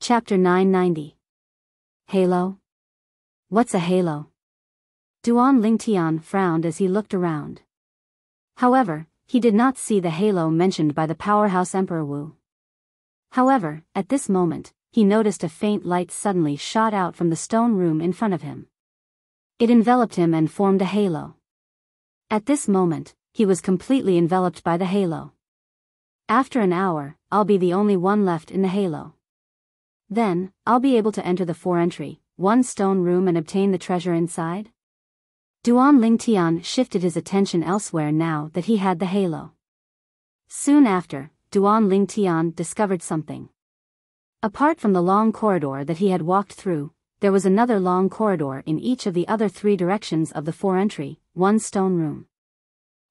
Chapter 990. Halo? What's a halo? Duan Lingtian frowned as he looked around. However, he did not see the halo mentioned by the powerhouse Emperor Wu. However, at this moment, he noticed a faint light suddenly shot out from the stone room in front of him. It enveloped him and formed a halo. At this moment, he was completely enveloped by the halo. After an hour, I'll be the only one left in the halo. Then, I'll be able to enter the 4-entry, 1 stone room and obtain the treasure inside? Duan Lingtian shifted his attention elsewhere now that he had the halo. Soon after, Duan Lingtian discovered something. Apart from the long corridor that he had walked through, there was another long corridor in each of the other 3 directions of the 4-entry, 1 stone room.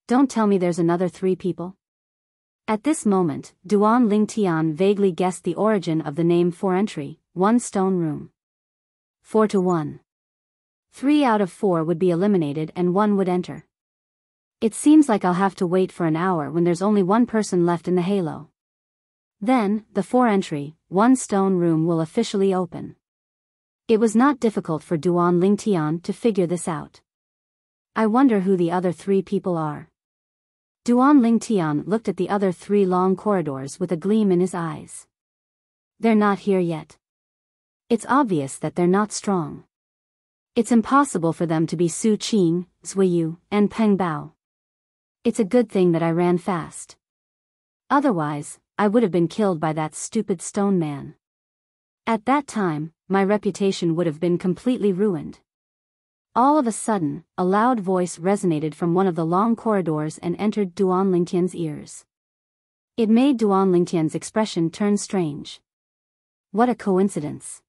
Don't tell me there's another 3 people? At this moment, Duan Lingtian vaguely guessed the origin of the name 4-entry, 1 stone room. 4-to-1. 3 out of 4 would be eliminated and 1 would enter. It seems like I'll have to wait for an hour when there's only 1 person left in the halo. Then, the 4-entry, 1 stone room will officially open. It was not difficult for Duan Lingtian to figure this out. I wonder who the other 3 people are. Duan Lingtian looked at the other 3 long corridors with a gleam in his eyes. They're not here yet. It's obvious that they're not strong. It's impossible for them to be Su Qing, Zuiyu, and Peng Bao. It's a good thing that I ran fast. Otherwise, I would have been killed by that stupid stone man. At that time, my reputation would have been completely ruined. All of a sudden, a loud voice resonated from one of the long corridors and entered Duan Lingtian's ears. It made Duan Lingtian's expression turn strange. What a coincidence.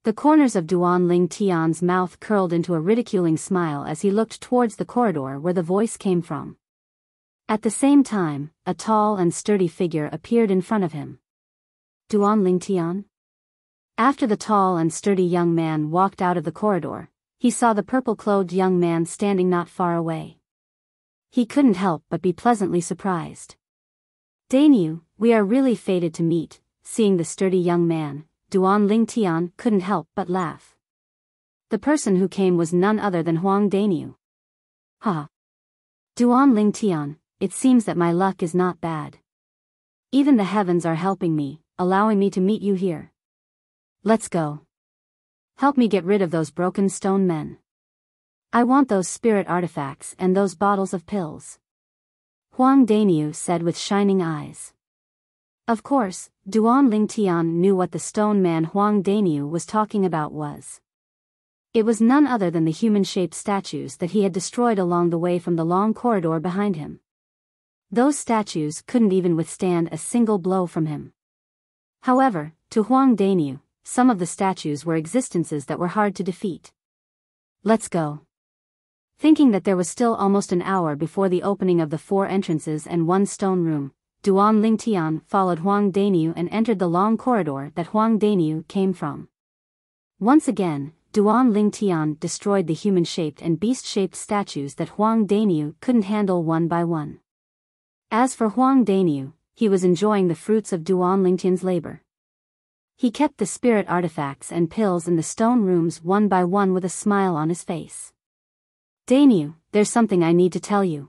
The corners of Duan Lingtian's mouth curled into a ridiculing smile as he looked towards the corridor where the voice came from. At the same time, a tall and sturdy figure appeared in front of him. Duan Lingtian? After the tall and sturdy young man walked out of the corridor, he saw the purple-clothed young man standing not far away. He couldn't help but be pleasantly surprised. Dainyu, we are really fated to meet. Seeing the sturdy young man, Duan Lingtian couldn't help but laugh. The person who came was none other than Huang Dainyu. Ha! Duan Lingtian, it seems that my luck is not bad. Even the heavens are helping me, allowing me to meet you here. Let's go. Help me get rid of those broken stone men. I want those spirit artifacts and those bottles of pills. Huang Dainyu said with shining eyes. Of course, Duan Lingtian knew what the stone man Huang Dainyu was talking about was. It was none other than the human-shaped statues that he had destroyed along the way from the long corridor behind him. Those statues couldn't even withstand a single blow from him. However, to Huang Dainyu, some of the statues were existences that were hard to defeat. Let's go. Thinking that there was still almost an hour before the opening of the 4 entrances and 1 stone room, Duan Lingtian followed Huang Dainyu and entered the long corridor that Huang Dainyu came from. Once again, Duan Lingtian destroyed the human-shaped and beast-shaped statues that Huang Dainyu couldn't handle one by one. As for Huang Dainyu, he was enjoying the fruits of Duan Lingtian's labor. He kept the spirit artifacts and pills in the stone rooms one by one with a smile on his face. Dainyu, there's something I need to tell you.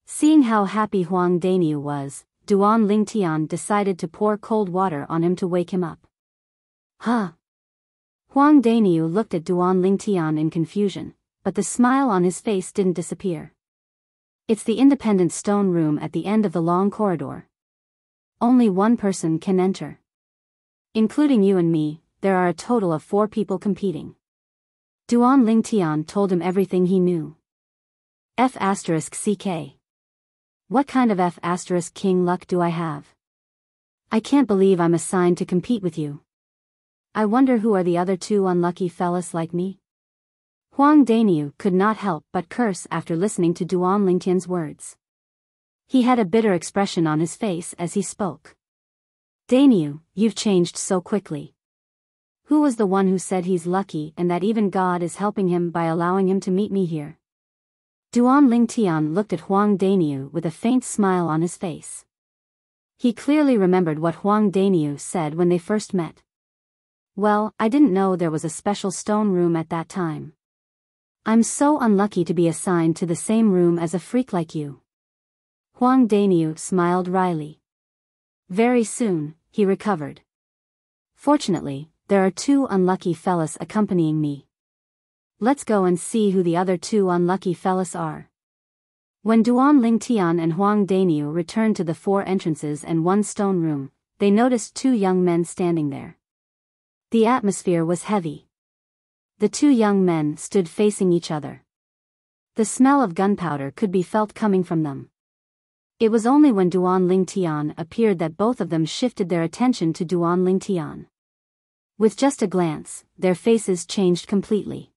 Seeing how happy Huang Dainyu was, Duan Lingtian decided to pour cold water on him to wake him up. Huh? Huang Dainyu looked at Duan Lingtian in confusion, but the smile on his face didn't disappear. It's the independent stone room at the end of the long corridor. Only 1 person can enter. Including you and me, there are a total of 4 people competing. Duan Lingtian told him everything he knew. F***CK. What kind of F***king luck do I have? I can't believe I'm assigned to compete with you. I wonder who are the other 2 unlucky fellas like me? Huang Dainyu could not help but curse after listening to Duan Lingtian's words. He had a bitter expression on his face as he spoke. Dainyu, you've changed so quickly. Who was the one who said he's lucky and that even God is helping him by allowing him to meet me here? Duan Lingtian looked at Huang Dainyu with a faint smile on his face. He clearly remembered what Huang Dainyu said when they first met. Well, I didn't know there was a special stone room at that time. I'm so unlucky to be assigned to the same room as a freak like you. Huang Daniu smiled wryly. Very soon, he recovered. Fortunately, there are 2 unlucky fellas accompanying me. Let's go and see who the other 2 unlucky fellas are. When Duan Lingtian and Huang Daniu returned to the 4 entrances and 1 stone room, they noticed 2 young men standing there. The atmosphere was heavy. The 2 young men stood facing each other. The smell of gunpowder could be felt coming from them. It was only when Duan Lingtian appeared that both of them shifted their attention to Duan Lingtian. With just a glance, their faces changed completely.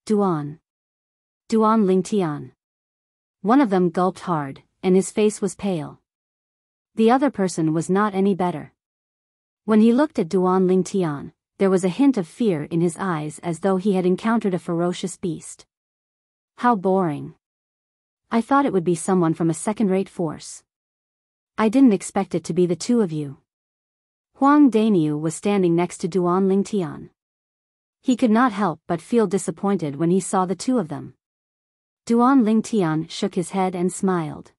Duan Lingtian. One of them gulped hard, and his face was pale. The other person was not any better. When he looked at Duan Lingtian, there was a hint of fear in his eyes as though he had encountered a ferocious beast. How boring. I thought it would be someone from a second-rate force. I didn't expect it to be the 2 of you. Huang Daniu was standing next to Duan Lingtian. He could not help but feel disappointed when he saw the 2 of them. Duan Lingtian shook his head and smiled.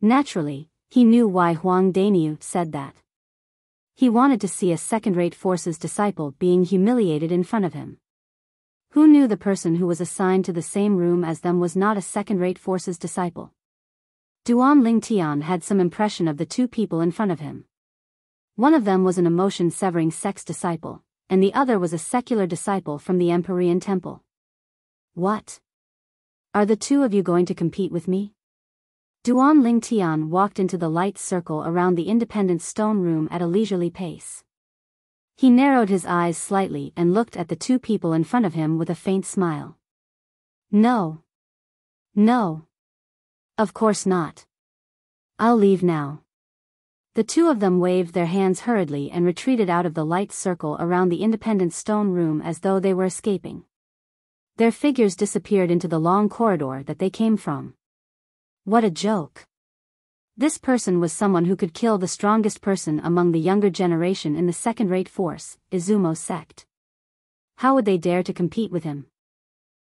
Naturally, he knew why Huang Daniu said that. He wanted to see a second-rate force's disciple being humiliated in front of him. Who knew the person who was assigned to the same room as them was not a second-rate force's disciple? Duan Lingtian had some impression of the 2 people in front of him. One of them was an emotion-severing sex disciple, and the other was a secular disciple from the Empyrean Temple. What? Are the 2 of you going to compete with me? Duan Lingtian walked into the light circle around the independent stone room at a leisurely pace. He narrowed his eyes slightly and looked at the 2 people in front of him with a faint smile. No. No. Of course not. I'll leave now. The 2 of them waved their hands hurriedly and retreated out of the light circle around the independent stone room as though they were escaping. Their figures disappeared into the long corridor that they came from. What a joke. This person was someone who could kill the strongest person among the younger generation in the second-rate force, Izumo sect. How would they dare to compete with him?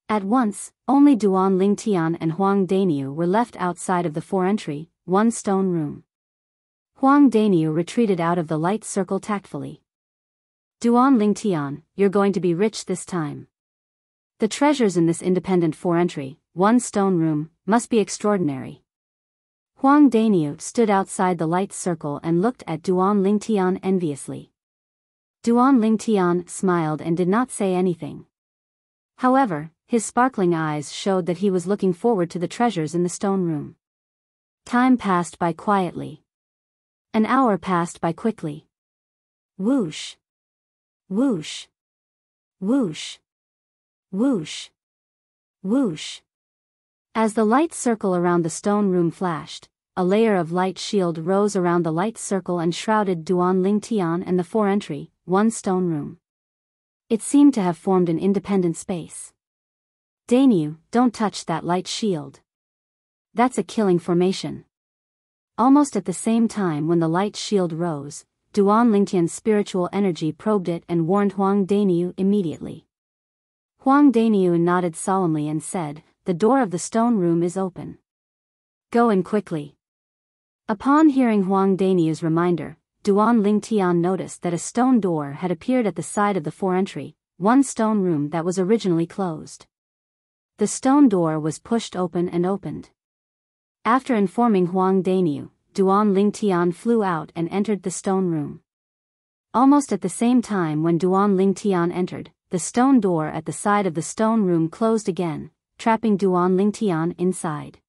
At once, only Duan Lingtian and Huang Daniu were left outside of the 4-entry, 1 stone room. Huang Daniu retreated out of the light circle tactfully. Duan Lingtian, you're going to be rich this time. The treasures in this independent 4-entry, 1 stone room, must be extraordinary. Huang Daniu stood outside the light circle and looked at Duan Lingtian enviously. Duan Lingtian smiled and did not say anything. However, his sparkling eyes showed that he was looking forward to the treasures in the stone room. Time passed by quietly. An hour passed by quickly. Whoosh. Whoosh. Whoosh. Whoosh. Whoosh. As the light circle around the stone room flashed, a layer of light shield rose around the light circle and shrouded Duan Lingtian and the 4-entry, 1 stone room. It seemed to have formed an independent space. Daniu, don't touch that light shield. That's a killing formation. Almost at the same time when the light shield rose, Duan Lingtian's spiritual energy probed it and warned Huang Daniu immediately. Huang Daniu nodded solemnly and said, "The door of the stone room is open. Go in quickly." Upon hearing Huang Daniu's reminder, Duan Lingtian noticed that a stone door had appeared at the side of the 4-entry, 1 stone room that was originally closed. The stone door was pushed open and opened. After informing Huang Daniu, Duan Lingtian flew out and entered the stone room. Almost at the same time when Duan Lingtian entered, the stone door at the side of the stone room closed again, trapping Duan Lingtian inside.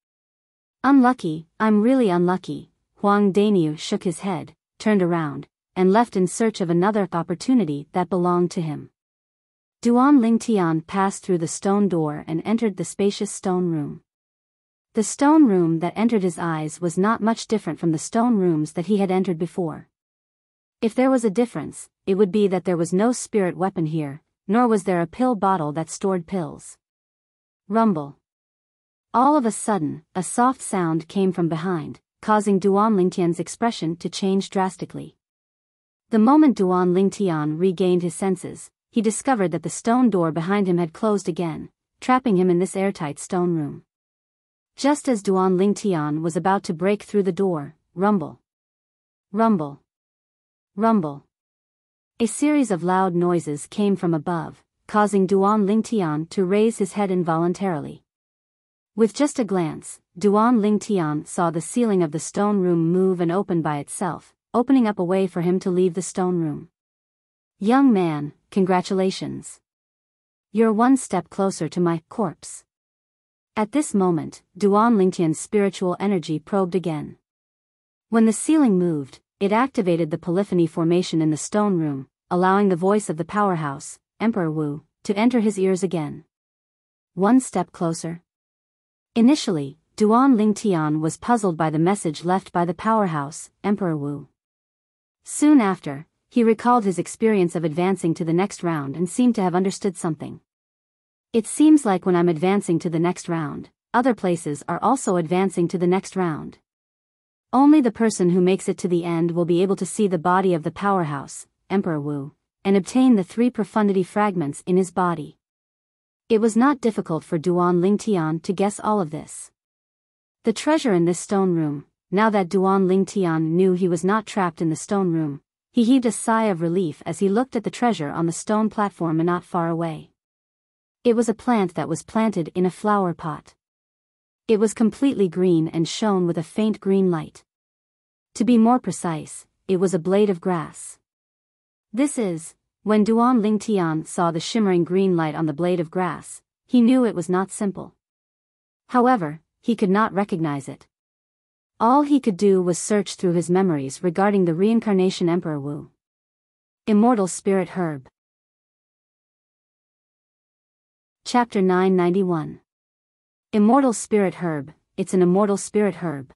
Unlucky, I'm really unlucky. Huang Daniu shook his head, turned around, and left in search of another opportunity that belonged to him. Duan Lingtian passed through the stone door and entered the spacious stone room. The stone room that entered his eyes was not much different from the stone rooms that he had entered before. If there was a difference, it would be that there was no spirit weapon here, nor was there a pill bottle that stored pills. Rumble. All of a sudden, a soft sound came from behind, causing Duan Lingtian's expression to change drastically. The moment Duan Lingtian regained his senses, he discovered that the stone door behind him had closed again, trapping him in this airtight stone room. Just as Duan Lingtian was about to break through the door, rumble, rumble, rumble. A series of loud noises came from above, causing Duan Lingtian to raise his head involuntarily. With just a glance, Duan Lingtian saw the ceiling of the stone room move and open by itself, opening up a way for him to leave the stone room. Young man, congratulations. You're one step closer to my corpse. At this moment, Duan Lingtian's spiritual energy probed again. When the ceiling moved, it activated the polyphony formation in the stone room, allowing the voice of the powerhouse, Emperor Wu, to enter his ears again. One step closer. Initially, Duan Lingtian was puzzled by the message left by the powerhouse, Emperor Wu. Soon after, he recalled his experience of advancing to the next round and seemed to have understood something. It seems like when I'm advancing to the next round, other places are also advancing to the next round. Only the person who makes it to the end will be able to see the body of the powerhouse, Emperor Wu, and obtain the 3 profundity fragments in his body. It was not difficult for Duan Lingtian to guess all of this. The treasure in this stone room. Now that Duan Lingtian knew he was not trapped in the stone room, he heaved a sigh of relief as he looked at the treasure on the stone platform and not far away. It was a plant that was planted in a flower pot. It was completely green and shone with a faint green light. To be more precise, it was a blade of grass. When Duan Lingtian saw the shimmering green light on the blade of grass, he knew it was not simple. However, he could not recognize it. All he could do was search through his memories regarding the reincarnation Emperor Wu. Immortal Spirit Herb. Chapter 991. Immortal Spirit Herb. It's an immortal spirit herb.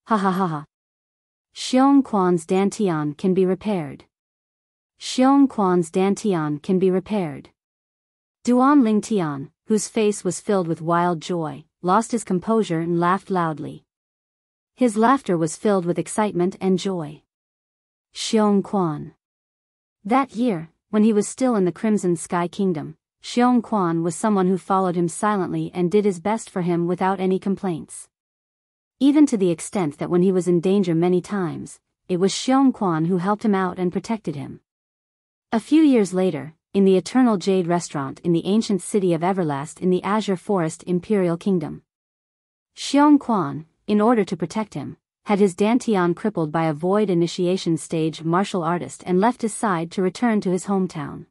Ha ha ha ha. Xiong Quan's Dantian can be repaired. Xiong Quan's Dantian can be repaired. Duan Lingtian, whose face was filled with wild joy, lost his composure and laughed loudly. His laughter was filled with excitement and joy. Xiong Quan. That year, when he was still in the Crimson Sky Kingdom, Xiong Quan was someone who followed him silently and did his best for him without any complaints. Even to the extent that when he was in danger many times, it was Xiong Quan who helped him out and protected him. A few years later, in the Eternal Jade Restaurant in the ancient city of Everlast in the Azure Forest Imperial Kingdom, Xiong Quan, in order to protect him, had his Dantian crippled by a void initiation stage martial artist and left his side to return to his hometown.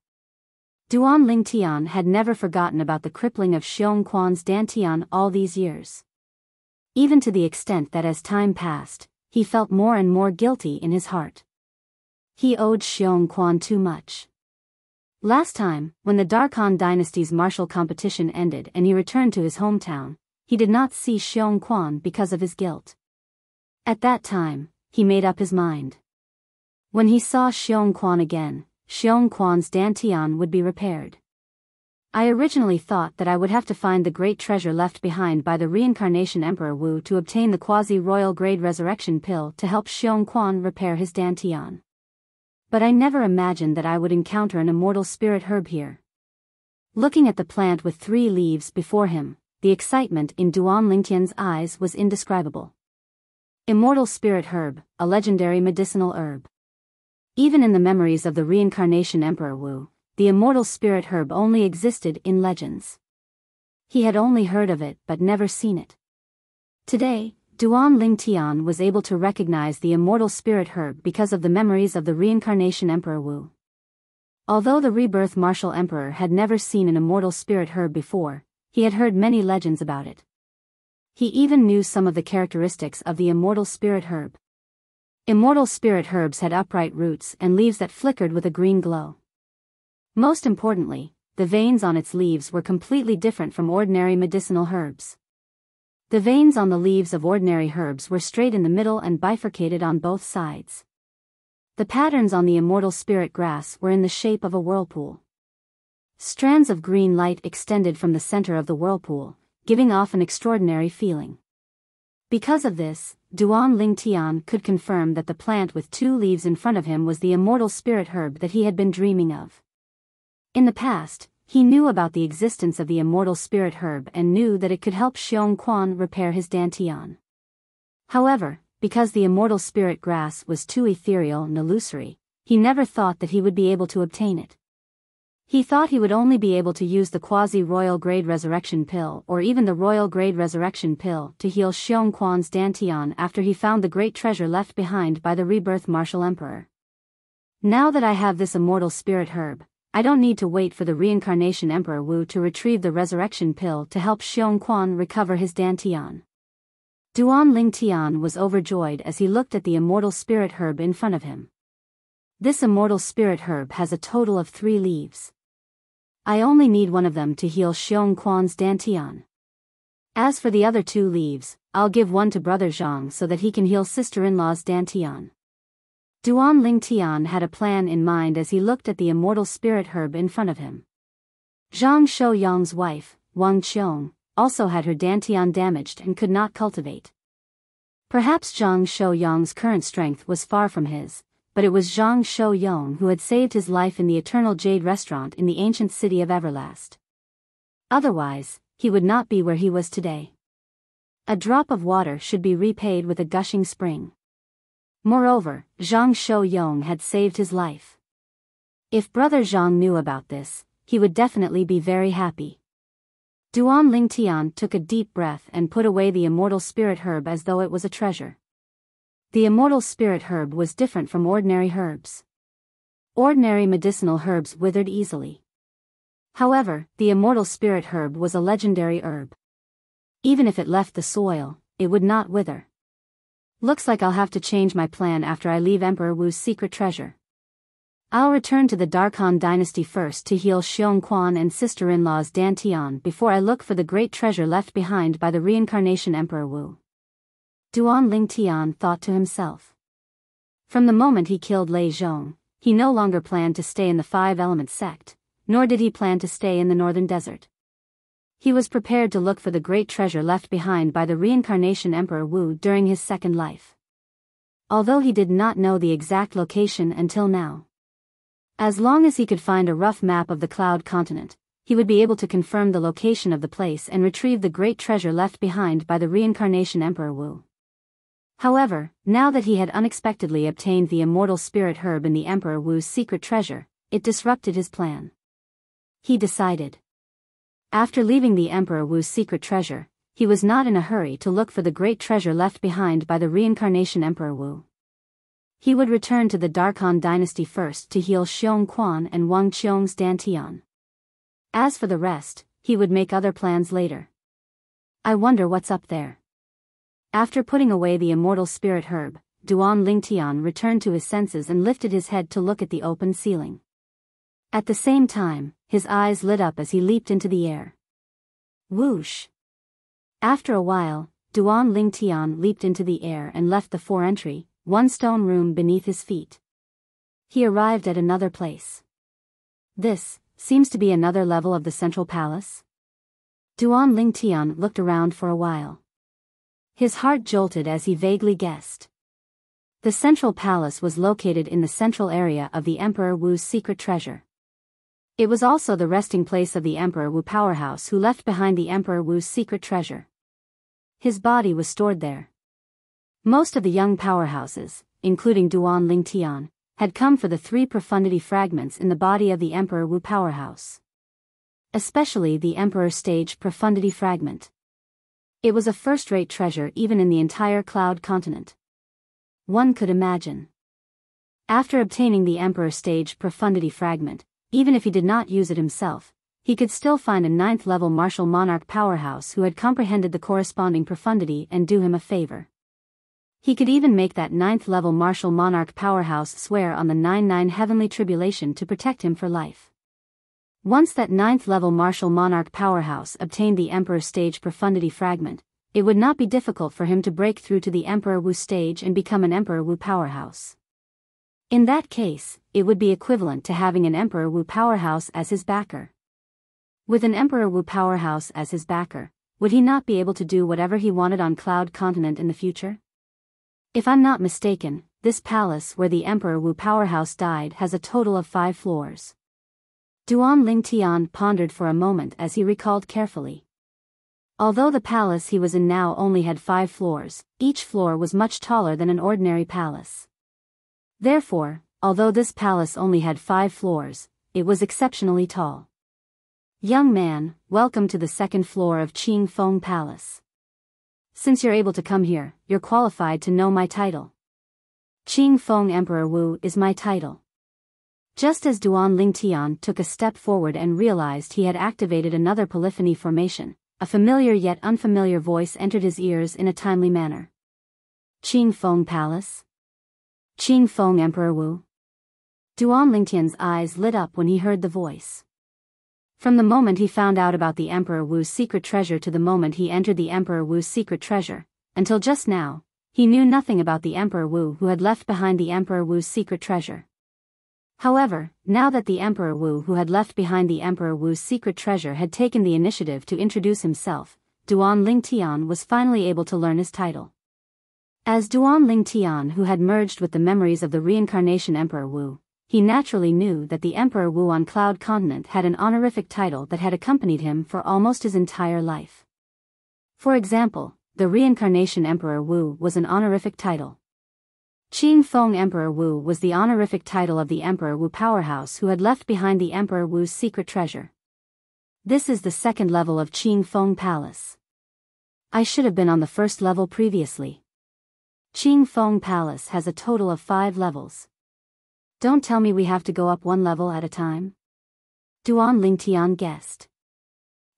Duan Lingtian had never forgotten about the crippling of Xiong Quan's Dantian all these years. Even to the extent that as time passed, he felt more and more guilty in his heart. He owed Xiong Quan too much. Last time, when the Darkhan dynasty's martial competition ended and he returned to his hometown, he did not see Xiong Quan because of his guilt. At that time, he made up his mind. When he saw Xiong Quan again, Xiong Quan's Dantian would be repaired. I originally thought that I would have to find the great treasure left behind by the reincarnation Emperor Wu to obtain the quasi-royal grade resurrection pill to help Xiong Quan repair his Dantian. But I never imagined that I would encounter an immortal spirit herb here. Looking at the plant with 3 leaves before him, the excitement in Duan Lingtian's eyes was indescribable. Immortal spirit herb, a legendary medicinal herb. Even in the memories of the reincarnation Emperor Wu, the immortal spirit herb only existed in legends. He had only heard of it but never seen it. Today, Duan Lingtian was able to recognize the immortal spirit herb because of the memories of the reincarnation Emperor Wu. Although the rebirth martial emperor had never seen an immortal spirit herb before, he had heard many legends about it. He even knew some of the characteristics of the immortal spirit herb. Immortal spirit herbs had upright roots and leaves that flickered with a green glow. Most importantly, the veins on its leaves were completely different from ordinary medicinal herbs. The veins on the leaves of ordinary herbs were straight in the middle and bifurcated on both sides. The patterns on the immortal spirit grass were in the shape of a whirlpool. Strands of green light extended from the center of the whirlpool, giving off an extraordinary feeling. Because of this, Duan Lingtian could confirm that the plant with 2 leaves in front of him was the immortal spirit herb that he had been dreaming of. In the past, he knew about the existence of the immortal spirit herb and knew that it could help Xiong Quan repair his dantian. However, because the immortal spirit grass was too ethereal and illusory, he never thought that he would be able to obtain it. He thought he would only be able to use the quasi-royal grade resurrection pill or even the royal grade resurrection pill to heal Xiong Quan's dantian after he found the great treasure left behind by the rebirth martial emperor. Now that I have this immortal spirit herb, I don't need to wait for the reincarnation Emperor Wu to retrieve the resurrection pill to help Xiong Quan recover his dantian. Duan Lingtian was overjoyed as he looked at the immortal spirit herb in front of him. This immortal spirit herb has a total of 3 leaves. I only need one of them to heal Xiong Quan's dantian. As for the other 2 leaves, I'll give one to brother Zhang so that he can heal sister-in-law's dantian. Duan Lingtian had a plan in mind as he looked at the immortal spirit herb in front of him. Zhang Shouyang's wife, Wang Qiong, also had her dantian damaged and could not cultivate. Perhaps Zhang Shouyang's current strength was far from his, but it was Zhang Shouyang who had saved his life in the Eternal Jade Restaurant in the ancient city of Everlast. Otherwise, he would not be where he was today. A drop of water should be repaid with a gushing spring. Moreover, Zhang Shouyang had saved his life. If brother Zhang knew about this, he would definitely be very happy. Duan Lingtian took a deep breath and put away the immortal spirit herb as though it was a treasure. The immortal spirit herb was different from ordinary herbs. Ordinary medicinal herbs withered easily. However, the immortal spirit herb was a legendary herb. Even if it left the soil, it would not wither. Looks like I'll have to change my plan after I leave Emperor Wu's secret treasure. I'll return to the Dark Han dynasty first to heal Xiong Quan and sister-in-law's dantian before I look for the great treasure left behind by the reincarnation Emperor Wu. Duan Lingtian thought to himself. From the moment he killed Lei Zhong, he no longer planned to stay in the 5-element sect, nor did he plan to stay in the northern desert. He was prepared to look for the great treasure left behind by the reincarnation Emperor Wu during his second life. Although he did not know the exact location until now. As long as he could find a rough map of the Cloud Continent, he would be able to confirm the location of the place and retrieve the great treasure left behind by the reincarnation Emperor Wu. However, now that he had unexpectedly obtained the immortal spirit herb in the Emperor Wu's secret treasure, it disrupted his plan. He decided. After leaving the Emperor Wu's secret treasure, he was not in a hurry to look for the great treasure left behind by the reincarnation Emperor Wu. He would return to the Dark Han dynasty first to heal Xiong Quan and Wang Qiong's dantian. As for the rest, he would make other plans later. I wonder what's up there. After putting away the immortal spirit herb, Duan Lingtian returned to his senses and lifted his head to look at the open ceiling. At the same time, his eyes lit up as he leaped into the air. Whoosh! After a while, Duan Lingtian leaped into the air and left the 4-entry, 1-stone room beneath his feet. He arrived at another place. This seems to be another level of the central palace. Duan Lingtian looked around for a while. His heart jolted as he vaguely guessed. The central palace was located in the central area of the Emperor Wu's secret treasure. It was also the resting place of the Emperor Wu powerhouse who left behind the Emperor Wu's secret treasure. His body was stored there. Most of the young powerhouses, including Duan Lingtian, had come for the 3 profundity fragments in the body of the Emperor Wu powerhouse. Especially the Emperor stage profundity fragment. It was a first-rate treasure even in the entire Cloud Continent. One could imagine. After obtaining the Emperor stage profundity fragment, even if he did not use it himself, he could still find a 9th-level martial monarch powerhouse who had comprehended the corresponding profundity and do him a favor. He could even make that 9th-level martial monarch powerhouse swear on the 9-9 heavenly tribulation to protect him for life. Once that 9th-level martial monarch powerhouse obtained the Emperor stage profundity fragment, it would not be difficult for him to break through to the Emperor Wu stage and become an Emperor Wu powerhouse. In that case, it would be equivalent to having an Emperor Wu powerhouse as his backer. With an Emperor Wu powerhouse as his backer, would he not be able to do whatever he wanted on Cloud Continent in the future? If I'm not mistaken, this palace where the Emperor Wu powerhouse died has a total of 5 floors. Duan Lingtian pondered for a moment as he recalled carefully. Although the palace he was in now only had 5 floors, each floor was much taller than an ordinary palace. Therefore, although this palace only had 5 floors, it was exceptionally tall. Young man, welcome to the 2nd floor of Qing Feng Palace. Since you're able to come here, you're qualified to know my title. Qing Feng Emperor Wu is my title. Just as Duan Lingtian took a step forward and realized he had activated another polyphony formation, a familiar yet unfamiliar voice entered his ears in a timely manner. Qing Feng Palace? Qing Feng Emperor Wu? Duan Lingtian's eyes lit up when he heard the voice. From the moment he found out about the Emperor Wu's secret treasure to the moment he entered the Emperor Wu's secret treasure, until just now, he knew nothing about the Emperor Wu who had left behind the Emperor Wu's secret treasure. However, now that the Emperor Wu who had left behind the Emperor Wu's secret treasure had taken the initiative to introduce himself, Duan Lingtian was finally able to learn his title. As Duan Lingtian who had merged with the memories of the reincarnation Emperor Wu, he naturally knew that the Emperor Wu on Cloud Continent had an honorific title that had accompanied him for almost his entire life. For example, the reincarnation Emperor Wu was an honorific title. Qing Feng Emperor Wu was the honorific title of the Emperor Wu powerhouse who had left behind the Emperor Wu's secret treasure. This is the 2nd level of Qing Feng Palace. I should have been on the 1st level previously. Qing Feng Palace has a total of 5 levels. Don't tell me we have to go up 1 level at a time? Duan Lingtian guessed.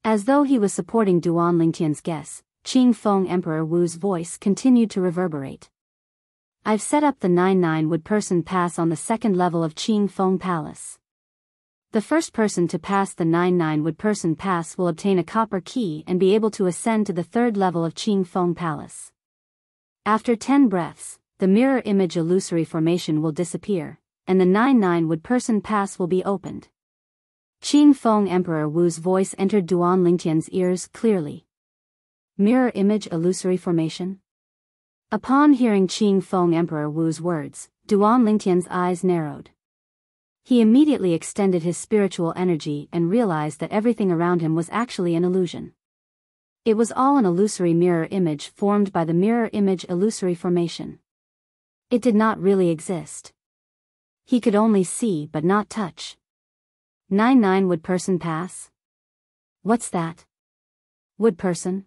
As though he was supporting Duan Lingtian's guess, Qing Feng Emperor Wu's voice continued to reverberate. I've set up the 9-9 wood person pass on the 2nd level of Qing Feng Palace. The first person to pass the 9-9 wood person pass will obtain a copper key and be able to ascend to the 3rd level of Qing Feng Palace. After 10 breaths, the mirror image illusory formation will disappear, and the 9-9 wood person pass will be opened. Qing Feng Emperor Wu's voice entered Duan Lingtian's ears clearly. Mirror image illusory formation? Upon hearing Qing Feng Emperor Wu's words, Duan Lingtian's eyes narrowed. He immediately extended his spiritual energy and realized that everything around him was actually an illusion. It was all an illusory mirror image formed by the mirror image illusory formation. It did not really exist. He could only see but not touch. 9-9 wood person pass? What's that? Wood person?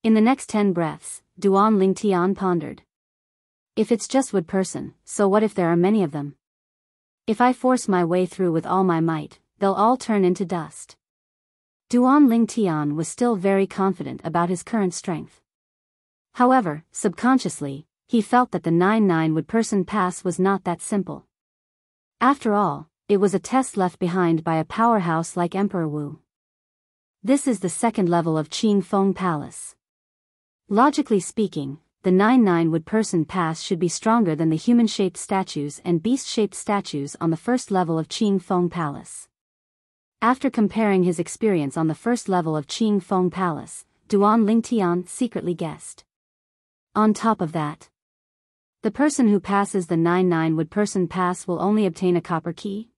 In the next 10 breaths, Duan Lingtian pondered. If it's just wood person, so what if there are many of them? If I force my way through with all my might, they'll all turn into dust. Duan Lingtian was still very confident about his current strength. However, subconsciously, he felt that the 9-9 wood person pass was not that simple. After all, it was a test left behind by a powerhouse like Emperor Wu. This is the 2nd level of Qing Feng Palace. Logically speaking, the 9-9 wood person pass should be stronger than the human-shaped statues and beast-shaped statues on the 1st level of Qing Feng Palace. After comparing his experience on the 1st level of Qing Feng Palace, Duan Lingtian secretly guessed. On top of that, the person who passes the 9-9 wood person pass will only obtain a copper key?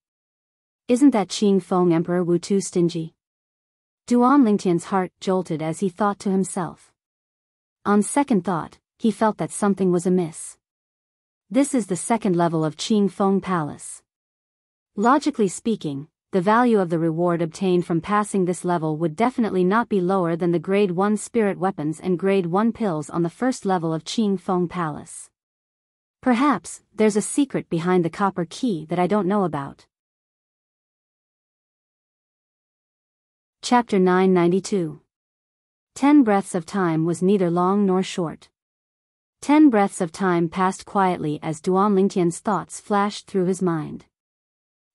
Isn't that Qing Feng Emperor Wu too stingy? Duan Lingtian's heart jolted as he thought to himself. On second thought, he felt that something was amiss. This is the 2nd level of Qing Feng Palace. Logically speaking, the value of the reward obtained from passing this level would definitely not be lower than the Grade 1 spirit weapons and Grade 1 pills on the 1st level of Qing Feng Palace. Perhaps, there's a secret behind the copper key that I don't know about. Chapter 992. 10 breaths of time was neither long nor short. 10 breaths of time passed quietly as Duan Lingtian's thoughts flashed through his mind.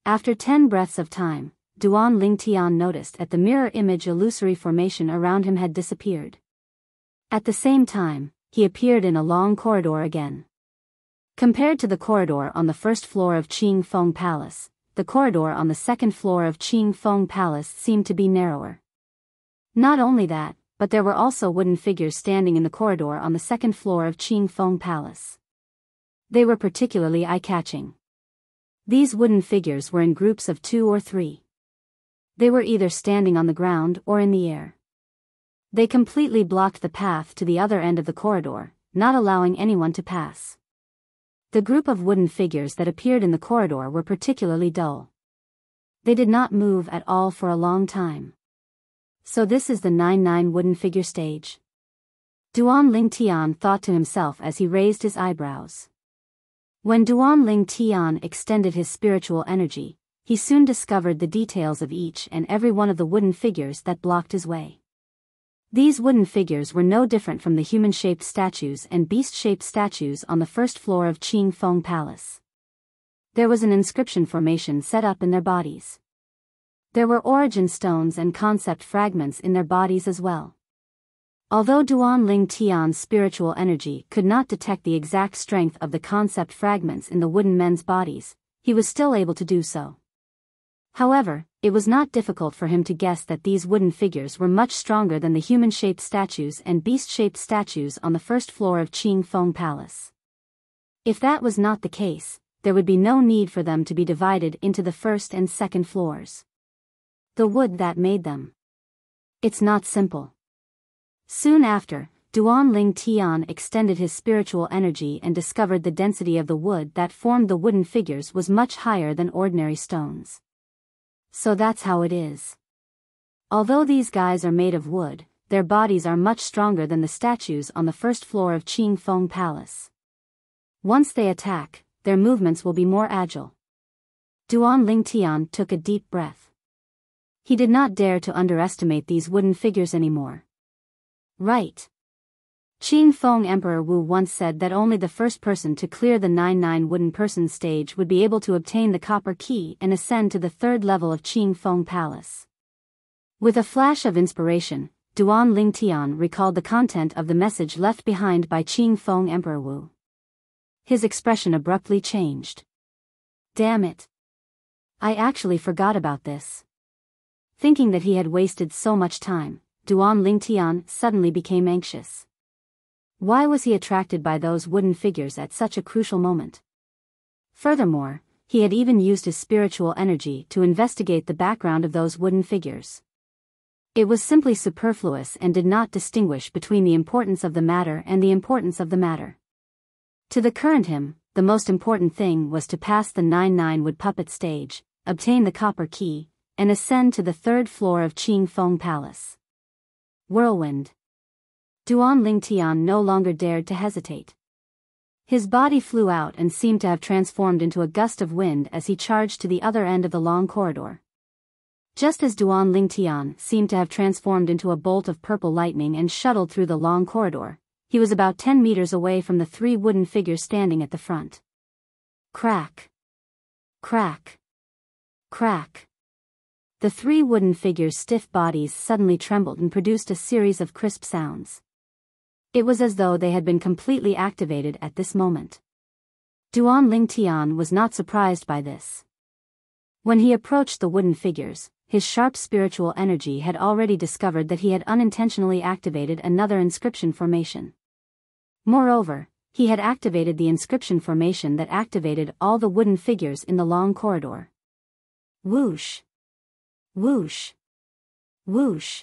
After 10 breaths of time, Duan Lingtian noticed that the mirror image illusory formation around him had disappeared. At the same time, he appeared in a long corridor again. Compared to the corridor on the 1st floor of Qing Feng Palace, the corridor on the 2nd floor of Qing Feng Palace seemed to be narrower. Not only that, but there were also wooden figures standing in the corridor on the second floor of Qing Feng Palace. They were particularly eye-catching. These wooden figures were in groups of 2 or 3. They were either standing on the ground or in the air. They completely blocked the path to the other end of the corridor, not allowing anyone to pass. The group of wooden figures that appeared in the corridor were particularly dull. They did not move at all for a long time. So this is the 9-9 wooden figure stage? Duan Ling Tian thought to himself as he raised his eyebrows. When Duan Ling Tian extended his spiritual energy, he soon discovered the details of each and every one of the wooden figures that blocked his way. These wooden figures were no different from the human-shaped statues and beast-shaped statues on the first floor of Qing Feng Palace. There was an inscription formation set up in their bodies. There were origin stones and concept fragments in their bodies as well. Although Duan Ling Tian's spiritual energy could not detect the exact strength of the concept fragments in the wooden men's bodies, he was still able to do so. However, it was not difficult for him to guess that these wooden figures were much stronger than the human-shaped statues and beast-shaped statues on the first floor of Qing Feng Palace. If that was not the case, there would be no need for them to be divided into the first and second floors. The wood that made them. It's not simple. Soon after, Duan Ling Tian extended his spiritual energy and discovered the density of the wood that formed the wooden figures was much higher than ordinary stones. So that's how it is. Although these guys are made of wood, their bodies are much stronger than the statues on the first floor of Qing Feng Palace. Once they attack, their movements will be more agile. Duan Ling Tian took a deep breath. He did not dare to underestimate these wooden figures anymore. Right. Qing Feng Emperor Wu once said that only the first person to clear the 9-9 wooden person stage would be able to obtain the copper key and ascend to the third level of Qing Feng Palace. With a flash of inspiration, Duan Ling Tian recalled the content of the message left behind by Qing Feng Emperor Wu. His expression abruptly changed. Damn it. I actually forgot about this. Thinking that he had wasted so much time, Duan Ling Tian suddenly became anxious. Why was he attracted by those wooden figures at such a crucial moment? Furthermore, he had even used his spiritual energy to investigate the background of those wooden figures. It was simply superfluous and did not distinguish between the importance of the matter and the importance of the matter. To the current him, the most important thing was to pass the 9-9 wood puppet stage, obtain the copper key, and ascend to the third floor of Qing Feng Palace. Whirlwind. Duan Ling Tian no longer dared to hesitate. His body flew out and seemed to have transformed into a gust of wind as he charged to the other end of the long corridor. Just as Duan Ling Tian seemed to have transformed into a bolt of purple lightning and shuttled through the long corridor, he was about 10 meters away from the 3 wooden figures standing at the front. Crack. Crack. Crack. The 3 wooden figures' stiff bodies suddenly trembled and produced a series of crisp sounds. It was as though they had been completely activated at this moment. Duan Ling Tian was not surprised by this. When he approached the wooden figures, his sharp spiritual energy had already discovered that he had unintentionally activated another inscription formation. Moreover, he had activated the inscription formation that activated all the wooden figures in the long corridor. Whoosh! Whoosh! Whoosh!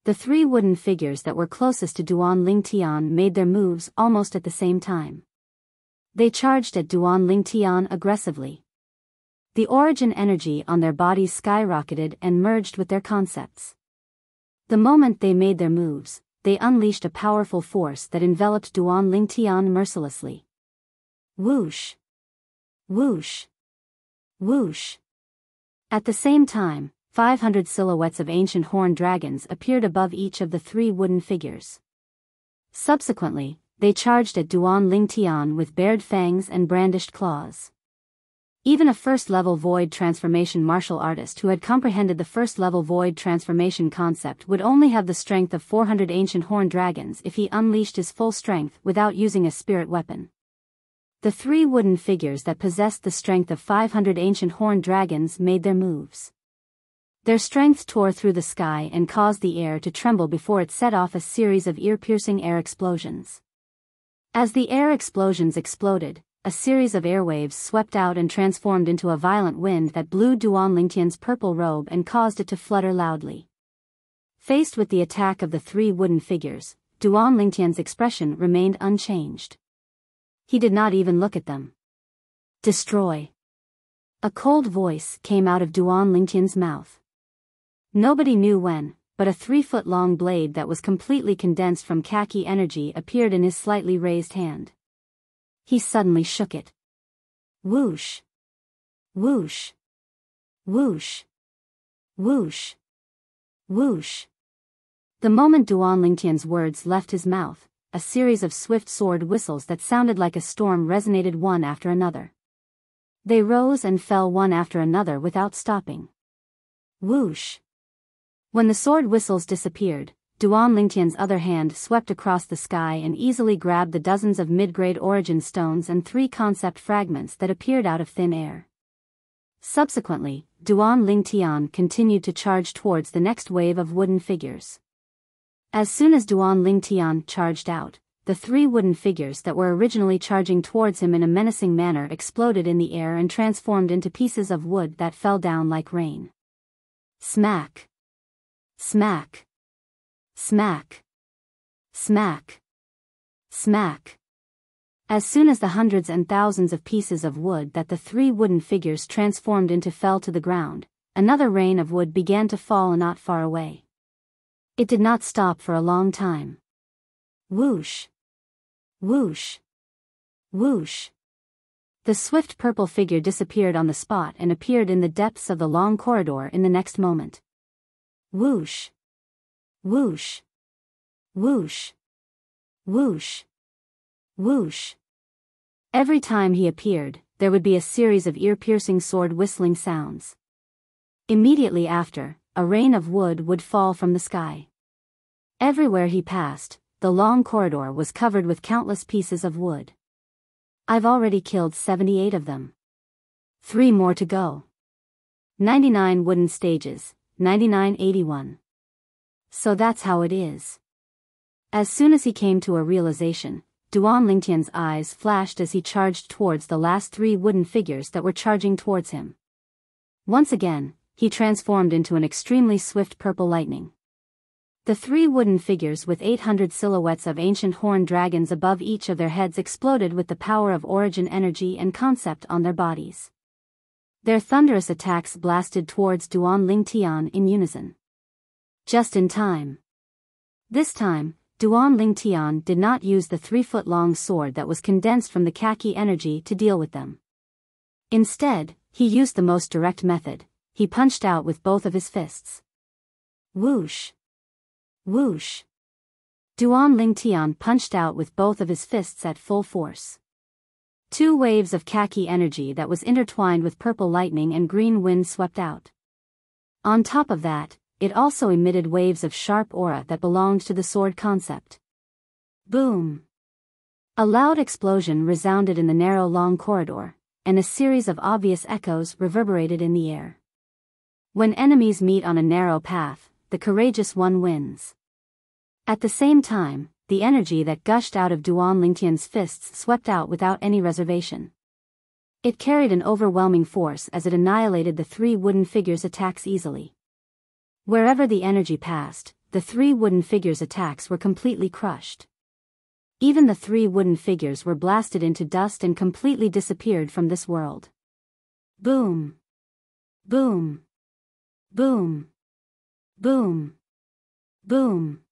The 3 wooden figures that were closest to Duan Ling Tian made their moves almost at the same time. They charged at Duan Ling Tian aggressively. The origin energy on their bodies skyrocketed and merged with their concepts. The moment they made their moves, they unleashed a powerful force that enveloped Duan Ling Tian mercilessly. Whoosh! Whoosh! Whoosh! At the same time, 500 silhouettes of ancient horned dragons appeared above each of the 3 wooden figures. Subsequently, they charged at Duan Ling Tian with bared fangs and brandished claws. Even a first-level void transformation martial artist who had comprehended the first-level void transformation concept would only have the strength of 400 ancient horned dragons if he unleashed his full strength without using a spirit weapon. The 3 wooden figures that possessed the strength of 500 ancient horned dragons made their moves. Their strength tore through the sky and caused the air to tremble before it set off a series of ear-piercing air explosions. As the air explosions exploded, a series of airwaves swept out and transformed into a violent wind that blew Duan Lingtian's purple robe and caused it to flutter loudly. Faced with the attack of the three wooden figures, Duan Lingtian's expression remained unchanged. He did not even look at them. Destroy. A cold voice came out of Duan Lingtian's mouth. Nobody knew when, but a 3-foot-long blade that was completely condensed from khaki energy appeared in his slightly raised hand. He suddenly shook it. Whoosh. Whoosh. Whoosh. Whoosh. Whoosh. The moment Duan Lingtian's words left his mouth, a series of swift sword whistles that sounded like a storm resonated one after another. They rose and fell one after another without stopping. Whoosh. When the sword whistles disappeared, Duan Lingtian's other hand swept across the sky and easily grabbed the dozens of mid-grade origin stones and 3 concept fragments that appeared out of thin air. Subsequently, Duan Lingtian continued to charge towards the next wave of wooden figures. As soon as Duan Lingtian charged out, the 3 wooden figures that were originally charging towards him in a menacing manner exploded in the air and transformed into pieces of wood that fell down like rain. Smack. Smack. Smack. Smack. Smack. As soon as the hundreds and thousands of pieces of wood that the 3 wooden figures transformed into fell to the ground, another rain of wood began to fall not far away. It did not stop for a long time. Whoosh. Whoosh. Whoosh. The swift purple figure disappeared on the spot and appeared in the depths of the long corridor in the next moment. Whoosh. Whoosh. Whoosh. Whoosh. Whoosh. Every time he appeared, there would be a series of ear-piercing sword whistling sounds. Immediately after, a rain of wood would fall from the sky. Everywhere he passed, the long corridor was covered with countless pieces of wood. I've already killed 78 of them. 3 more to go. 99 wooden stages, 9981. So that's how it is. As soon as he came to a realization, Duan Lingtian's eyes flashed as he charged towards the last 3 wooden figures that were charging towards him. Once again, he transformed into an extremely swift purple lightning. The 3 wooden figures with 800 silhouettes of ancient horned dragons above each of their heads exploded with the power of origin energy and concept on their bodies. Their thunderous attacks blasted towards Duan Lingtian in unison. Just in time. This time, Duan Lingtian did not use the 3-foot-long sword that was condensed from the khaki energy to deal with them. Instead, he used the most direct method. He punched out with both of his fists. Whoosh. Whoosh. Duan Lingtian punched out with both of his fists at full force. 2 waves of khaki energy that was intertwined with purple lightning and green wind swept out. On top of that, it also emitted waves of sharp aura that belonged to the sword concept. Boom! A loud explosion resounded in the narrow long corridor, and a series of obvious echoes reverberated in the air. When enemies meet on a narrow path, the courageous one wins. At the same time, the energy that gushed out of Duan Lingtian's fists swept out without any reservation. It carried an overwhelming force as it annihilated the 3 wooden figures' attacks easily. Wherever the energy passed, the 3 wooden figures' attacks were completely crushed. Even the 3 wooden figures were blasted into dust and completely disappeared from this world. Boom! Boom! Boom! Boom! Boom!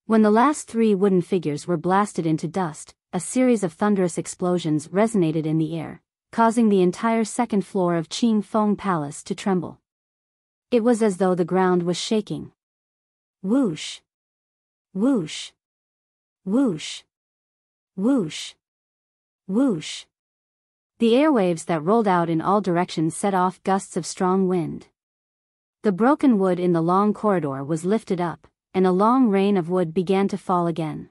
When the last 3 wooden figures were blasted into dust, a series of thunderous explosions resonated in the air, causing the entire second floor of Qing Feng Palace to tremble. It was as though the ground was shaking. Whoosh! Whoosh! Whoosh! Whoosh! Whoosh! The airwaves that rolled out in all directions set off gusts of strong wind. The broken wood in the long corridor was lifted up, and a long rain of wood began to fall again.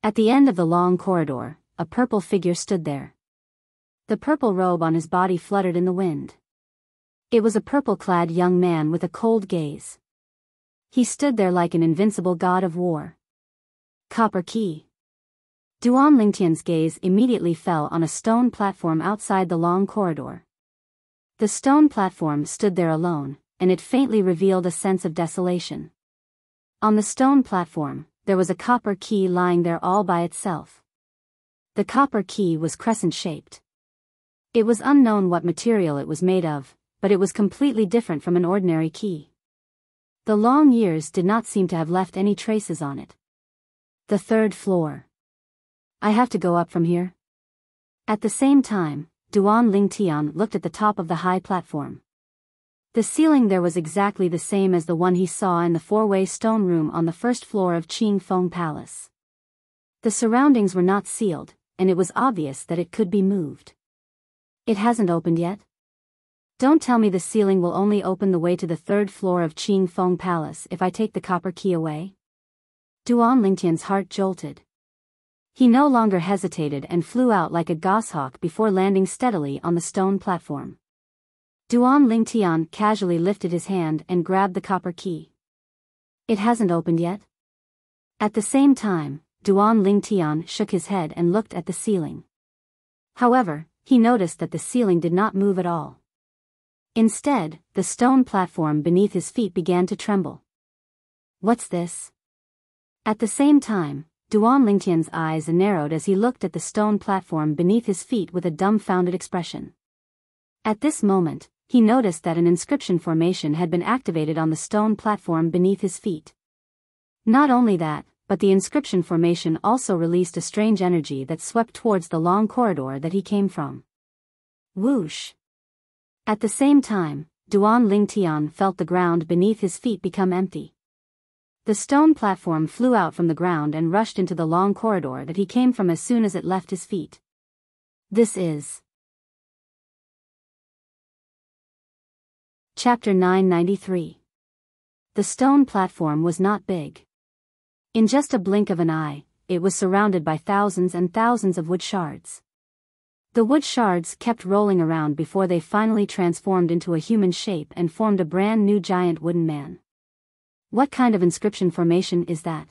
At the end of the long corridor, a purple figure stood there. The purple robe on his body fluttered in the wind. It was a purple-clad young man with a cold gaze. He stood there like an invincible god of war. Copper key. Duan Lingtian's gaze immediately fell on a stone platform outside the long corridor. The stone platform stood there alone, and it faintly revealed a sense of desolation. On the stone platform, there was a copper key lying there all by itself. The copper key was crescent-shaped. It was unknown what material it was made of, but it was completely different from an ordinary key. The long years did not seem to have left any traces on it. The third floor. I have to go up from here? At the same time, Duan Lingtian looked at the top of the high platform. The ceiling there was exactly the same as the one he saw in the four-way stone room on the first floor of Qing Feng Palace. The surroundings were not sealed, and it was obvious that it could be moved. It hasn't opened yet? Don't tell me the ceiling will only open the way to the third floor of Qing Feng Palace if I take the copper key away? Duan Lingtian's heart jolted. He no longer hesitated and flew out like a goshawk before landing steadily on the stone platform. Duan Lingtian casually lifted his hand and grabbed the copper key. It hasn't opened yet? At the same time, Duan Lingtian shook his head and looked at the ceiling. However, he noticed that the ceiling did not move at all. Instead, the stone platform beneath his feet began to tremble. What's this? At the same time, Duan Lingtian's eyes narrowed as he looked at the stone platform beneath his feet with a dumbfounded expression. At this moment, he noticed that an inscription formation had been activated on the stone platform beneath his feet. Not only that, but the inscription formation also released a strange energy that swept towards the long corridor that he came from. Whoosh! At the same time, Duan Lingtian felt the ground beneath his feet become empty. The stone platform flew out from the ground and rushed into the long corridor that he came from as soon as it left his feet. This is Chapter 993. The stone platform was not big. In just a blink of an eye, it was surrounded by thousands and thousands of wood shards. The wood shards kept rolling around before they finally transformed into a human shape and formed a brand new giant wooden man. What kind of inscription formation is that?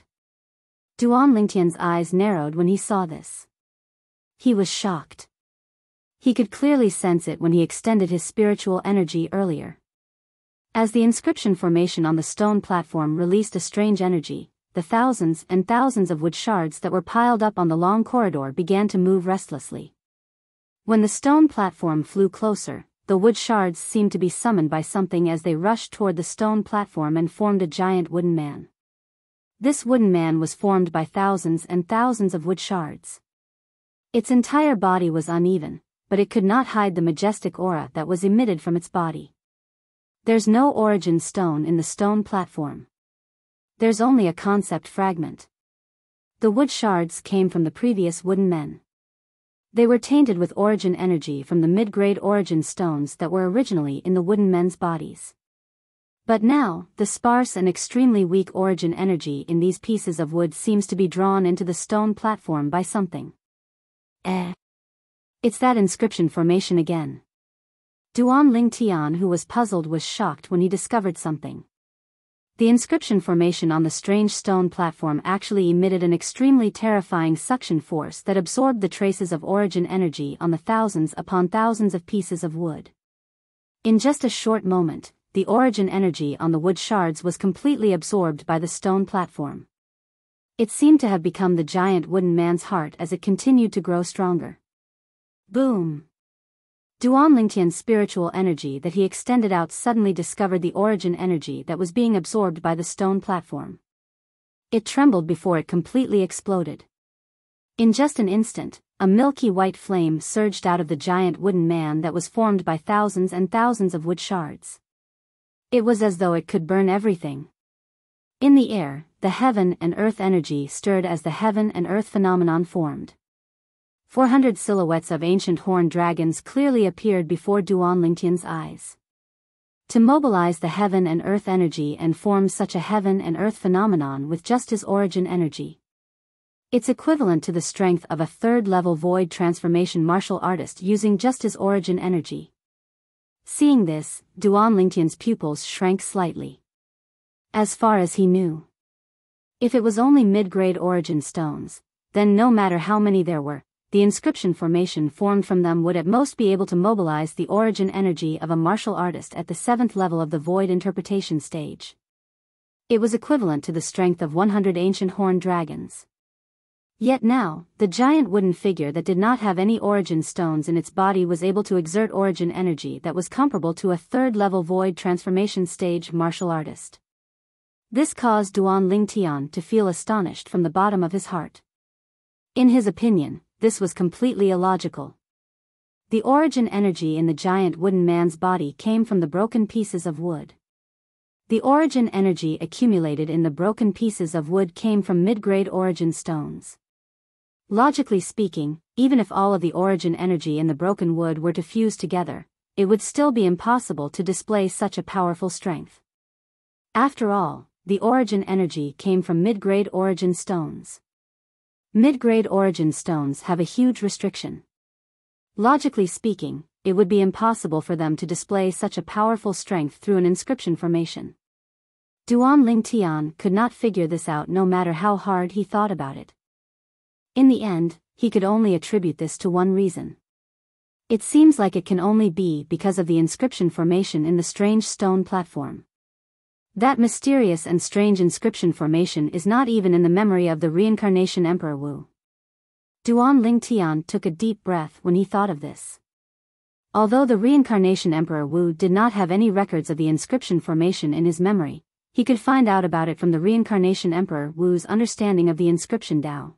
Duan Lingtian's eyes narrowed when he saw this. He was shocked. He could clearly sense it when he extended his spiritual energy earlier. As the inscription formation on the stone platform released a strange energy, the thousands and thousands of wood shards that were piled up on the long corridor began to move restlessly. When the stone platform flew closer, the wood shards seemed to be summoned by something as they rushed toward the stone platform and formed a giant wooden man. This wooden man was formed by thousands and thousands of wood shards. Its entire body was uneven, but it could not hide the majestic aura that was emitted from its body. There's no origin stone in the stone platform. There's only a concept fragment. The wood shards came from the previous wooden men. They were tainted with origin energy from the mid-grade origin stones that were originally in the wooden men's bodies. But now, the sparse and extremely weak origin energy in these pieces of wood seems to be drawn into the stone platform by something. It's that inscription formation again. Duan Lingtian, who was puzzled, was shocked when he discovered something. The inscription formation on the strange stone platform actually emitted an extremely terrifying suction force that absorbed the traces of origin energy on the thousands upon thousands of pieces of wood. In just a short moment, the origin energy on the wood shards was completely absorbed by the stone platform. It seemed to have become the giant wooden man's heart as it continued to grow stronger. Boom! Duan Lingtian's spiritual energy that he extended out suddenly discovered the origin energy that was being absorbed by the stone platform. It trembled before it completely exploded. In just an instant, a milky white flame surged out of the giant wooden man that was formed by thousands and thousands of wood shards. It was as though it could burn everything. In the air, the heaven and earth energy stirred as the heaven and earth phenomenon formed. 400 silhouettes of ancient horned dragons clearly appeared before Duan Lingtian's eyes. To mobilize the heaven and earth energy and form such a heaven and earth phenomenon with just his origin energy. It's equivalent to the strength of a third-level void transformation martial artist using just his origin energy. Seeing this, Duan Lingtian's pupils shrank slightly. As far as he knew, if it was only mid-grade origin stones, then no matter how many there were, the inscription formation formed from them would at most be able to mobilize the origin energy of a martial artist at the 7th level of the void interpretation stage. It was equivalent to the strength of 100 ancient horned dragons. Yet now, the giant wooden figure that did not have any origin stones in its body was able to exert origin energy that was comparable to a 3rd-level void transformation stage martial artist. This caused Duan Lingtian to feel astonished from the bottom of his heart. In his opinion, this was completely illogical. The origin energy in the giant wooden man's body came from the broken pieces of wood. The origin energy accumulated in the broken pieces of wood came from mid-grade origin stones. Logically speaking, even if all of the origin energy in the broken wood were to fuse together, it would still be impossible to display such a powerful strength. After all, the origin energy came from mid-grade origin stones. Mid-grade origin stones have a huge restriction. Logically speaking, it would be impossible for them to display such a powerful strength through an inscription formation. Duan Lingtian could not figure this out no matter how hard he thought about it. In the end, he could only attribute this to one reason. It seems like it can only be because of the inscription formation in the strange stone platform. That mysterious and strange inscription formation is not even in the memory of the reincarnation Emperor Wu. Duan Lingtian took a deep breath when he thought of this. Although the reincarnation Emperor Wu did not have any records of the inscription formation in his memory, he could find out about it from the reincarnation Emperor Wu's understanding of the inscription Dao.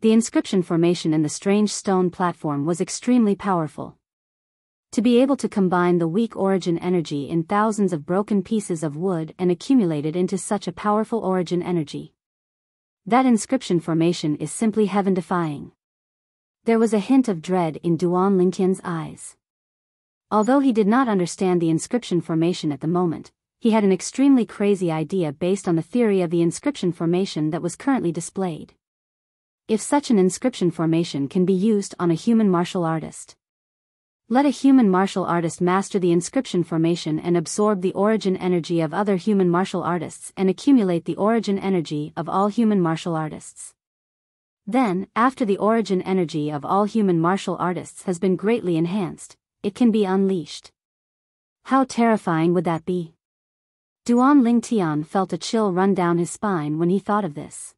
The inscription formation in the strange stone platform was extremely powerful. To be able to combine the weak origin energy in thousands of broken pieces of wood and accumulate it into such a powerful origin energy. That inscription formation is simply heaven-defying. There was a hint of dread in Duan Lingtian's eyes. Although he did not understand the inscription formation at the moment, he had an extremely crazy idea based on the theory of the inscription formation that was currently displayed. If such an inscription formation can be used on a human martial artist, let a human martial artist master the inscription formation and absorb the origin energy of other human martial artists and accumulate the origin energy of all human martial artists. Then, after the origin energy of all human martial artists has been greatly enhanced, it can be unleashed. How terrifying would that be? Duan Lingtian felt a chill run down his spine when he thought of this.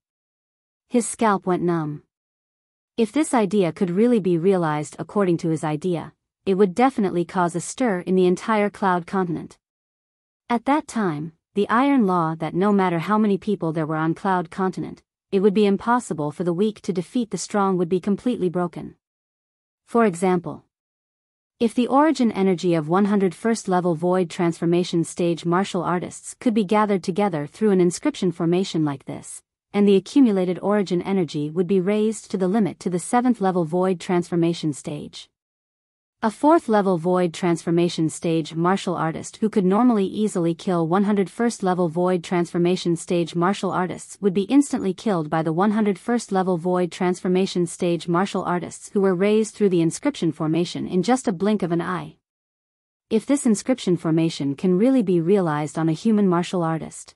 His scalp went numb. If this idea could really be realized according to his idea, it would definitely cause a stir in the entire Cloud Continent. At that time, the iron law that no matter how many people there were on Cloud Continent, it would be impossible for the weak to defeat the strong would be completely broken. For example, if the origin energy of 101st level void transformation stage martial artists could be gathered together through an inscription formation like this, and the accumulated origin energy would be raised to the limit to the 7th level void transformation stage. A 4th level void transformation stage martial artist who could normally easily kill 101st level void transformation stage martial artists would be instantly killed by the 101st level void transformation stage martial artists who were raised through the inscription formation in just a blink of an eye. If this inscription formation can really be realized on a human martial artist,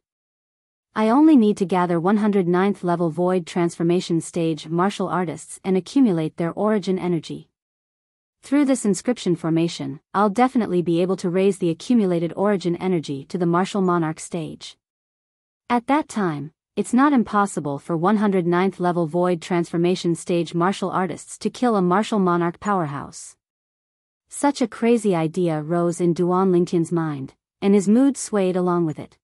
I only need to gather 109th level void transformation stage martial artists and accumulate their origin energy. Through this inscription formation, I'll definitely be able to raise the accumulated origin energy to the martial monarch stage. At that time, it's not impossible for 109th level void transformation stage martial artists to kill a martial monarch powerhouse. Such a crazy idea rose in Duan Lingtian's mind, and his mood swayed along with it.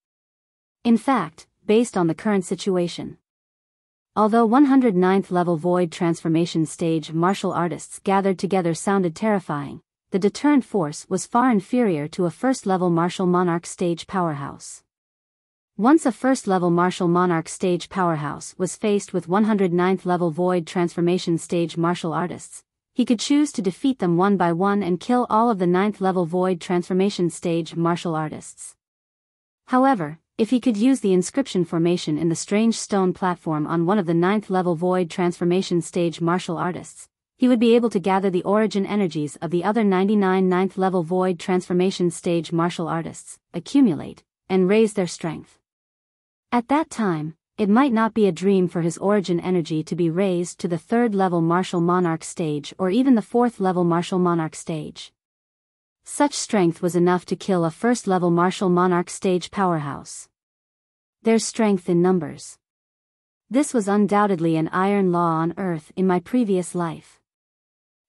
In fact, based on the current situation, although 109th level void transformation stage martial artists gathered together sounded terrifying, the deterrent force was far inferior to a first-level martial monarch stage powerhouse. Once a first-level martial monarch stage powerhouse was faced with 109th level void transformation stage martial artists, he could choose to defeat them one by one and kill all of the 9th level void transformation stage martial artists. However, if he could use the inscription formation in the strange stone platform on one of the 9th level void transformation stage martial artists, he would be able to gather the origin energies of the other 99 ninth level void transformation stage martial artists, accumulate, and raise their strength. At that time, it might not be a dream for his origin energy to be raised to the 3rd level martial monarch stage or even the 4th level martial monarch stage. Such strength was enough to kill a 1st level martial monarch stage powerhouse. There's strength in numbers. This was undoubtedly an iron law on Earth in my previous life.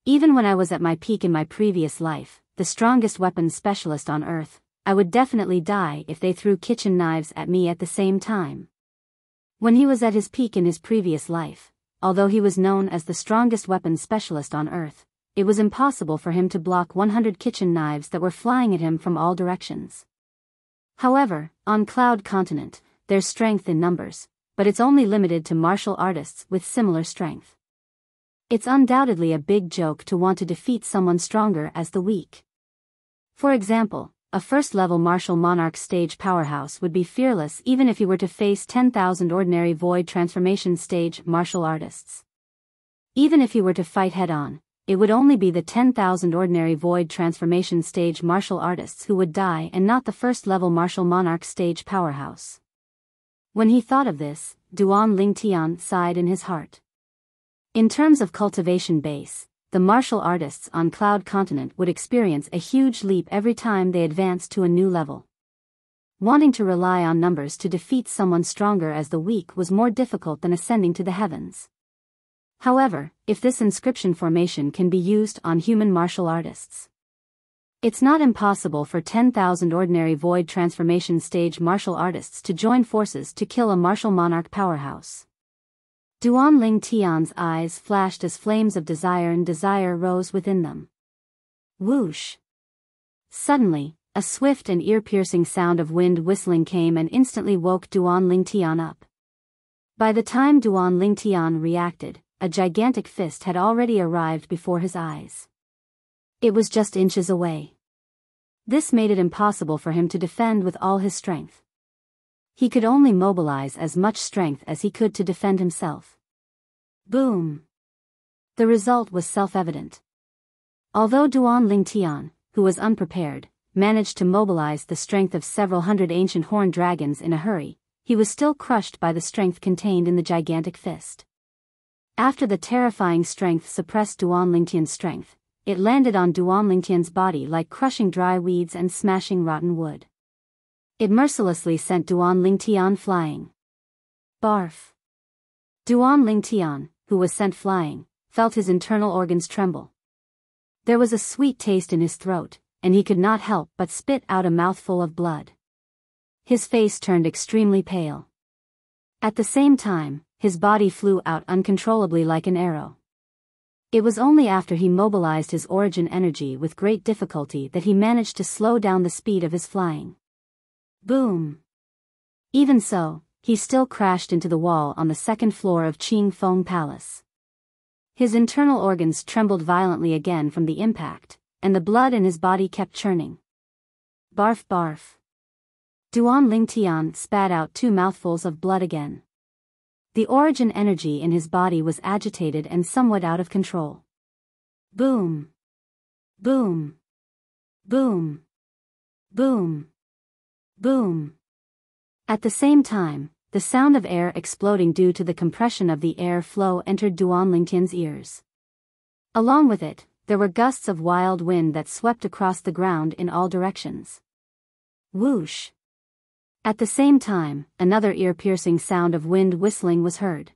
Even when I was at my peak in my previous life, the strongest weapons specialist on Earth, I would definitely die if they threw kitchen knives at me at the same time. When he was at his peak in his previous life, although he was known as the strongest weapons specialist on Earth, it was impossible for him to block 100 kitchen knives that were flying at him from all directions. However, on Cloud Continent, there's strength in numbers, but it's only limited to martial artists with similar strength. It's undoubtedly a big joke to want to defeat someone stronger as the weak. For example, a 1st level martial monarch stage powerhouse would be fearless even if he were to face 10,000 ordinary void transformation stage martial artists. Even if he were to fight head-on, it would only be the 10,000 ordinary void transformation stage martial artists who would die and not the 1st level martial monarch stage powerhouse. When he thought of this, Duan Lingtian sighed in his heart. In terms of cultivation base, the martial artists on Cloud Continent would experience a huge leap every time they advanced to a new level. Wanting to rely on numbers to defeat someone stronger as the weak was more difficult than ascending to the heavens. However, if this inscription formation can be used on human martial artists, it's not impossible for 10,000 ordinary void transformation stage martial artists to join forces to kill a martial monarch powerhouse. Duan Lingtian's eyes flashed as flames of desire and desire rose within them. Whoosh! Suddenly, a swift and ear-piercing sound of wind whistling came and instantly woke Duan Lingtian up. By the time Duan Lingtian reacted, a gigantic fist had already arrived before his eyes. It was just inches away. This made it impossible for him to defend with all his strength. He could only mobilize as much strength as he could to defend himself. Boom! The result was self-evident. Although Duan Lingtian, who was unprepared, managed to mobilize the strength of several hundred ancient horned dragons in a hurry, he was still crushed by the strength contained in the gigantic fist. After the terrifying strength suppressed Duan Lingtian's strength, it landed on Duan Lingtian's body like crushing dry weeds and smashing rotten wood. It mercilessly sent Duan Lingtian flying. Barf! Duan Lingtian, who was sent flying, felt his internal organs tremble. There was a sweet taste in his throat, and he could not help but spit out a mouthful of blood. His face turned extremely pale. At the same time, his body flew out uncontrollably like an arrow. It was only after he mobilized his origin energy with great difficulty that he managed to slow down the speed of his flying. Boom! Even so, he still crashed into the wall on the 2nd floor of Qing Feng Palace. His internal organs trembled violently again from the impact, and the blood in his body kept churning. Barf barf! Duan Lingtian spat out 2 mouthfuls of blood again. The origin energy in his body was agitated and somewhat out of control. Boom! Boom! Boom! Boom! Boom! At the same time, the sound of air exploding due to the compression of the air flow entered Duan Lingtian's ears. Along with it, there were gusts of wild wind that swept across the ground in all directions. Whoosh! At the same time, another ear-piercing sound of wind whistling was heard.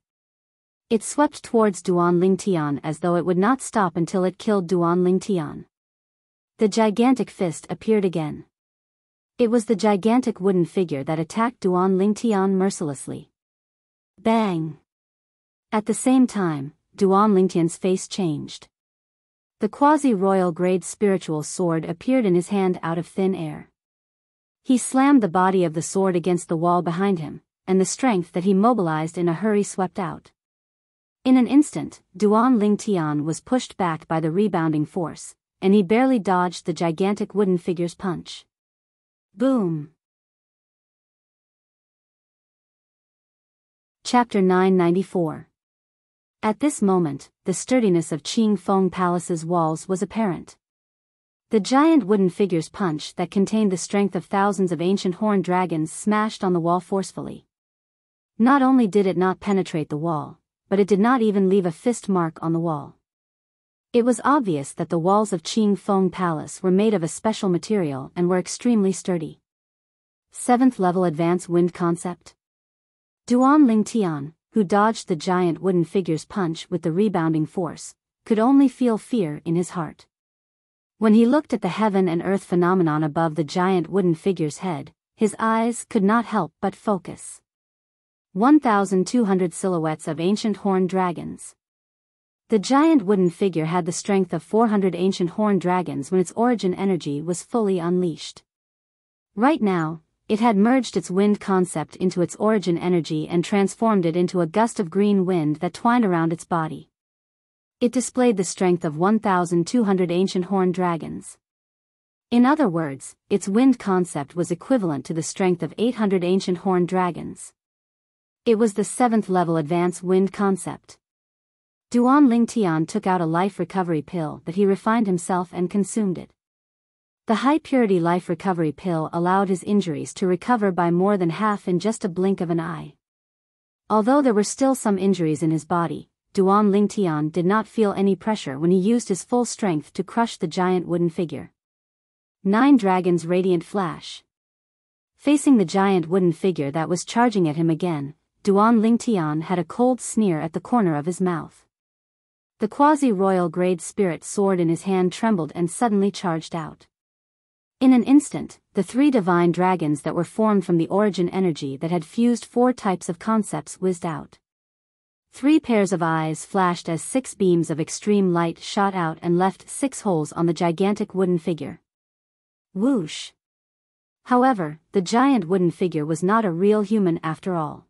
It swept towards Duan Lingtian as though it would not stop until it killed Duan Lingtian. The gigantic fist appeared again. It was the gigantic wooden figure that attacked Duan Lingtian mercilessly. Bang! At the same time, Duan Lingtian's face changed. The quasi-royal grade spiritual sword appeared in his hand out of thin air. He slammed the body of the sword against the wall behind him, and the strength that he mobilized in a hurry swept out. In an instant, Duan Lingtian was pushed back by the rebounding force, and he barely dodged the gigantic wooden figure's punch. Boom! Chapter 994. At this moment, the sturdiness of Qing Feng Palace's walls was apparent. The giant wooden figure's punch that contained the strength of thousands of ancient horned dragons smashed on the wall forcefully. Not only did it not penetrate the wall, but it did not even leave a fist mark on the wall. It was obvious that the walls of Qing Feng Palace were made of a special material and were extremely sturdy. 7th level advanced wind concept. Duan Lingtian, who dodged the giant wooden figure's punch with the rebounding force, could only feel fear in his heart. When he looked at the heaven and earth phenomenon above the giant wooden figure's head, his eyes could not help but focus. 1,200 silhouettes of ancient horned dragons. The giant wooden figure had the strength of 400 ancient horned dragons when its origin energy was fully unleashed. Right now, it had merged its wind concept into its origin energy and transformed it into a gust of green wind that twined around its body. It displayed the strength of 1,200 ancient horned dragons. In other words, its wind concept was equivalent to the strength of 800 ancient horned dragons. It was the 7th level advanced wind concept. Duan Lingtian took out a life recovery pill that he refined himself and consumed it. The high-purity life recovery pill allowed his injuries to recover by more than half in just a blink of an eye. Although there were still some injuries in his body, Duan Lingtian did not feel any pressure when he used his full strength to crush the giant wooden figure. 9 Dragons Radiant Flash. Facing the giant wooden figure that was charging at him again, Duan Lingtian had a cold sneer at the corner of his mouth. The quasi-royal grade spirit sword in his hand trembled and suddenly charged out. In an instant, the 3 divine dragons that were formed from the origin energy that had fused 4 types of concepts whizzed out. 3 pairs of eyes flashed as 6 beams of extreme light shot out and left 6 holes on the gigantic wooden figure. Whoosh! However, the giant wooden figure was not a real human after all.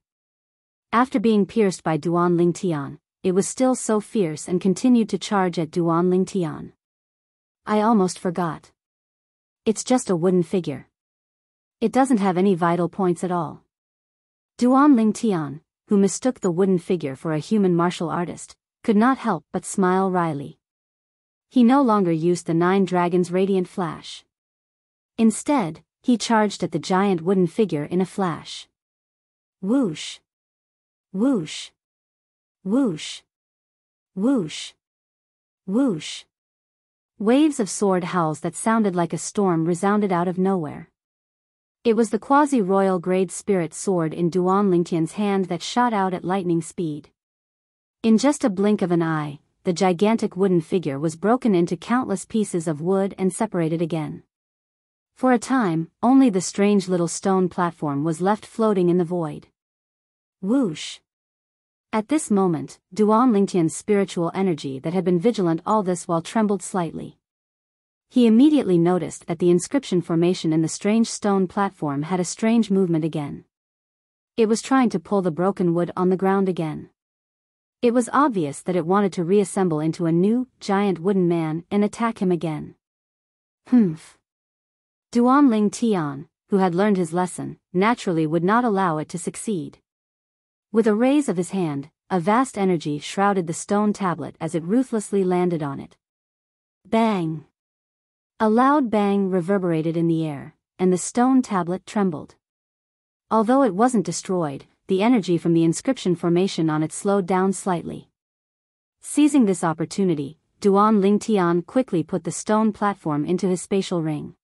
After being pierced by Duan Lingtian, it was still so fierce and continued to charge at Duan Lingtian. I almost forgot. It's just a wooden figure. It doesn't have any vital points at all. Duan Lingtian, who mistook the wooden figure for a human martial artist, could not help but smile wryly. He no longer used the 9 Dragons Radiant Flash. Instead, he charged at the giant wooden figure in a flash. Whoosh! Whoosh! Whoosh! Whoosh! Whoosh! Waves of sword howls that sounded like a storm resounded out of nowhere. It was the quasi-royal grade spirit sword in Duan Lingtian's hand that shot out at lightning speed. In just a blink of an eye, the gigantic wooden figure was broken into countless pieces of wood and separated again. For a time, only the strange little stone platform was left floating in the void. Whoosh! At this moment, Duan Lingtian's spiritual energy that had been vigilant all this while trembled slightly. He immediately noticed that the inscription formation in the strange stone platform had a strange movement again. It was trying to pull the broken wood on the ground again. It was obvious that it wanted to reassemble into a new, giant wooden man and attack him again. Humph. Duan Lingtian, who had learned his lesson, naturally would not allow it to succeed. With a raise of his hand, a vast energy shrouded the stone tablet as it ruthlessly landed on it. Bang! A loud bang reverberated in the air, and the stone tablet trembled. Although it wasn't destroyed, the energy from the inscription formation on it slowed down slightly. Seizing this opportunity, Duan Lingtian quickly put the stone platform into his spatial ring.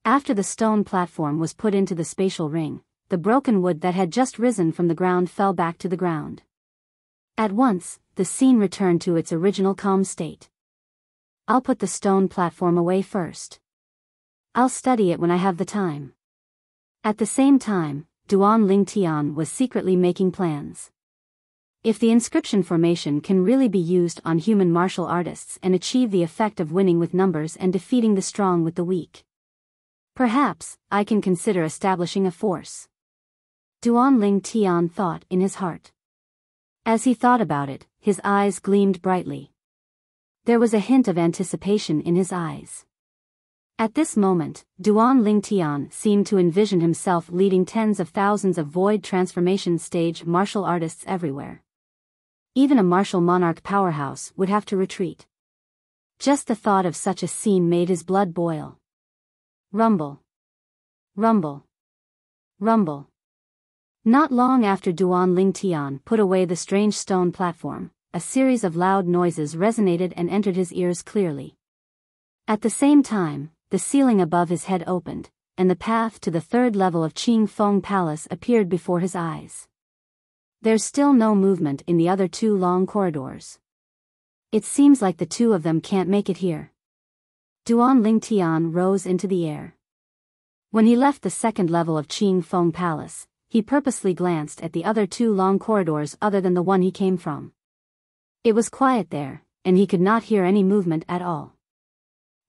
After the stone platform was put into the spatial ring, the broken wood that had just risen from the ground fell back to the ground. At once, the scene returned to its original calm state. I'll put the stone platform away first. I'll study it when I have the time. At the same time, Duan Lingtian was secretly making plans. If the inscription formation can really be used on human martial artists and achieve the effect of winning with numbers and defeating the strong with the weak, perhaps I can consider establishing a force. Duan Lingtian thought in his heart. As he thought about it, his eyes gleamed brightly. There was a hint of anticipation in his eyes. At this moment, Duan Lingtian seemed to envision himself leading tens of thousands of void transformation stage martial artists everywhere. Even a martial monarch powerhouse would have to retreat. Just the thought of such a scene made his blood boil. Rumble. Rumble. Rumble. Not long after Duan Lingtian put away the strange stone platform, a series of loud noises resonated and entered his ears clearly. At the same time, the ceiling above his head opened, and the path to the third level of Qing Feng Palace appeared before his eyes. There's still no movement in the other two long corridors. It seems like the two of them can't make it here. Duan Lingtian rose into the air. When he left the second level of Qing Feng Palace, he purposely glanced at the other two long corridors other than the one he came from. It was quiet there, and he could not hear any movement at all.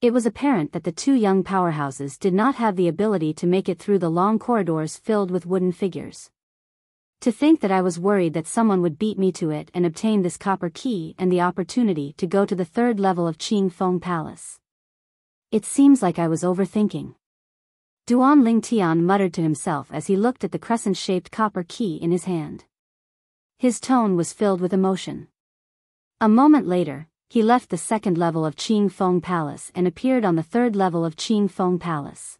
It was apparent that the two young powerhouses did not have the ability to make it through the long corridors filled with wooden figures. To think that I was worried that someone would beat me to it and obtain this copper key and the opportunity to go to the third level of Qing Feng Palace. It seems like I was overthinking. Duan Lingtian muttered to himself as he looked at the crescent-shaped copper key in his hand. His tone was filled with emotion. A moment later, he left the second level of Qing Feng Palace and appeared on the third level of Qing Feng Palace.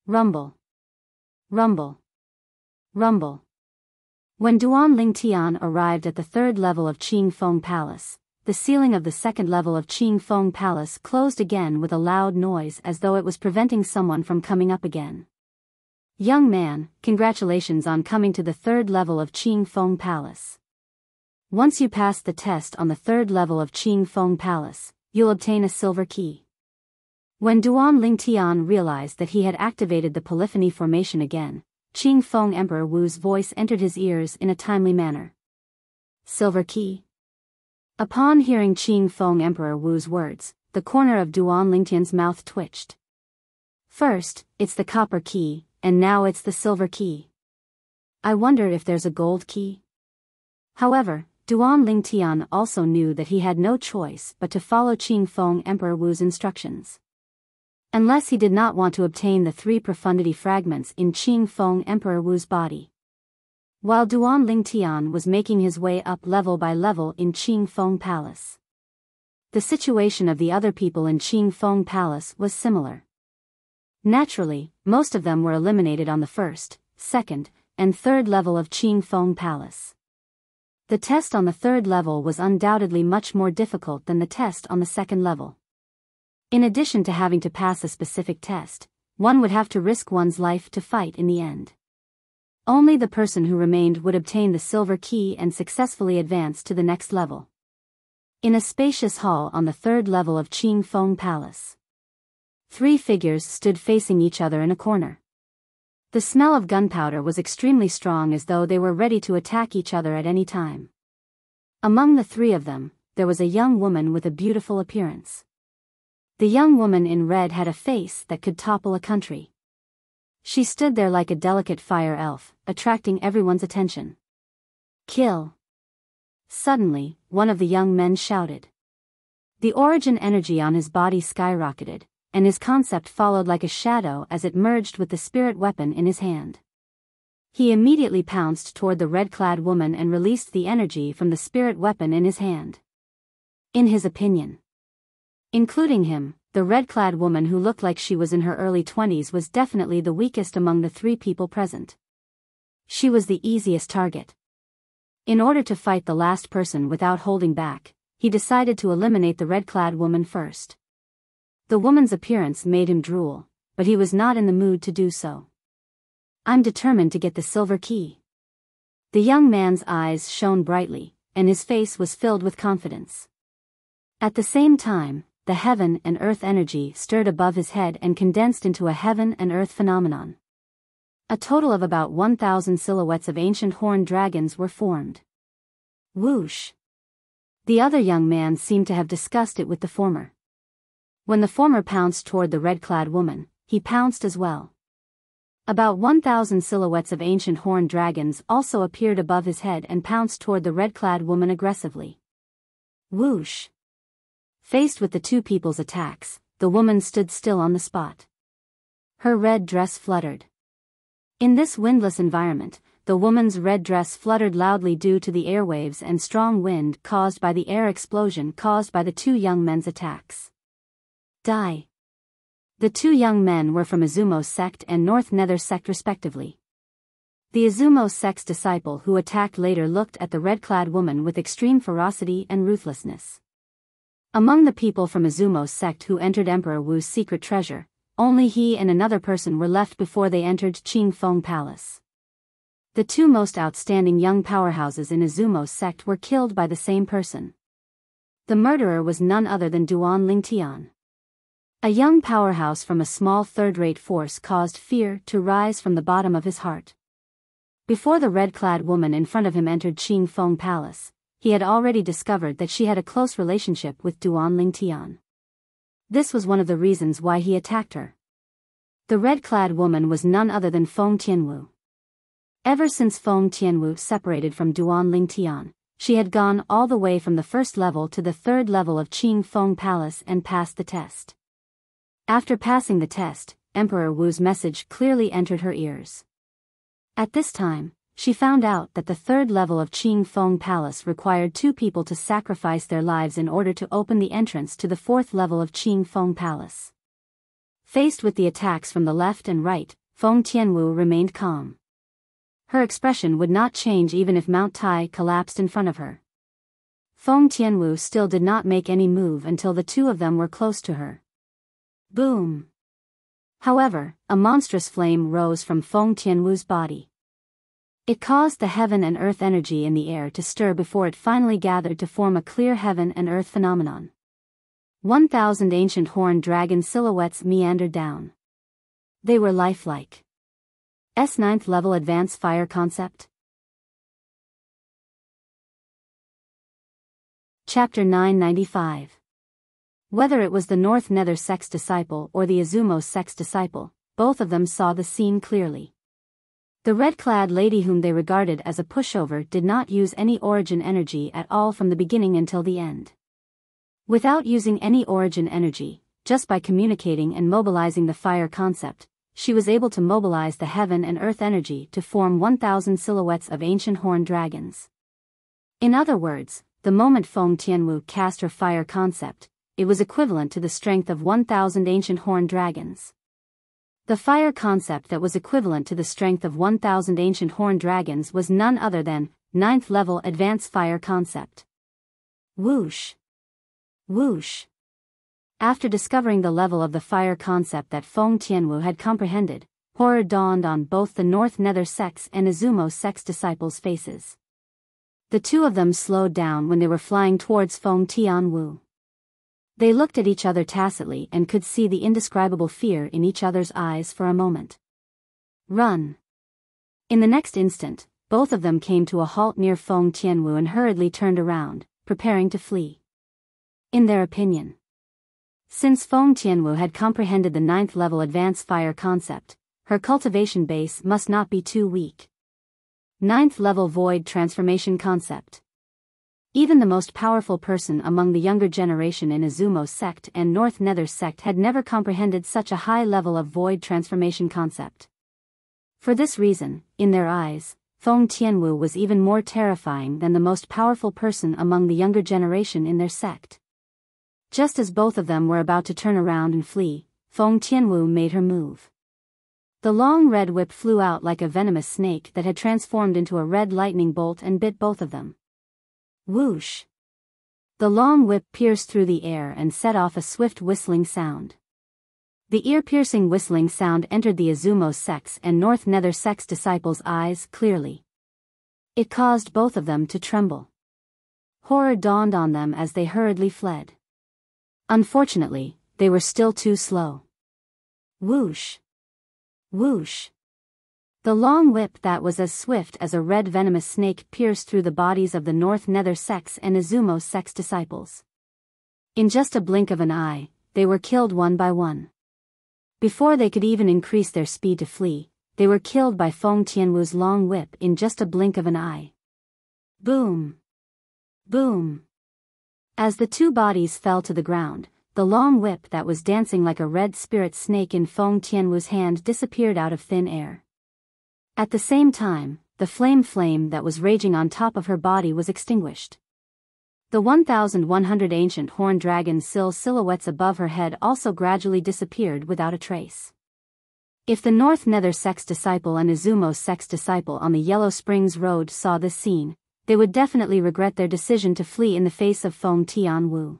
Rumble. Rumble. Rumble. When Duan Lingtian arrived at the third level of Qing Feng Palace, the ceiling of the second level of Qing Feng Palace closed again with a loud noise as though it was preventing someone from coming up again. Young man, congratulations on coming to the third level of Qing Feng Palace. Once you pass the test on the third level of Qing Feng Palace, you'll obtain a silver key. When Duan Lingtian realized that he had activated the polyphony formation again, Qing Feng Emperor Wu's voice entered his ears in a timely manner. Silver key? Upon hearing Qing Feng Emperor Wu's words, the corner of Duan Lingtian's mouth twitched. First, it's the copper key, and now it's the silver key. I wonder if there's a gold key? However, Duan Lingtian also knew that he had no choice but to follow Qing Feng Emperor Wu's instructions. Unless he did not want to obtain the 3 profundity fragments in Qing Feng Emperor Wu's body. While Duan Lingtian was making his way up level by level in Qing Feng Palace, the situation of the other people in Qing Feng Palace was similar. Naturally, most of them were eliminated on the first, second, and third level of Qing Feng Palace. The test on the third level was undoubtedly much more difficult than the test on the second level. In addition to having to pass a specific test, one would have to risk one's life to fight in the end. Only the person who remained would obtain the silver key and successfully advance to the next level. In a spacious hall on the third level of Qing Feng Palace, 3 figures stood facing each other in a corner. The smell of gunpowder was extremely strong, as though they were ready to attack each other at any time. Among the 3 of them, there was a young woman with a beautiful appearance. The young woman in red had a face that could topple a country. She stood there like a delicate fire elf, attracting everyone's attention. Kill! Suddenly, one of the young men shouted. The origin energy on his body skyrocketed, and his concept followed like a shadow as it merged with the spirit weapon in his hand. He immediately pounced toward the red-clad woman and released the energy from the spirit weapon in his hand. In his opinion, including him, the red-clad woman, who looked like she was in her early 20s, was definitely the weakest among the 3 people present. She was the easiest target. In order to fight the last person without holding back, he decided to eliminate the red-clad woman first. The woman's appearance made him drool, but he was not in the mood to do so. I'm determined to get the silver key. The young man's eyes shone brightly, and his face was filled with confidence. At the same time, the heaven and earth energy stirred above his head and condensed into a heaven and earth phenomenon. A total of about 1,000 silhouettes of ancient horned dragons were formed. Whoosh! The other young man seemed to have discussed it with the former. When the former pounced toward the red-clad woman, he pounced as well. About 1,000 silhouettes of ancient horned dragons also appeared above his head and pounced toward the red-clad woman aggressively. Whoosh! Faced with the 2 people's attacks, the woman stood still on the spot. Her red dress fluttered. In this windless environment, the woman's red dress fluttered loudly due to the airwaves and strong wind caused by the air explosion caused by the two young men's attacks. Die. The two young men were from Izumo's sect and North Nether sect respectively. The Izumo sect's disciple who attacked later looked at the red-clad woman with extreme ferocity and ruthlessness. Among the people from Izumo's sect who entered Emperor Wu's secret treasure, only he and another person were left before they entered Qingfeng Palace. The two most outstanding young powerhouses in Izumo's sect were killed by the same person. The murderer was none other than Duan Lingtian. A young powerhouse from a small third-rate force caused fear to rise from the bottom of his heart. Before the red-clad woman in front of him entered Qingfeng Palace, he had already discovered that she had a close relationship with Duan Lingtian. This was one of the reasons why he attacked her. The red-clad woman was none other than Feng Tianwu. Ever since Feng Tianwu separated from Duan Lingtian, she had gone all the way from the first level to the third level of Qingfeng Palace and passed the test. After passing the test, Emperor Wu's message clearly entered her ears. At this time, she found out that the third level of Qingfeng Palace required two people to sacrifice their lives in order to open the entrance to the fourth level of Qingfeng Palace. Faced with the attacks from the left and right, Feng Tianwu remained calm. Her expression would not change even if Mount Tai collapsed in front of her. Feng Tianwu still did not make any move until the two of them were close to her. Boom! However, a monstrous flame rose from Feng Tianwu's body. It caused the heaven and earth energy in the air to stir before it finally gathered to form a clear heaven and earth phenomenon. 1,000 ancient horned dragon silhouettes meandered down. They were lifelike. S9th level advanced fire concept. Chapter 995. Whether it was the North Nether sect's disciple or the Izumo sect's disciple, both of them saw the scene clearly. The red-clad lady whom they regarded as a pushover did not use any origin energy at all from the beginning until the end. Without using any origin energy, just by communicating and mobilizing the fire concept, she was able to mobilize the heaven and earth energy to form 1,000 silhouettes of ancient horned dragons. In other words, the moment Feng Tianwu cast her fire concept, it was equivalent to the strength of 1,000 ancient horned dragons. The fire concept that was equivalent to the strength of 1,000 ancient horned dragons was none other than 9th level advanced fire concept. Whoosh! Whoosh! After discovering the level of the fire concept that Feng Tianwu had comprehended, horror dawned on both the North Nether sect's and Izumo sect's disciples' faces. The two of them slowed down when they were flying towards Feng Tianwu. They looked at each other tacitly and could see the indescribable fear in each other's eyes for a moment. Run! In the next instant, both of them came to a halt near Feng Tianwu and hurriedly turned around, preparing to flee. In their opinion, since Feng Tianwu had comprehended the 9th level advanced fire concept, her cultivation base must not be too weak. 9th level void transformation concept. Even the most powerful person among the younger generation in Izumo's sect and North Nether sect had never comprehended such a high level of void transformation concept. For this reason, in their eyes, Feng Tianwu was even more terrifying than the most powerful person among the younger generation in their sect. Just as both of them were about to turn around and flee, Feng Tianwu made her move. The long red whip flew out like a venomous snake that had transformed into a red lightning bolt and bit both of them. Whoosh! The long whip pierced through the air and set off a swift whistling sound. The ear-piercing whistling sound entered the Izumo sect's and North Nether sect's disciples' eyes clearly. It caused both of them to tremble. Horror dawned on them as they hurriedly fled. Unfortunately, they were still too slow. Whoosh! Whoosh! The long whip that was as swift as a red venomous snake pierced through the bodies of the North Nether sect's and Izumo sect's disciples. In just a blink of an eye, they were killed one by one. Before they could even increase their speed to flee, they were killed by Feng Tianwu's long whip in just a blink of an eye. Boom! Boom! As the two bodies fell to the ground, the long whip that was dancing like a red spirit snake in Feng Tianwu's hand disappeared out of thin air. At the same time, the flame that was raging on top of her body was extinguished. The 1,100 ancient horned dragon silhouettes above her head also gradually disappeared without a trace. If the North Nether Sect's disciple and Izumo Sect's disciple on the Yellow Springs Road saw this scene, they would definitely regret their decision to flee in the face of Feng Tianwu.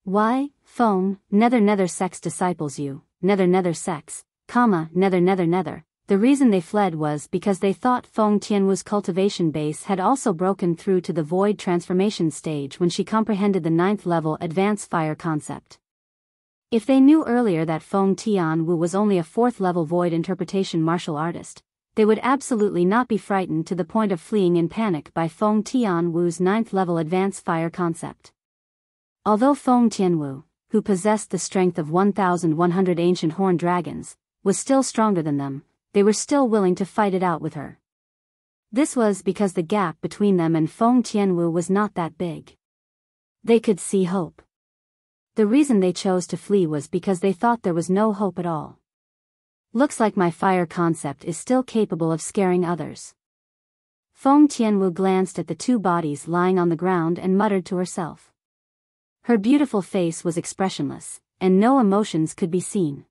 Why, Feng, Nether Sect's disciples you, Nether Sects, Nether. The reason they fled was because they thought Feng Tianwu's cultivation base had also broken through to the void transformation stage when she comprehended the 9th level advanced fire concept. If they knew earlier that Feng Tianwu was only a 4th level void interpretation martial artist, they would absolutely not be frightened to the point of fleeing in panic by Feng Tianwu's 9th level advanced fire concept. Although Feng Tianwu, who possessed the strength of 1,100 ancient horned dragons, was still stronger than them, they were still willing to fight it out with her. This was because the gap between them and Feng Tianwu was not that big. They could see hope. The reason they chose to flee was because they thought there was no hope at all. Looks like my fire concept is still capable of scaring others. Feng Tianwu glanced at the two bodies lying on the ground and muttered to herself. Her beautiful face was expressionless, and no emotions could be seen.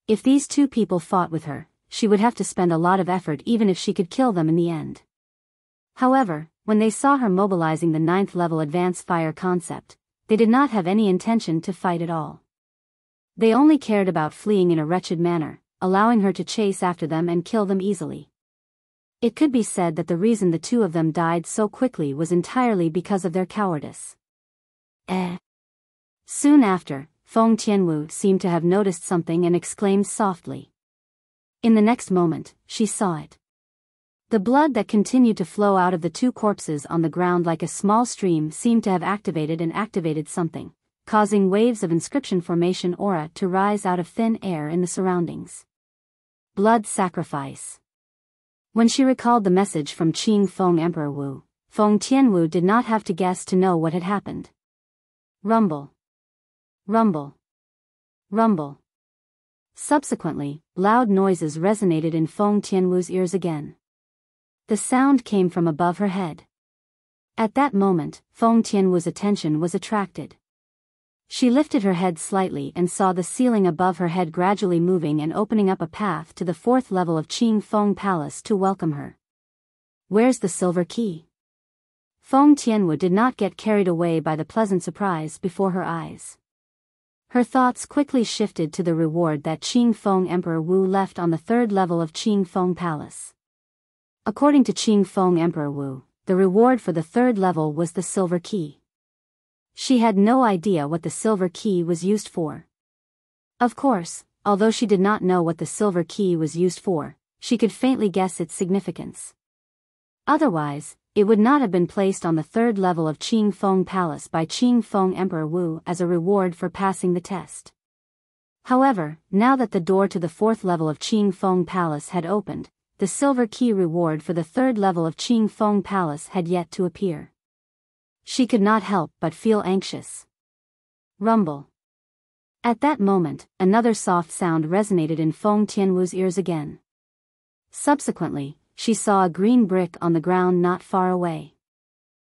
If these two people fought with her, she would have to spend a lot of effort even if she could kill them in the end. However, when they saw her mobilizing the 9th level advanced fire concept, they did not have any intention to fight at all. They only cared about fleeing in a wretched manner, allowing her to chase after them and kill them easily. It could be said that the reason the two of them died so quickly was entirely because of their cowardice. Soon after, Feng Tianwu seemed to have noticed something and exclaimed softly. In the next moment, she saw it. The blood that continued to flow out of the two corpses on the ground like a small stream seemed to have activated something, causing waves of inscription formation aura to rise out of thin air in the surroundings. Blood sacrifice. When she recalled the message from Qing Feng Emperor Wu, Feng Tianwu did not have to guess to know what had happened. Rumble. Rumble. Rumble. Subsequently, loud noises resonated in Feng Tianwu's ears again. The sound came from above her head. At that moment, Feng Tianwu's attention was attracted. She lifted her head slightly and saw the ceiling above her head gradually moving and opening up a path to the 4th level of Qing Feng Palace to welcome her. Where's the silver key? Feng Tianwu did not get carried away by the pleasant surprise before her eyes. Her thoughts quickly shifted to the reward that Qing Feng Emperor Wu left on the 3rd level of Qing Feng Palace. According to Qing Feng Emperor Wu, the reward for the 3rd level was the silver key. She had no idea what the silver key was used for. Of course, although she did not know what the silver key was used for, she could faintly guess its significance. Otherwise, it would not have been placed on the 3rd level of Qing Feng Palace by Qing Feng Emperor Wu as a reward for passing the test. However, now that the door to the 4th level of Qing Feng Palace had opened, the silver key reward for the 3rd level of Qing Feng Palace had yet to appear. She could not help but feel anxious. Rumble. At that moment, another soft sound resonated in Feng Tianwu's ears again. Subsequently, she saw a green brick on the ground not far away.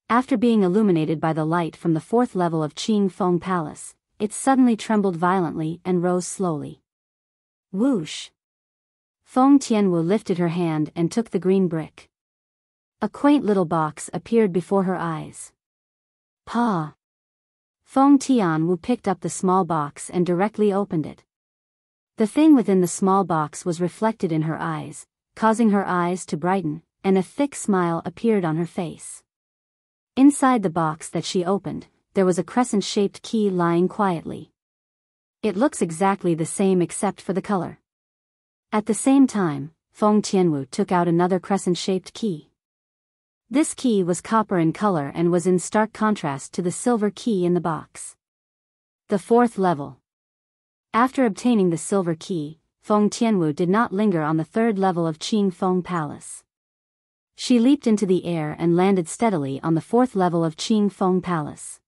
After being illuminated by the light from the 4th level of Qing Feng Palace, it suddenly trembled violently and rose slowly. Whoosh! Feng Tianwu lifted her hand and took the green brick. A quaint little box appeared before her eyes. Pa! Feng Tianwu picked up the small box and directly opened it. The thing within the small box was reflected in her eyes, causing her eyes to brighten, and a thick smile appeared on her face. Inside the box that she opened, there was a crescent-shaped key lying quietly. It looks exactly the same except for the color. At the same time, Feng Tianwu took out another crescent-shaped key. This key was copper in color and was in stark contrast to the silver key in the box. The 4th level. After obtaining the silver key, Feng Tianwu did not linger on the 3rd level of Qing Feng Palace. She leaped into the air and landed steadily on the 4th level of Qing Feng Palace.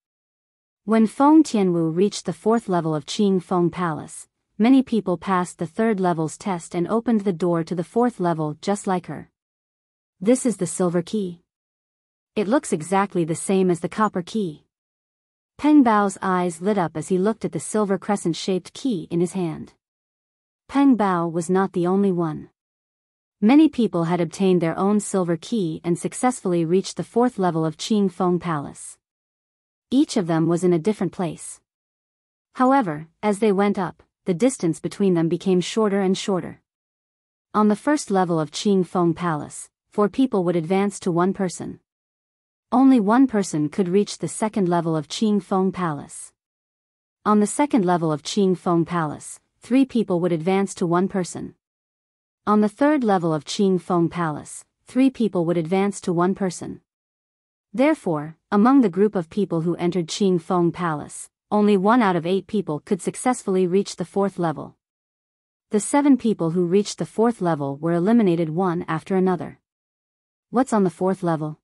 When Feng Tianwu reached the 4th level of Qing Feng Palace, many people passed the 3rd level's test and opened the door to the 4th level just like her. This is the silver key. It looks exactly the same as the copper key. Peng Bao's eyes lit up as he looked at the silver crescent-shaped key in his hand. Peng Bao was not the only one. Many people had obtained their own silver key and successfully reached the 4th level of Qing Feng Palace. Each of them was in a different place. However, as they went up, the distance between them became shorter and shorter. On the 1st level of Qing Feng Palace, 4 people would advance to 1 person. Only 1 person could reach the 2nd level of Qing Feng Palace. On the 2nd level of Qing Feng Palace, 3 people would advance to 1 person. On the 3rd level of Qing Feng Palace, 3 people would advance to 1 person. Therefore, among the group of people who entered Qing Feng Palace, only 1 out of 8 people could successfully reach the 4th level. The 7 people who reached the 4th level were eliminated one after another. What's on the 4th level?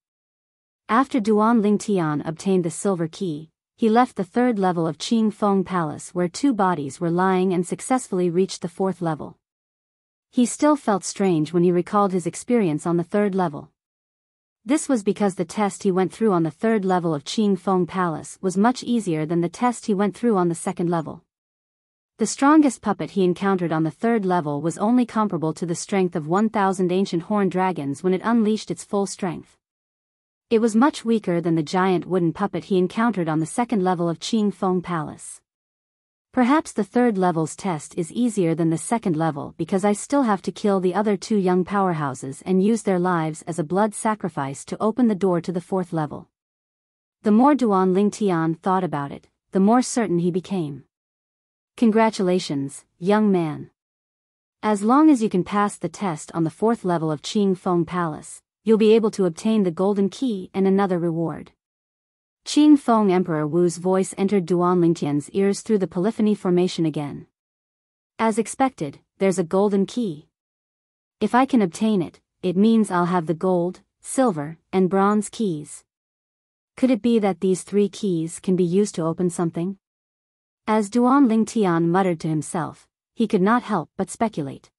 After Duan Lingtian obtained the silver key, he left the 3rd level of Qing Feng Palace where 2 bodies were lying and successfully reached the 4th level. He still felt strange when he recalled his experience on the 3rd level. This was because the test he went through on the 3rd level of Qing Feng Palace was much easier than the test he went through on the 2nd level. The strongest puppet he encountered on the 3rd level was only comparable to the strength of 1,000 ancient horned dragons when it unleashed its full strength. It was much weaker than the giant wooden puppet he encountered on the 2nd level of Qing Feng Palace. Perhaps the 3rd level's test is easier than the 2nd level because I still have to kill the other 2 young powerhouses and use their lives as a blood sacrifice to open the door to the 4th level. The more Duan Lingtian thought about it, the more certain he became. Congratulations, young man. As long as you can pass the test on the 4th level of Qing Feng Palace, you'll be able to obtain the golden key and another reward. Qing Feng Emperor Wu's voice entered Duan Lingtian's ears through the polyphony formation again. As expected, there's a golden key. If I can obtain it, it means I'll have the gold, silver, and bronze keys. Could it be that these 3 keys can be used to open something? As Duan Lingtian muttered to himself, he could not help but speculate.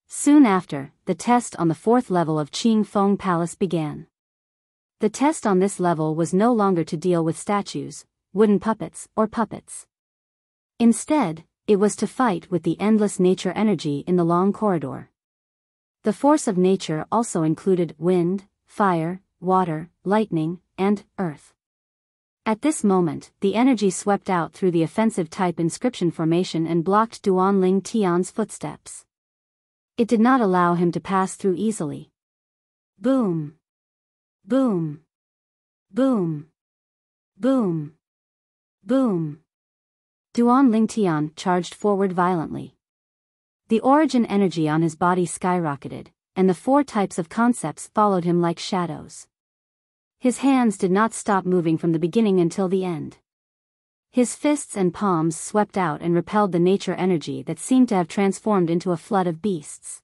Soon after, the test on the 4th level of Qing Feng Palace began. The test on this level was no longer to deal with statues, wooden puppets, or puppets. Instead, it was to fight with the endless nature energy in the long corridor. The force of nature also included wind, fire, water, lightning, and earth. At this moment, the energy swept out through the offensive type inscription formation and blocked Duan Lingtian's footsteps. It did not allow him to pass through easily. Boom! Boom! Boom! Boom! Boom! Duan Lingtian charged forward violently. The origin energy on his body skyrocketed, and the 4 types of concepts followed him like shadows. His hands did not stop moving from the beginning until the end. His fists and palms swept out and repelled the nature energy that seemed to have transformed into a flood of beasts.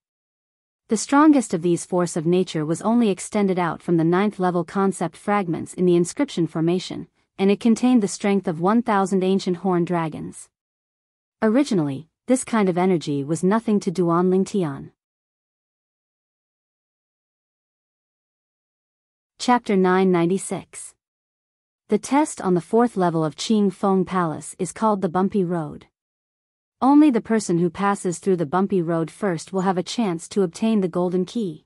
The strongest of these force of nature was only extended out from the 9th level concept fragments in the inscription formation, and it contained the strength of 1,000 ancient horned dragons. Originally, this kind of energy was nothing to Duan Lingtian. Chapter 996. The test on the 4th level of Qing Feng Palace is called the Bumpy Road. Only the person who passes through the bumpy road first will have a chance to obtain the golden key.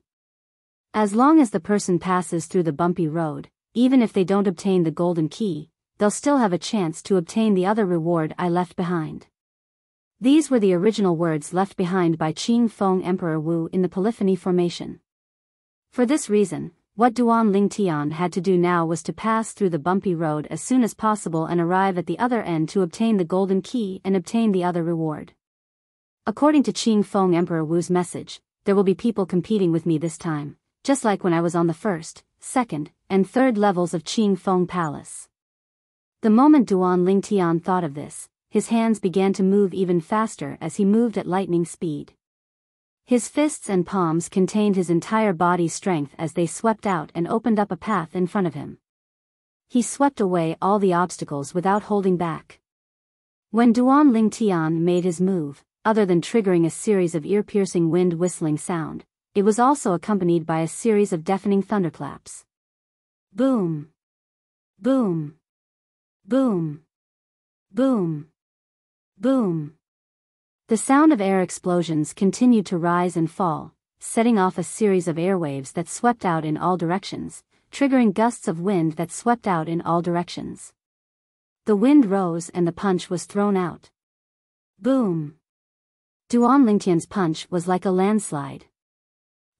As long as the person passes through the bumpy road, even if they don't obtain the golden key, they'll still have a chance to obtain the other reward I left behind. These were the original words left behind by Qing Feng Emperor Wu in the polyphony formation. For this reason, what Duan Lingtian had to do now was to pass through the bumpy road as soon as possible and arrive at the other end to obtain the golden key and obtain the other reward. According to Qing Feng Emperor Wu's message, there will be people competing with me this time, just like when I was on the 1st, 2nd, and 3rd levels of Qing Feng Palace. The moment Duan Lingtian thought of this, his hands began to move even faster as he moved at lightning speed. His fists and palms contained his entire body's strength as they swept out and opened up a path in front of him. He swept away all the obstacles without holding back. When Duan Lingtian made his move, other than triggering a series of ear-piercing wind-whistling sound, it was also accompanied by a series of deafening thunderclaps. Boom! Boom! Boom! Boom! Boom! The sound of air explosions continued to rise and fall, setting off a series of airwaves that swept out in all directions, triggering gusts of wind that swept out in all directions. The wind rose and the punch was thrown out. Boom! Duan Lingtian's punch was like a landslide.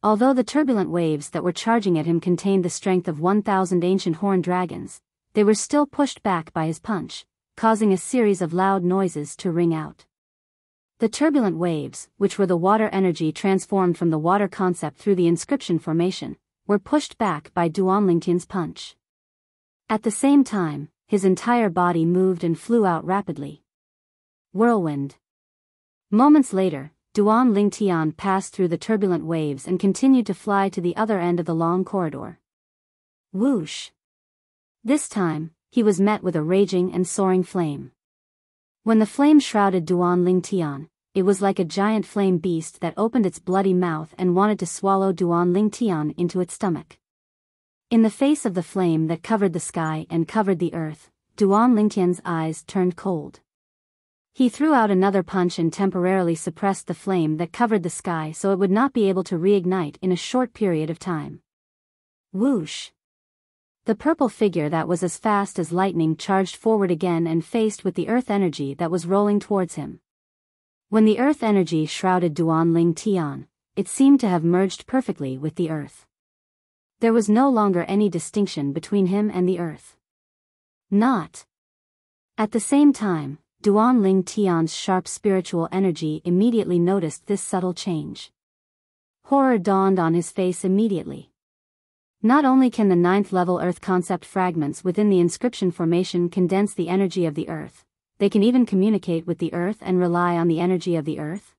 Although the turbulent waves that were charging at him contained the strength of 1,000 ancient horned dragons, they were still pushed back by his punch, causing a series of loud noises to ring out. The turbulent waves, which were the water energy transformed from the water concept through the inscription formation, were pushed back by Duan Lingtian's punch. At the same time, his entire body moved and flew out rapidly. Whirlwind. Moments later, Duan Lingtian passed through the turbulent waves and continued to fly to the other end of the long corridor. Whoosh! This time, he was met with a raging and soaring flame. When the flame shrouded Duan Lingtian, it was like a giant flame beast that opened its bloody mouth and wanted to swallow Duan Lingtian into its stomach. In the face of the flame that covered the sky and covered the earth, Duan Lingtian's eyes turned cold. He threw out another punch and temporarily suppressed the flame that covered the sky so it would not be able to reignite in a short period of time. Whoosh! The purple figure that was as fast as lightning charged forward again and faced with the earth energy that was rolling towards him. When the earth energy shrouded Duan Lingtian, it seemed to have merged perfectly with the earth. There was no longer any distinction between him and the earth. Not. At the same time, Duan Lingtian's sharp spiritual energy immediately noticed this subtle change. Horror dawned on his face immediately. Not only can the 9th-level earth concept fragments within the inscription formation condense the energy of the earth, they can even communicate with the earth and rely on the energy of the earth.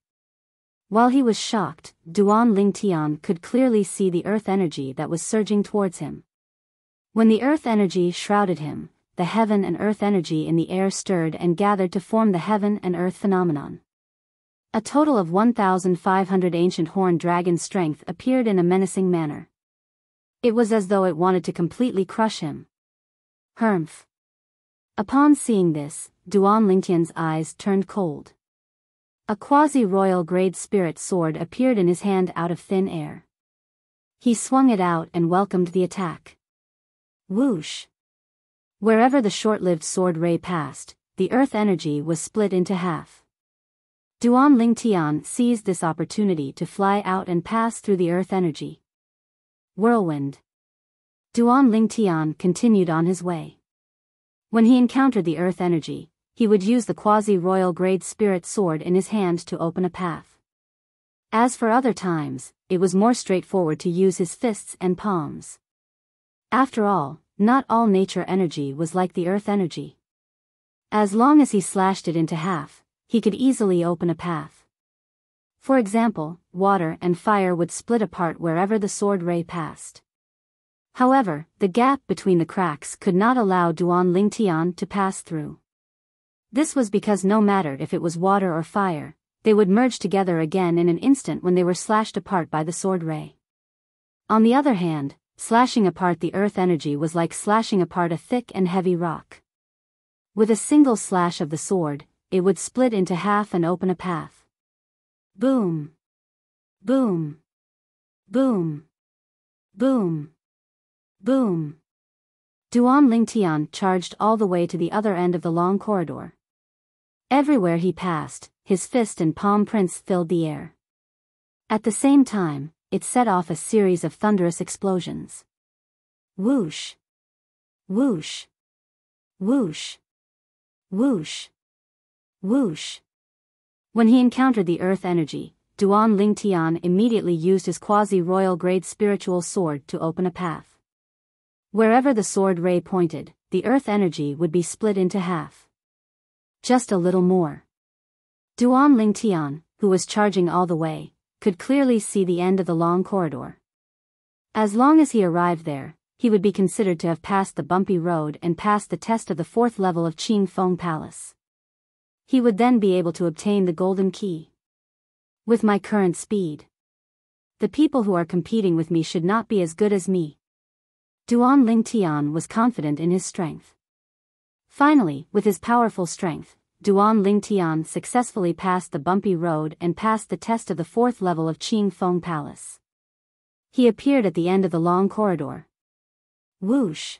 While he was shocked, Duan Lingtian could clearly see the earth energy that was surging towards him. When the earth energy shrouded him, the heaven and earth energy in the air stirred and gathered to form the heaven and earth phenomenon. A total of 1,500 ancient horned dragon strength appeared in a menacing manner. It was as though it wanted to completely crush him. Humph! Upon seeing this, Duan Lingtian's eyes turned cold. A quasi-royal grade spirit sword appeared in his hand out of thin air. He swung it out and welcomed the attack. Whoosh! Wherever the short-lived sword ray passed, the earth energy was split into half. Duan Lingtian seized this opportunity to fly out and pass through the earth energy. Whirlwind. Duan Lingtian continued on his way. When he encountered the earth energy, he would use the quasi-royal grade spirit sword in his hand to open a path. As for other times, it was more straightforward to use his fists and palms. After all, not all nature energy was like the earth energy. As long as he slashed it into half, he could easily open a path. For example, water and fire would split apart wherever the sword ray passed. However, the gap between the cracks could not allow Duan Lingtian to pass through. This was because no matter if it was water or fire, they would merge together again in an instant when they were slashed apart by the sword ray. On the other hand, slashing apart the earth energy was like slashing apart a thick and heavy rock. With a single slash of the sword, it would split into half and open a path. Boom! Boom! Boom! Boom! Boom! Duan Lingtian charged all the way to the other end of the long corridor. Everywhere he passed, his fist and palm prints filled the air. At the same time, it set off a series of thunderous explosions. Whoosh! Whoosh! Whoosh! Whoosh! Whoosh! When he encountered the earth energy, Duan Lingtian immediately used his quasi-royal grade spiritual sword to open a path. Wherever the sword ray pointed, the earth energy would be split into half. Just a little more. Duan Lingtian, who was charging all the way, could clearly see the end of the long corridor. As long as he arrived there, he would be considered to have passed the bumpy road and passed the test of the 4th level of Qing Feng Palace. He would then be able to obtain the golden key. With my current speed, The people who are competing with me should not be as good as me. Duan Lingtian was confident in his strength. Finally, with his powerful strength, Duan Lingtian successfully passed the bumpy road and passed the test of the 4th level of Qing Feng Palace. He appeared at the end of the long corridor. Whoosh!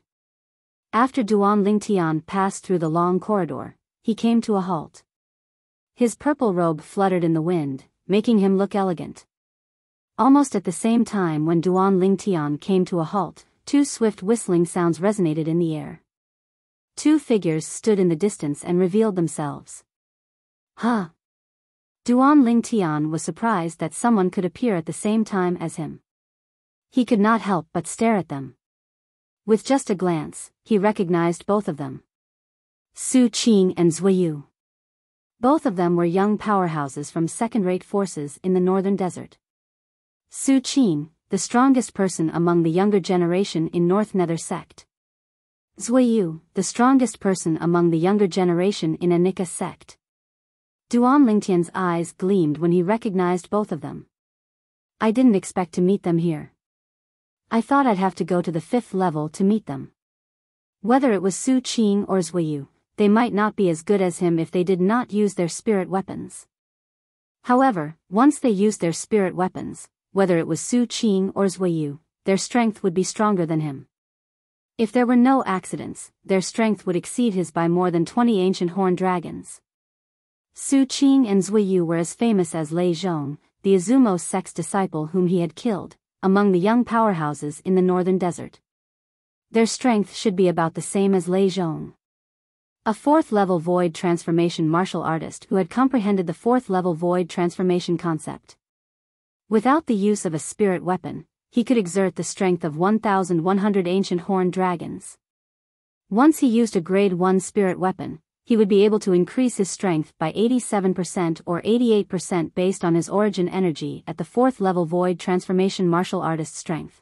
After Duan Lingtian passed through the long corridor, he came to a halt. His purple robe fluttered in the wind, making him look elegant. Almost at the same time when Duan Lingtian came to a halt, 2 swift whistling sounds resonated in the air. 2 figures stood in the distance and revealed themselves. Huh! Duan Lingtian was surprised that someone could appear at the same time as him. He could not help but stare at them. With just a glance, he recognized both of them. Su Qing and Zuiyu. Both of them were young powerhouses from second-rate forces in the northern desert. Su Qing, the strongest person among the younger generation in North Nether sect. Zuiyu, the strongest person among the younger generation in Anika sect. Duan Lingtian's eyes gleamed when he recognized both of them. I didn't expect to meet them here. I thought I'd have to go to the 5th level to meet them. Whether it was Su Qing or Zuiyu, they might not be as good as him if they did not use their spirit weapons. However, once they used their spirit weapons, whether it was Su Qing or Zuiyu, their strength would be stronger than him. If there were no accidents, their strength would exceed his by more than 20 ancient horned dragons. Su Qing and Zuiyu were as famous as Lei Zhong, the Izumo sect's disciple whom he had killed, among the young powerhouses in the northern desert. Their strength should be about the same as Lei Zhong. A 4th-level void transformation martial artist who had comprehended the 4th-level void transformation concept. Without the use of a spirit weapon, he could exert the strength of 1,100 ancient horned dragons. Once he used a grade 1 spirit weapon, he would be able to increase his strength by 87% or 88% based on his origin energy at the 4th-level void transformation martial artist strength.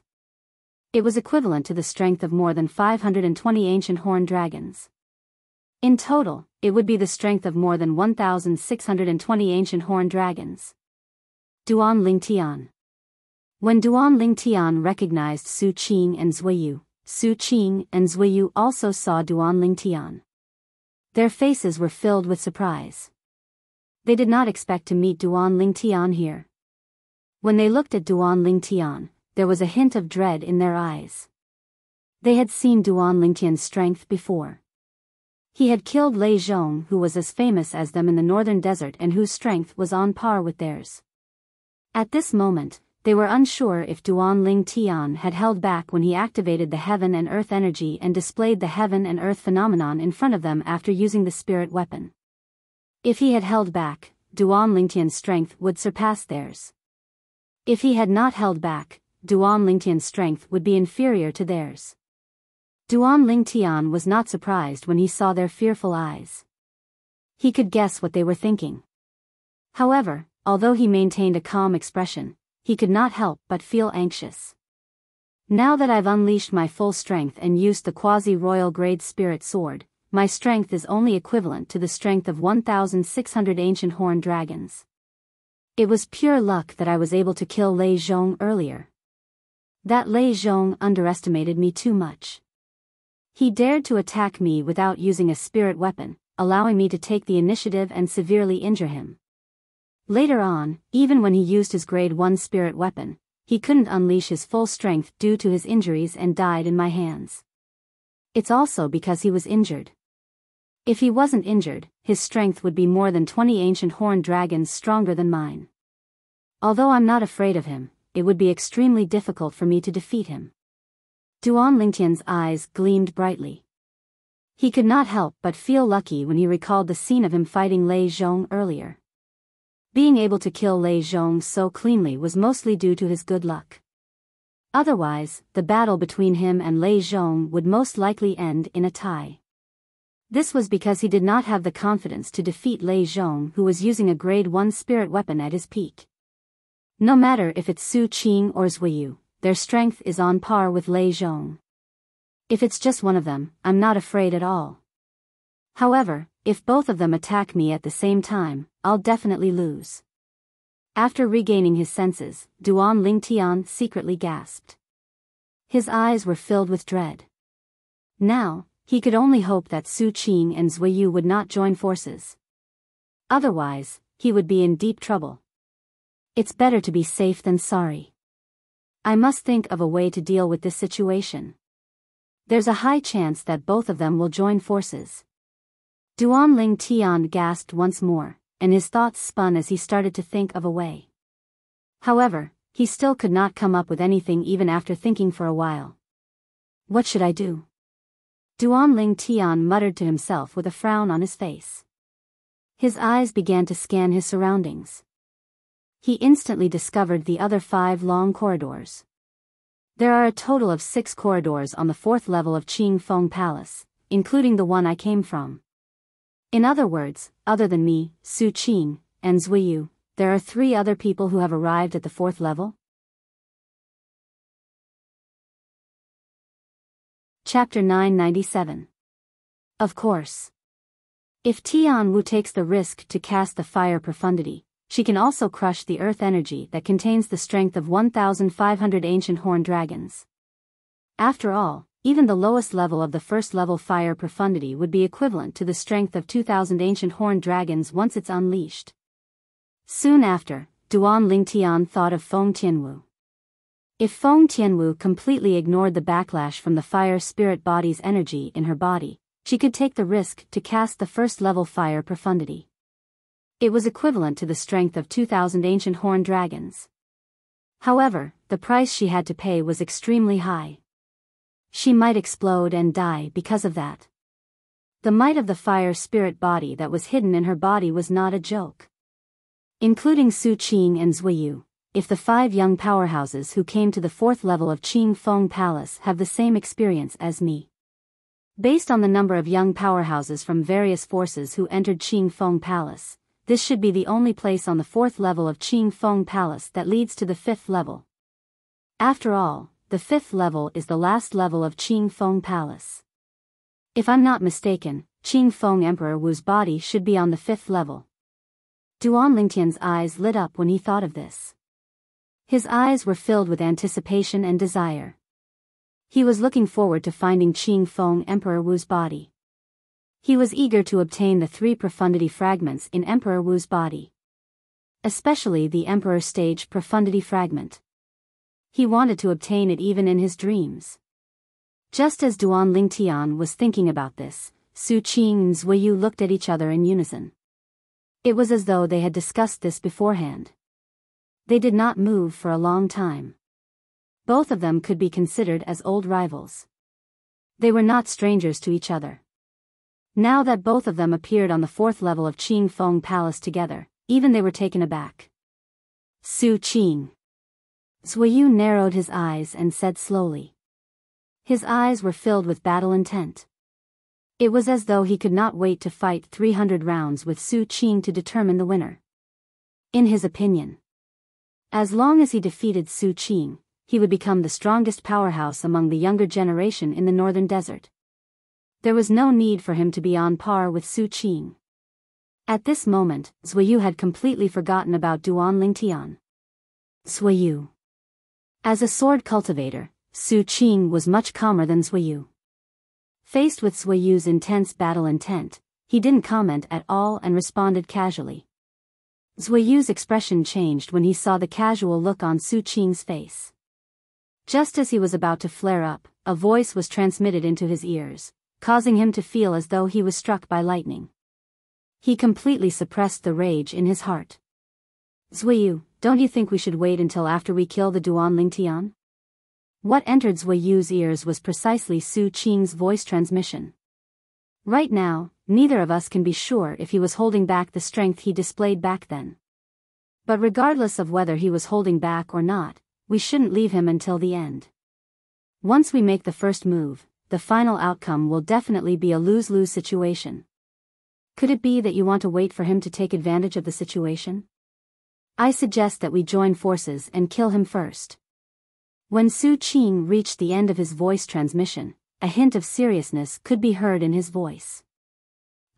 It was equivalent to the strength of more than 520 ancient horned dragons. In total, it would be the strength of more than 1,620 ancient horned dragons. Duan Lingtian. When Duan Lingtian recognized Su Qing and Zuiyu, Su Qing and Zuiyu also saw Duan Lingtian. Their faces were filled with surprise. They did not expect to meet Duan Lingtian here. When they looked at Duan Lingtian, there was a hint of dread in their eyes. They had seen Duan Lingtian's strength before. He had killed Lei Zhong, who was as famous as them in the northern desert and whose strength was on par with theirs. At this moment, they were unsure if Duan Lingtian had held back when he activated the heaven and earth energy and displayed the heaven and earth phenomenon in front of them after using the spirit weapon. If he had held back, Duan Lingtian's strength would surpass theirs. If he had not held back, Duan Lingtian's strength would be inferior to theirs. Duan Lingtian was not surprised when he saw their fearful eyes. He could guess what they were thinking. However, although he maintained a calm expression, he could not help but feel anxious. Now that I've unleashed my full strength and used the quasi-royal grade spirit sword, my strength is only equivalent to the strength of 1,600 ancient horned dragons. It was pure luck that I was able to kill Lei Zhong earlier. That Lei Zhong underestimated me too much. He dared to attack me without using a spirit weapon, allowing me to take the initiative and severely injure him. Later on, even when he used his grade 1 spirit weapon, he couldn't unleash his full strength due to his injuries and died in my hands. It's also because he was injured. If he wasn't injured, his strength would be more than 20 ancient horned dragons stronger than mine. Although I'm not afraid of him, it would be extremely difficult for me to defeat him. Duan Lingtian's eyes gleamed brightly. He could not help but feel lucky when he recalled the scene of him fighting Lei Zhong earlier. Being able to kill Lei Zhong so cleanly was mostly due to his good luck. Otherwise, the battle between him and Lei Zhong would most likely end in a tie. This was because he did not have the confidence to defeat Lei Zhong, who was using a grade 1 spirit weapon at his peak. No matter if it's Su Qing or Zuiyu, their strength is on par with Lei Zhong. If it's just one of them, I'm not afraid at all. However, if both of them attack me at the same time, I'll definitely lose. After regaining his senses, Duan Lingtian secretly gasped. His eyes were filled with dread. Now, he could only hope that Su Qing and Zuiyu would not join forces. Otherwise, he would be in deep trouble. It's better to be safe than sorry. I must think of a way to deal with this situation. There's a high chance that both of them will join forces. Duan Lingtian gasped once more, and his thoughts spun as he started to think of a way. However, he still could not come up with anything even after thinking for a while. What should I do? Duan Lingtian muttered to himself with a frown on his face. His eyes began to scan his surroundings. He instantly discovered the other 5 long corridors. There are a total of 6 corridors on the 4th level of Qing Feng Palace, including the one I came from. In other words, other than me, Su Qing, and Zuiyu, there are 3 other people who have arrived at the 4th level? Chapter 997. Of course. If Tian Wu takes the risk to cast the fire profundity, she can also crush the earth energy that contains the strength of 1,500 ancient horned dragons. After all, even the lowest level of the first level fire profundity would be equivalent to the strength of 2,000 ancient horned dragons once it's unleashed. Soon after, Duan Lingtian thought of Feng Tianwu. If Feng Tianwu completely ignored the backlash from the fire spirit body's energy in her body, she could take the risk to cast the first level fire profundity. It was equivalent to the strength of 2,000 ancient horned dragons. However, the price she had to pay was extremely high. She might explode and die because of that. The might of the fire spirit body that was hidden in her body was not a joke. Including Su Qing and Zuiyu, if the 5 young powerhouses who came to the 4th level of Qing Feng Palace have the same experience as me. Based on the number of young powerhouses from various forces who entered Qing Feng Palace, this should be the only place on the 4th level of Qing Feng Palace that leads to the 5th level. After all, the 5th level is the last level of Qing Feng Palace. If I'm not mistaken, Qing Feng Emperor Wu's body should be on the 5th level. Duan Lingtian's eyes lit up when he thought of this. His eyes were filled with anticipation and desire. He was looking forward to finding Qing Feng Emperor Wu's body. He was eager to obtain the 3 profundity fragments in Emperor Wu's body. Especially the Emperor Stage profundity fragment. He wanted to obtain it even in his dreams. Just as Duan Lingtian was thinking about this, Su Qing and Zuiyu looked at each other in unison. It was as though they had discussed this beforehand. They did not move for a long time. Both of them could be considered as old rivals. They were not strangers to each other. Now that both of them appeared on the 4th level of Qing Feng Palace together, even they were taken aback. Su Qing. Zuiyu narrowed his eyes and said slowly. His eyes were filled with battle intent. It was as though he could not wait to fight 300 rounds with Su Qing to determine the winner. In his opinion, as long as he defeated Su Qing, he would become the strongest powerhouse among the younger generation in the northern desert. There was no need for him to be on par with Su Qing. At this moment, Zuiyu had completely forgotten about Duan Lingtian. Zuiyu. As a sword cultivator, Su Qing was much calmer than Zuiyu. Faced with Zuiyu's intense battle intent, he didn't comment at all and responded casually. Zuiyu's expression changed when he saw the casual look on Su Qing's face. Just as he was about to flare up, a voice was transmitted into his ears, causing him to feel as though he was struck by lightning. He completely suppressed the rage in his heart. Zuiyu, don't you think we should wait until after we kill the Duan Lingtian? What entered Zuiyu's ears was precisely Su Qing's voice transmission. Right now, neither of us can be sure if he was holding back the strength he displayed back then. But regardless of whether he was holding back or not, we shouldn't leave him until the end. Once we make the first move, the final outcome will definitely be a lose-lose situation. Could it be that you want to wait for him to take advantage of the situation? I suggest that we join forces and kill him first. When Su Qing reached the end of his voice transmission, a hint of seriousness could be heard in his voice.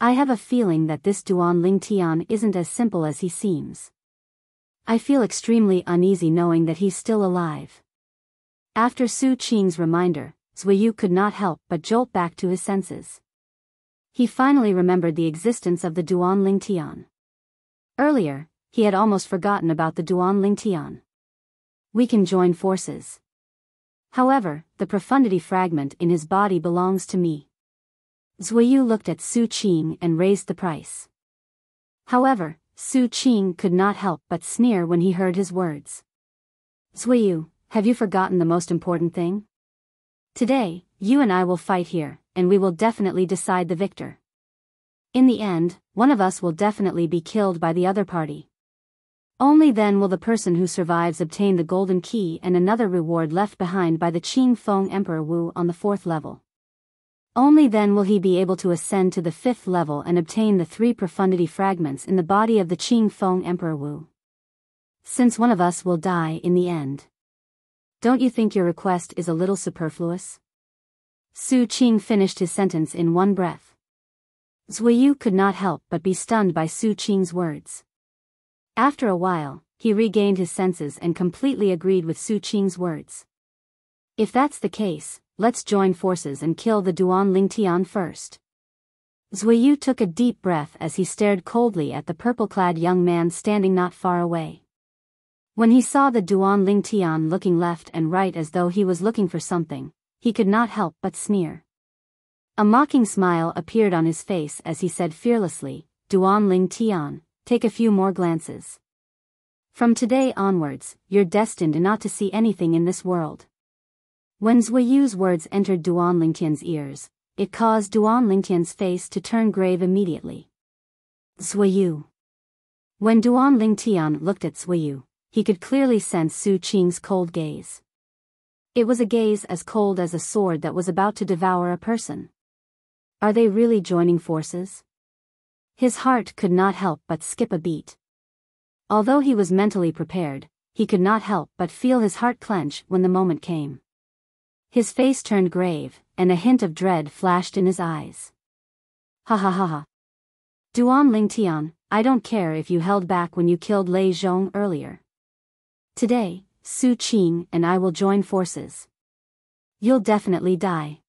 I have a feeling that this Duan Lingtian isn't as simple as he seems. I feel extremely uneasy knowing that he's still alive. After Su Qing's reminder, Zuiyu could not help but jolt back to his senses. He finally remembered the existence of the Duan Ling Tian. Earlier, he had almost forgotten about the Duan Ling Tian. We can join forces. However, the profundity fragment in his body belongs to me. Zuiyu looked at Su Qing and raised the price. However, Su Qing could not help but sneer when he heard his words. Zuiyu, have you forgotten the most important thing? Today, you and I will fight here, and we will definitely decide the victor. In the end, one of us will definitely be killed by the other party. Only then will the person who survives obtain the golden key and another reward left behind by the Qing Feng Emperor Wu on the 4th level. Only then will he be able to ascend to the 5th level and obtain the 3 profundity fragments in the body of the Qing Feng Emperor Wu. Since one of us will die in the end. Don't you think your request is a little superfluous? Su Qing finished his sentence in one breath. Zuiyu could not help but be stunned by Su Qing's words. After a while, he regained his senses and completely agreed with Su Qing's words. If that's the case, let's join forces and kill the Duan Ling Tian first. Zuiyu took a deep breath as he stared coldly at the purple-clad young man standing not far away. When he saw the Duan Ling Tian looking left and right as though he was looking for something, he could not help but sneer. A mocking smile appeared on his face as he said fearlessly, Duan Ling Tian, take a few more glances. From today onwards, you're destined not to see anything in this world. When Zuiyu's words entered Duan Lingtian's ears, it caused Duan Lingtian's face to turn grave immediately. Zuiyu. When Duan Lingtian looked at Zuiyu, he could clearly sense Su Qing's cold gaze. It was a gaze as cold as a sword that was about to devour a person. Are they really joining forces? His heart could not help but skip a beat. Although he was mentally prepared, he could not help but feel his heart clench when the moment came. His face turned grave, and a hint of dread flashed in his eyes. Ha ha ha ha. Duan Lingtian, I don't care if you held back when you killed Lei Zhong earlier. Today, Su Qing and I will join forces. You'll definitely die.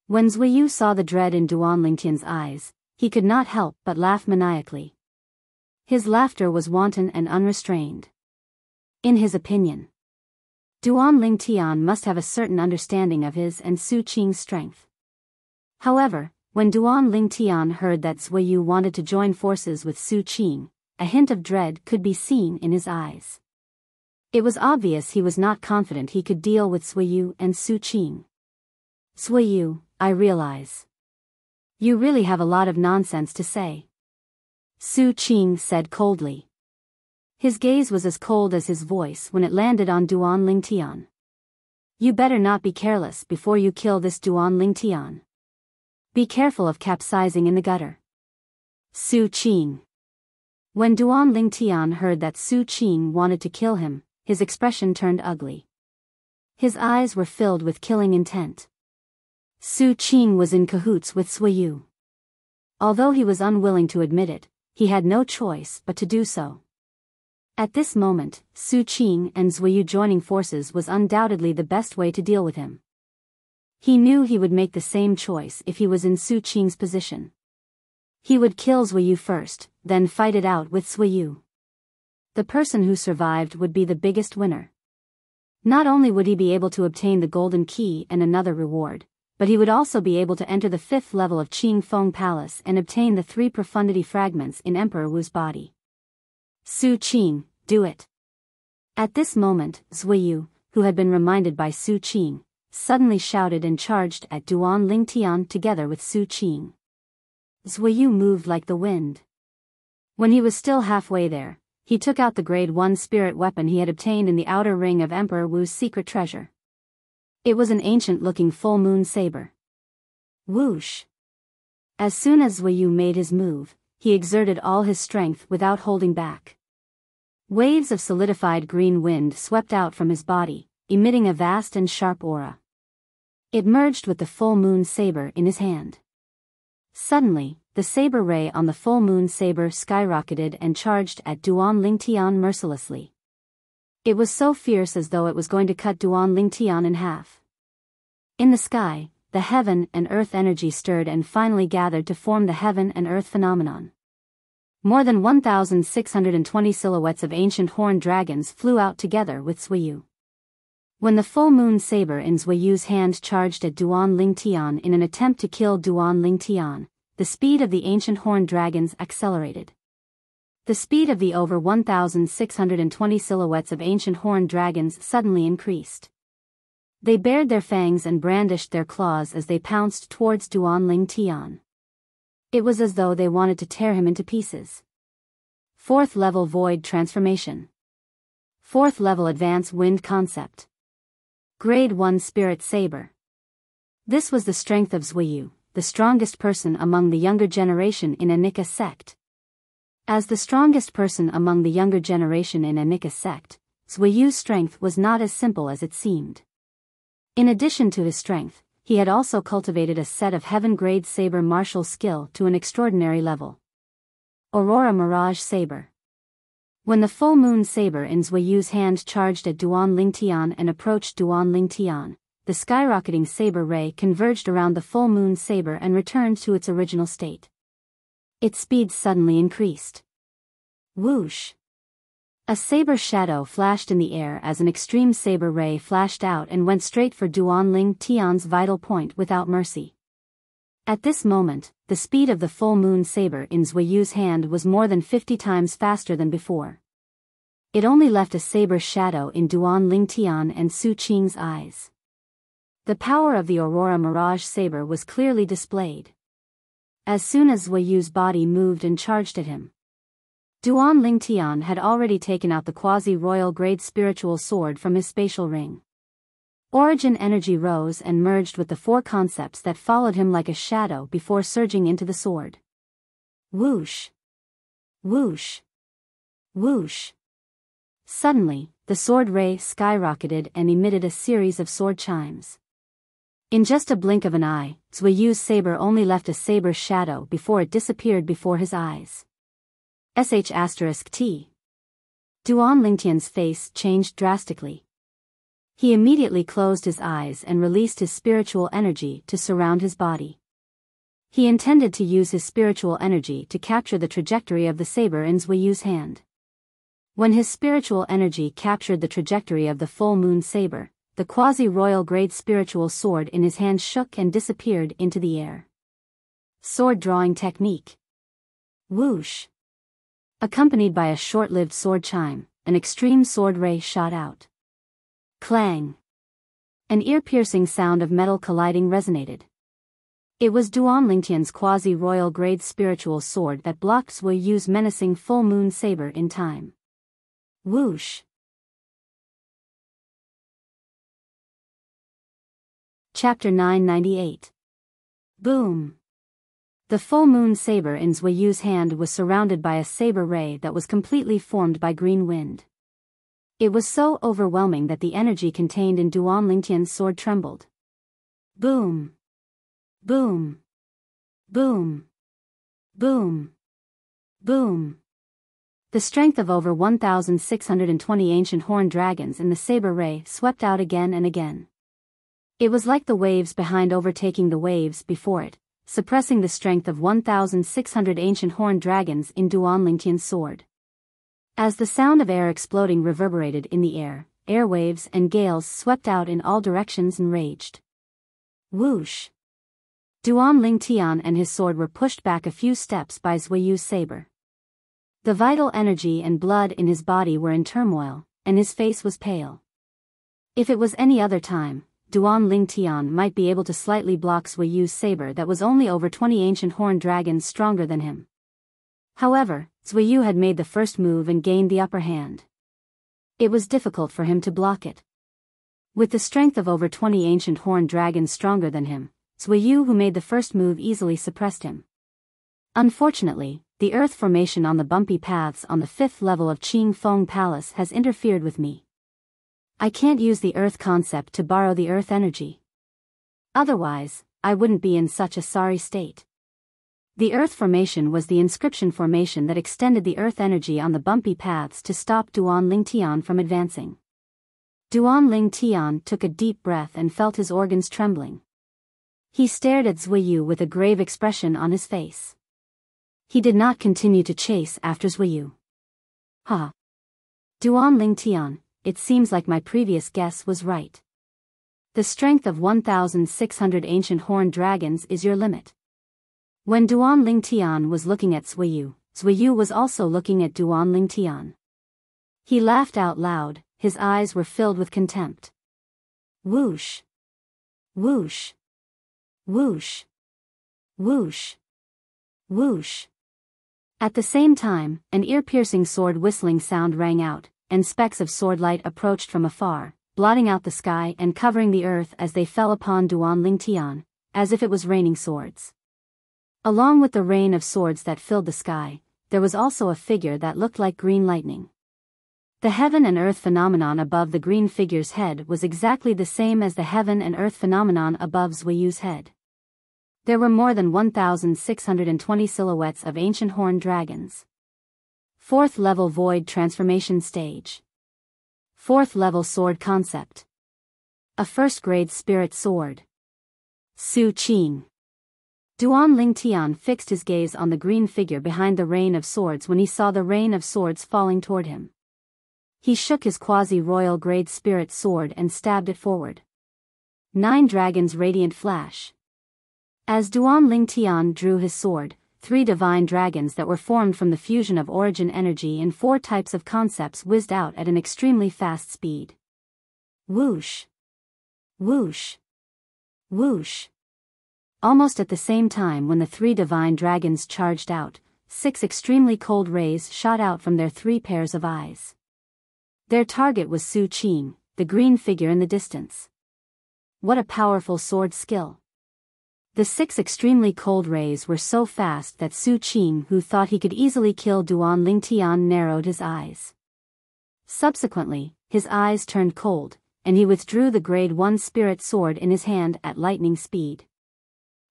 When Zuiyu saw the dread in Duan Lingtian's eyes, he could not help but laugh maniacally. His laughter was wanton and unrestrained. In his opinion, Duan Lingtian must have a certain understanding of his and Su Qing's strength. However, when Duan Lingtian heard that Zuiyu wanted to join forces with Su Qing, a hint of dread could be seen in his eyes. It was obvious he was not confident he could deal with Zuiyu and Su Qing. Zuiyu, I realize. You really have a lot of nonsense to say. Su Qing said coldly. His gaze was as cold as his voice when it landed on Duan Lingtian. You better not be careless before you kill this Duan Lingtian. Be careful of capsizing in the gutter. Su Qing. When Duan Lingtian heard that Su Qing wanted to kill him, his expression turned ugly. His eyes were filled with killing intent. Su Qing was in cahoots with Zuiyu. Although he was unwilling to admit it, he had no choice but to do so. At this moment, Su Qing and Zuiyu joining forces was undoubtedly the best way to deal with him. He knew he would make the same choice if he was in Su Qing's position. He would kill Zuiyu first, then fight it out with Zuiyu. The person who survived would be the biggest winner. Not only would he be able to obtain the golden key and another reward, but he would also be able to enter the 5th level of Qing Feng Palace and obtain the 3 profundity fragments in Emperor Wu's body. Su Qing, do it. At this moment, Zuiyu, who had been reminded by Su Qing, suddenly shouted and charged at Duan Lingtian together with Su Qing. Zuiyu moved like the wind. When he was still halfway there, he took out the grade 1 spirit weapon he had obtained in the outer ring of Emperor Wu's secret treasure. It was an ancient-looking full-moon saber. Whoosh! As soon as Zuiyu made his move, he exerted all his strength without holding back. Waves of solidified green wind swept out from his body, emitting a vast and sharp aura. It merged with the full-moon saber in his hand. Suddenly, the saber ray on the full moon saber skyrocketed and charged at Duan Lingtian mercilessly. It was so fierce as though it was going to cut Duan Lingtian in half. In the sky, the heaven and earth energy stirred and finally gathered to form the heaven and earth phenomenon. More than 1,620 silhouettes of ancient horned dragons flew out together with Zuiyu. When the full moon saber in Zuiyu's hand charged at Duan Lingtian in an attempt to kill Duan Lingtian, the speed of the ancient horned dragons accelerated. The speed of the over 1,620 silhouettes of ancient horned dragons suddenly increased. They bared their fangs and brandished their claws as they pounced towards Duan Lingtian. It was as though they wanted to tear him into pieces. 4th level Void Transformation. 4th level Advanced Wind Concept. Grade 1 Spirit Saber. This was the strength of Zuiyu, the strongest person among the younger generation in Anika sect. As the strongest person among the younger generation in Anika sect, Zuiyu's strength was not as simple as it seemed. In addition to his strength, he had also cultivated a set of heaven-grade saber martial skill to an extraordinary level. Aurora Mirage Saber. When the full moon saber in Zuiyu's hand charged at Duan Lingtian and approached Duan Lingtian, the skyrocketing saber ray converged around the full moon saber and returned to its original state. Its speed suddenly increased. Whoosh! A saber shadow flashed in the air as an extreme saber ray flashed out and went straight for Duan Lingtian's vital point without mercy. At this moment, the speed of the full moon saber in Zuiyu's hand was more than 50 times faster than before. It only left a saber shadow in Duan Lingtian and Su Qing's eyes. The power of the Aurora Mirage saber was clearly displayed. As soon as Zuiyu's body moved and charged at him, Duan Lingtian had already taken out the quasi-royal grade spiritual sword from his spatial ring. Origin energy rose and merged with the 4 concepts that followed him like a shadow before surging into the sword. Whoosh! Whoosh! Whoosh! Suddenly, the sword ray skyrocketed and emitted a series of sword chimes. In just a blink of an eye, Zuiyu's saber only left a saber shadow before it disappeared before his eyes. *T. Duan Lingtian's face changed drastically. He immediately closed his eyes and released his spiritual energy to surround his body. He intended to use his spiritual energy to capture the trajectory of the saber in Zuiyu's hand. When his spiritual energy captured the trajectory of the full moon saber, the quasi-royal grade spiritual sword in his hand shook and disappeared into the air. Sword drawing technique. Whoosh! Accompanied by a short-lived sword chime, an extreme sword ray shot out. Clang! An ear-piercing sound of metal colliding resonated. It was Duan Lingtian's quasi-royal grade spiritual sword that blocked Zuiyu's menacing full moon saber in time. Whoosh! Chapter 998. Boom! The full moon saber in Zuiyu's hand was surrounded by a saber ray that was completely formed by green wind. It was so overwhelming that the energy contained in Duan Lingtian's sword trembled. Boom! Boom! Boom! Boom! Boom! The strength of over 1,620 ancient horned dragons in the saber ray swept out again and again. It was like the waves behind overtaking the waves before it, suppressing the strength of 1,600 ancient horned dragons in Duan Lingtian's sword. As the sound of air exploding reverberated in the air, airwaves and gales swept out in all directions and raged. Whoosh! Duan Lingtian and his sword were pushed back a few steps by Zuiyu's saber. The vital energy and blood in his body were in turmoil, and his face was pale. If it was any other time, Duan Lingtian might be able to slightly block Zuiyu's saber that was only over 20 ancient horned dragons stronger than him. However, Zuiyu had made the first move and gained the upper hand. It was difficult for him to block it. With the strength of over 20 ancient horned dragons stronger than him, Zuiyu who made the first move easily suppressed him. Unfortunately, the earth formation on the bumpy paths on the 5th level of Qing Feng Palace has interfered with me. I can't use the earth concept to borrow the earth energy. Otherwise, I wouldn't be in such a sorry state. The Earth Formation was the inscription formation that extended the Earth energy on the bumpy paths to stop Duan Lingtian from advancing. Duan Lingtian took a deep breath and felt his organs trembling. He stared at Zuiyu with a grave expression on his face. He did not continue to chase after Zuiyu. Ha! Duan Lingtian, it seems like my previous guess was right. The strength of 1,600 ancient horned dragons is your limit. When Duan Lingtian was looking at Zuiyu, Zuiyu was also looking at Duan Lingtian. He laughed out loud, his eyes were filled with contempt. Whoosh! Whoosh! Whoosh! Whoosh! Whoosh! At the same time, an ear-piercing sword whistling sound rang out, and specks of swordlight approached from afar, blotting out the sky and covering the earth as they fell upon Duan Lingtian, as if it was raining swords. Along with the rain of swords that filled the sky, there was also a figure that looked like green lightning. The heaven and earth phenomenon above the green figure's head was exactly the same as the heaven and earth phenomenon above Zuiyu's head. There were more than 1,620 silhouettes of ancient horned dragons. 4th level void transformation stage. 4th level sword concept. A 1st grade spirit sword. Su Qing. Duan Lingtian fixed his gaze on the green figure behind the rain of swords when he saw the rain of swords falling toward him. He shook his quasi-royal grade spirit sword and stabbed it forward. 9 dragons radiant flash. As Duan Lingtian drew his sword, 3 divine dragons that were formed from the fusion of origin energy in 4 types of concepts whizzed out at an extremely fast speed. Whoosh! Whoosh! Whoosh! Almost at the same time when the 3 divine dragons charged out, 6 extremely cold rays shot out from their 3 pairs of eyes. Their target was Su Qing, the green figure in the distance. What a powerful sword skill! The 6 extremely cold rays were so fast that Su Qing, who thought he could easily kill Duan Lingtian, narrowed his eyes. Subsequently, his eyes turned cold, and he withdrew the grade 1 spirit sword in his hand at lightning speed.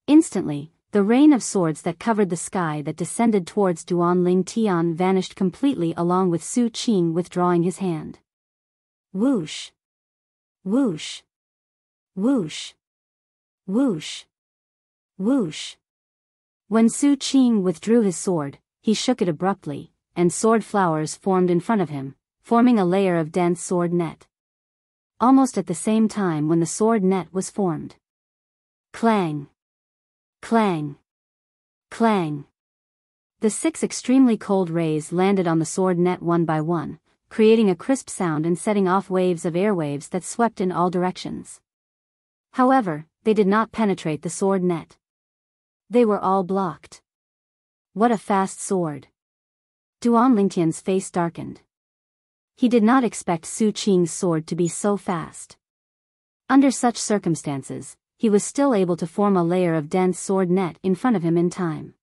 Instantly, the rain of swords that covered the sky that descended towards Duan Lingtian vanished completely along with Su Qing withdrawing his hand. Whoosh! Whoosh! Whoosh! Whoosh! Whoosh! When Su Qing withdrew his sword, he shook it abruptly, and sword flowers formed in front of him, forming a layer of dense sword net. Almost at the same time when the sword net was formed. Clang! Clang! Clang! The 6 extremely cold rays landed on the sword net one by one, creating a crisp sound and setting off waves of airwaves that swept in all directions. However, they did not penetrate the sword net. They were all blocked. What a fast sword! Duan Lingtian's face darkened. He did not expect Su Qing's sword to be so fast. Under such circumstances, he was still able to form a layer of dense sword net in front of him in time.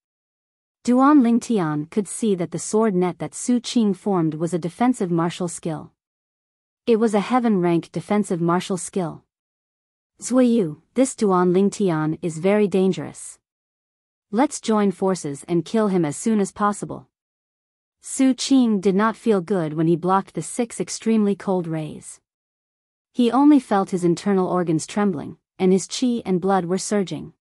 Duan Lingtian could see that the sword net that Su Qing formed was a defensive martial skill. It was a heaven-rank defensive martial skill. Zuiyu, this Duan Lingtian is very dangerous. Let's join forces and kill him as soon as possible. Su Qing did not feel good when he blocked the 6 extremely cold rays. He only felt his internal organs trembling, and his qi and blood were surging.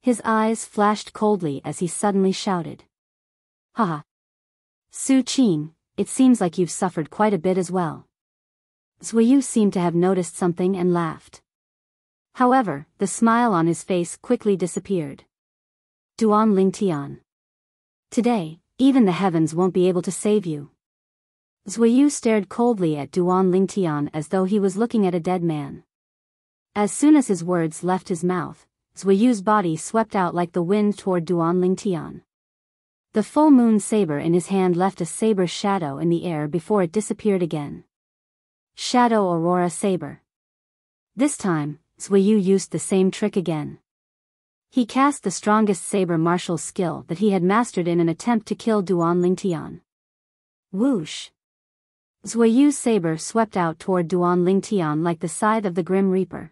His eyes flashed coldly as he suddenly shouted. Haha! Su Qing, it seems like you've suffered quite a bit as well. Zuiyu seemed to have noticed something and laughed. However, the smile on his face quickly disappeared. Duan Lingtian. Today, even the heavens won't be able to save you. Zuiyu stared coldly at Duan Lingtian as though he was looking at a dead man. As soon as his words left his mouth, Zuiyu's body swept out like the wind toward Duan Lingtian. The full moon saber in his hand left a saber shadow in the air before it disappeared again. Shadow Aurora Saber. This time, Zuiyu used the same trick again. He cast the strongest saber martial skill that he had mastered in an attempt to kill Duan Lingtian. Whoosh! Zuiyu's saber swept out toward Duan Lingtian like the scythe of the Grim Reaper.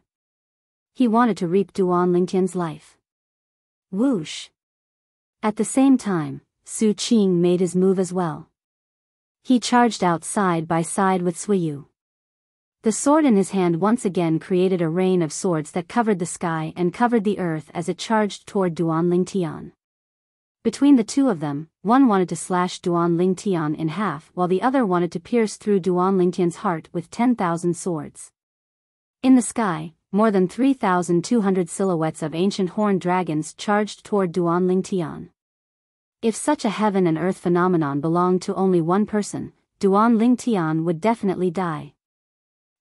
He wanted to reap Duan Lingtian's life. Whoosh! At the same time, Su Qing made his move as well. He charged out side by side with Suiyu. The sword in his hand once again created a rain of swords that covered the sky and covered the earth as it charged toward Duan Lingtian. Between the two of them, one wanted to slash Duan Lingtian in half while the other wanted to pierce through Duan Lingtian's heart with 10,000 swords. In the sky, more than 3,200 silhouettes of ancient horned dragons charged toward Duan Lingtian. If such a heaven and earth phenomenon belonged to only one person, Duan Lingtian would definitely die.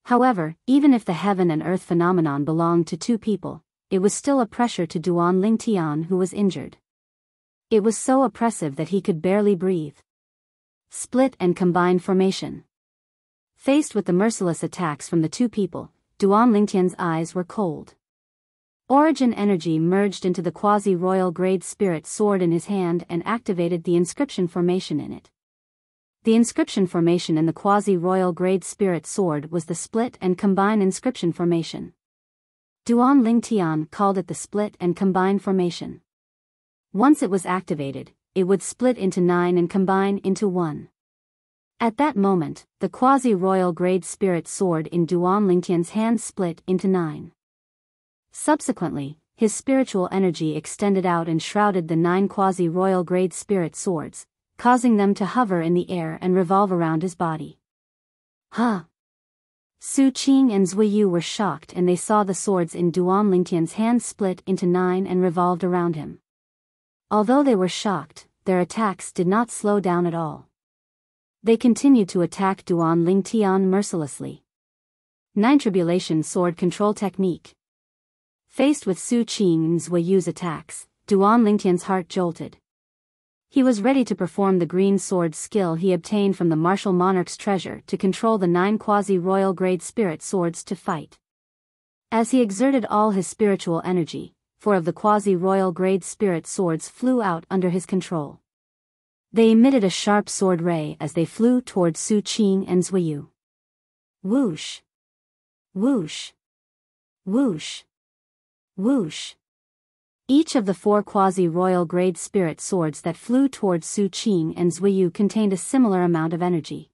However, even if the heaven and earth phenomenon belonged to two people, it was still a pressure to Duan Lingtian, who was injured. It was so oppressive that he could barely breathe. Split and combine formation. Faced with the merciless attacks from the two people, Duan Lingtian's eyes were cold. Origin energy merged into the quasi-royal grade spirit sword in his hand and activated the inscription formation in it. The inscription formation in the quasi-royal grade spirit sword was the split and combine inscription formation. Duan Lingtian called it the split and combine formation. Once it was activated, it would split into 9 and combine into 1. At that moment, the quasi-royal grade spirit sword in Duan Lingtian's hand split into 9. Subsequently, his spiritual energy extended out and shrouded the 9 quasi-royal grade spirit swords, causing them to hover in the air and revolve around his body. Huh! Su Qing and Zuiyu were shocked and they saw the swords in Duan Lingtian's hand split into 9 and revolved around him. Although they were shocked, their attacks did not slow down at all. They continued to attack Duan Lingtian mercilessly. 9 Tribulation Sword Control Technique. Faced with Su Qing and Zuiyu's attacks, Duan Lingtian's heart jolted. He was ready to perform the green sword skill he obtained from the martial monarch's treasure to control the 9 quasi-royal grade spirit swords to fight. As he exerted all his spiritual energy, 4 of the quasi-royal grade spirit swords flew out under his control. They emitted a sharp sword ray as they flew towards Su Qing and Zuiyu. Whoosh! Whoosh! Whoosh! Whoosh! Each of the 4 quasi-royal grade spirit swords that flew towards Su Qing and Zuiyu contained a similar amount of energy.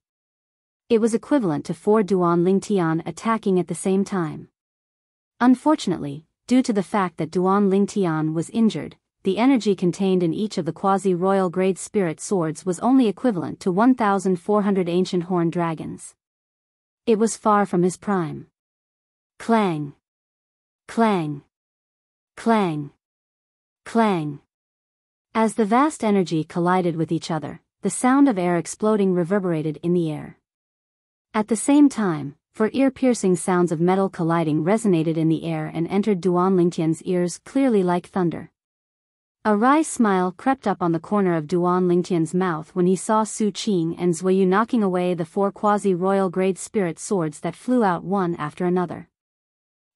It was equivalent to 4 Duan Lingtian attacking at the same time. Unfortunately, due to the fact that Duan Lingtian was injured, the energy contained in each of the quasi-royal grade spirit swords was only equivalent to 1,400 ancient horned dragons. It was far from his prime. Clang! Clang! Clang! Clang! As the vast energy collided with each other, the sound of air exploding reverberated in the air. At the same time, for ear-piercing sounds of metal colliding resonated in the air and entered Duan Lingtian's ears clearly like thunder. A wry smile crept up on the corner of Duan Lingtian's mouth when he saw Su Qing and Zuiyu knocking away the 4 quasi-royal grade spirit swords that flew out one after another.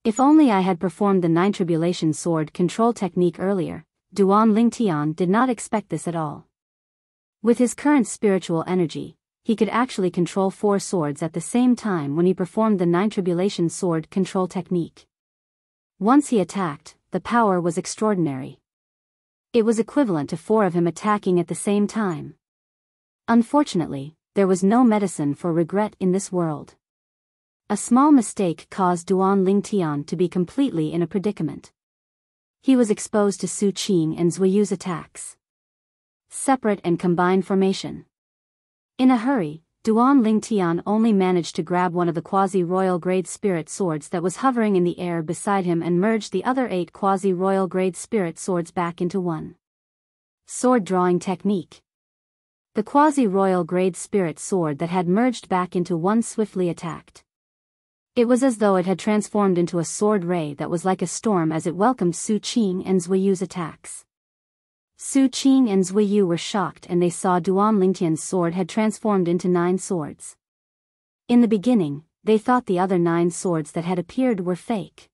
If only I had performed the 9 Tribulation Sword control technique earlier, Duan Lingtian did not expect this at all. With his current spiritual energy, he could actually control 4 swords at the same time when he performed the 9 Tribulation Sword control technique. Once he attacked, the power was extraordinary. It was equivalent to 4 of him attacking at the same time. Unfortunately, there was no medicine for regret in this world. A small mistake caused Duan Lingtian to be completely in a predicament. He was exposed to Su Qing and Zuiyu's attacks. Separate and combined formation. In a hurry, Duan Lingtian only managed to grab one of the quasi-royal grade spirit swords that was hovering in the air beside him and merged the other 8 quasi-royal grade spirit swords back into one. Sword drawing technique. The quasi-royal grade spirit sword that had merged back into one swiftly attacked. It was as though it had transformed into a sword ray that was like a storm as it welcomed Su Qing and Zuiyu's attacks. Su Qing and Zuiyu were shocked and they saw Duan Lingtian's sword had transformed into 9 swords. In the beginning, they thought the other 9 swords that had appeared were fake.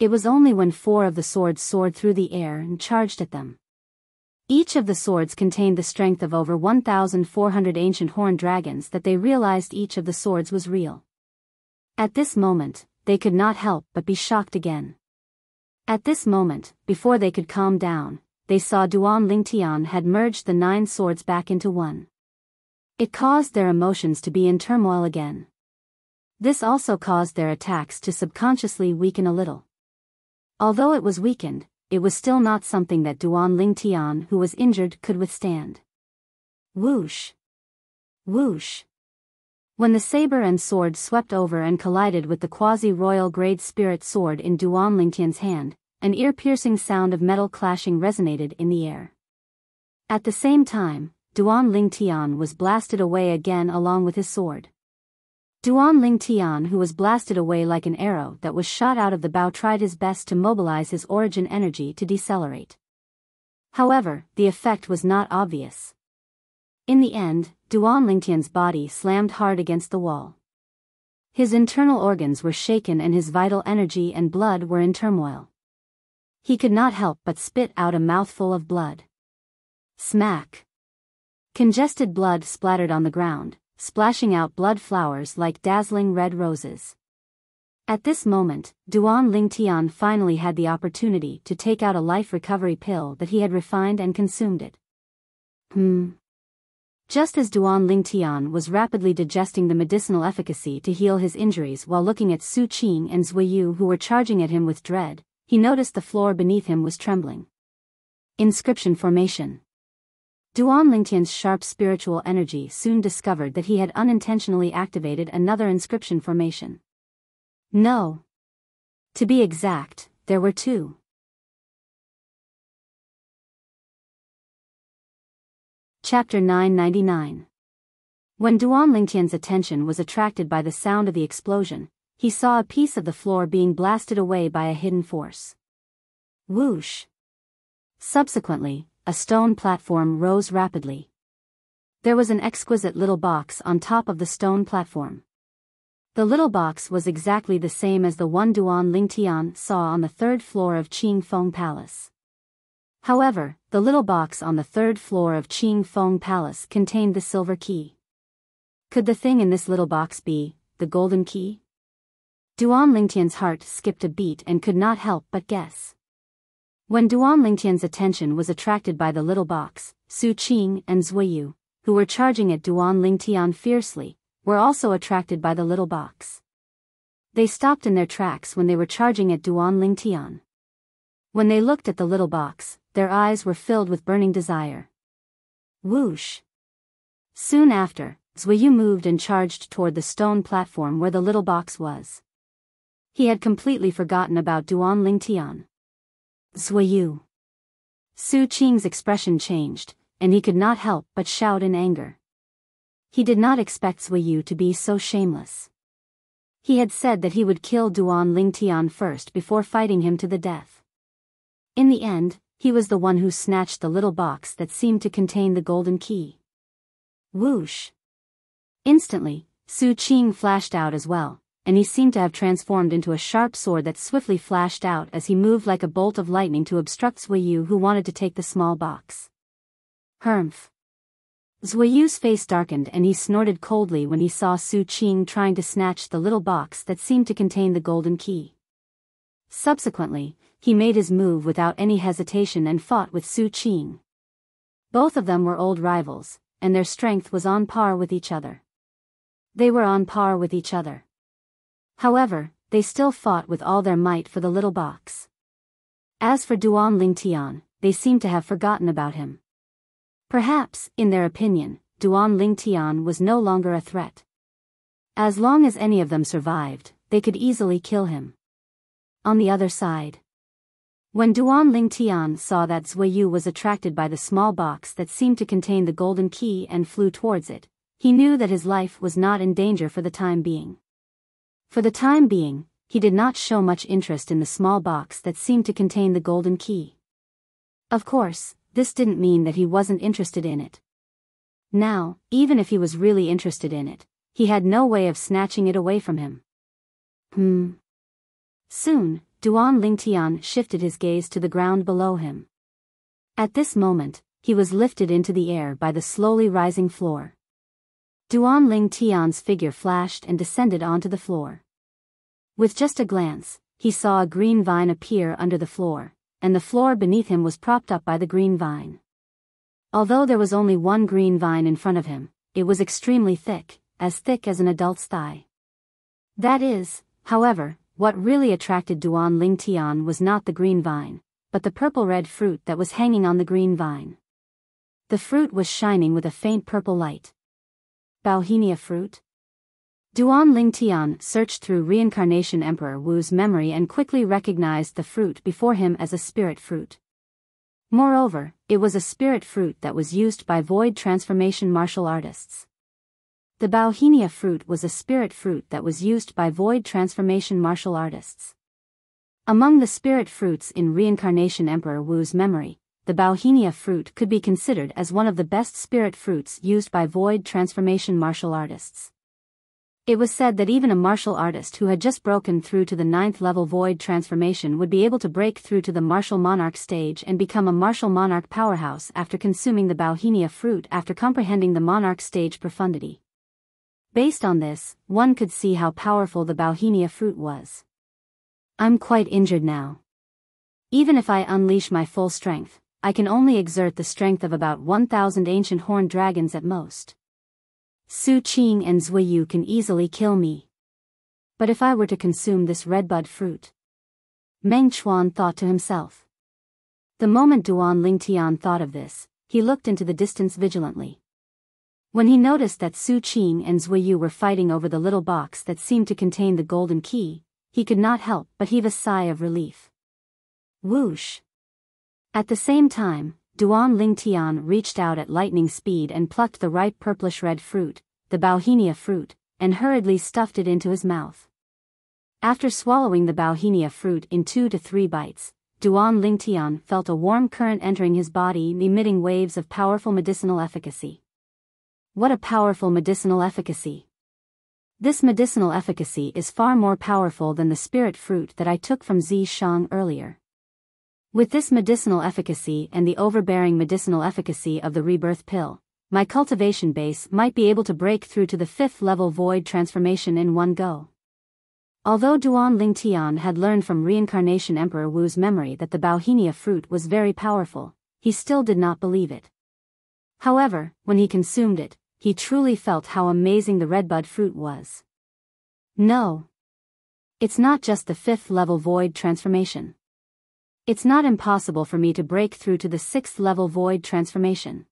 It was only when 4 of the swords soared through the air and charged at them. Each of the swords contained the strength of over 1,400 ancient horned dragons that they realized each of the swords was real. At this moment, they could not help but be shocked again. At this moment, before they could calm down, they saw Duan Lingtian had merged the 9 swords back into one. It caused their emotions to be in turmoil again. This also caused their attacks to subconsciously weaken a little. Although it was weakened, it was still not something that Duan Lingtian, who was injured, could withstand. Whoosh! Whoosh! When the saber and sword swept over and collided with the quasi-royal grade spirit sword in Duan Lingtian's hand, an ear-piercing sound of metal clashing resonated in the air. At the same time, Duan Lingtian was blasted away again along with his sword. Duan Lingtian, who was blasted away like an arrow that was shot out of the bow, tried his best to mobilize his origin energy to decelerate. However, the effect was not obvious. In the end, Duan Lingtian's body slammed hard against the wall. His internal organs were shaken and his vital energy and blood were in turmoil. He could not help but spit out a mouthful of blood. Smack! Congested blood splattered on the ground, splashing out blood flowers like dazzling red roses. At this moment, Duan Lingtian finally had the opportunity to take out a life recovery pill that he had refined and consumed it. Just as Duan Lingtian was rapidly digesting the medicinal efficacy to heal his injuries while looking at Su Qing and Zuiyu, who were charging at him with dread, he noticed the floor beneath him was trembling. Inscription formation. Duan Lingtian's sharp spiritual energy soon discovered that he had unintentionally activated another inscription formation. No. To be exact, there were 2. Chapter 999. When Duan Lingtian's attention was attracted by the sound of the explosion, he saw a piece of the floor being blasted away by a hidden force. Whoosh! Subsequently, a stone platform rose rapidly. There was an exquisite little box on top of the stone platform. The little box was exactly the same as the one Duan Lingtian saw on the 3rd floor of Qing Feng Palace. However, the little box on the 3rd floor of Qing Feng Palace contained the silver key. Could the thing in this little box be the golden key? Duan Lingtian's heart skipped a beat and could not help but guess. When Duan Lingtian's attention was attracted by the little box, Su Qing and Zuiyu, who were charging at Duan Lingtian fiercely, were also attracted by the little box. They stopped in their tracks when they were charging at Duan Lingtian. When they looked at the little box, their eyes were filled with burning desire. Whoosh! Soon after, Zuiyu moved and charged toward the stone platform where the little box was. He had completely forgotten about Duan Lingtian. Zuiyu! Su Qing's expression changed, and he could not help but shout in anger. He did not expect Zuiyu to be so shameless. He had said that he would kill Duan Lingtian first before fighting him to the death. In the end, he was the one who snatched the little box that seemed to contain the golden key. Whoosh! Instantly, Su Qing flashed out as well, and he seemed to have transformed into a sharp sword that swiftly flashed out as he moved like a bolt of lightning to obstruct Zuiyu, who wanted to take the small box. Humph! Zuiyu's face darkened and he snorted coldly when he saw Su Qing trying to snatch the little box that seemed to contain the golden key. Subsequently, he made his move without any hesitation and fought with Su Qing. Both of them were old rivals, and their strength was on par with each other. They were on par with each other. However, they still fought with all their might for the little box. As for Duan Lingtian, they seemed to have forgotten about him. Perhaps, in their opinion, Duan Lingtian was no longer a threat. As long as any of them survived, they could easily kill him. On the other side, when Duan Lingtian saw that Zuiyu was attracted by the small box that seemed to contain the golden key and flew towards it, he knew that his life was not in danger for the time being. For the time being, he did not show much interest in the small box that seemed to contain the golden key. Of course, this didn't mean that he wasn't interested in it. Now, even if he was really interested in it, he had no way of snatching it away from him. Soon, Duan Lingtian shifted his gaze to the ground below him. At this moment, he was lifted into the air by the slowly rising floor. Duan Lingtian's figure flashed and descended onto the floor. With just a glance, he saw a green vine appear under the floor, and the floor beneath him was propped up by the green vine. Although there was only one green vine in front of him, it was extremely thick as an adult's thigh. That is, however, what really attracted Duan Lingtian was not the green vine, but the purple-red fruit that was hanging on the green vine. The fruit was shining with a faint purple light. Bauhinia fruit? Duan Lingtian searched through Reincarnation Emperor Wu's memory and quickly recognized the fruit before him as a spirit fruit. Moreover, it was a spirit fruit that was used by void transformation martial artists. The Bauhinia fruit was a spirit fruit that was used by void transformation martial artists. Among the spirit fruits in Reincarnation Emperor Wu's memory, the Bauhinia fruit could be considered as one of the best spirit fruits used by void transformation martial artists. It was said that even a martial artist who had just broken through to the 9th level void transformation would be able to break through to the martial monarch stage and become a martial monarch powerhouse after consuming the Bauhinia fruit after comprehending the monarch stage profundity. Based on this, one could see how powerful the Bauhinia fruit was. I'm quite injured now. Even if I unleash my full strength, I can only exert the strength of about 1,000 ancient horned dragons at most. Su Qing and Zuiyu can easily kill me. But if I were to consume this redbud fruit? Meng Chuan thought to himself. The moment Duan Lingtian thought of this, he looked into the distance vigilantly. When he noticed that Su Qing and Zuiyu were fighting over the little box that seemed to contain the golden key, he could not help but heave a sigh of relief. Whoosh! At the same time, Duan Lingtian reached out at lightning speed and plucked the ripe purplish-red fruit, the Bauhinia fruit, and hurriedly stuffed it into his mouth. After swallowing the Bauhinia fruit in 2 to 3 bites, Duan Lingtian felt a warm current entering his body, emitting waves of powerful medicinal efficacy. What a powerful medicinal efficacy! This medicinal efficacy is far more powerful than the spirit fruit that I took from Zi Shang earlier. With this medicinal efficacy and the overbearing medicinal efficacy of the rebirth pill, my cultivation base might be able to break through to the 5th level void transformation in one go. Although Duan Lingtian had learned from Reincarnation Emperor Wu's memory that the Bauhinia fruit was very powerful, he still did not believe it. However, when he consumed it, he truly felt how amazing the redbud fruit was. No. It's not just the 5th level void transformation. It's not impossible for me to break through to the 6th level void transformation.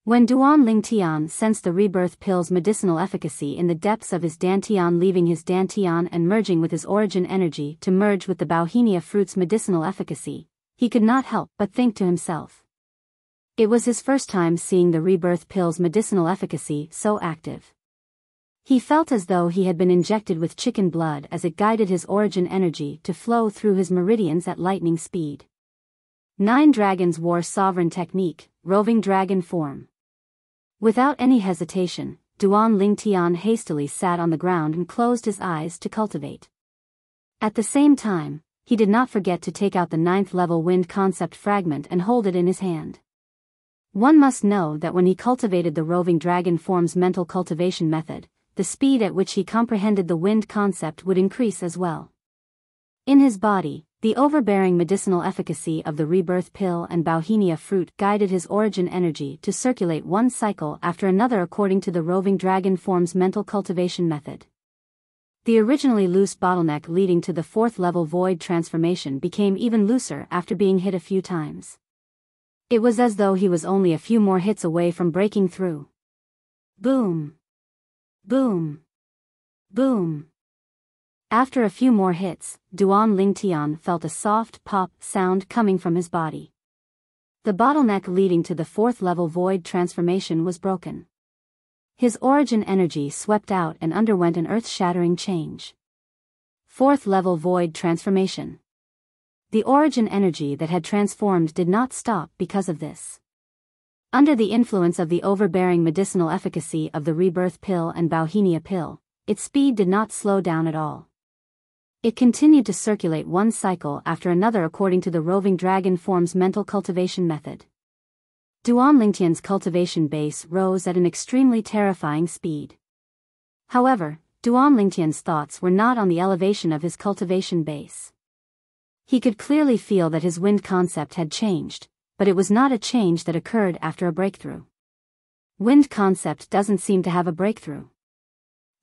When Duan Lingtian sensed the rebirth pill's medicinal efficacy in the depths of his dantian, leaving his dantian and merging with his origin energy to merge with the Bauhinia fruit's medicinal efficacy, he could not help but think to himself. It was his first time seeing the rebirth pill's medicinal efficacy so active. He felt as though he had been injected with chicken blood as it guided his origin energy to flow through his meridians at lightning speed. 9 dragons wore sovereign technique, roving dragon form. Without any hesitation, Duan Lingtian hastily sat on the ground and closed his eyes to cultivate. At the same time, he did not forget to take out the 9th level wind concept fragment and hold it in his hand. One must know that when he cultivated the roving dragon form's mental cultivation method, the speed at which he comprehended the wind concept would increase as well. In his body, the overbearing medicinal efficacy of the rebirth pill and Bauhinia fruit guided his origin energy to circulate one cycle after another according to the roving dragon form's mental cultivation method. The originally loose bottleneck leading to the 4th level void transformation became even looser after being hit a few times. It was as though he was only a few more hits away from breaking through. Boom! Boom! Boom! After a few more hits, Duan Lingtian felt a soft pop sound coming from his body. The bottleneck leading to the 4th level void transformation was broken. His origin energy swept out and underwent an earth-shattering change. 4th level void transformation. The origin energy that had transformed did not stop because of this. Under the influence of the overbearing medicinal efficacy of the rebirth pill and Bauhinia pill, its speed did not slow down at all. It continued to circulate one cycle after another according to the roving dragon form's mental cultivation method. Duan Lingtian's cultivation base rose at an extremely terrifying speed. However, Duan Lingtian's thoughts were not on the elevation of his cultivation base. He could clearly feel that his wind concept had changed, but it was not a change that occurred after a breakthrough. Wind concept doesn't seem to have a breakthrough.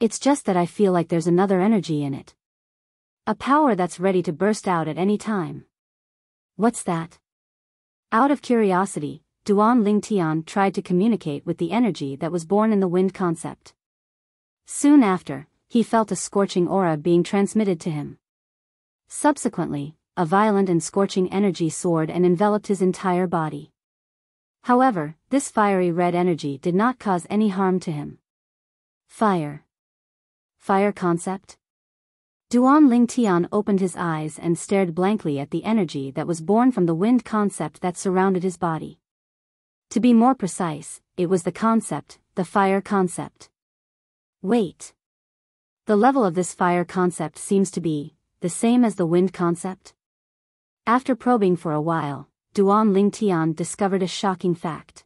It's just that I feel like there's another energy in it. A power that's ready to burst out at any time. What's that? Out of curiosity, Duan Lingtian tried to communicate with the energy that was born in the wind concept. Soon after, he felt a scorching aura being transmitted to him. Subsequently, a violent and scorching energy soared and enveloped his entire body. However, this fiery red energy did not cause any harm to him. Fire. Fire concept? Duan Lingtian opened his eyes and stared blankly at the energy that was born from the wind concept that surrounded his body. To be more precise, it was the concept, the fire concept. Wait. The level of this fire concept seems to be the same as the wind concept? After probing for a while, Duan Lingtian discovered a shocking fact.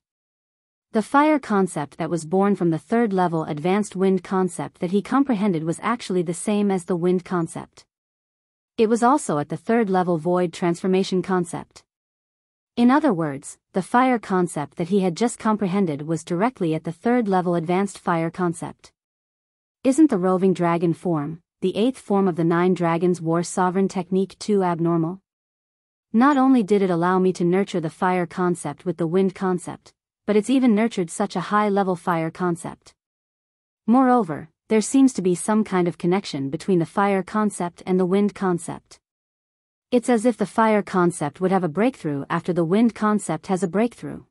The fire concept that was born from the third-level advanced wind concept that he comprehended was actually the same as the wind concept. It was also at the third-level void transformation concept. In other words, the fire concept that he had just comprehended was directly at the third-level advanced fire concept. Isn't the roving dragon form, the 8th form of the 9 dragons war sovereign technique, too abnormal? Not only did it allow me to nurture the fire concept with the wind concept, but it's even nurtured such a high-level fire concept. Moreover, there seems to be some kind of connection between the fire concept and the wind concept. It's as if the fire concept would have a breakthrough after the wind concept has a breakthrough.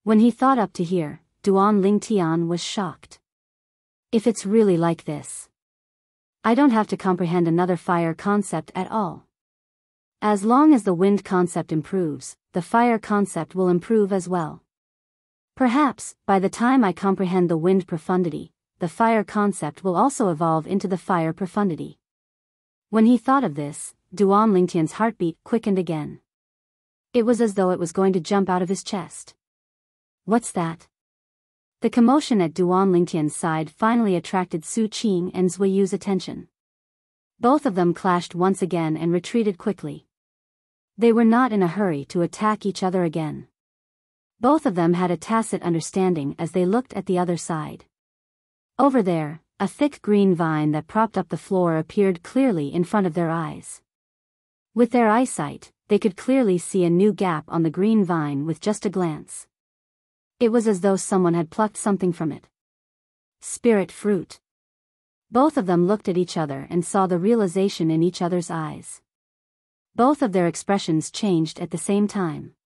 When he thought up to here, Duan Lingtian was shocked. If it's really like this, I don't have to comprehend another fire concept at all. As long as the wind concept improves, the fire concept will improve as well. Perhaps, by the time I comprehend the wind profundity, the fire concept will also evolve into the fire profundity. When he thought of this, Duan Lingtian's heartbeat quickened again. It was as though it was going to jump out of his chest. What's that? The commotion at Duan Lingtian's side finally attracted Su Qing and Zuiyu's attention. Both of them clashed once again and retreated quickly. They were not in a hurry to attack each other again. Both of them had a tacit understanding as they looked at the other side. Over there, a thick green vine that propped up the floor appeared clearly in front of their eyes. With their eyesight, they could clearly see a new gap on the green vine with just a glance. It was as though someone had plucked something from it. Spirit fruit. Both of them looked at each other and saw the realization in each other's eyes. Both of their expressions changed at the same time.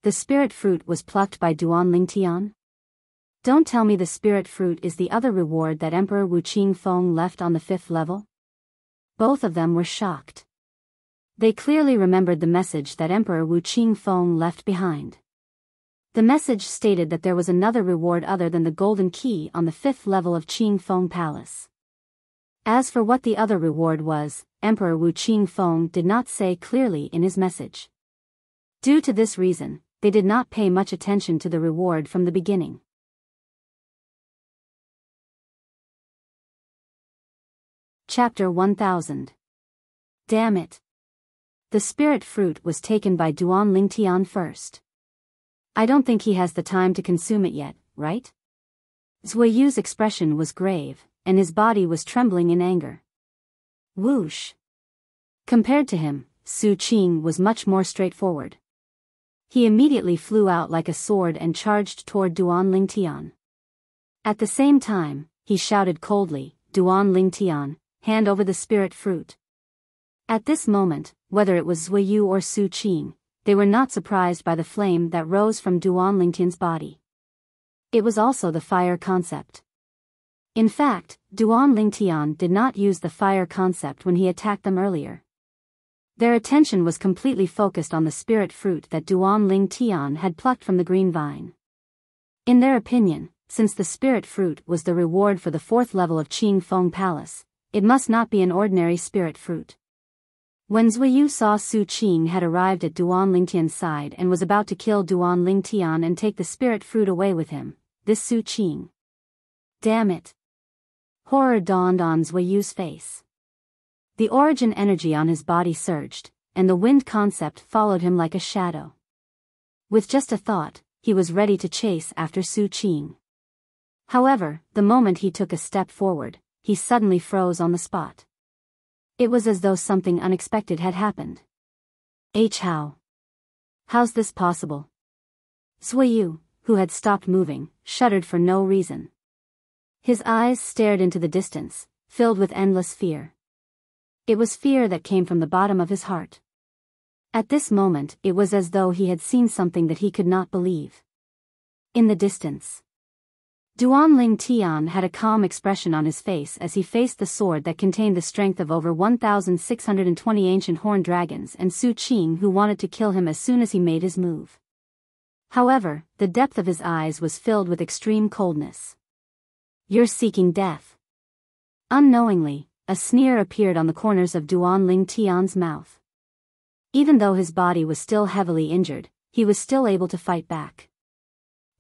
The spirit fruit was plucked by Duan Lingtian? Don't tell me the spirit fruit is the other reward that Emperor Wu Qingfeng left on the 5th level? Both of them were shocked. They clearly remembered the message that Emperor Wu Qingfeng left behind. The message stated that there was another reward other than the golden key on the 5th level of Qingfeng Palace. As for what the other reward was, Emperor Wu Qingfeng did not say clearly in his message. Due to this reason, they did not pay much attention to the reward from the beginning. Chapter 1000. Damn it. The spirit fruit was taken by Duan Lingtian first. I don't think he has the time to consume it yet, right? Zuiyu's expression was grave, and his body was trembling in anger. Whoosh. Compared to him, Su Qing was much more straightforward. He immediately flew out like a sword and charged toward Duan Lingtian. At the same time, he shouted coldly, "Duan Lingtian, hand over the spirit fruit." At this moment, whether it was Zuiyu or Su Qing, they were not surprised by the flame that rose from Duan Lingtian's body. It was also the fire concept. In fact, Duan Lingtian did not use the fire concept when he attacked them earlier. Their attention was completely focused on the spirit fruit that Duan Lingtian had plucked from the green vine. In their opinion, since the spirit fruit was the reward for the 4th level of Qingfeng Palace, it must not be an ordinary spirit fruit. When Zuiyu saw Su Qing had arrived at Duan Lingtian's side and was about to kill Duan Lingtian and take the spirit fruit away with him, this Su Qing. Damn it. Horror dawned on Zuiyu's face. The origin energy on his body surged, and the wind concept followed him like a shadow. With just a thought, he was ready to chase after Su Qing. However, the moment he took a step forward, he suddenly froze on the spot. It was as though something unexpected had happened. How's this possible? Zuiyu, who had stopped moving, shuddered for no reason. His eyes stared into the distance, filled with endless fear. It was fear that came from the bottom of his heart. At this moment, it was as though he had seen something that he could not believe. In the distance, Duanling Tian had a calm expression on his face as he faced the sword that contained the strength of over 1,620 ancient horned dragons and Su Qing, who wanted to kill him as soon as he made his move. However, the depth of his eyes was filled with extreme coldness. "You're seeking death." Unknowingly, a sneer appeared on the corners of Duanling Tian's mouth. Even though his body was still heavily injured, he was still able to fight back.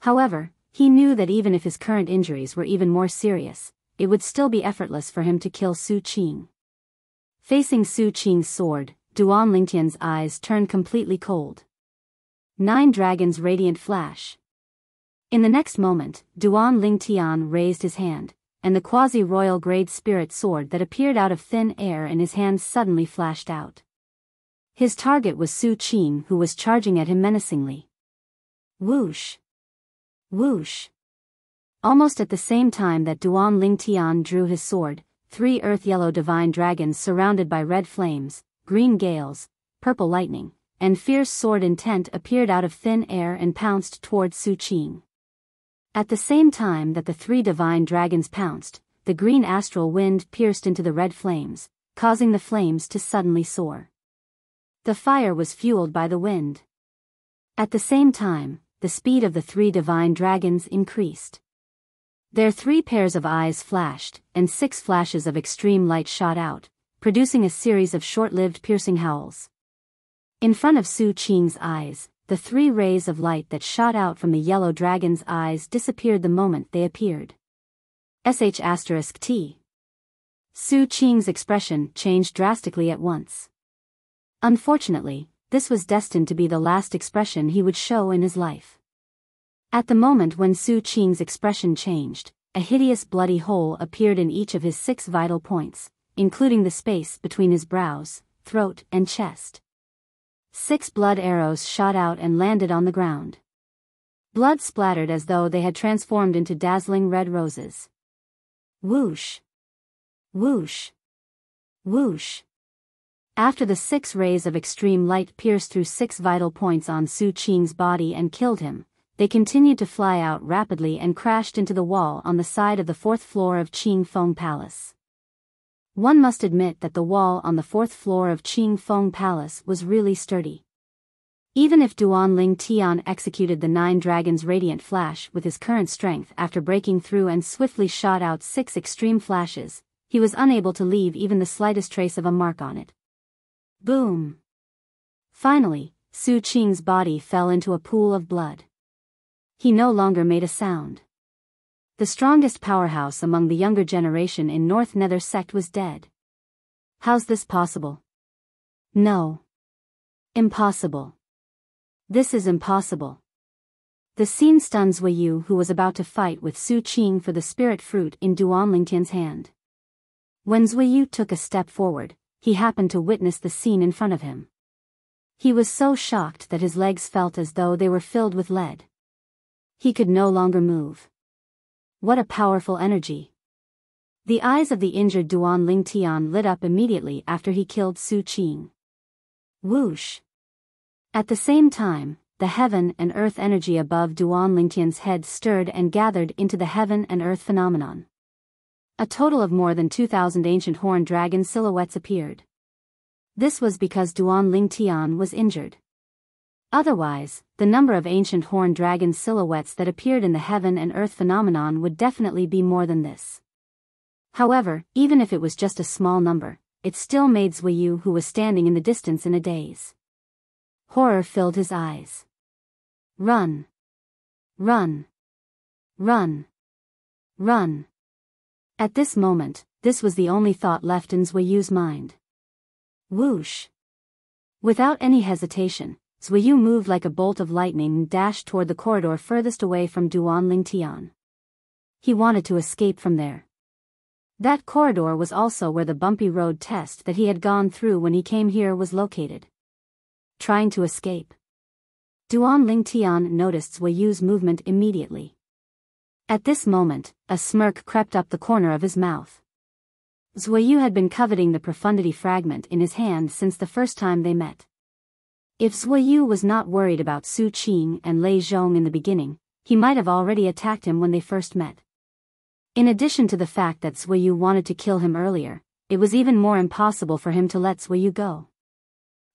However, he knew that even if his current injuries were even more serious, it would still be effortless for him to kill Su Qing. Facing Su Qing's sword, Duanling Tian's eyes turned completely cold. 9 dragons radiant flash. In the next moment, Duanling Tian raised his hand, and the quasi-royal grade spirit sword that appeared out of thin air in his hand suddenly flashed out. His target was Su Qing, who was charging at him menacingly. Whoosh! Whoosh! Almost at the same time that Duanling Tian drew his sword, 3 earth-yellow divine dragons surrounded by red flames, green gales, purple lightning, and fierce sword intent appeared out of thin air and pounced towards Su Qing. At the same time that the 3 divine dragons pounced, the green astral wind pierced into the red flames, causing the flames to suddenly soar. The fire was fueled by the wind. At the same time, the speed of the 3 divine dragons increased. Their 3 pairs of eyes flashed, and 6 flashes of extreme light shot out, producing a series of short-lived piercing howls. In front of Su Qing's eyes, the 3 rays of light that shot out from the yellow dragon's eyes disappeared the moment they appeared. *T. Su Qing's expression changed drastically at once. Unfortunately, this was destined to be the last expression he would show in his life. At the moment when Su Qing's expression changed, a hideous bloody hole appeared in each of his 6 vital points, including the space between his brows, throat, and chest. 6 blood arrows shot out and landed on the ground. Blood splattered as though they had transformed into dazzling red roses. Whoosh! Whoosh! Whoosh! After the 6 rays of extreme light pierced through 6 vital points on Su Qing's body and killed him, they continued to fly out rapidly and crashed into the wall on the side of the 4th floor of Qing Feng Palace. One must admit that the wall on the 4th floor of Qing Feng Palace was really sturdy. Even if Duanling Tian executed the 9 dragons' radiant flash with his current strength after breaking through and swiftly shot out 6 extreme flashes, he was unable to leave even the slightest trace of a mark on it. Boom! Finally, Su Qing's body fell into a pool of blood. He no longer made a sound. The strongest powerhouse among the younger generation in North Nether sect was dead. How's this possible? No. Impossible. This is impossible. The scene stunned Zuiyu, who was about to fight with Su Qing for the spirit fruit in Duanling Tian's hand. When Zuiyu took a step forward, he happened to witness the scene in front of him. He was so shocked that his legs felt as though they were filled with lead. He could no longer move. What a powerful energy. The eyes of the injured Duanling Tian lit up immediately after he killed Su Qing. Whoosh! At the same time, the heaven and earth energy above Duanling Tian's head stirred and gathered into the heaven and earth phenomenon. A total of more than 2,000 ancient horned dragon silhouettes appeared. This was because Duanling Tian was injured. Otherwise, the number of ancient horned dragon silhouettes that appeared in the heaven and earth phenomenon would definitely be more than this. However, even if it was just a small number, it still made Zuiyu, who was standing in the distance, in a daze. Horror filled his eyes. Run! Run! Run! Run! At this moment, this was the only thought left in Zuiyu's mind. Whoosh! Without any hesitation, Zuiyu moved like a bolt of lightning and dashed toward the corridor furthest away from Duan Lingtian. He wanted to escape from there. That corridor was also where the bumpy road test that he had gone through when he came here was located. Trying to escape. Duan Lingtian noticed Zuiyu's movement immediately. At this moment, a smirk crept up the corner of his mouth. Zuiyu had been coveting the profundity fragment in his hand since the first time they met. If Zuiyu was not worried about Su Qing and Lei Zhong in the beginning, he might have already attacked him when they first met. In addition to the fact that Zuiyu wanted to kill him earlier, it was even more impossible for him to let Zuiyu go.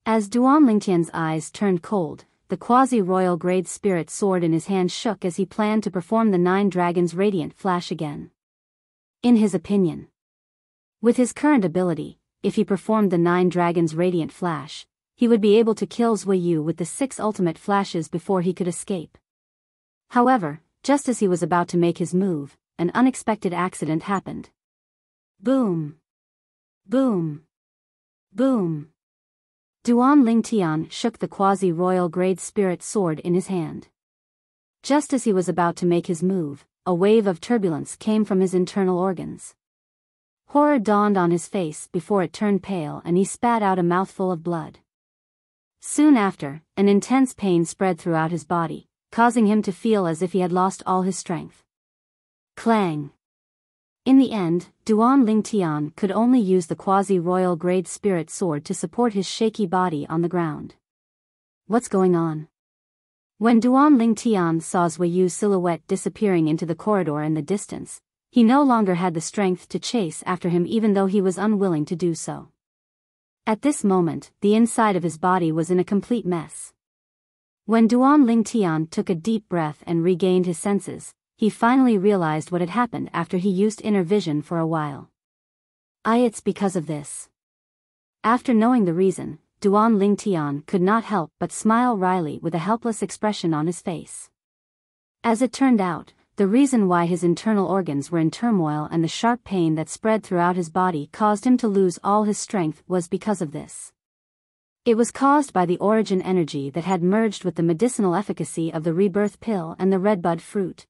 As Duan Lingtian's eyes turned cold, the quasi-royal grade spirit sword in his hand shook as he planned to perform the 9 Dragons Radiant Flash again. In his opinion, with his current ability, if he performed the 9 Dragons Radiant Flash, he would be able to kill Zuiyu with the 6 ultimate flashes before he could escape. However, just as he was about to make his move, an unexpected accident happened. Boom! Boom! Boom! Duan Lingtian shook the quasi-royal grade spirit sword in his hand. Just as he was about to make his move, a wave of turbulence came from his internal organs. Horror dawned on his face before it turned pale and he spat out a mouthful of blood. Soon after, an intense pain spread throughout his body, causing him to feel as if he had lost all his strength. Clang! In the end, Duan Lingtian could only use the quasi-royal grade spirit sword to support his shaky body on the ground. What's going on? When Duan Lingtian saw Zuiyu's silhouette disappearing into the corridor in the distance, he no longer had the strength to chase after him even though he was unwilling to do so. At this moment, the inside of his body was in a complete mess. When Duan Lingtian took a deep breath and regained his senses, he finally realized what had happened after he used inner vision for a while. It's because of this. After knowing the reason, Duan Lingtian could not help but smile wryly with a helpless expression on his face. As it turned out, the reason why his internal organs were in turmoil and the sharp pain that spread throughout his body caused him to lose all his strength was because of this. It was caused by the origin energy that had merged with the medicinal efficacy of the rebirth pill and the redbud fruit.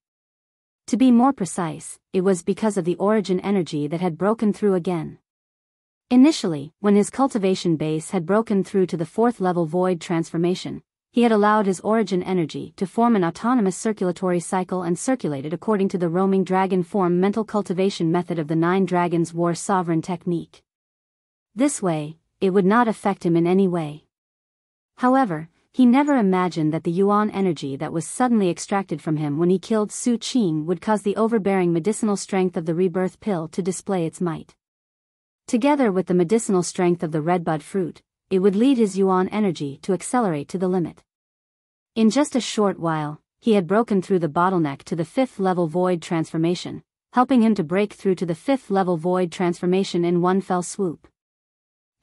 To be more precise, it was because of the origin energy that had broken through again. Initially, when his cultivation base had broken through to the 4th level void transformation, he had allowed his origin energy to form an autonomous circulatory cycle and circulated according to the roaming dragon form mental cultivation method of the 9 Dragons War Sovereign technique. This way, it would not affect him in any way. However, he never imagined that the yuan energy that was suddenly extracted from him when he killed Su Qing would cause the overbearing medicinal strength of the rebirth pill to display its might. Together with the medicinal strength of the redbud fruit, it would lead his yuan energy to accelerate to the limit. In just a short while, he had broken through the bottleneck to the 5th level void transformation, helping him to break through to the 5th level void transformation in one fell swoop.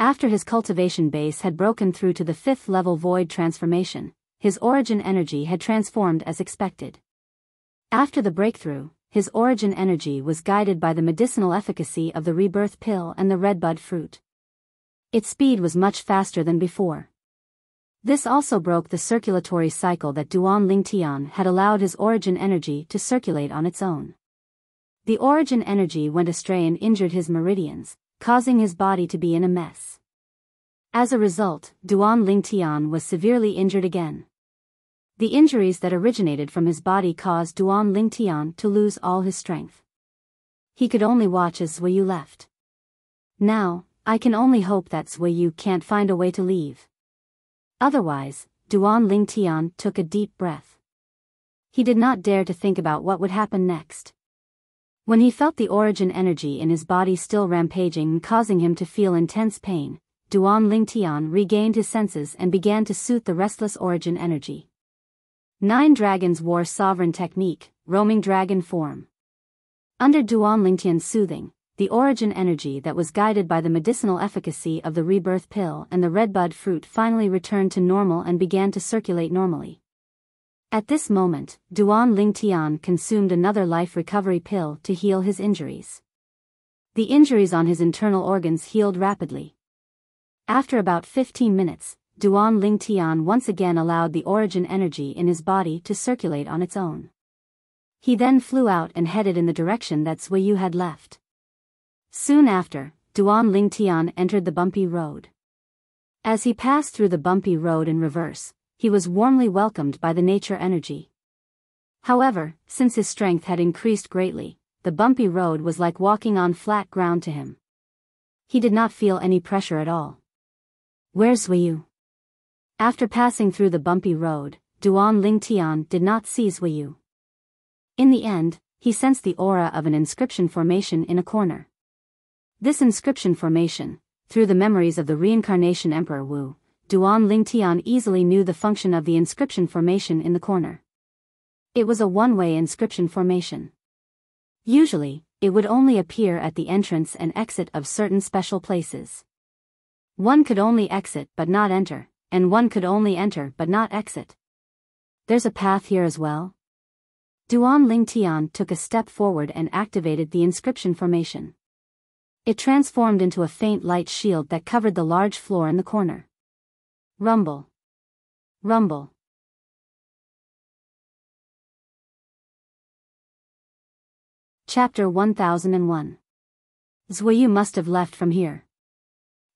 After his cultivation base had broken through to the 5th level void transformation, his origin energy had transformed as expected. After the breakthrough, his origin energy was guided by the medicinal efficacy of the rebirth pill and the redbud fruit. Its speed was much faster than before. This also broke the circulatory cycle that Duan Lingtian had allowed his origin energy to circulate on its own. The origin energy went astray and injured his meridians, causing his body to be in a mess. As a result, Duan Lingtian was severely injured again. The injuries that originated from his body caused Duan Lingtian to lose all his strength. He could only watch as Zuiyu left. Now, I can only hope that Zuiyu can't find a way to leave. Otherwise, Duan Lingtian took a deep breath. He did not dare to think about what would happen next. When he felt the origin energy in his body still rampaging and causing him to feel intense pain, Duan Lingtian regained his senses and began to soothe the restless origin energy. 9 Dragons War Sovereign Technique, Roaming Dragon Form. Under Duan Lingtian's soothing, the origin energy that was guided by the medicinal efficacy of the rebirth pill and the redbud fruit finally returned to normal and began to circulate normally. At this moment, Duan Lingtian consumed another life recovery pill to heal his injuries. The injuries on his internal organs healed rapidly. After about 15 minutes, Duan Lingtian once again allowed the origin energy in his body to circulate on its own. He then flew out and headed in the direction that Zuiyu had left. Soon after, Duan Lingtian entered the bumpy road. As he passed through the bumpy road in reverse, he was warmly welcomed by the nature energy. However, since his strength had increased greatly, the bumpy road was like walking on flat ground to him. He did not feel any pressure at all. "Where's Zuiyu?" After passing through the bumpy road, Duan Lingtian did not see Zuiyu. In the end, he sensed the aura of an inscription formation in a corner. This inscription formation, through the memories of the reincarnation Emperor Wu, Duan Lingtian easily knew the function of the inscription formation in the corner. It was a one-way inscription formation. Usually, it would only appear at the entrance and exit of certain special places. One could only exit but not enter, and one could only enter but not exit. There's a path here as well? Duan Lingtian took a step forward and activated the inscription formation. It transformed into a faint light shield that covered the large floor in the corner. Rumble. Rumble. Chapter 1001. Zuiyu must have left from here.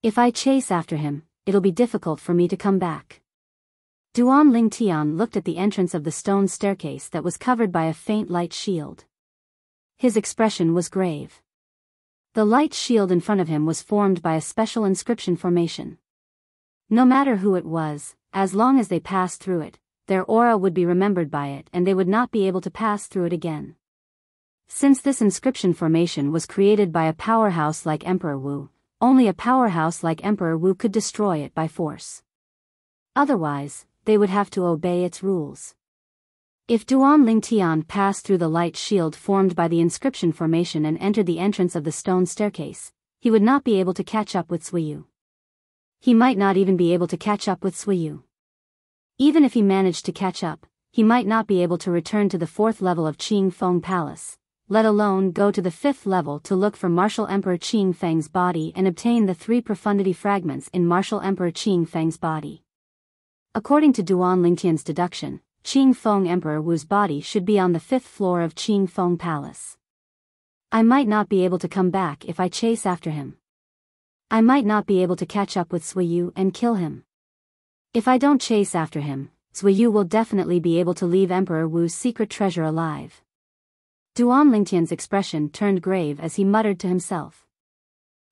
If I chase after him, it'll be difficult for me to come back. Duan Lingtian looked at the entrance of the stone staircase that was covered by a faint light shield. His expression was grave. The light shield in front of him was formed by a special inscription formation. No matter who it was, as long as they passed through it, their aura would be remembered by it and they would not be able to pass through it again. Since this inscription formation was created by a powerhouse like Emperor Wu, only a powerhouse like Emperor Wu could destroy it by force. Otherwise, they would have to obey its rules. If Duan Lingtian passed through the light shield formed by the inscription formation and entered the entrance of the stone staircase, he would not be able to catch up with Zuiyu. He might not even be able to catch up with Zuiyu. Even if he managed to catch up, he might not be able to return to the 4th level of Qing Feng Palace, let alone go to the 5th level to look for Martial Emperor Qing Feng's body and obtain the 3 profundity fragments in Martial Emperor Qing Feng's body. According to Duan Lingtian's deduction, Qing Feng Emperor Wu's body should be on the 5th floor of Qing Feng Palace. I might not be able to come back if I chase after him. I might not be able to catch up with Zuiyu and kill him. If I don't chase after him, Zuiyu will definitely be able to leave Emperor Wu's secret treasure alive. Duan Lingtian's expression turned grave as he muttered to himself.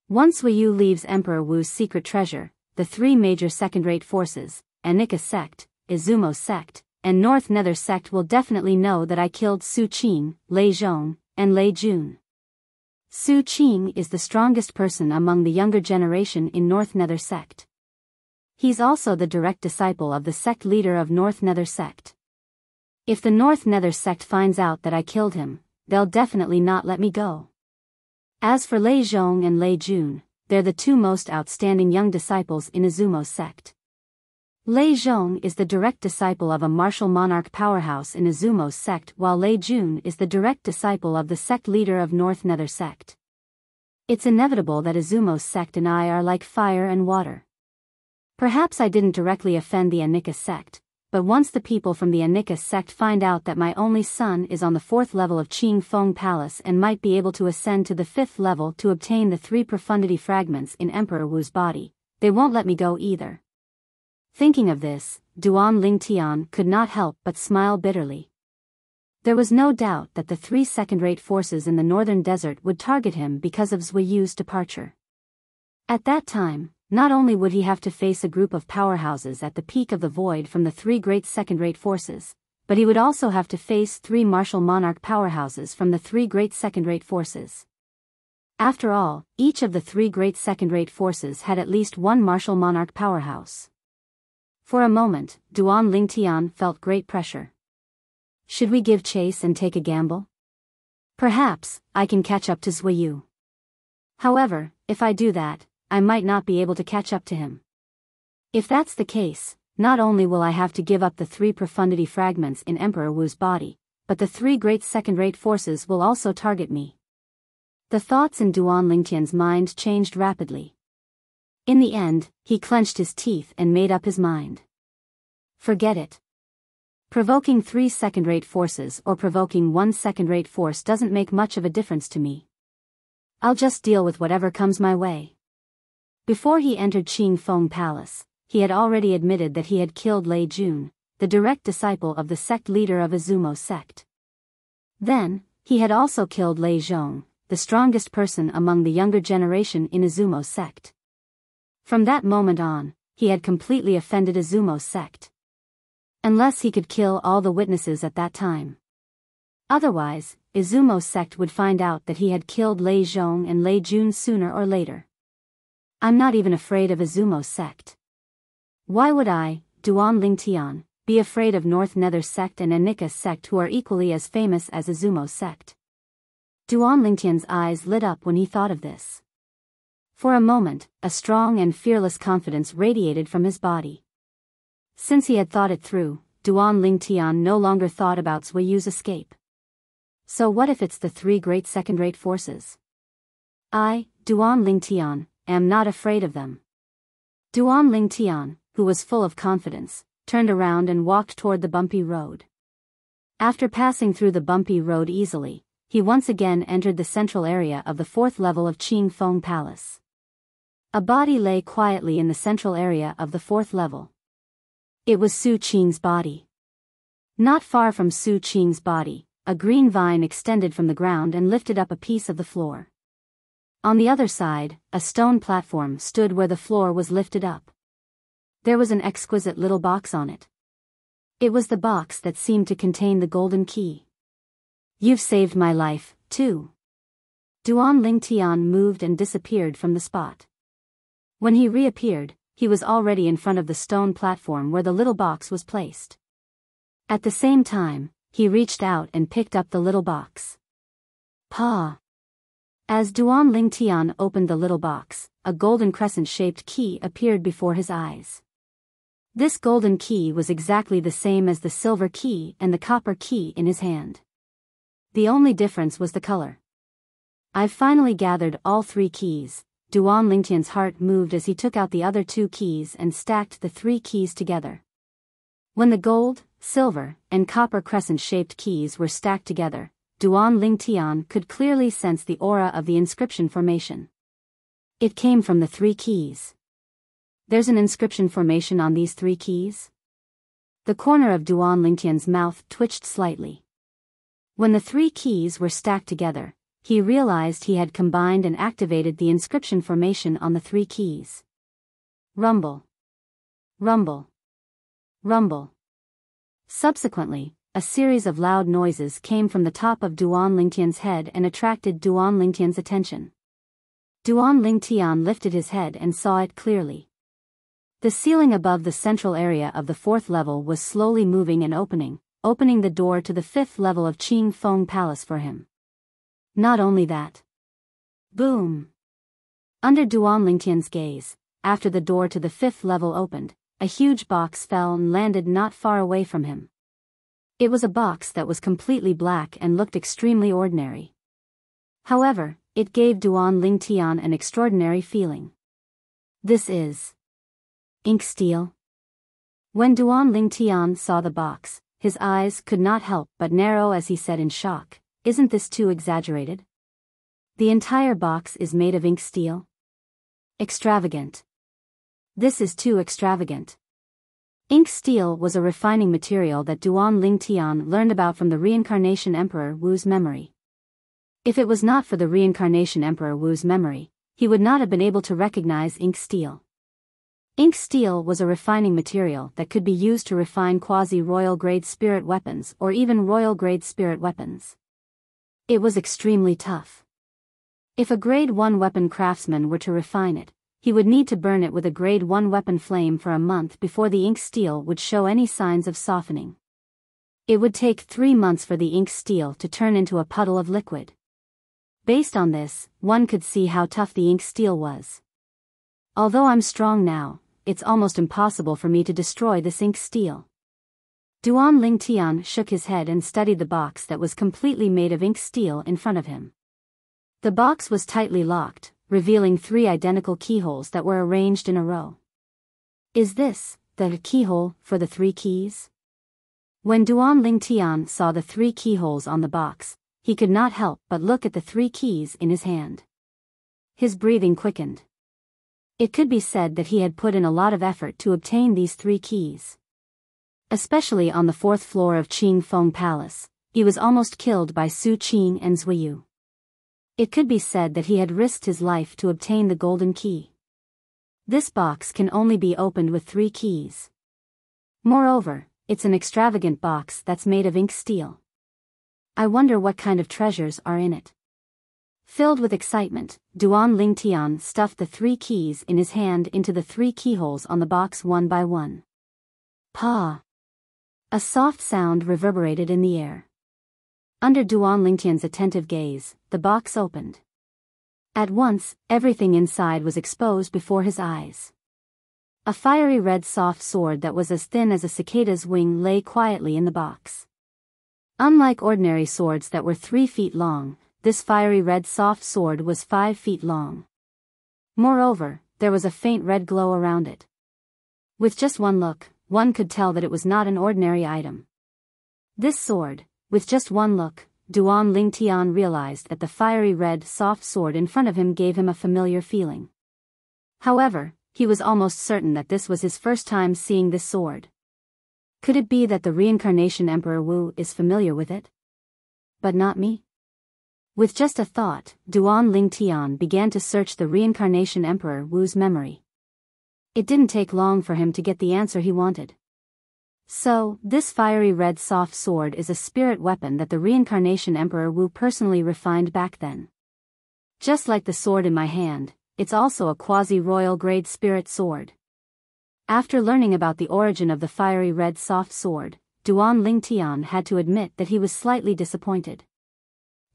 Once Zuiyu leaves Emperor Wu's secret treasure, the 3 major second-rate forces, Anika sect, Izumo sect, and North Nether sect will definitely know that I killed Su Qing, Lei Zhong, and Lei Jun. Su Qing is the strongest person among the younger generation in North Nether sect. He's also the direct disciple of the sect leader of North Nether sect. If the North Nether sect finds out that I killed him, they'll definitely not let me go. As for Lei Zhong and Lei Jun, they're the 2 most outstanding young disciples in Izumo sect. Lei Zhong is the direct disciple of a martial monarch powerhouse in Izumo sect while Lei Jun is the direct disciple of the sect leader of North Nether sect. It's inevitable that Izumo sect and I are like fire and water. Perhaps I didn't directly offend the Anika sect, but once the people from the Anika sect find out that my only son is on the 4th level of Qing Feng Palace and might be able to ascend to the 5th level to obtain the 3 profundity fragments in Emperor Wu's body, they won't let me go either. Thinking of this, Duan Lingtian could not help but smile bitterly. There was no doubt that the 3 second-rate forces in the northern desert would target him because of Zuiyu's departure. At that time, not only would he have to face a group of powerhouses at the peak of the void from the 3 great second-rate forces, but he would also have to face 3 martial monarch powerhouses from the 3 great second-rate forces. After all, each of the 3 great second-rate forces had at least 1 martial monarch powerhouse. For a moment, Duan Lingtian felt great pressure. Should we give chase and take a gamble? Perhaps I can catch up to Zuiyu. However, if I do that, I might not be able to catch up to him. If that's the case, not only will I have to give up the 3 profundity fragments in Emperor Wu's body, but the 3 great second-rate forces will also target me. The thoughts in Duan Lingtian's mind changed rapidly. In the end, he clenched his teeth and made up his mind. Forget it. Provoking 3 second-rate forces or provoking 1 second-rate force doesn't make much of a difference to me. I'll just deal with whatever comes my way. Before he entered Qing Feng Palace, he had already admitted that he had killed Lei Jun, the direct disciple of the sect leader of Izumo sect. Then, he had also killed Lei Zhong, the strongest person among the younger generation in Izumo sect. From that moment on, he had completely offended Izumo sect. Unless he could kill all the witnesses at that time. Otherwise, Izumo sect would find out that he had killed Lei Zhong and Lei Jun sooner or later. I'm not even afraid of Izumo sect. Why would I, Duan Lingtian, be afraid of North Nether sect and Anika sect who are equally as famous as Izumo sect? Duan Lingtian's eyes lit up when he thought of this. For a moment, a strong and fearless confidence radiated from his body. Since he had thought it through, Duan Lingtian no longer thought about Suiyu's escape. So what if it's the 3 great second-rate forces? I, Duan Lingtian, am not afraid of them. Duan Lingtian, who was full of confidence, turned around and walked toward the bumpy road. After passing through the bumpy road easily, he once again entered the central area of the 4th level of Qing Feng Palace. A body lay quietly in the central area of the 4th level. It was Su Qing's body. Not far from Su Qing's body, a green vine extended from the ground and lifted up a piece of the floor. On the other side, a stone platform stood where the floor was lifted up. There was an exquisite little box on it. It was the box that seemed to contain the golden key. You've saved my life, too. Duan Lingtian moved and disappeared from the spot. When he reappeared, he was already in front of the stone platform where the little box was placed. At the same time, he reached out and picked up the little box. Pa! As Duan Lingtian opened the little box, a golden crescent-shaped key appeared before his eyes. This golden key was exactly the same as the silver key and the copper key in his hand. The only difference was the color. I've finally gathered all 3 keys. Duan Lingtian's heart moved as he took out the other 2 keys and stacked the 3 keys together. When the gold, silver, and copper crescent-shaped keys were stacked together, Duan Lingtian could clearly sense the aura of the inscription formation. It came from the 3 keys. There's an inscription formation on these 3 keys? The corner of Duan Lingtian's mouth twitched slightly. When the 3 keys were stacked together, he realized he had combined and activated the inscription formation on the 3 keys. Rumble. Rumble. Rumble. Subsequently, a series of loud noises came from the top of Duan Lingtian's head and attracted Duan Lingtian's attention. Duan Lingtian lifted his head and saw it clearly. The ceiling above the central area of the 4th level was slowly moving and opening the door to the 5th level of Qing Feng Palace for him. Not only that. Boom! Under Duan Lingtian's gaze, after the door to the 5th level opened, a huge box fell and landed not far away from him. It was a box that was completely black and looked extremely ordinary. However, it gave Duan Lingtian an extraordinary feeling. This is ink steel. When Duan Lingtian saw the box, his eyes could not help but narrow as he said in shock, "Isn't this too exaggerated? The entire box is made of ink steel? Extravagant. This is too extravagant." Ink steel was a refining material that Duan Lingtian learned about from the reincarnation Emperor Wu's memory. If it was not for the reincarnation Emperor Wu's memory, he would not have been able to recognize ink steel. Ink steel was a refining material that could be used to refine quasi-royal grade spirit weapons or even royal grade spirit weapons. It was extremely tough. If a grade 1 weapon craftsman were to refine it, he would need to burn it with a grade 1 weapon flame for a month before the ink steel would show any signs of softening. It would take 3 months for the ink steel to turn into a puddle of liquid. Based on this, one could see how tough the ink steel was. Although I'm strong now, it's almost impossible for me to destroy this ink steel. Duan Lingtian shook his head and studied the box that was completely made of ink steel in front of him. The box was tightly locked, revealing 3 identical keyholes that were arranged in a row. Is this the keyhole for the 3 keys? When Duan Lingtian saw the 3 keyholes on the box, he could not help but look at the 3 keys in his hand. His breathing quickened. It could be said that he had put in a lot of effort to obtain these 3 keys. Especially on the 4th floor of Qing Feng Palace, he was almost killed by Su Qing and Zuiyu. It could be said that he had risked his life to obtain the golden key. This box can only be opened with 3 keys. Moreover, it's an extravagant box that's made of ink steel. I wonder what kind of treasures are in it. Filled with excitement, Duan Lingtian stuffed the 3 keys in his hand into the 3 keyholes on the box one by one. Pa! A soft sound reverberated in the air. Under Duan Lingtian's attentive gaze, the box opened. At once, everything inside was exposed before his eyes. A fiery red soft sword that was as thin as a cicada's wing lay quietly in the box. Unlike ordinary swords that were 3 feet long, this fiery red soft sword was 5 feet long. Moreover, there was a faint red glow around it. With just one look, one could tell that it was not an ordinary item. This sword, with just one look, Duan Lingtian realized that the fiery red soft sword in front of him gave him a familiar feeling. However, he was almost certain that this was his first time seeing this sword. Could it be that the reincarnation Emperor Wu is familiar with it? But not me? With just a thought, Duan Lingtian began to search the reincarnation Emperor Wu's memory. It didn't take long for him to get the answer he wanted. So, this fiery red soft sword is a spirit weapon that the reincarnation Emperor Wu personally refined back then. Just like the sword in my hand, it's also a quasi-royal grade spirit sword. After learning about the origin of the fiery red soft sword, Duan Lingtian had to admit that he was slightly disappointed.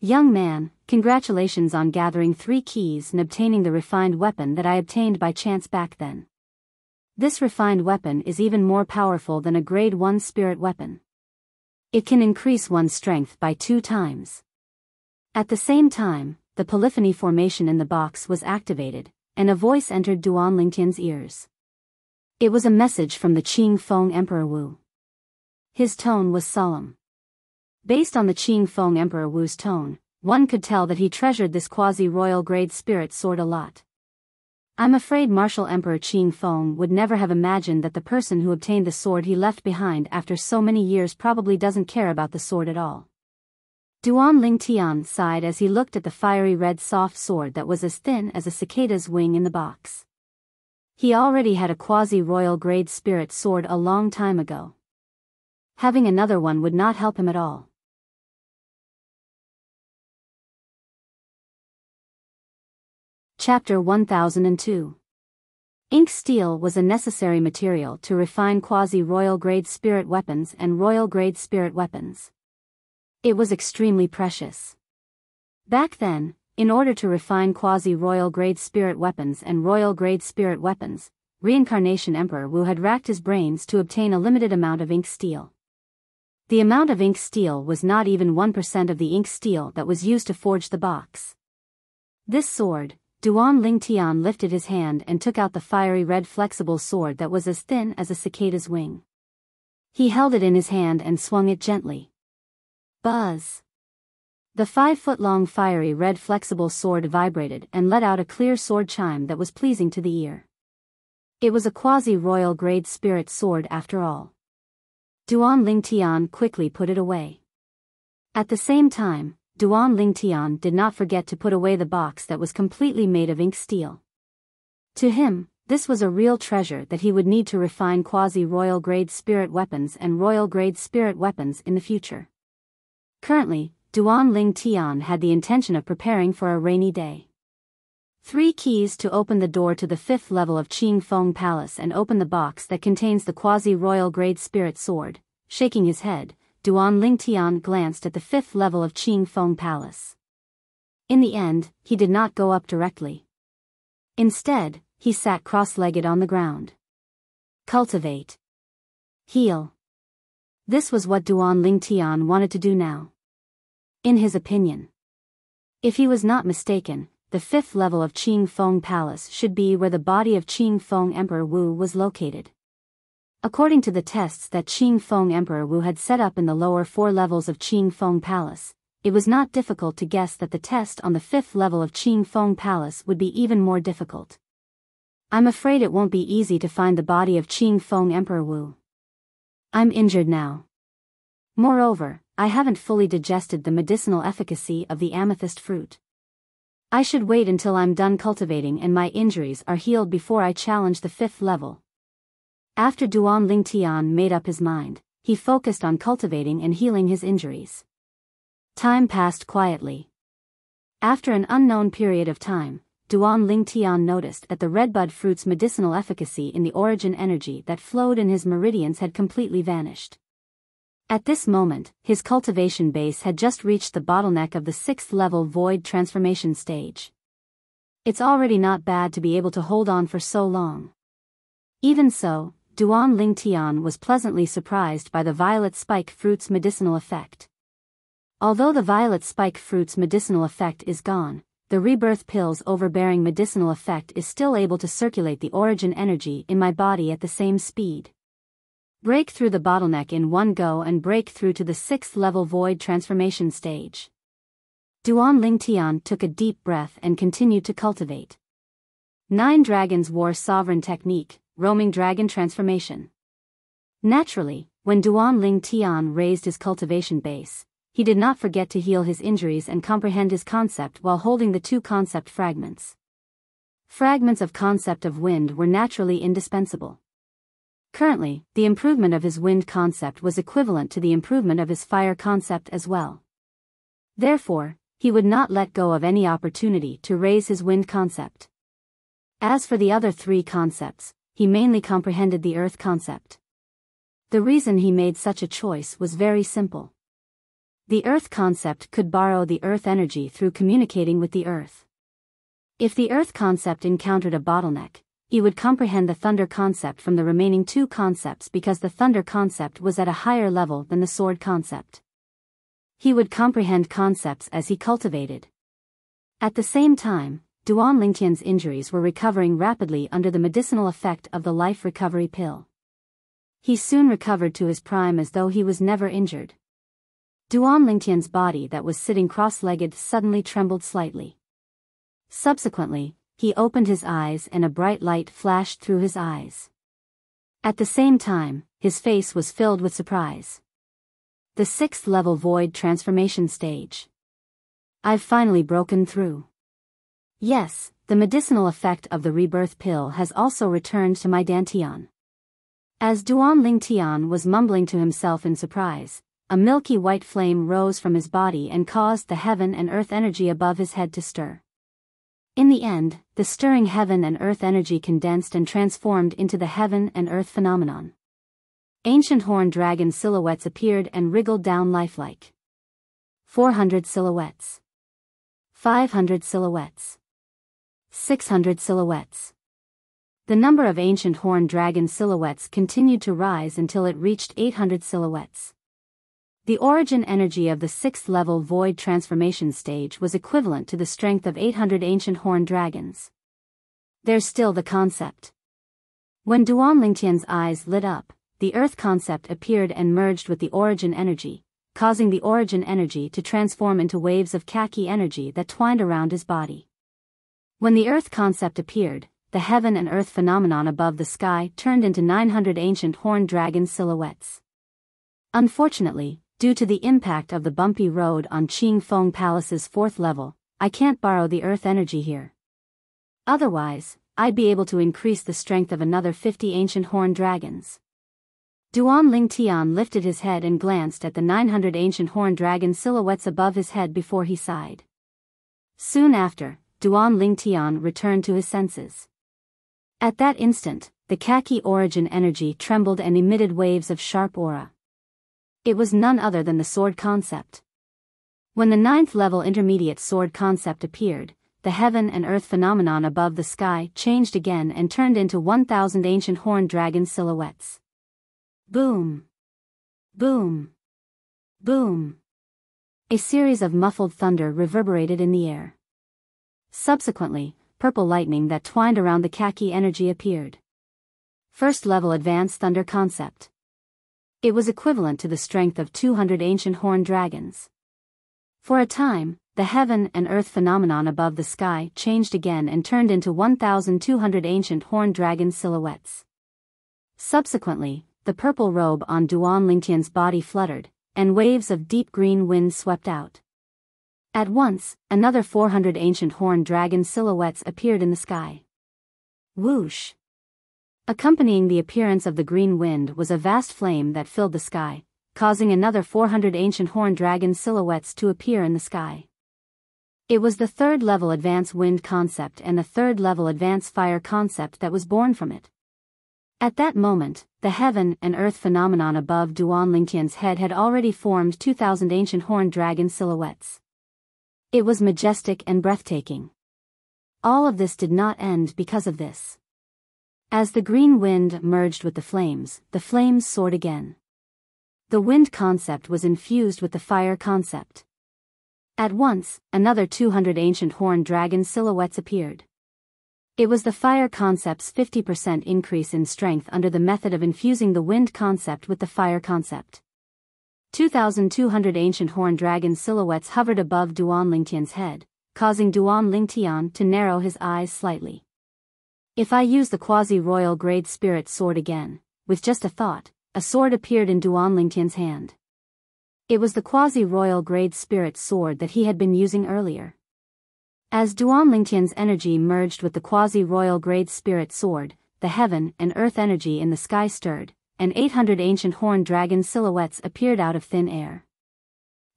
Young man, congratulations on gathering 3 keys and obtaining the refined weapon that I obtained by chance back then. This refined weapon is even more powerful than a grade 1 spirit weapon. It can increase one's strength by 2 times. At the same time, the polyphony formation in the box was activated, and a voice entered Duan Lingtian's ears. It was a message from the Qing Feng Emperor Wu. His tone was solemn. Based on the Qing Feng Emperor Wu's tone, one could tell that he treasured this quasi-royal grade spirit sword a lot. I'm afraid Martial Emperor Qing Feng would never have imagined that the person who obtained the sword he left behind after so many years probably doesn't care about the sword at all. Duan Lingtian sighed as he looked at the fiery red soft sword that was as thin as a cicada's wing in the box. He already had a quasi-royal grade spirit sword a long time ago. Having another one would not help him at all. Chapter 1002. Ink steel was a necessary material to refine quasi-royal grade spirit weapons and royal grade spirit weapons. It was extremely precious. Back then, in order to refine quasi-royal grade spirit weapons and royal grade spirit weapons, Reincarnation Emperor Wu had racked his brains to obtain a limited amount of ink steel. The amount of ink steel was not even 1% of the ink steel that was used to forge the box. This sword, Duan Lingtian lifted his hand and took out the fiery red flexible sword that was as thin as a cicada's wing. He held it in his hand and swung it gently. Buzz! The 5-foot-long fiery red flexible sword vibrated and let out a clear sword chime that was pleasing to the ear. It was a quasi-royal grade spirit sword after all. Duan Lingtian quickly put it away. At the same time, Duan Lingtian did not forget to put away the box that was completely made of ink steel. To him, this was a real treasure that he would need to refine quasi-royal grade spirit weapons and royal grade spirit weapons in the future. Currently, Duan Lingtian had the intention of preparing for a rainy day. 3 keys to open the door to the 5th level of Qing Feng Palace and open the box that contains the quasi-royal grade spirit sword. Shaking his head, Duan Lingtian glanced at the 5th level of Qing Feng Palace. In the end, he did not go up directly. Instead, he sat cross-legged on the ground. Cultivate. Heal. This was what Duan Lingtian wanted to do now. In his opinion. If he was not mistaken, the 5th level of Qing Feng Palace should be where the body of Qing Feng Emperor Wu was located. According to the tests that Qing Feng Emperor Wu had set up in the lower 4 levels of Qing Feng Palace, it was not difficult to guess that the test on the 5th level of Qing Feng Palace would be even more difficult. I'm afraid it won't be easy to find the body of Qing Feng Emperor Wu. I'm injured now. Moreover, I haven't fully digested the medicinal efficacy of the amethyst fruit. I should wait until I'm done cultivating and my injuries are healed before I challenge the 5th level. After Duan Lingtian made up his mind, he focused on cultivating and healing his injuries. Time passed quietly. After an unknown period of time, Duan Lingtian noticed that the redbud fruit's medicinal efficacy in the origin energy that flowed in his meridians had completely vanished. At this moment, his cultivation base had just reached the bottleneck of the 6th level void transformation stage. It's already not bad to be able to hold on for so long. Even so, Duan Lingtian was pleasantly surprised by the violet spike fruit's medicinal effect. Although the violet spike fruit's medicinal effect is gone, the rebirth pill's overbearing medicinal effect is still able to circulate the origin energy in my body at the same speed. Break through the bottleneck in one go and break through to the 6th level void transformation stage. Duan Lingtian took a deep breath and continued to cultivate. 9 Dragons War Sovereign Technique, Roaming Dragon Transformation. Naturally, when Duan Lingtian raised his cultivation base, he did not forget to heal his injuries and comprehend his concept while holding the 2 concept fragments. Fragments of concept of wind were naturally indispensable. Currently, the improvement of his wind concept was equivalent to the improvement of his fire concept as well. Therefore, he would not let go of any opportunity to raise his wind concept. As for the other 3 concepts, he mainly comprehended the earth concept. The reason he made such a choice was very simple. The earth concept could borrow the earth energy through communicating with the earth. If the earth concept encountered a bottleneck, he would comprehend the thunder concept from the remaining 2 concepts because the thunder concept was at a higher level than the sword concept. He would comprehend concepts as he cultivated. At the same time, Duan Lingtian's injuries were recovering rapidly under the medicinal effect of the life recovery pill. He soon recovered to his prime as though he was never injured. Duan Lingtian's body that was sitting cross-legged suddenly trembled slightly. Subsequently, he opened his eyes and a bright light flashed through his eyes. At the same time, his face was filled with surprise. The 6th level void transformation stage. I've finally broken through. Yes, the medicinal effect of the rebirth pill has also returned to my Dantian. As Duan Lingtian was mumbling to himself in surprise, a milky white flame rose from his body and caused the heaven and earth energy above his head to stir. In the end, the stirring heaven and earth energy condensed and transformed into the heaven and earth phenomenon. Ancient horned dragon silhouettes appeared and wriggled down lifelike. 400 silhouettes. 500 silhouettes. 600 silhouettes. The number of ancient horned dragon silhouettes continued to rise until it reached 800 silhouettes. The origin energy of the 6th level void transformation stage was equivalent to the strength of 800 ancient horned dragons. There's still the concept. When Duan Lingtian's eyes lit up, the earth concept appeared and merged with the origin energy, causing the origin energy to transform into waves of khaki energy that twined around his body. When the earth concept appeared, the heaven and earth phenomenon above the sky turned into 900 ancient horned dragon silhouettes. Unfortunately, due to the impact of the bumpy road on Qing Feng Palace's 4th level, I can't borrow the earth energy here. Otherwise, I'd be able to increase the strength of another 50 ancient horned dragons. Duan Lingtian lifted his head and glanced at the 900 ancient horned dragon silhouettes above his head before he sighed. Soon after, Duan Lingtian returned to his senses. At that instant, the khaki origin energy trembled and emitted waves of sharp aura. It was none other than the sword concept. When the 9th level intermediate sword concept appeared, the heaven and earth phenomenon above the sky changed again and turned into 1,000 ancient horned dragon silhouettes. Boom! Boom! Boom! A series of muffled thunder reverberated in the air. Subsequently, purple lightning that twined around the khaki energy appeared. First level advanced thunder concept. It was equivalent to the strength of 200 ancient horned dragons. For a time, the heaven and earth phenomenon above the sky changed again and turned into 1,200 ancient horned dragon silhouettes. Subsequently, the purple robe on Duan Lingtian's body fluttered, and waves of deep green wind swept out. At once, another 400 ancient horned dragon silhouettes appeared in the sky. Whoosh! Accompanying the appearance of the green wind was a vast flame that filled the sky, causing another 400 ancient horned dragon silhouettes to appear in the sky. It was the third level advanced wind concept and the third level advanced fire concept that was born from it. At that moment, the heaven and earth phenomenon above Duan Lingtian's head had already formed 2,000 ancient horned dragon silhouettes. It was majestic and breathtaking. All of this did not end because of this. As the green wind merged with the flames soared again. The wind concept was infused with the fire concept. At once, another 200 ancient horned dragon silhouettes appeared. It was the fire concept's 50% increase in strength under the method of infusing the wind concept with the fire concept. 2,200 ancient horned dragon silhouettes hovered above Duan Lingtian's head, causing Duan Lingtian to narrow his eyes slightly. If I use the quasi-royal grade spirit sword again, with just a thought, a sword appeared in Duan Lingtian's hand. It was the quasi-royal grade spirit sword that he had been using earlier. As Duan Lingtian's energy merged with the quasi-royal grade spirit sword, the heaven and earth energy in the sky stirred, and 800 ancient horned dragon silhouettes appeared out of thin air.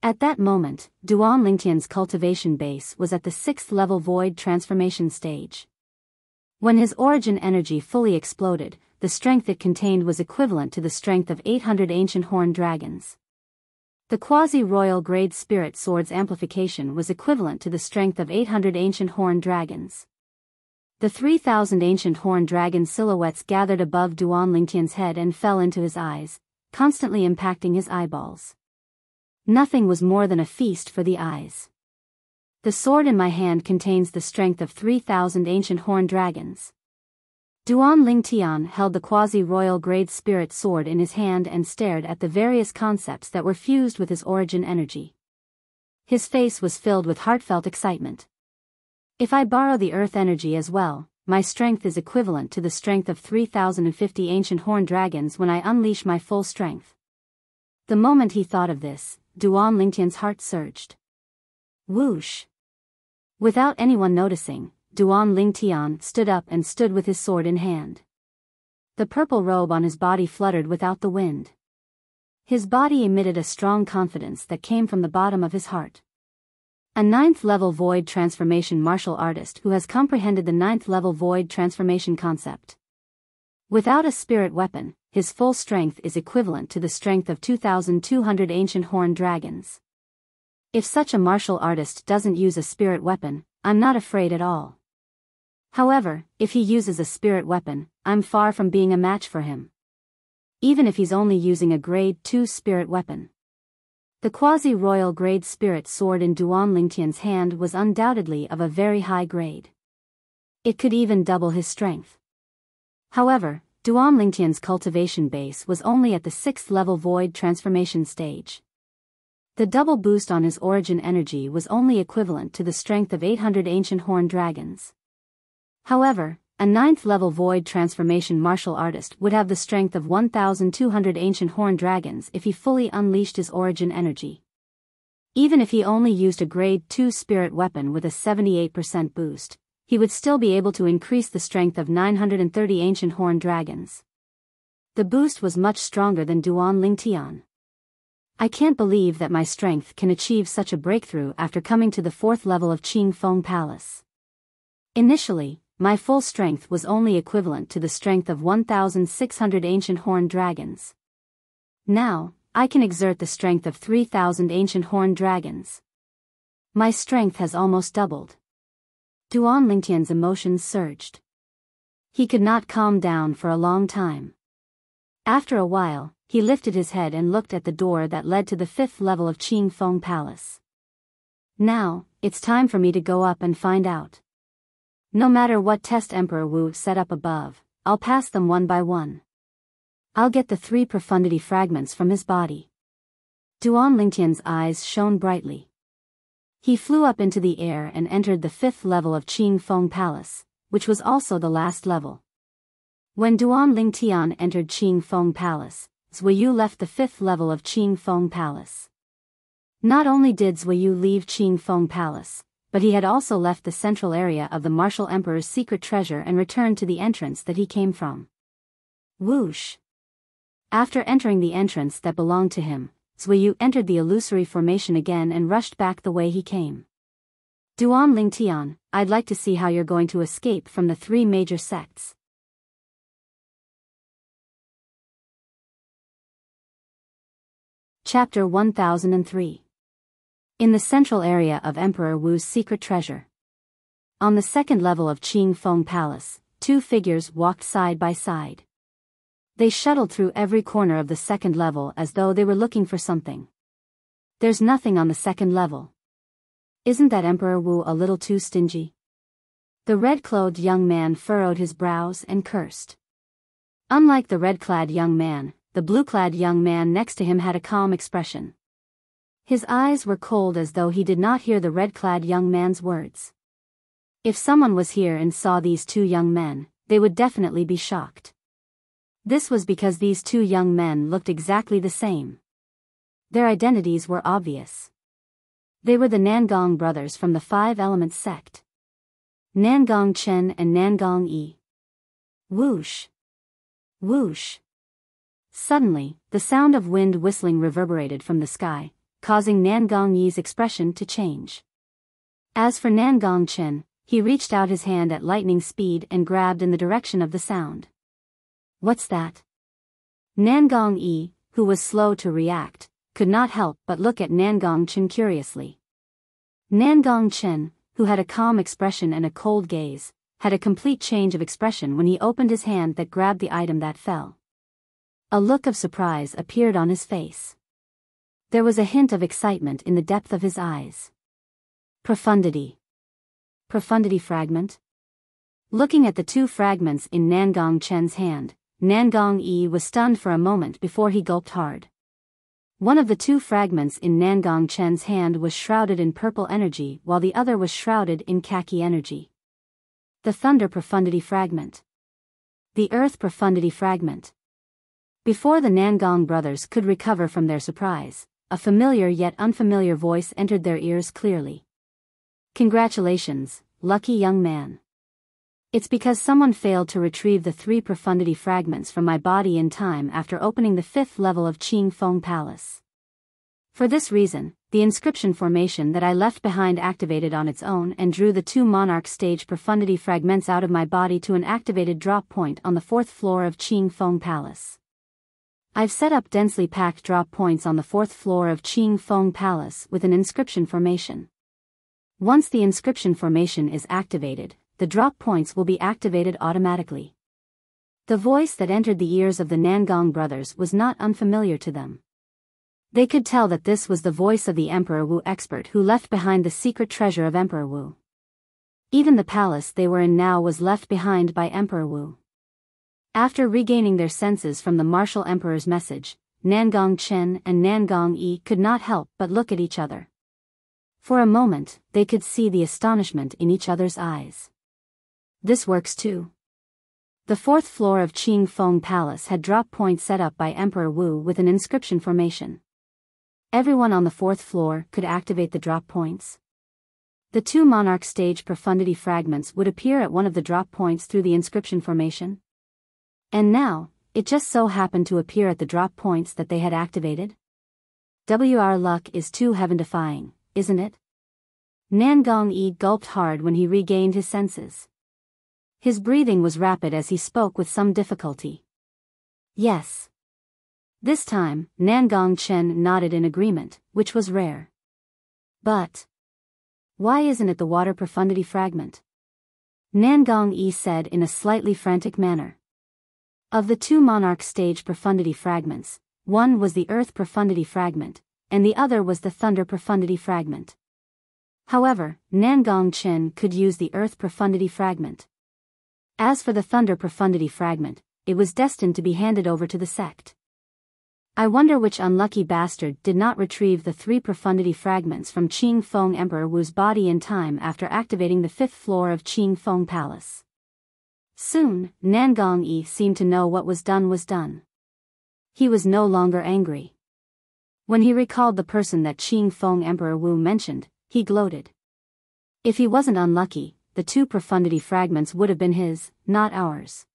At that moment, Duan Lingtian's cultivation base was at the 6th level void transformation stage. When his origin energy fully exploded, the strength it contained was equivalent to the strength of 800 ancient horned dragons. The quasi-royal grade spirit sword's amplification was equivalent to the strength of 800 ancient horned dragons. The 3,000 ancient horned dragon silhouettes gathered above Duan Lingtian's head and fell into his eyes, constantly impacting his eyeballs. Nothing was more than a feast for the eyes. The sword in my hand contains the strength of 3,000 ancient horned dragons. Duan Lingtian held the quasi-royal grade spirit sword in his hand and stared at the various concepts that were fused with his origin energy. His face was filled with heartfelt excitement. If I borrow the earth energy as well, my strength is equivalent to the strength of 3,050 ancient horned dragons when I unleash my full strength. The moment he thought of this, Duan Lingtian's heart surged. Whoosh! Without anyone noticing, Duan Lingtian stood up and stood with his sword in hand. The purple robe on his body fluttered without the wind. His body emitted a strong confidence that came from the bottom of his heart. A 9th level void transformation martial artist who has comprehended the 9th level void transformation concept. Without a spirit weapon, his full strength is equivalent to the strength of 2,200 ancient horned dragons. If such a martial artist doesn't use a spirit weapon, I'm not afraid at all. However, if he uses a spirit weapon, I'm far from being a match for him. Even if he's only using a grade 2 spirit weapon. The quasi-royal grade spirit sword in Duan Lingtian's hand was undoubtedly of a very high grade. It could even double his strength. However, Duan Lingtian's cultivation base was only at the 6th level void transformation stage. The double boost on his origin energy was only equivalent to the strength of 800 ancient horned dragons. However, a 9th level void transformation martial artist would have the strength of 1,200 ancient horned dragons if he fully unleashed his origin energy. Even if he only used a grade 2 spirit weapon with a 78% boost, he would still be able to increase the strength of 930 ancient horned dragons. The boost was much stronger than Duan Lingtian. I can't believe that my strength can achieve such a breakthrough after coming to the 4th level of Qing Feng Palace. Initially, my full strength was only equivalent to the strength of 1,600 ancient horned dragons. Now, I can exert the strength of 3,000 ancient horned dragons. My strength has almost doubled. Duan Lingtian's emotions surged. He could not calm down for a long time. After a while, he lifted his head and looked at the door that led to the 5th level of Qing Feng Palace. Now, it's time for me to go up and find out. No matter what test Emperor Wu set up above, I'll pass them one by one. I'll get the 3 profundity fragments from his body. Duan Lingtian's eyes shone brightly. He flew up into the air and entered the 5th level of Qing Feng Palace, which was also the last level. When Duan Lingtian entered Qing Feng Palace, Zuiyu left the 5th level of Qing Feng Palace. Not only did Zuiyu leave Qing Feng Palace, but he had also left the central area of the Martial Emperor's secret treasure and returned to the entrance that he came from. Whoosh! After entering the entrance that belonged to him, Zuiyu entered the illusory formation again and rushed back the way he came. Duan Lingtian, I'd like to see how you're going to escape from the 3 major sects. Chapter 1003. In the central area of Emperor Wu's secret treasure. On the 2nd level of Qing Feng Palace, 2 figures walked side by side. They shuttled through every corner of the 2nd level as though they were looking for something. There's nothing on the 2nd level. Isn't that Emperor Wu a little too stingy? The red-clothed young man furrowed his brows and cursed. Unlike the red-clad young man, the blue-clad young man next to him had a calm expression. His eyes were cold as though he did not hear the red-clad young man's words. If someone was here and saw these 2 young men, they would definitely be shocked. This was because these 2 young men looked exactly the same. Their identities were obvious. They were the Nangong brothers from the 5 Elements sect. Nangong Chen and Nangong Yi. Whoosh! Whoosh! Suddenly, the sound of wind whistling reverberated from the sky, causing Nangong Yi's expression to change. As for Nangong Chen, he reached out his hand at lightning speed and grabbed in the direction of the sound. What's that? Nangong Yi, who was slow to react, could not help but look at Nangong Chen curiously. Nangong Chen, who had a calm expression and a cold gaze, had a complete change of expression when he opened his hand that grabbed the item that fell. A look of surprise appeared on his face. There was a hint of excitement in the depth of his eyes. Profundity. Profundity fragment? Looking at the 2 fragments in Nangong Chen's hand, Nangong Yi was stunned for a moment before he gulped hard. One of the 2 fragments in Nangong Chen's hand was shrouded in purple energy while the other was shrouded in khaki energy. The Thunder Profundity Fragment. The Earth Profundity Fragment. Before the Nangong brothers could recover from their surprise, a familiar yet unfamiliar voice entered their ears clearly. Congratulations, lucky young man. It's because someone failed to retrieve the 3 profundity fragments from my body in time after opening the 5th level of Qing Feng Palace. For this reason, the inscription formation that I left behind activated on its own and drew the 2 monarch stage profundity fragments out of my body to an activated drop point on the 4th floor of Qing Feng Palace. I've set up densely packed drop points on the 4th floor of Qing Feng Palace with an inscription formation. Once the inscription formation is activated, the drop points will be activated automatically. The voice that entered the ears of the Nangong brothers was not unfamiliar to them. They could tell that this was the voice of the Emperor Wu expert who left behind the secret treasure of Emperor Wu. Even the palace they were in now was left behind by Emperor Wu. After regaining their senses from the martial emperor's message, Nangong Chen and Nangong Yi could not help but look at each other. For a moment, they could see the astonishment in each other's eyes. This works too. The 4th floor of Qing Feng Palace had drop points set up by Emperor Wu with an inscription formation. Everyone on the 4th floor could activate the drop points. The 2 monarch stage profundity fragments would appear at one of the drop points through the inscription formation. And now, it just so happened to appear at the drop points that they had activated. Our luck is too heaven-defying, isn't it? Nangong Yi gulped hard when he regained his senses. His breathing was rapid as he spoke with some difficulty. Yes. This time, Nangong Chen nodded in agreement, which was rare. But why isn't it the water profundity fragment? Nangong Yi said in a slightly frantic manner. Of the 2 monarch stage profundity fragments, one was the earth profundity fragment, and the other was the thunder profundity fragment. However, Nangong Chen could use the Earth Profundity Fragment. As for the Thunder Profundity Fragment, it was destined to be handed over to the sect. I wonder which unlucky bastard did not retrieve the 3 profundity fragments from Qing Feng Emperor Wu's body in time after activating the 5th floor of Qing Feng Palace. Soon, Nangong Yi seemed to know what was done was done. He was no longer angry. When he recalled the person that Qing Feng Emperor Wu mentioned, he gloated. If he wasn't unlucky, the 2 profundity fragments would have been his, not ours.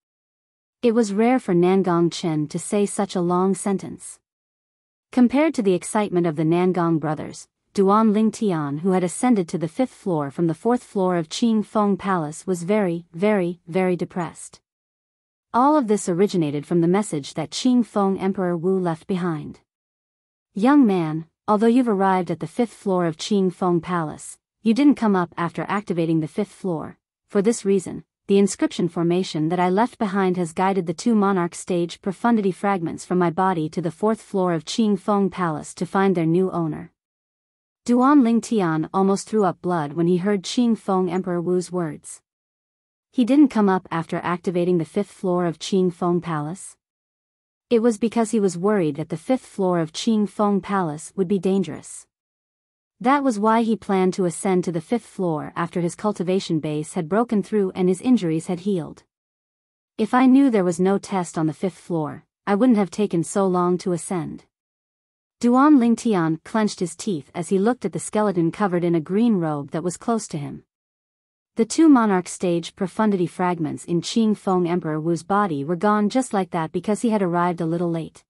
It was rare for Nangong Chen to say such a long sentence. Compared to the excitement of the Nangong brothers, Duan Lingtian, who had ascended to the 5th floor from the 4th floor of Qing Feng Palace, was very, very, very depressed. All of this originated from the message that Qing Feng Emperor Wu left behind. Young man, although you've arrived at the 5th floor of Qing Feng Palace, you didn't come up after activating the 5th floor. For this reason, the inscription formation that I left behind has guided the 2 monarch stage profundity fragments from my body to the 4th floor of Qing Feng Palace to find their new owner. Duan Lingtian almost threw up blood when he heard Qing Feng Emperor Wu's words. He didn't come up after activating the 5th floor of Qing Feng Palace? It was because he was worried that the 5th floor of Qing Feng Palace would be dangerous. That was why he planned to ascend to the 5th floor after his cultivation base had broken through and his injuries had healed. If I knew there was no test on the 5th floor, I wouldn't have taken so long to ascend. Duan Lingtian clenched his teeth as he looked at the skeleton covered in a green robe that was close to him. The 2 monarch stage profundity fragments in Qing Feng Emperor Wu's body were gone just like that because he had arrived a little late.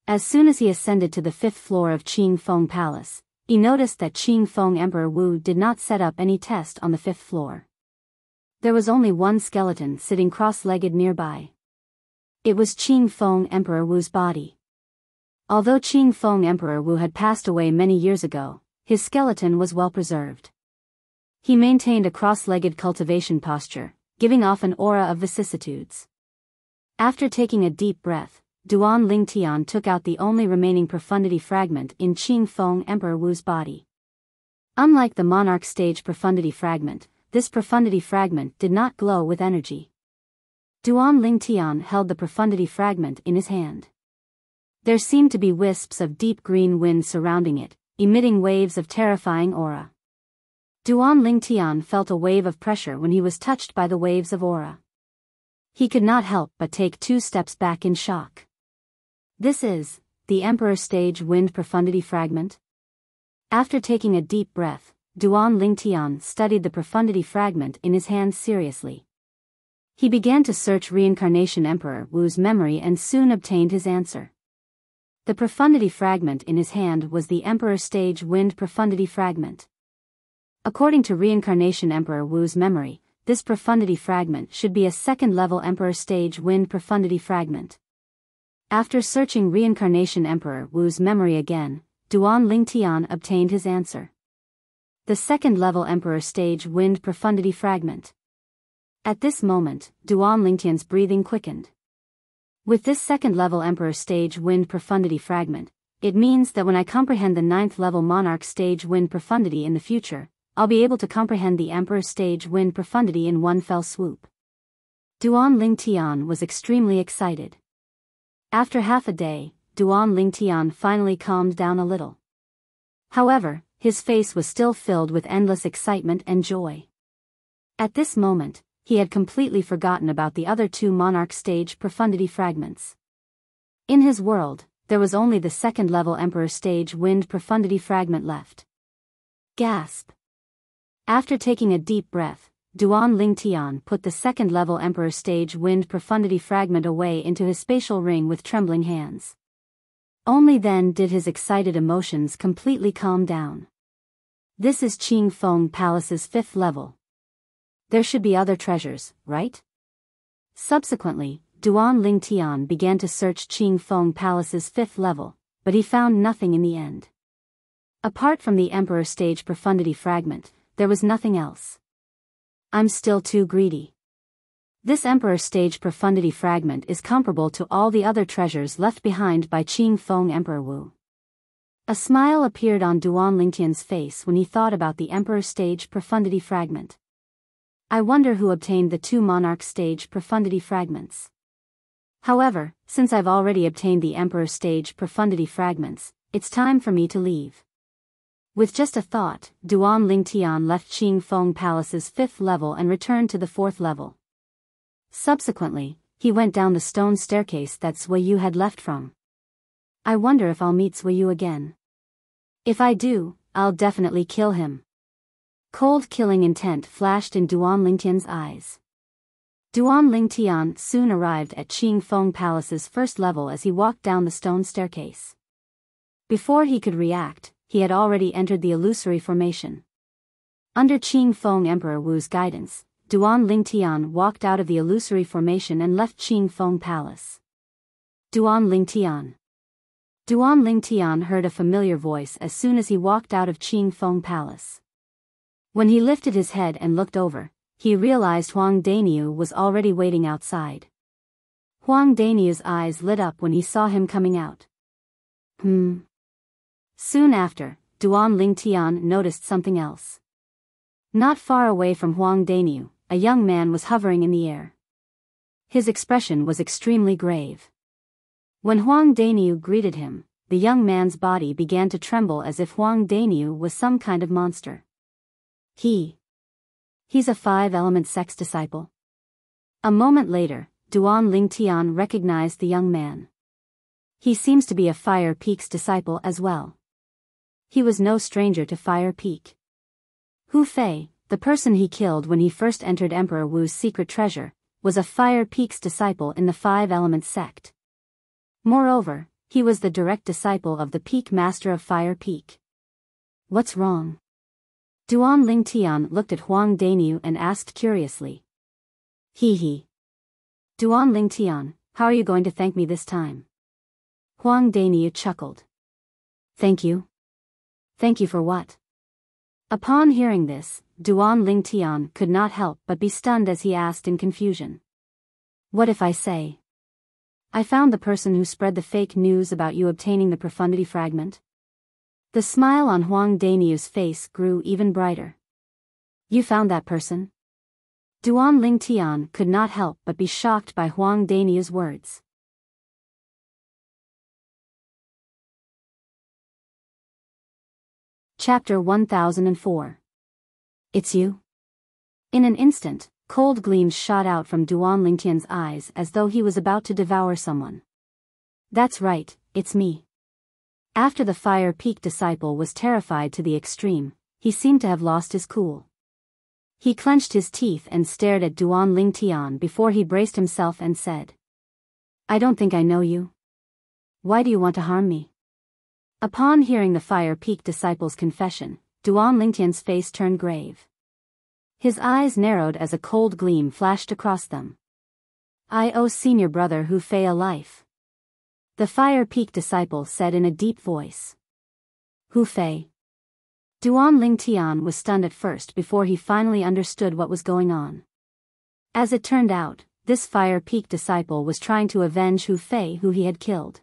As soon as he ascended to the 5th floor of Qing Feng Palace, he noticed that Qing Feng Emperor Wu did not set up any test on the 5th floor. There was only one skeleton sitting cross-legged nearby. It was Qing Feng Emperor Wu's body. Although Qing Feng Emperor Wu had passed away many years ago, his skeleton was well preserved. He maintained a cross-legged cultivation posture, giving off an aura of vicissitudes. After taking a deep breath, Duan Lingtian took out the only remaining profundity fragment in Qing Feng Emperor Wu's body. Unlike the monarch stage profundity fragment, this profundity fragment did not glow with energy. Duan Lingtian held the profundity fragment in his hand. There seemed to be wisps of deep green wind surrounding it, emitting waves of terrifying aura. Duan Lingtian felt a wave of pressure when he was touched by the waves of aura. He could not help but take 2 steps back in shock. This is the Emperor Stage Wind Profundity Fragment. After taking a deep breath, Duan Lingtian studied the profundity fragment in his hand seriously. He began to search Reincarnation Emperor Wu's memory and soon obtained his answer. The profundity fragment in his hand was the Emperor Stage Wind Profundity Fragment. According to Reincarnation Emperor Wu's memory, this profundity fragment should be a 2nd-level Emperor Stage Wind Profundity Fragment. After searching Reincarnation Emperor Wu's memory again, Duan Lingtian obtained his answer. The 2nd-level Emperor Stage Wind Profundity Fragment. At this moment, Duan Lingtian's breathing quickened. With this 2nd-level Emperor Stage Wind Profundity Fragment, it means that when I comprehend the 9th-level Monarch Stage Wind Profundity in the future, I'll be able to comprehend the Emperor Stage Wind Profundity in one fell swoop. Duan Lingtian was extremely excited. After half a day, Duan Lingtian finally calmed down a little. However, his face was still filled with endless excitement and joy. At this moment, he had completely forgotten about the other 2 monarch stage profundity fragments. In his world, there was only the 2nd-level Emperor Stage Wind Profundity Fragment left. Gasp! After taking a deep breath, Duan Lingtian put the 2nd-level Emperor Stage Wind Profundity Fragment away into his spatial ring with trembling hands. Only then did his excited emotions completely calm down. This is Qing Feng Palace's 5th level. There should be other treasures, right? Subsequently, Duan Lingtian began to search Qing Feng Palace's 5th level, but he found nothing in the end. Apart from the Emperor Stage Profundity Fragment, there was nothing else. I'm still too greedy. This Emperor Stage Profundity Fragment is comparable to all the other treasures left behind by Qing Feng Emperor Wu. A smile appeared on Duan Lingtian's face when he thought about the Emperor's stage profundity fragment. I wonder who obtained the 2 monarch stage profundity fragments. However, since I've already obtained the Emperor's stage profundity fragments, it's time for me to leave. With just a thought, Duan Lingtian left Qing Feng Palace's 5th level and returned to the 4th level. Subsequently, he went down the stone staircase that Sui Yu had left from. I wonder if I'll meet Sui Yu again. If I do, I'll definitely kill him. Cold killing intent flashed in Duan Lingtian's eyes. Duan Lingtian soon arrived at Qing Feng Palace's 1st level as he walked down the stone staircase. Before he could react, he had already entered the illusory formation. Under Qing Feng Emperor Wu's guidance, Duan Lingtian walked out of the illusory formation and left Qing Feng Palace. Duan Lingtian. Duan Lingtian heard a familiar voice as soon as he walked out of Qing Feng Palace. When he lifted his head and looked over, he realized Huang Daniu was already waiting outside. Huang Daniu's eyes lit up when he saw him coming out. Soon after, Duan Lingtian noticed something else. Not far away from Huang Daniu, a young man was hovering in the air. His expression was extremely grave. When Huang Daniu greeted him, the young man's body began to tremble as if Huang Daniu was some kind of monster. He's a 5-element sex disciple. A moment later, Duan Lingtian recognized the young man. He seems to be a Fire Peak's disciple as well. He was no stranger to Fire Peak. Hu Fei, the person he killed when he first entered Emperor Wu's secret treasure, was a Fire Peak's disciple in the 5-element sect. Moreover, he was the direct disciple of the Peak Master of Fire Peak. What's wrong? Duan Lingtian looked at Huang Daniu and asked curiously. Duan Lingtian, how are you going to thank me this time? Huang Daniu chuckled. Thank you? Thank you for what? Upon hearing this, Duan Lingtian could not help but be stunned as he asked in confusion. What if I say? I found the person who spread the fake news about you obtaining the profundity fragment. The smile on Huang Daniu's face grew even brighter. You found that person? Duan Lingtian could not help but be shocked by Huang Daniu's words. Chapter 1004. It's you? In an instant, cold gleams shot out from Duan Lingtian's eyes as though he was about to devour someone. That's right, it's me. After the Fire Peak disciple was terrified to the extreme, he seemed to have lost his cool. He clenched his teeth and stared at Duan Lingtian before he braced himself and said, I don't think I know you. Why do you want to harm me? Upon hearing the Fire Peak disciple's confession, Duan Lingtian's face turned grave. His eyes narrowed as a cold gleam flashed across them. I owe senior brother Hu Fei a life. The Fire Peak disciple said in a deep voice. Hu Fei. Duan Lingtian was stunned at first before he finally understood what was going on. As it turned out, this Fire Peak disciple was trying to avenge Hu Fei who he had killed.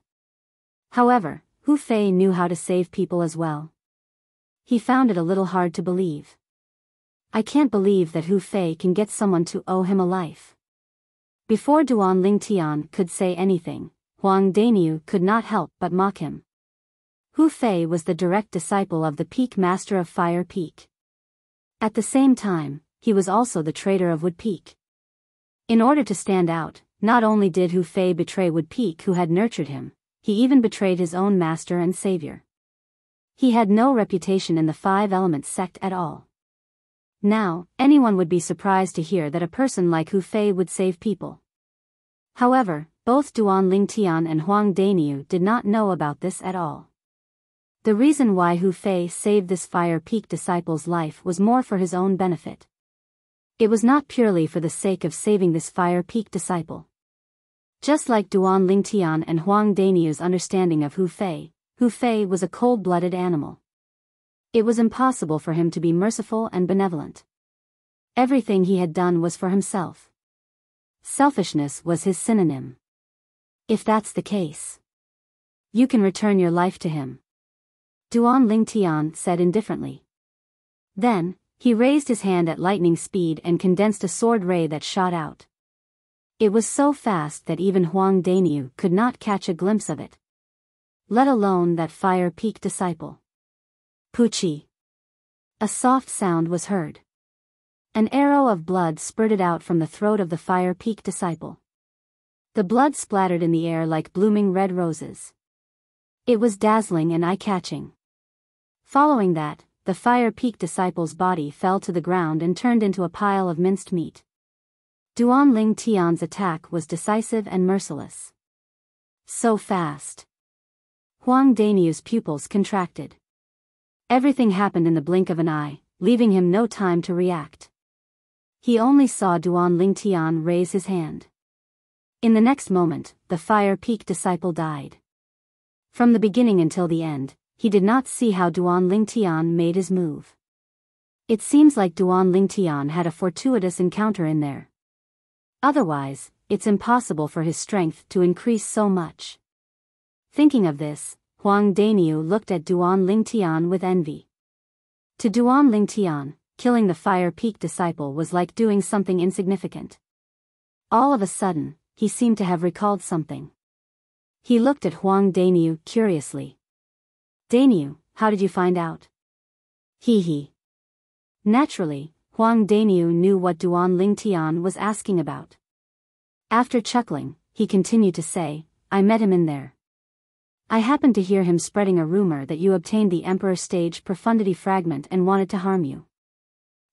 However, Hu Fei knew how to save people as well. He found it a little hard to believe. I can't believe that Hu Fei can get someone to owe him a life. Before Duan Lingtian could say anything, Huang Daniu could not help but mock him. Hu Fei was the direct disciple of the Peak Master of Fire Peak. At the same time, he was also the traitor of Wood Peak. In order to stand out, not only did Hu Fei betray Wood Peak who had nurtured him, he even betrayed his own master and savior. He had no reputation in the 5-element sect at all. Now, anyone would be surprised to hear that a person like Hu Fei would save people. However, both Duan Lingtian and Huang Daniu did not know about this at all. The reason why Hu Fei saved this Fire Peak disciple's life was more for his own benefit. It was not purely for the sake of saving this Fire Peak disciple. Just like Duan Lingtian and Huang Daniu's understanding of Hu Fei was a cold-blooded animal. It was impossible for him to be merciful and benevolent. Everything he had done was for himself. Selfishness was his synonym. If that's the case, you can return your life to him. Duan Lingtian said indifferently. Then, he raised his hand at lightning speed and condensed a sword ray that shot out. It was so fast that even Huang Daniu could not catch a glimpse of it. Let alone that Fire Peak disciple. Puchi. A soft sound was heard. An arrow of blood spurted out from the throat of the Fire Peak disciple. The blood splattered in the air like blooming red roses. It was dazzling and eye-catching. Following that, the Fire Peak disciple's body fell to the ground and turned into a pile of minced meat. Duan Lingtian's attack was decisive and merciless. So fast. Huang Daniu's pupils contracted. Everything happened in the blink of an eye, leaving him no time to react. He only saw Duan Lingtian raise his hand. In the next moment, the Fire Peak disciple died. From the beginning until the end, he did not see how Duan Lingtian made his move. It seems like Duan Lingtian had a fortuitous encounter in there. Otherwise, it's impossible for his strength to increase so much. Thinking of this, Huang Daniu looked at Duan Lingtian with envy. To Duan Lingtian, killing the Fire Peak disciple was like doing something insignificant. All of a sudden, he seemed to have recalled something. He looked at Huang Daniu curiously. Daniu, how did you find out? He. Naturally, Huang Daniu knew what Duan Lingtian was asking about. After chuckling, he continued to say, I met him in there. I happened to hear him spreading a rumor that you obtained the Emperor Stage Profundity Fragment and wanted to harm you.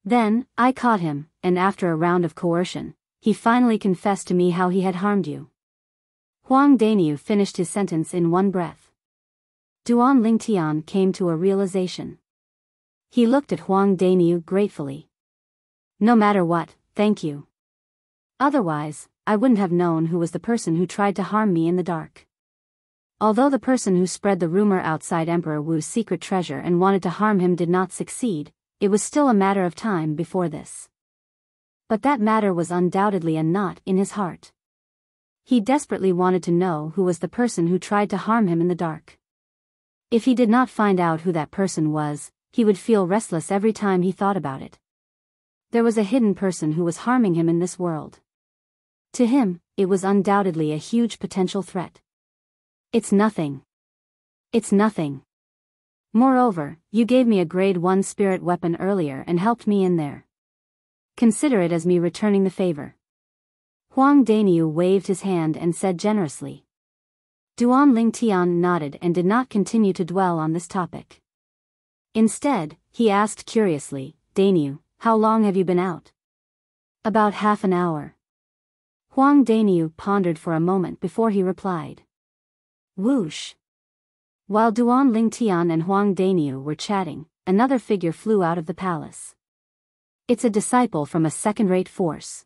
Then, I caught him, and after a round of coercion, he finally confessed to me how he had harmed you. Huang Daniu finished his sentence in one breath. Duan Lingtian came to a realization. He looked at Huang Daniu gratefully. No matter what, thank you. Otherwise, I wouldn't have known who was the person who tried to harm me in the dark. Although the person who spread the rumor outside Emperor Wu's secret treasure and wanted to harm him did not succeed, it was still a matter of time before this. But that matter was undoubtedly a knot in his heart. He desperately wanted to know who was the person who tried to harm him in the dark. If he did not find out who that person was, he would feel restless every time he thought about it. There was a hidden person who was harming him in this world. To him, it was undoubtedly a huge potential threat. It's nothing. It's nothing. Moreover, you gave me a grade 1 spirit weapon earlier and helped me in there. Consider it as me returning the favor. Huang Daniu waved his hand and said generously. Duan Lingtian nodded and did not continue to dwell on this topic. Instead, he asked curiously, Daniu, how long have you been out? About half an hour. Huang Daniu pondered for a moment before he replied. Whoosh. While Duan Lingtian and Huang Daniu were chatting, another figure flew out of the palace. It's a disciple from a second-rate force.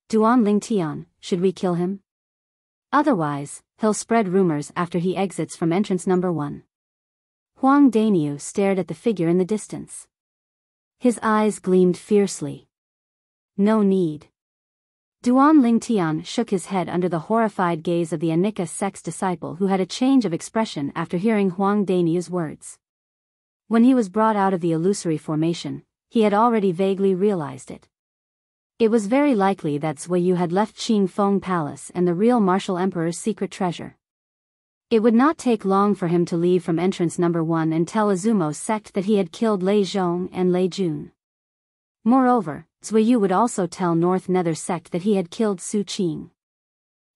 Duan Lingtian, should we kill him? Otherwise, he'll spread rumors after he exits from entrance number 1. Huang Daniu stared at the figure in the distance. His eyes gleamed fiercely. No need. Duan Lingtian shook his head under the horrified gaze of the Anika sect's disciple who had a change of expression after hearing Huang Daniu's words. When he was brought out of the illusory formation, he had already vaguely realized it. It was very likely that Zui Yu had left Qing Feng Palace and the real martial emperor's secret treasure. It would not take long for him to leave from entrance number 1 and tell Izumo's sect that he had killed Lei Zhong and Lei Jun. Moreover, Zui Yu would also tell North Nether sect that he had killed Su Qing.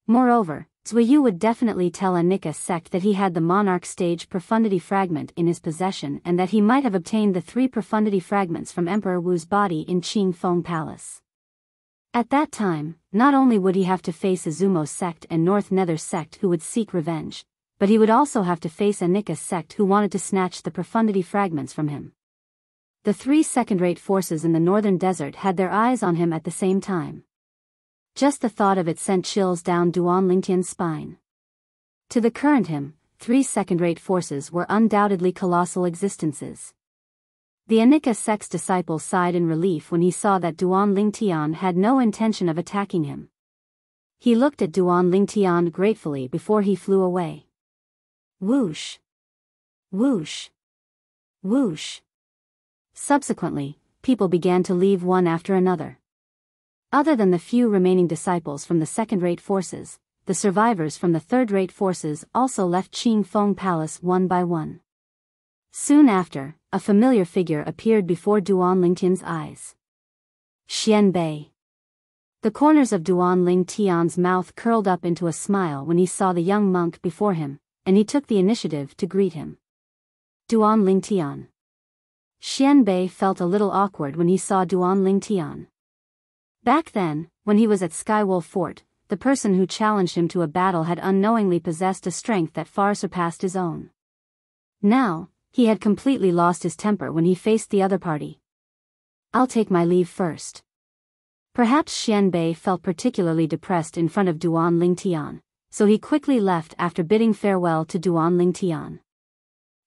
Moreover, Zui Yu would definitely tell Anika sect that he had the Monarch Stage Profundity Fragment in his possession and that he might have obtained the 3 Profundity Fragments from Emperor Wu's body in Qing Feng Palace. At that time, not only would he have to face Izumo's sect and North Nether sect who would seek revenge, but he would also have to face Anika's sect who wanted to snatch the Profundity Fragments from him. The 3 second-rate forces in the northern desert had their eyes on him at the same time. Just the thought of it sent chills down Duan Lingtian's spine. To the current him, 3 second-rate forces were undoubtedly colossal existences. The Anika sect's disciple sighed in relief when he saw that Duan Lingtian had no intention of attacking him. He looked at Duan Lingtian gratefully before he flew away. Whoosh! Whoosh! Whoosh. Subsequently, people began to leave one after another. Other than the few remaining disciples from the second-rate forces, the survivors from the third-rate forces also left Qing Feng Palace one by one. Soon after, a familiar figure appeared before Duan Lingtian's eyes. Xian Bei. The corners of Duan Lingtian's mouth curled up into a smile when he saw the young monk before him, and he took the initiative to greet him. Duan Lingtian. Xian Bei felt a little awkward when he saw Duan Lingtian. Back then, when he was at Skywolf Fort, the person who challenged him to a battle had unknowingly possessed a strength that far surpassed his own. Now, he had completely lost his temper when he faced the other party. I'll take my leave first. Perhaps Xian Bei felt particularly depressed in front of Duan Lingtian, so he quickly left after bidding farewell to Duan Lingtian.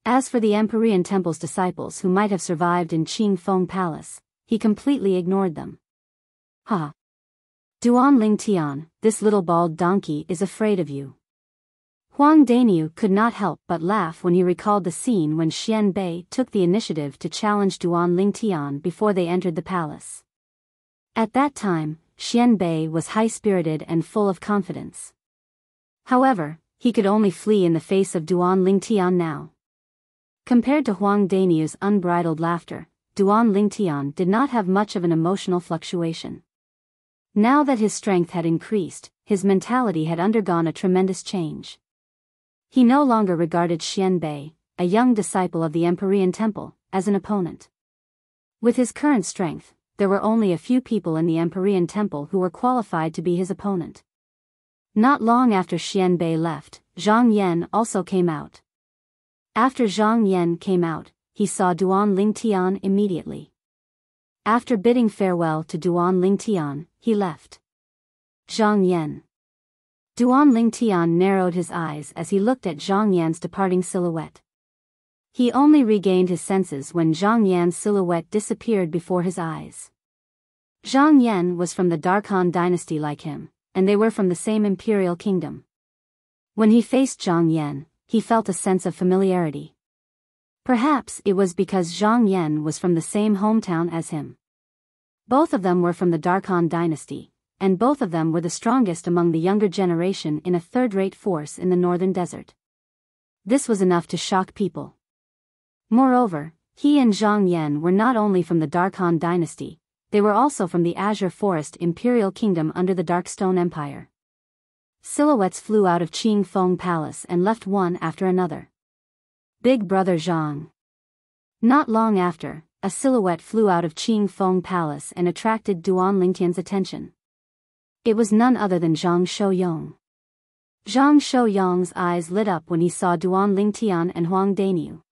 As for the Empyrean Temple's disciples who might have survived in Qing Feng Palace, he completely ignored them. Ha! Duan Lingtian, this little bald donkey is afraid of you. Huang Daniu could not help but laugh when he recalled the scene when Xian Bei took the initiative to challenge Duan Lingtian before they entered the palace. At that time, Xian Bei was high-spirited and full of confidence. However, he could only flee in the face of Duan Lingtian now. Compared to Huang Daniu's unbridled laughter, Duan Lingtian did not have much of an emotional fluctuation. Now that his strength had increased, his mentality had undergone a tremendous change. He no longer regarded Xian Bei, a young disciple of the Empyrean Temple, as an opponent. With his current strength, there were only a few people in the Empyrean Temple who were qualified to be his opponent. Not long after Xian Bei left, Zhang Yan also came out. After Zhang Yan came out, he saw Duan Lingtian immediately. After bidding farewell to Duan Lingtian, he left. Zhang Yan. Duan Lingtian narrowed his eyes as he looked at Zhang Yan's departing silhouette. He only regained his senses when Zhang Yan's silhouette disappeared before his eyes. Zhang Yan was from the Darkhan dynasty like him, and they were from the same imperial kingdom. When he faced Zhang Yan, he felt a sense of familiarity. Perhaps it was because Zhang Yan was from the same hometown as him. Both of them were from the Darkhan dynasty, and both of them were the strongest among the younger generation in a third-rate force in the northern desert. This was enough to shock people. Moreover, he and Zhang Yan were not only from the Darkhan dynasty, they were also from the Azure Forest Imperial Kingdom under the Darkstone Empire. Silhouettes flew out of Qing Feng Palace and left one after another. Big Brother Zhang. Not long after, a silhouette flew out of Qing Feng Palace and attracted Duan Lingtian's attention. It was none other than Zhang Shouyong. Zhang Shouyong's eyes lit up when he saw Duan Lingtian and Huang Daniu.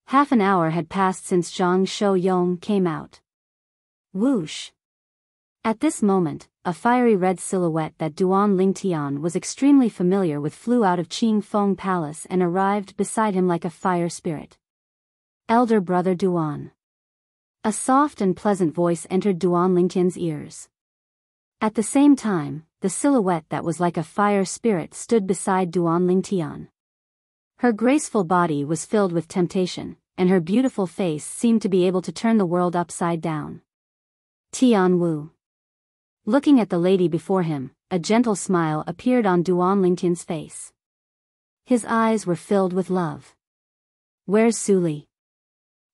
Half an hour had passed since Zhang Shouyong came out. Whoosh! At this moment, a fiery red silhouette that Duan Lingtian was extremely familiar with flew out of Qing Feng Palace and arrived beside him like a fire spirit. Elder Brother Duan. A soft and pleasant voice entered Duan Lingtian's ears. At the same time, the silhouette that was like a fire spirit stood beside Duan Lingtian. Her graceful body was filled with temptation, and her beautiful face seemed to be able to turn the world upside down. Tian Wu. Looking at the lady before him, a gentle smile appeared on Duan Lingtian's face. His eyes were filled with love. Where's Su Li?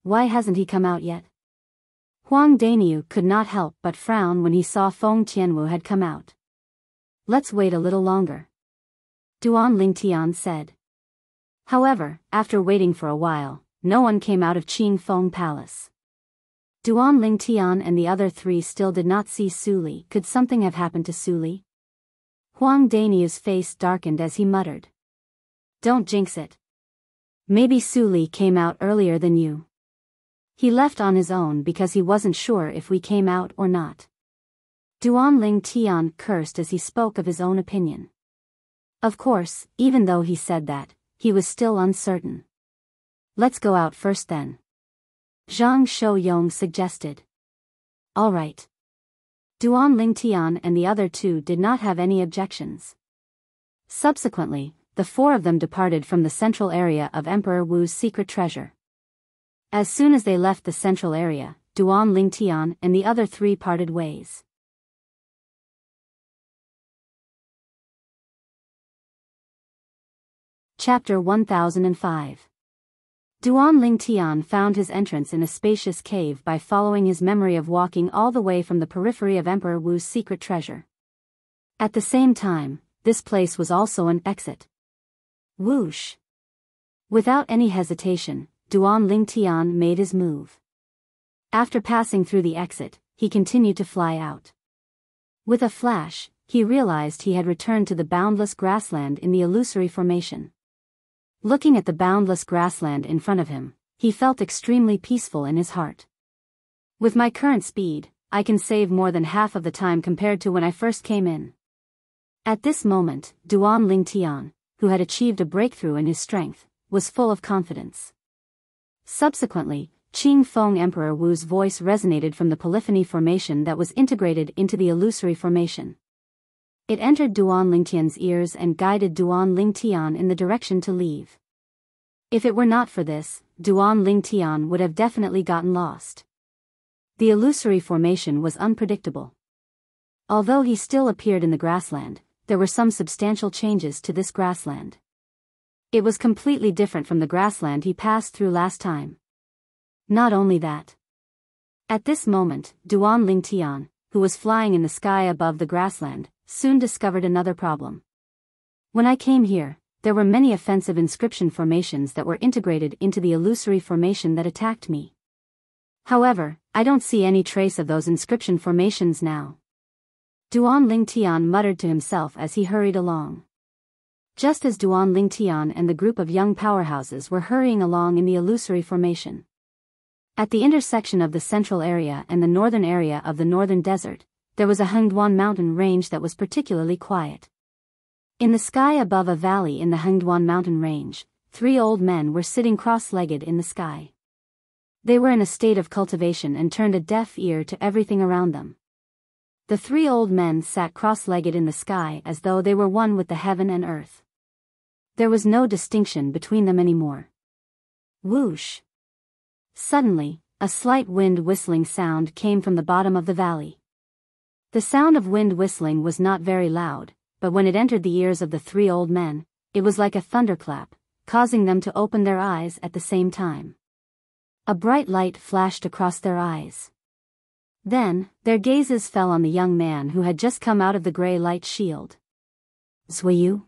Why hasn't he come out yet? Huang Daniu could not help but frown when he saw Feng Tianwu had come out. Let's wait a little longer, Duan Lingtian said. However, after waiting for a while, no one came out of Qing Feng Palace. Duan Lingtian and the other three still did not see Su Li. Could something have happened to Su Li? Huang Daniu's face darkened as he muttered. Don't jinx it. Maybe Su Li came out earlier than you. He left on his own because he wasn't sure if we came out or not. Duan Lingtian cursed as he spoke of his own opinion. Of course, even though he said that, he was still uncertain. Let's go out first then, Zhang Shouyong suggested. All right. Duan Lingtian and the other two did not have any objections. Subsequently, the four of them departed from the central area of Emperor Wu's secret treasure. As soon as they left the central area, Duan Lingtian and the other three parted ways. Chapter 1005. Duan Lingtian found his entrance in a spacious cave by following his memory of walking all the way from the periphery of Emperor Wu's secret treasure. At the same time, this place was also an exit. Whoosh! Without any hesitation, Duan Lingtian made his move. After passing through the exit, he continued to fly out. With a flash, he realized he had returned to the boundless grassland in the illusory formation. Looking at the boundless grassland in front of him, he felt extremely peaceful in his heart. With my current speed, I can save more than half of the time compared to when I first came in. At this moment, Duan Lingtian, who had achieved a breakthrough in his strength, was full of confidence. Subsequently, Qing Feng Emperor Wu's voice resonated from the polyphony formation that was integrated into the illusory formation. It entered Duan Lingtian's ears and guided Duan Lingtian in the direction to leave. If it were not for this, Duan Lingtian would have definitely gotten lost. The illusory formation was unpredictable. Although he still appeared in the grassland, there were some substantial changes to this grassland. It was completely different from the grassland he passed through last time. Not only that. At this moment, Duan Lingtian, who was flying in the sky above the grassland, soon discovered another problem. When I came here, there were many offensive inscription formations that were integrated into the illusory formation that attacked me. However, I don't see any trace of those inscription formations now. Duan Lingtian muttered to himself as he hurried along. Just as Duan Lingtian and the group of young powerhouses were hurrying along in the illusory formation. At the intersection of the central area and the northern area of the northern desert, there was a Hengduan mountain range that was particularly quiet. In the sky above a valley in the Hengduan mountain range, three old men were sitting cross-legged in the sky. They were in a state of cultivation and turned a deaf ear to everything around them. The three old men sat cross-legged in the sky as though they were one with the heaven and earth. There was no distinction between them anymore. Whoosh! Suddenly, a slight wind whistling sound came from the bottom of the valley. The sound of wind whistling was not very loud, but when it entered the ears of the three old men, it was like a thunderclap, causing them to open their eyes at the same time. A bright light flashed across their eyes. Then, their gazes fell on the young man who had just come out of the gray light shield. Zuiyu?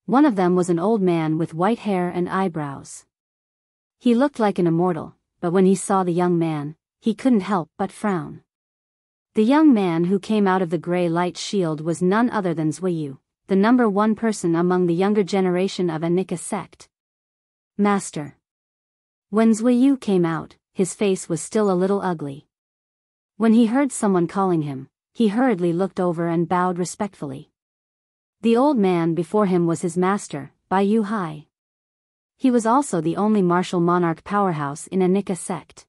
One of them was an old man with white hair and eyebrows. He looked like an immortal, but when he saw the young man, he couldn't help but frown. The young man who came out of the gray light shield was none other than Zuiyu, the number one person among the younger generation of Anika sect. Master. When Zuiyu came out, his face was still a little ugly. When he heard someone calling him, he hurriedly looked over and bowed respectfully. The old man before him was his master, Biyao Hai. He was also the only martial monarch powerhouse in Anika sect.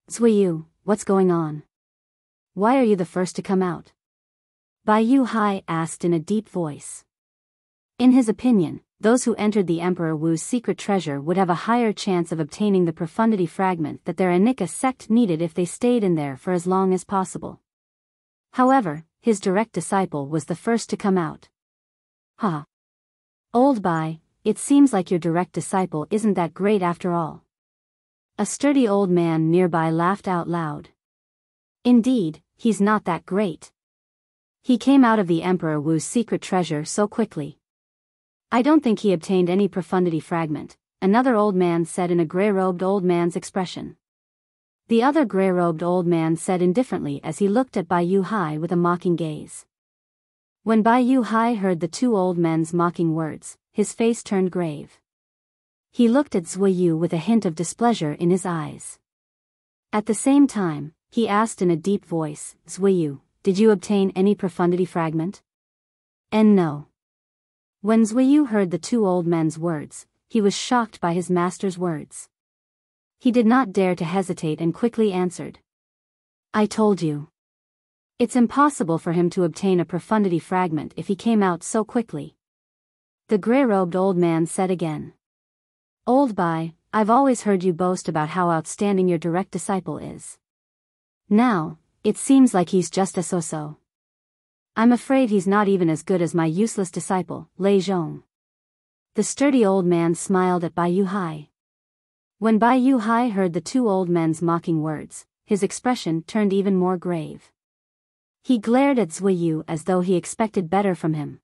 Zuiyu, what's going on? Why are you the first to come out? Biyao Hai asked in a deep voice. In his opinion, those who entered the Emperor Wu's secret treasure would have a higher chance of obtaining the profundity fragment that their Anika sect needed if they stayed in there for as long as possible. However, his direct disciple was the first to come out. Ha! Old Bai, it seems like your direct disciple isn't that great after all. A sturdy old man nearby laughed out loud. Indeed, he's not that great. He came out of the Emperor Wu's secret treasure so quickly. I don't think he obtained any profundity fragment, another old man said in a gray-robed old man's expression. The other gray-robed old man said indifferently as he looked at Biyao Hai with a mocking gaze. When Biyao Hai heard the two old men's mocking words, his face turned grave. He looked at Zuiyu with a hint of displeasure in his eyes. At the same time, he asked in a deep voice, Zuiyu, did you obtain any profundity fragment? And no. When Zuiyu heard the two old men's words, he was shocked by his master's words. He did not dare to hesitate and quickly answered. I told you. It's impossible for him to obtain a profundity fragment if he came out so quickly. The gray-robed old man said again. Old Bai, I've always heard you boast about how outstanding your direct disciple is. Now, it seems like he's just a so-so. I'm afraid he's not even as good as my useless disciple, Lei Zhong. The sturdy old man smiled at Bai Yuhai. When Bai Yuhai heard the two old men's mocking words, his expression turned even more grave. He glared at Zuiyu as though he expected better from him.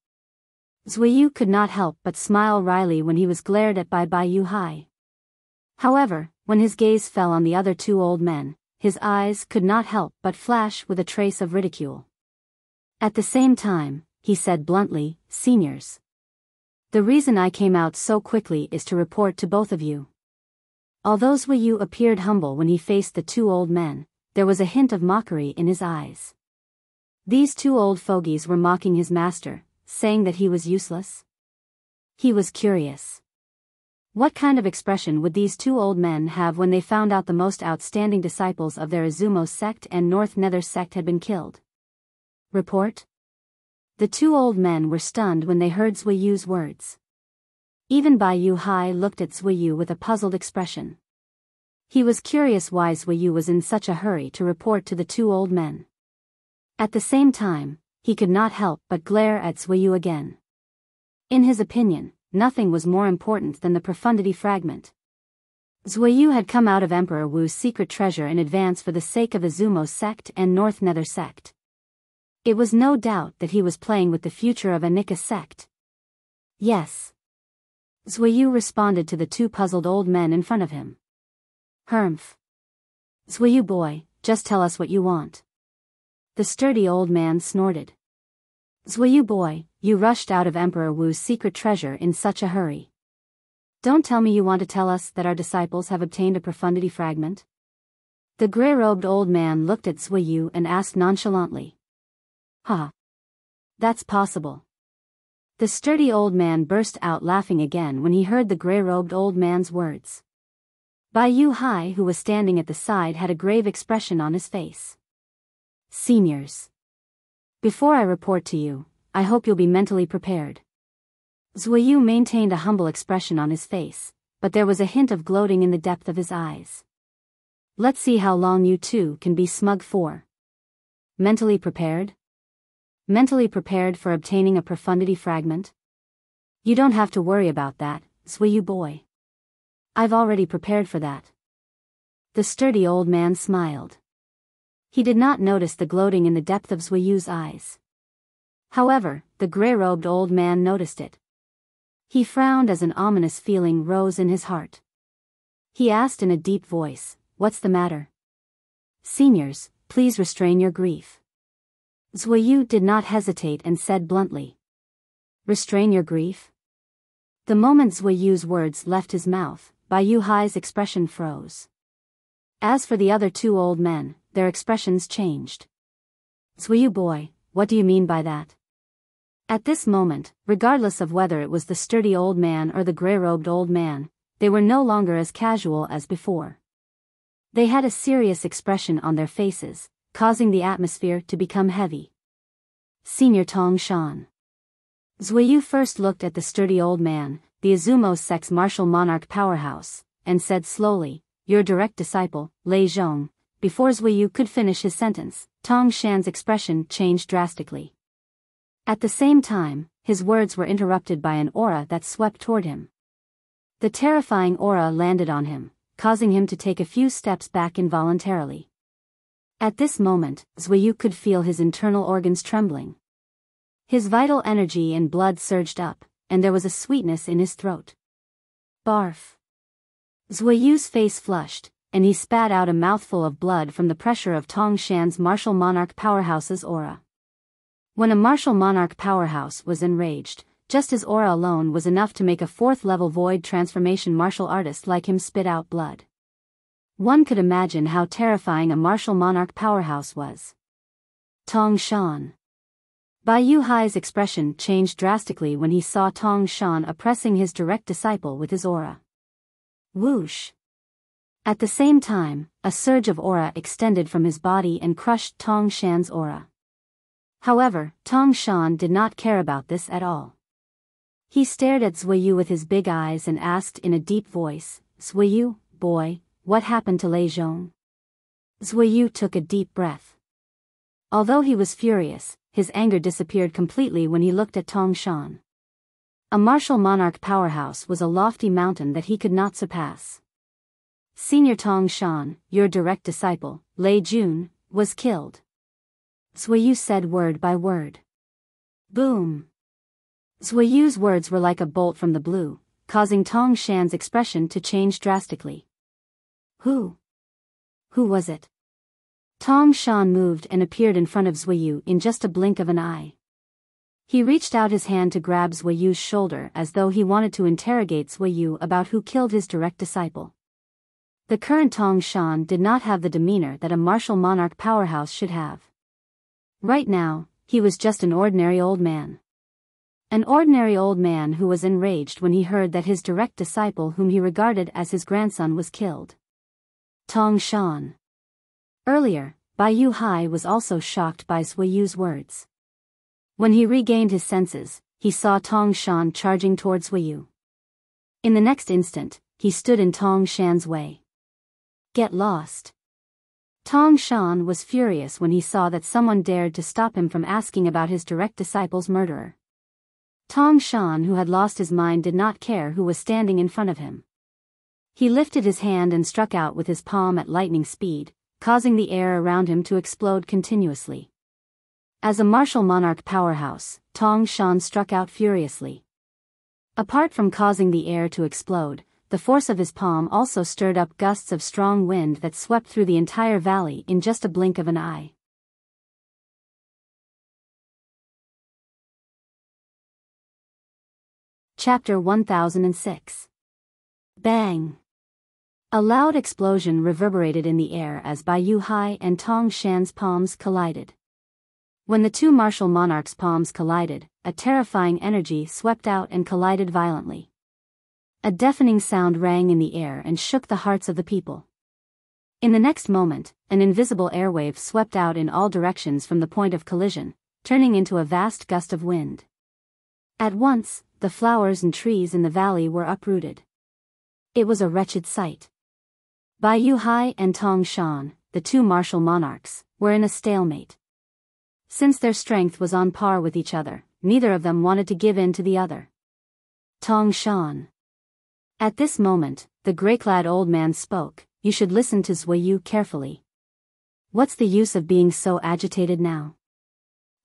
Zuiyu could not help but smile wryly when he was glared at by Bai Yuhai. However, when his gaze fell on the other two old men, his eyes could not help but flash with a trace of ridicule. At the same time, he said bluntly, "Seniors. The reason I came out so quickly is to report to both of you." Although Zuiyu appeared humble when he faced the two old men, there was a hint of mockery in his eyes. These two old fogies were mocking his master, saying that he was useless. He was curious. What kind of expression would these two old men have when they found out the most outstanding disciples of their Izumo sect and North Nether sect had been killed? Report? The two old men were stunned when they heard Zuiyu's words. Even Bai Yuhai looked at Zuiyu with a puzzled expression. He was curious why Zuiyu was in such a hurry to report to the two old men. At the same time, he could not help but glare at Zuiyu again. In his opinion, nothing was more important than the profundity fragment. Zuiyu had come out of Emperor Wu's secret treasure in advance for the sake of Izumo sect and North Nether sect. It was no doubt that he was playing with the future of Anika sect. Yes. Zuiyu responded to the two puzzled old men in front of him. Humph. Zuiyu boy, just tell us what you want. The sturdy old man snorted. Zuiyu boy, you rushed out of Emperor Wu's secret treasure in such a hurry. Don't tell me you want to tell us that our disciples have obtained a profundity fragment? The grey-robed old man looked at Zuiyu and asked nonchalantly. That's possible. The sturdy old man burst out laughing again when he heard the grey-robed old man's words. Bai Yuhai, who was standing at the side, had a grave expression on his face. Seniors. Before I report to you, I hope you'll be mentally prepared. Zuiyu maintained a humble expression on his face, but there was a hint of gloating in the depth of his eyes. Let's see how long you two can be smug for. Mentally prepared? Mentally prepared for obtaining a profundity fragment? You don't have to worry about that, Zuiyu boy. I've already prepared for that. The sturdy old man smiled. He did not notice the gloating in the depth of Zuiyu's eyes. However, the grey-robed old man noticed it. He frowned as an ominous feeling rose in his heart. He asked in a deep voice, "What's the matter?" Seniors, please restrain your grief. Zuiyu did not hesitate and said bluntly. Restrain your grief? The moment Zuiyu's words left his mouth, Bai Yuhai's expression froze. As for the other two old men, their expressions changed. Zuiyu boy, what do you mean by that? At this moment, regardless of whether it was the sturdy old man or the grey-robed old man, they were no longer as casual as before. They had a serious expression on their faces, causing the atmosphere to become heavy. Senior Tong Shan. Zuiyu first looked at the sturdy old man, the Izumo sect's martial monarch powerhouse, and said slowly, "Your direct disciple, Lei Zhong." Before Zuiyu could finish his sentence, Tong Shan's expression changed drastically. At the same time, his words were interrupted by an aura that swept toward him. The terrifying aura landed on him, causing him to take a few steps back involuntarily. At this moment, Zuiyu could feel his internal organs trembling. His vital energy and blood surged up, and there was a sweetness in his throat. Barf. Zuiyu's face flushed, and he spat out a mouthful of blood from the pressure of Tong Shan's martial monarch powerhouse's aura. When a martial monarch powerhouse was enraged, just his aura alone was enough to make a fourth-level void transformation martial artist like him spit out blood. One could imagine how terrifying a martial monarch powerhouse was. Tong Shan. Bai Yuhai's expression changed drastically when he saw Tong Shan oppressing his direct disciple with his aura. Whoosh. At the same time, a surge of aura extended from his body and crushed Tong Shan's aura. However, Tong Shan did not care about this at all. He stared at Zuiyu with his big eyes and asked in a deep voice, Zuiyu, boy, what happened to Lei Zhong? Zuiyu took a deep breath. Although he was furious, his anger disappeared completely when he looked at Tong Shan. A martial monarch powerhouse was a lofty mountain that he could not surpass. Senior Tong Shan, your direct disciple, Lei Jun, was killed. Zuiyu said word by word. Boom! Zuiyu's words were like a bolt from the blue, causing Tong Shan's expression to change drastically. Who? Who was it? Tong Shan moved and appeared in front of Zuiyu in just a blink of an eye. He reached out his hand to grab Zuiyu's shoulder as though he wanted to interrogate Zuiyu about who killed his direct disciple. The current Tong Shan did not have the demeanor that a martial monarch powerhouse should have. Right now, he was just an ordinary old man. An ordinary old man who was enraged when he heard that his direct disciple whom he regarded as his grandson was killed. Tong Shan. Earlier, Biyao Hai was also shocked by Zuiyu's words. When he regained his senses, he saw Tong Shan charging towards Zuiyu. In the next instant, he stood in Tong Shan's way. Get lost. Tong Shan was furious when he saw that someone dared to stop him from asking about his direct disciple's murderer. Tong Shan, who had lost his mind, did not care who was standing in front of him. He lifted his hand and struck out with his palm at lightning speed, causing the air around him to explode continuously. As a martial monarch powerhouse, Tong Shan struck out furiously. Apart from causing the air to explode, the force of his palm also stirred up gusts of strong wind that swept through the entire valley in just a blink of an eye. Chapter 1006. Bang! A loud explosion reverberated in the air as Biyao Hai and Tong Shan's palms collided. When the two martial monarchs' palms collided, a terrifying energy swept out and collided violently. A deafening sound rang in the air and shook the hearts of the people. In the next moment, an invisible airwave swept out in all directions from the point of collision, turning into a vast gust of wind. At once, the flowers and trees in the valley were uprooted. It was a wretched sight. Biyao Hai and Tong Shan, the two martial monarchs, were in a stalemate. Since their strength was on par with each other, neither of them wanted to give in to the other. Tong Shan. At this moment, the grey-clad old man spoke. You should listen to Zuiyu carefully. What's the use of being so agitated now?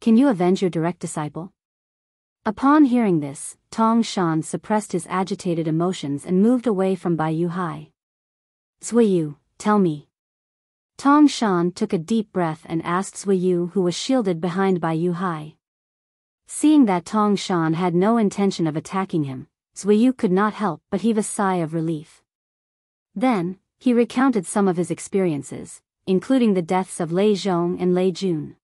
Can you avenge your direct disciple? Upon hearing this, Tong Shan suppressed his agitated emotions and moved away from Biyao Hai. Zuiyu, tell me. Tong Shan took a deep breath and asked Zuiyu, who was shielded behind Biyao Hai. Seeing that Tong Shan had no intention of attacking him, Zuiyu could not help but heave a sigh of relief. Then, he recounted some of his experiences, including the deaths of Lei Zhong and Lei Jun.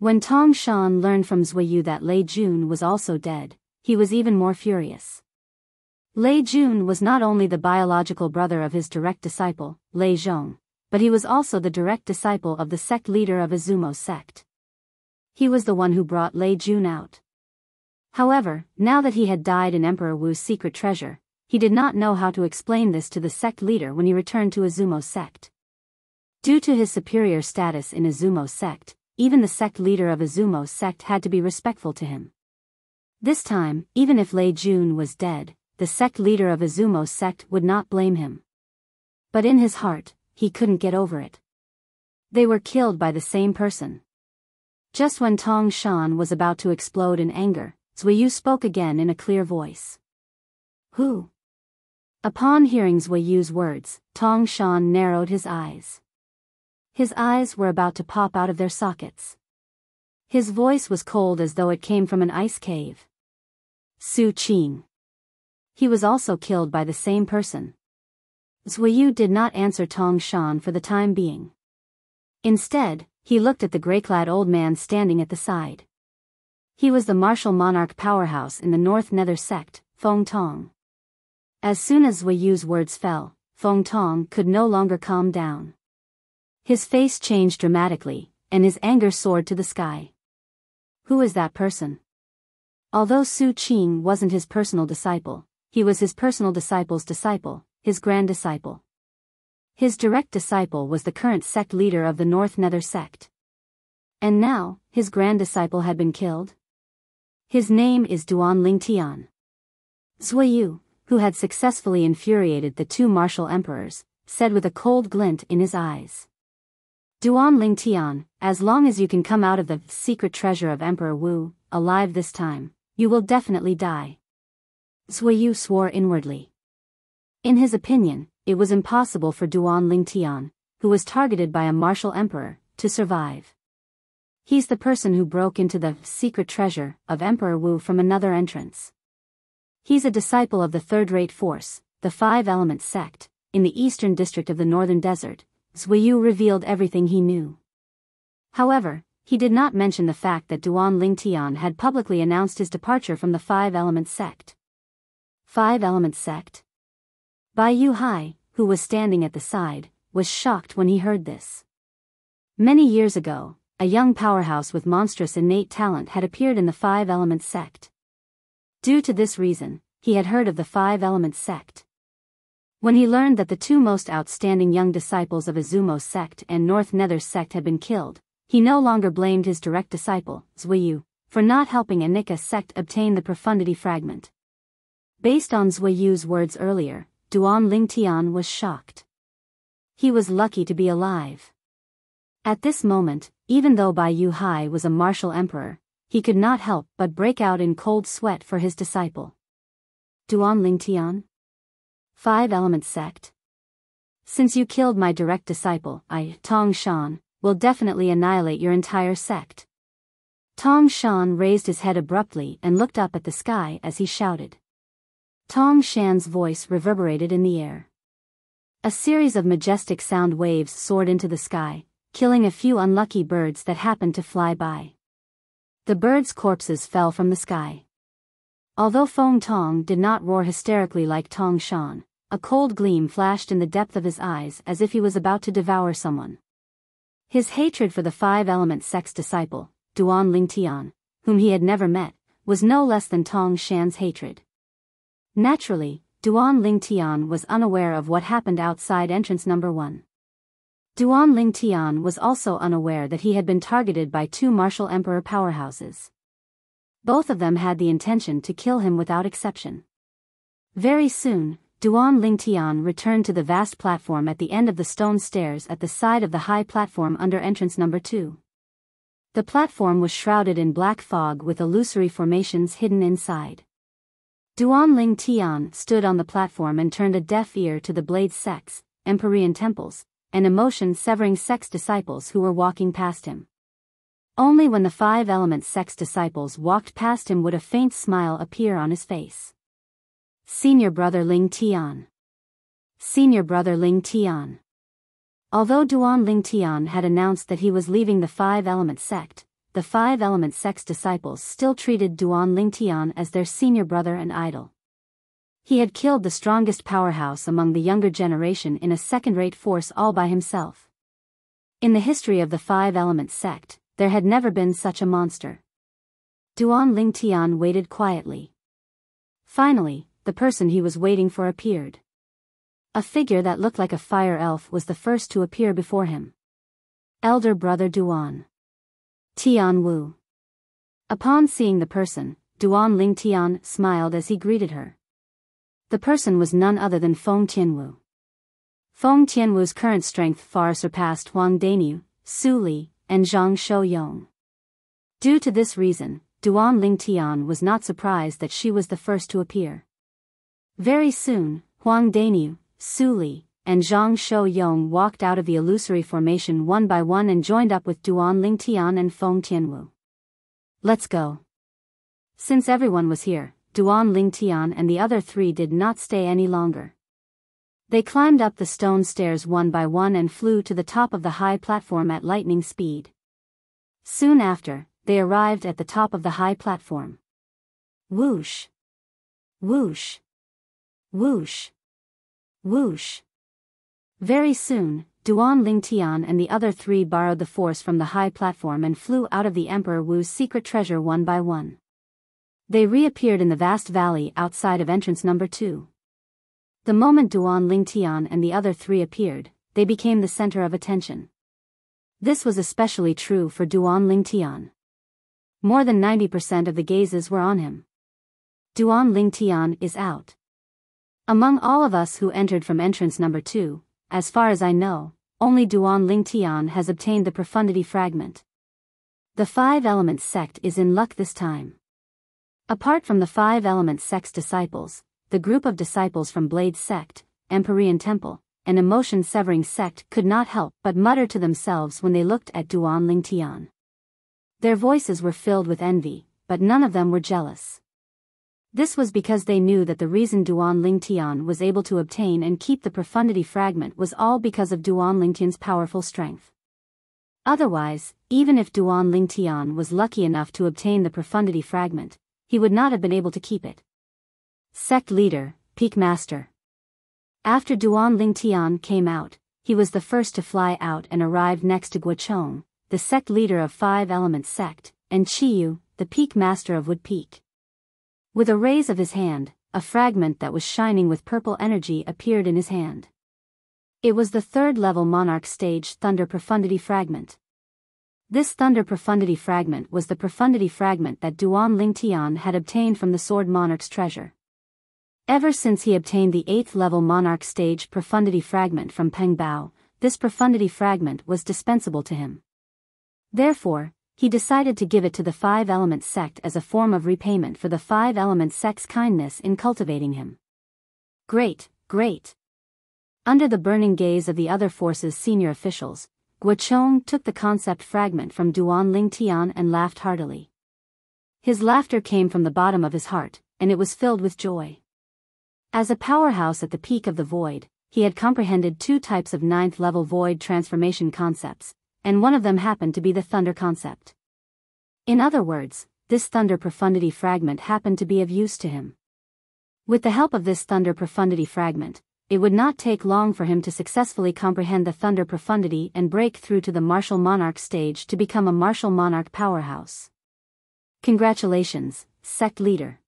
When Tong Shan learned from Zuiyu that Lei Jun was also dead, he was even more furious. Lei Jun was not only the biological brother of his direct disciple, Lei Zhong, but he was also the direct disciple of the sect leader of Izumo sect. He was the one who brought Lei Jun out. However, now that he had died in Emperor Wu's secret treasure, he did not know how to explain this to the sect leader when he returned to Izumo sect. Due to his superior status in Izumo sect, even the sect leader of Izumo sect had to be respectful to him. This time, even if Lei Jun was dead, the sect leader of Izumo sect would not blame him. But in his heart, he couldn't get over it. They were killed by the same person. Just when Tong Shan was about to explode in anger, Zuiyu spoke again in a clear voice. Who? Upon hearing Zuiyu's words, Tong Shan narrowed his eyes. His eyes were about to pop out of their sockets. His voice was cold as though it came from an ice cave. Su Qing. He was also killed by the same person. Zuiyu did not answer Tong Shan for the time being. Instead, he looked at the grey-clad old man standing at the side. He was the martial monarch powerhouse in the North Nether sect, Feng Tong. As soon as Zuiyu's words fell, Feng Tong could no longer calm down. His face changed dramatically, and his anger soared to the sky. Who is that person? Although Su Qing wasn't his personal disciple, he was his personal disciple's disciple. his grand disciple. His direct disciple was the current sect leader of the North Nether sect. And now, his grand disciple had been killed? His name is Duan Lingtian. Zuiyu, who had successfully infuriated the two martial emperors, said with a cold glint in his eyes. Duan Lingtian, as long as you can come out of the secret treasure of Emperor Wu, alive this time, you will definitely die. Zuiyu swore inwardly. In his opinion, it was impossible for Duan Lingtian, who was targeted by a martial emperor, to survive. He's the person who broke into the secret treasure of Emperor Wu from another entrance. He's a disciple of the third-rate force, the Five-Element sect, in the eastern district of the northern desert. Zuiyu revealed everything he knew. However, he did not mention the fact that Duan Lingtian had publicly announced his departure from the Five-Element sect. Five-Element sect? Biyao Hai, who was standing at the side, was shocked when he heard this. Many years ago, a young powerhouse with monstrous innate talent had appeared in the Five-Element sect. Due to this reason, he had heard of the Five-Element sect. When he learned that the two most outstanding young disciples of Izumo sect and North Nether sect had been killed, he no longer blamed his direct disciple, Zuiyu, for not helping Anika sect obtain the profundity fragment. Based on Zuiyu's words earlier, Duan Lingtian was shocked. He was lucky to be alive. At this moment, even though Biyao Hai was a martial emperor, he could not help but break out in cold sweat for his disciple. Duan Lingtian? Five-Element sect? Since you killed my direct disciple, I, Tong Shan, will definitely annihilate your entire sect. Tong Shan raised his head abruptly and looked up at the sky as he shouted. Tong Shan's voice reverberated in the air. A series of majestic sound waves soared into the sky, killing a few unlucky birds that happened to fly by. The birds' corpses fell from the sky. Although Feng Tong did not roar hysterically like Tong Shan, a cold gleam flashed in the depth of his eyes as if he was about to devour someone. His hatred for the Five-Element sect's disciple, Duan Lingtian, whom he had never met, was no less than Tong Shan's hatred. Naturally, Duan Lingtian was unaware of what happened outside entrance number 1. Duan Lingtian was also unaware that he had been targeted by two martial emperor powerhouses. Both of them had the intention to kill him without exception. Very soon, Duan Lingtian returned to the vast platform at the end of the stone stairs at the side of the high platform under entrance number 2. The platform was shrouded in black fog with illusory formations hidden inside. Duan Lingtian stood on the platform and turned a deaf ear to the blade sects, Empyrean temples, and emotion-severing sects disciples who were walking past him. Only when the Five-Element sects disciples walked past him would a faint smile appear on his face. Senior Brother Lingtian. Senior Brother Lingtian. Although Duan Lingtian had announced that he was leaving the Five-Element sect, the Five-Element sect's disciples still treated Duan Lingtian as their senior brother and idol. He had killed the strongest powerhouse among the younger generation in a second-rate force all by himself. In the history of the Five-Element sect, there had never been such a monster. Duan Lingtian waited quietly. Finally, the person he was waiting for appeared. A figure that looked like a fire elf was the first to appear before him. Elder Brother Duan. Tian Wu. Upon seeing the person, Duan Lingtian smiled as he greeted her. The person was none other than Feng Tianwu. Feng Tianwu's current strength far surpassed Huang Daniu, Su Li, and Zhang Shouyong. Due to this reason, Duan Lingtian was not surprised that she was the first to appear. Very soon, Huang Daniu, Su Li, and Zhang Shouyong walked out of the illusory formation one by one and joined up with Duan Lingtian and Feng Tianwu. Let's go. Since everyone was here, Duan Lingtian and the other three did not stay any longer. They climbed up the stone stairs one by one and flew to the top of the high platform at lightning speed. Soon after, they arrived at the top of the high platform. Whoosh! Whoosh! Whoosh! Whoosh! Very soon, Duan Lingtian and the other three borrowed the force from the high platform and flew out of the Emperor Wu's secret treasure one by one. They reappeared in the vast valley outside of entrance number 2. The moment Duan Lingtian and the other three appeared, they became the center of attention. This was especially true for Duan Lingtian. More than 90% of the gazes were on him. Duan Lingtian is out. Among all of us who entered from entrance number 2, as far as I know, only Duan Lingtian has obtained the profundity fragment. The Five Elements sect is in luck this time. Apart from the Five Elements sect's disciples, the group of disciples from Blade's sect, Empyrean Temple, and Emotion Severing sect could not help but mutter to themselves when they looked at Duan Lingtian. Their voices were filled with envy, but none of them were jealous. This was because they knew that the reason Duan Lingtian was able to obtain and keep the profundity fragment was all because of Duan Lingtian's powerful strength. Otherwise, even if Duan Lingtian was lucky enough to obtain the profundity fragment, he would not have been able to keep it. Sect Leader, Peak Master. After Duan Lingtian came out, he was the first to fly out and arrived next to Guochong, the sect leader of Five Elements sect, and Chiyu, the Peak Master of Wood Peak. With a raise of his hand, a fragment that was shining with purple energy appeared in his hand. It was the third-level Monarch Stage Thunder Profundity Fragment. This Thunder Profundity Fragment was the profundity fragment that Duan Lingtian had obtained from the Sword Monarch's treasure. Ever since he obtained the 8th-level Monarch Stage Profundity Fragment from Peng Bao, this profundity fragment was dispensable to him. Therefore, he decided to give it to the Five Elements sect as a form of repayment for the Five Elements sect's kindness in cultivating him. Great, great. Under the burning gaze of the other force's senior officials, Guochong took the concept fragment from Duan Lingtian and laughed heartily. His laughter came from the bottom of his heart, and it was filled with joy. As a powerhouse at the peak of the void, he had comprehended 2 types of 9th-level void transformation concepts, and one of them happened to be the thunder concept. In other words, this thunder profundity fragment happened to be of use to him. With the help of this thunder profundity fragment, it would not take long for him to successfully comprehend the thunder profundity and break through to the martial monarch stage to become a martial monarch powerhouse. Congratulations, sect leader.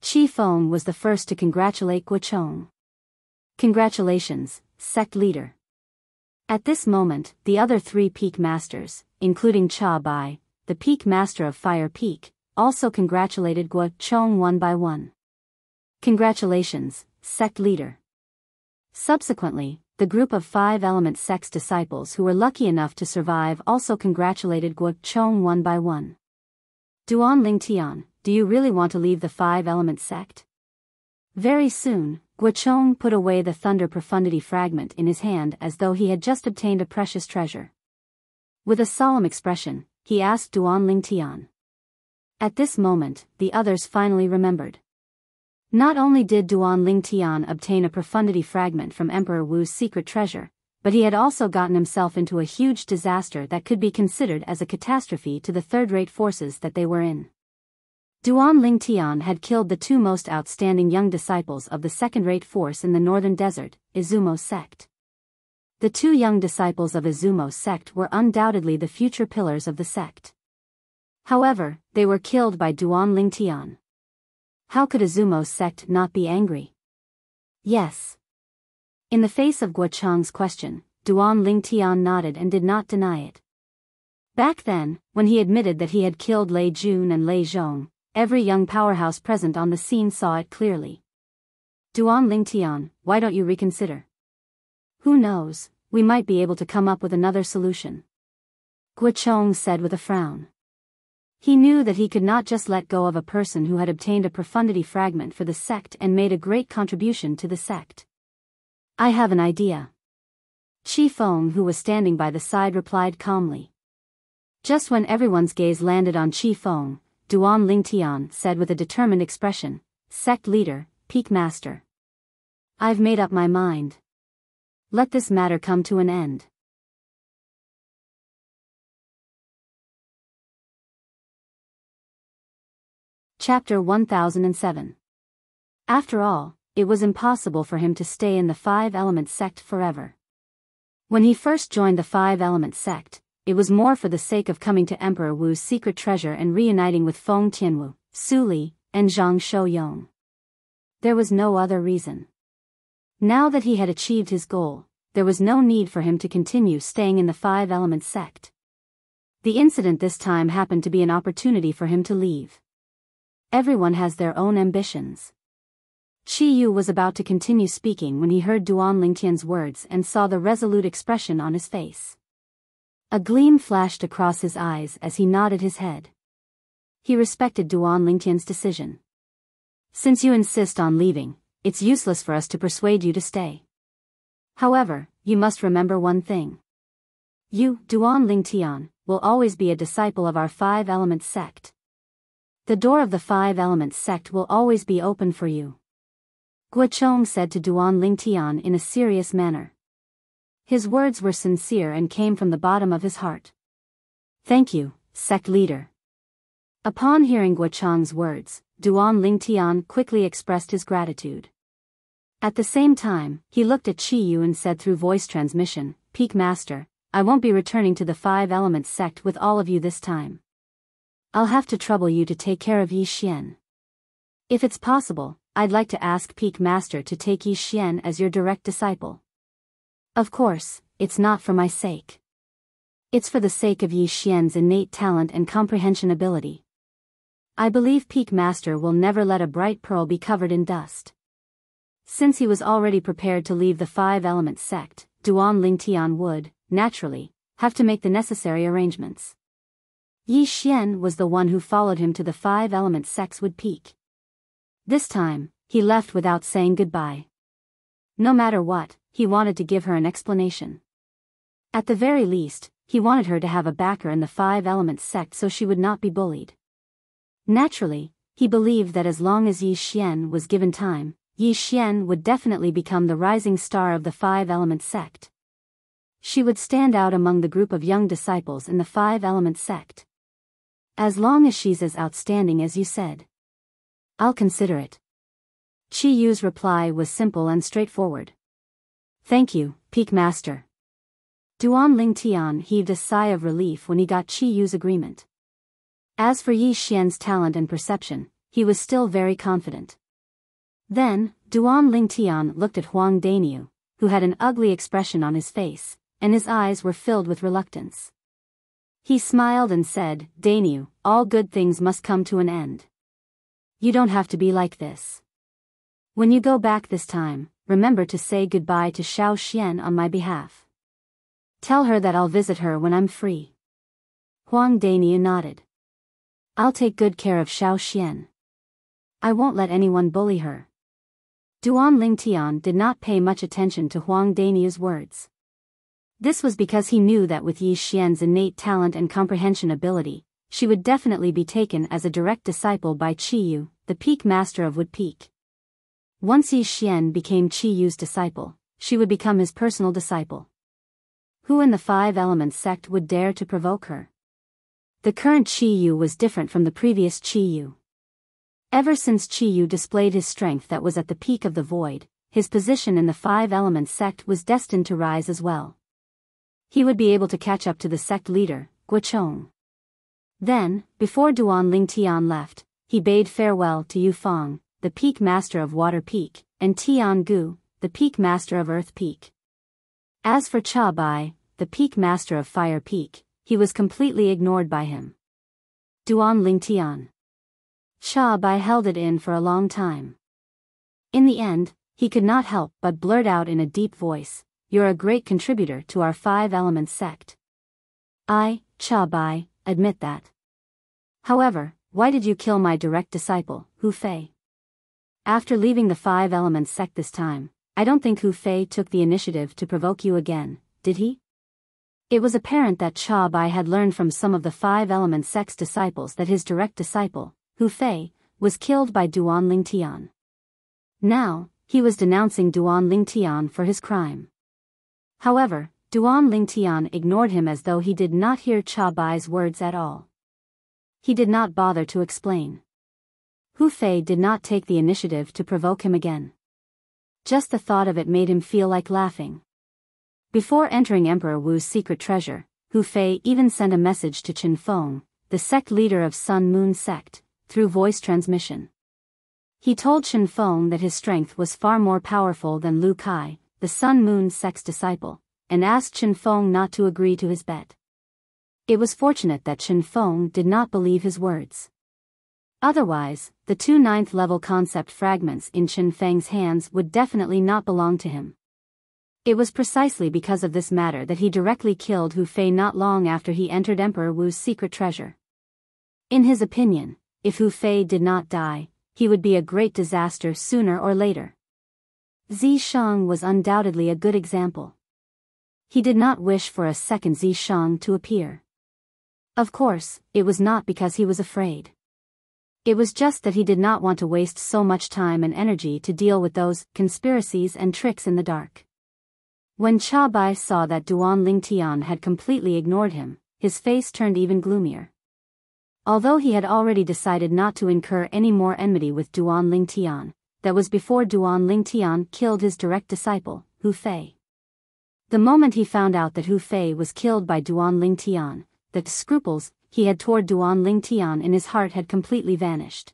Chi Feng was the first to congratulate Guochong. Congratulations, sect leader. At this moment, the other 3 peak masters, including Cha Bai, the peak master of Fire Peak, also congratulated Guochong one by one. Congratulations, sect leader. Subsequently, the group of Five Elements sect's disciples who were lucky enough to survive also congratulated Guochong one by one. Duan Lingtian, do you really want to leave the Five Elements sect? Very soon, Guochong put away the Thunder Profundity fragment in his hand as though he had just obtained a precious treasure. With a solemn expression, he asked Duan Lingtian. At this moment, the others finally remembered. Not only did Duan Lingtian obtain a profundity fragment from Emperor Wu's secret treasure, but he had also gotten himself into a huge disaster that could be considered as a catastrophe to the third-rate forces that they were in. Duan Lingtian had killed the 2 most outstanding young disciples of the second-rate force in the northern desert, Izumo sect. The 2 young disciples of Izumo sect were undoubtedly the future pillars of the sect. However, they were killed by Duan Lingtian. How could Izumo sect not be angry? Yes. In the face of Guochong's question, Duan Lingtian nodded and did not deny it. Back then, when he admitted that he had killed Lei Jun and Lei Zhong, every young powerhouse present on the scene saw it clearly. Duan Lingtian, why don't you reconsider? Who knows, we might be able to come up with another solution. Guochong said with a frown. He knew that he could not just let go of a person who had obtained a profundity fragment for the sect and made a great contribution to the sect. I have an idea. Chi Feng, who was standing by the side, replied calmly. Just when everyone's gaze landed on Chi Feng, Duan Lingtian said with a determined expression, Sect leader, Peak Master. I've made up my mind. Let this matter come to an end. Chapter 1007. After all, it was impossible for him to stay in the Five Elements sect forever. When he first joined the Five Elements sect, it was more for the sake of coming to Emperor Wu's secret treasure and reuniting with Feng Tianwu, Su Li, and Zhang Shouyong. There was no other reason. Now that he had achieved his goal, there was no need for him to continue staying in the Five Elements sect. The incident this time happened to be an opportunity for him to leave. Everyone has their own ambitions. Qi Yu was about to continue speaking when he heard Duan Lingtian's words and saw the resolute expression on his face. A gleam flashed across his eyes as he nodded his head. He respected Duan Lingtian's decision. Since you insist on leaving, it's useless for us to persuade you to stay. However, you must remember one thing. You, Duan Lingtian, will always be a disciple of our Five Elements sect. The door of the Five Elements sect will always be open for you. Guochong said to Duan Lingtian in a serious manner. His words were sincere and came from the bottom of his heart. Thank you, sect leader. Upon hearing Guochong's words, Duan Lingtian quickly expressed his gratitude. At the same time, he looked at Qi Yu and said through voice transmission, Peak Master, I won't be returning to the Five Elements sect with all of you this time. I'll have to trouble you to take care of Yi Xian. If it's possible, I'd like to ask Peak Master to take Yi Xian as your direct disciple. Of course, it's not for my sake. It's for the sake of Yi Xian's innate talent and comprehension ability. I believe Peak Master will never let a bright pearl be covered in dust. Since he was already prepared to leave the Five Elements sect, Duan Lingtian would, naturally, have to make the necessary arrangements. Yi Xian was the one who followed him to the Five Elements sect's wood peak. This time, he left without saying goodbye. No matter what, he wanted to give her an explanation. At the very least, he wanted her to have a backer in the Five Elements sect so she would not be bullied. Naturally, he believed that as long as Yi Xian was given time, Yi Xian would definitely become the rising star of the Five Elements sect. She would stand out among the group of young disciples in the Five Elements sect. As long as she's as outstanding as you said. I'll consider it. Qi Yu's reply was simple and straightforward. Thank you, Peak Master. Duan Lingtian heaved a sigh of relief when he got Qi Yu's agreement. As for Yi Xian's talent and perception, he was still very confident. Then, Duan Lingtian looked at Huang Daniu, who had an ugly expression on his face, and his eyes were filled with reluctance. He smiled and said, Daniu, all good things must come to an end. You don't have to be like this. When you go back this time, remember to say goodbye to Xiao Xian on my behalf. Tell her that I'll visit her when I'm free. Huang Daniu nodded. I'll take good care of Xiao Xian. I won't let anyone bully her. Duan Lingtian did not pay much attention to Huang Daniu's words. This was because he knew that with Yi Xian's innate talent and comprehension ability, she would definitely be taken as a direct disciple by Qi Yu, the Peak Master of Wood Peak. Once Yi Xian became Qi Yu's disciple, she would become his personal disciple. Who in the Five Elements sect would dare to provoke her? The current Qi Yu was different from the previous Qi Yu. Ever since Qi Yu displayed his strength that was at the peak of the void, his position in the Five Elements sect was destined to rise as well. He would be able to catch up to the sect leader, Guochong. Then, before Duan Lingtian left, he bade farewell to Yu Fang, the Peak Master of Water Peak, and Tian Gu, the Peak Master of Earth Peak. As for Cha Bai, the Peak Master of Fire Peak, he was completely ignored by him. Duan Lingtian. Cha Bai held it in for a long time. In the end, he could not help but blurt out in a deep voice, You're a great contributor to our Five Elements sect. I, Cha Bai, admit that. However, why did you kill my direct disciple, Hu Fei? After leaving the Five Elements sect this time, I don't think Hu Fei took the initiative to provoke you again, did he? It was apparent that Cha Bai had learned from some of the Five Elements sect's disciples that his direct disciple, Hu Fei, was killed by Duan Lingtian. Now, he was denouncing Duan Lingtian for his crime. However, Duan Lingtian ignored him as though he did not hear Cha Bai's words at all. He did not bother to explain. Hu Fei did not take the initiative to provoke him again. Just the thought of it made him feel like laughing. Before entering Emperor Wu's secret treasure, Hu Fei even sent a message to Chen Feng, the sect leader of Sun Moon sect, through voice transmission. He told Chen Feng that his strength was far more powerful than Lu Kai, the Sun Moon sect's disciple, and asked Chen Feng not to agree to his bet. It was fortunate that Chen Feng did not believe his words. Otherwise, the 2 9th-level concept fragments in Chen Feng's hands would definitely not belong to him. It was precisely because of this matter that he directly killed Hu Fei not long after he entered Emperor Wu's secret treasure. In his opinion, if Hu Fei did not die, he would be a great disaster sooner or later. Zi Shang was undoubtedly a good example. He did not wish for a second Zi Shang to appear. Of course, it was not because he was afraid. It was just that he did not want to waste so much time and energy to deal with those conspiracies and tricks in the dark. When Cha Bai saw that Duan Lingtian had completely ignored him, his face turned even gloomier. Although he had already decided not to incur any more enmity with Duan Lingtian, that was before Duan Lingtian killed his direct disciple, Hu Fei. The moment he found out that Hu Fei was killed by Duan Lingtian, the scruples he had toward Duan Lingtian in his heart had completely vanished.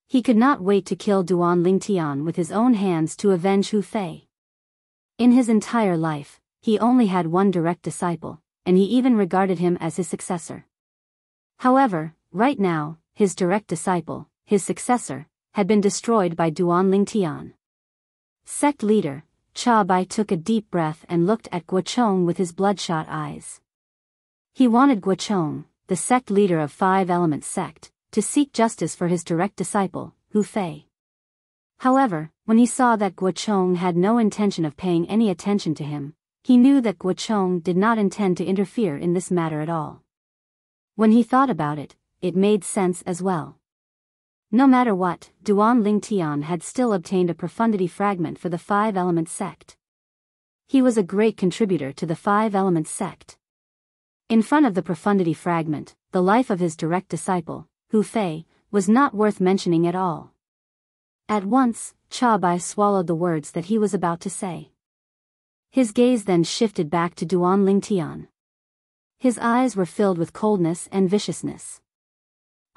He could not wait to kill Duan Lingtian with his own hands to avenge Hu Fei. In his entire life, he only had one direct disciple, and he even regarded him as his successor. However, right now, his direct disciple, his successor, had been destroyed by Duan Lingtian. Sect leader, Cha Bai took a deep breath and looked at Guochong with his bloodshot eyes. He wanted Guochong, the sect leader of 5-element sect, to seek justice for his direct disciple, Hu Fei. However, when he saw that Guochong had no intention of paying any attention to him, he knew that Guochong did not intend to interfere in this matter at all. When he thought about it, it made sense as well. No matter what, Duan Lingtian had still obtained a profundity fragment for the 5-element sect. He was a great contributor to the 5-element sect. In front of the profundity fragment, the life of his direct disciple, Hu Fei, was not worth mentioning at all. At once, Cha Bai swallowed the words that he was about to say. His gaze then shifted back to Duan Lingtian. His eyes were filled with coldness and viciousness.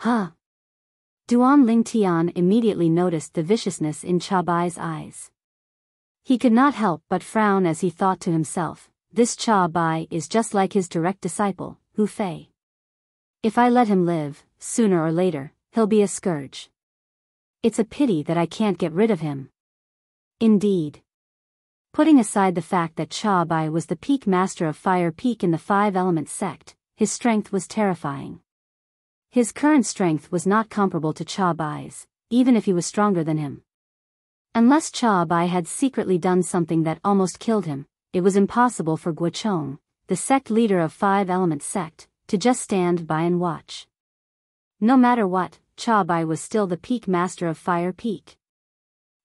Huh! Duan Lingtian immediately noticed the viciousness in Cha Bai's eyes. He could not help but frown as he thought to himself, this Cha Bai is just like his direct disciple, Hu Fei. If I let him live, sooner or later, he'll be a scourge. It's a pity that I can't get rid of him. Indeed. Putting aside the fact that Cha Bai was the peak master of Fire Peak in the 5-element sect, his strength was terrifying. His current strength was not comparable to Cha Bai's, even if he was stronger than him. Unless Cha Bai had secretly done something that almost killed him, it was impossible for Guochong, the sect leader of 5-element sect, to just stand by and watch. No matter what, Cha Bai was still the peak master of Fire Peak.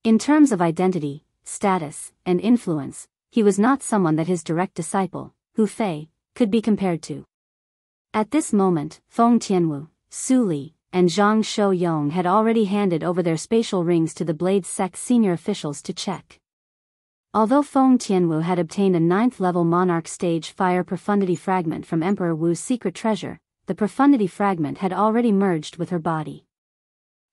In terms of identity, status, and influence, he was not someone that his direct disciple, Hu Fei, could be compared to. At this moment, Feng Tianwu, Su Li, and Zhang Shouyong had already handed over their spatial rings to the Blade Sect senior officials to check. Although Feng Tianwu had obtained a 9th-level Monarch Stage Fire Profundity Fragment from Emperor Wu's secret treasure, the Profundity Fragment had already merged with her body.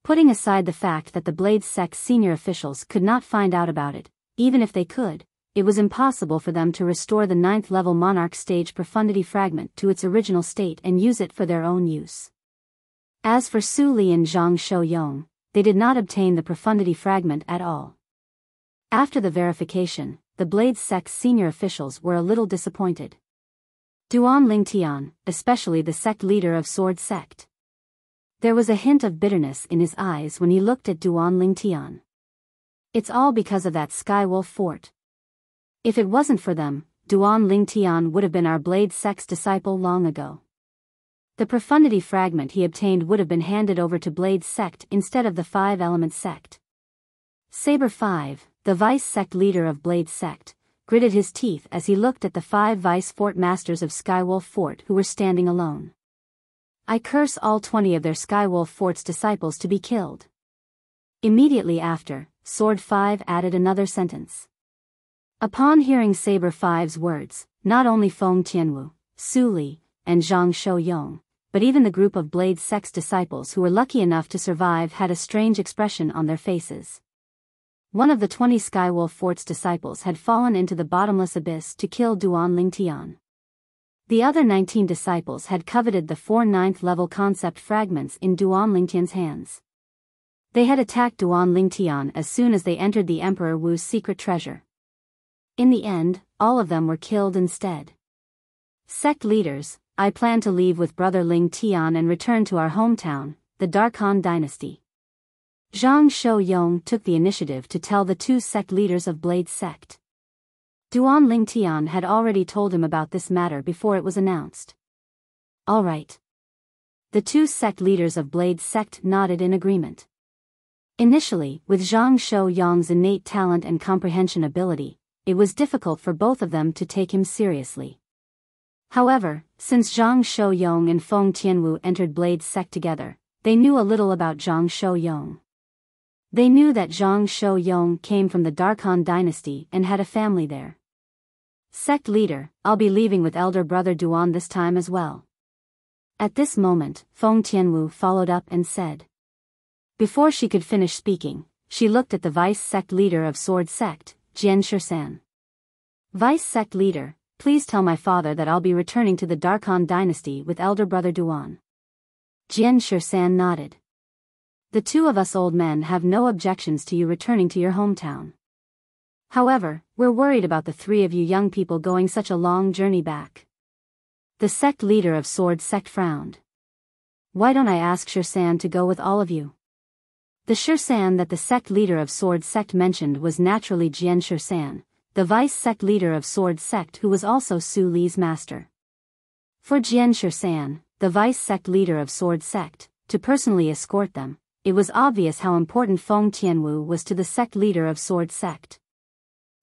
Putting aside the fact that the Blade Sect senior officials could not find out about it, even if they could, it was impossible for them to restore the 9th-level Monarch Stage Profundity Fragment to its original state and use it for their own use. As for Su Li and Zhang Shouyong, they did not obtain the Profundity Fragment at all. After the verification, the Blade Sect senior officials were a little disappointed. Duan Lingtian, especially the sect leader of Sword Sect. There was a hint of bitterness in his eyes when he looked at Duan Lingtian. It's all because of that Skywolf fort. If it wasn't for them, Duan Lingtian would have been our Blade Sect's disciple long ago. The Profundity Fragment he obtained would have been handed over to Blade Sect instead of the 5-element sect. Saber 5, the vice sect leader of Blade Sect, gritted his teeth as he looked at the 5 vice fort masters of Skywolf Fort who were standing alone. I curse all 20 of their Skywolf Fort's disciples to be killed. Immediately after, Sword 5 added another sentence. Upon hearing Saber 5's words, not only Feng Tianwu, Su Li, and Zhang Shouyong, but even the group of Blade Sect's disciples who were lucky enough to survive had a strange expression on their faces. One of the 20 Skywolf Fort's disciples had fallen into the bottomless abyss to kill Duan Lingtian. The other 19 disciples had coveted the 4 9th-level concept fragments in Duan Lingtian's hands. They had attacked Duan Lingtian as soon as they entered the Emperor Wu's secret treasure. In the end, all of them were killed instead. Sect leaders, I plan to leave with Brother Ling Tian and return to our hometown, the Darkhan dynasty. Zhang Shouyong took the initiative to tell the 2 sect leaders of Blade Sect. Duan Lingtian had already told him about this matter before it was announced. All right. The 2 sect leaders of Blade Sect nodded in agreement. Initially, with Zhang Shouyong's innate talent and comprehension ability, it was difficult for both of them to take him seriously. However, since Zhang Shouyong and Feng Tianwu entered Blade Sect together, they knew a little about Zhang Shouyong. They knew that Zhang Shouyong came from the Darkhan dynasty and had a family there. Sect leader, I'll be leaving with elder brother Duan this time as well. At this moment, Feng Tianwu followed up and said. Before she could finish speaking, she looked at the vice sect leader of Sword Sect, Jian Shisan. Vice sect leader, please tell my father that I'll be returning to the Darkhan dynasty with elder brother Duan. Jian Shisan nodded. The 2 of us old men have no objections to you returning to your hometown. However, we're worried about the 3 of you young people going such a long journey back. The sect leader of Sword Sect frowned. Why don't I ask Shisan to go with all of you? The Shisan that the sect leader of Sword Sect mentioned was naturally Jian Shisan, the vice sect leader of Sword Sect who was also Su Li's master. For Jian Shisan, the vice sect leader of Sword Sect, to personally escort them, it was obvious how important Feng Tianwu was to the sect leader of Sword Sect.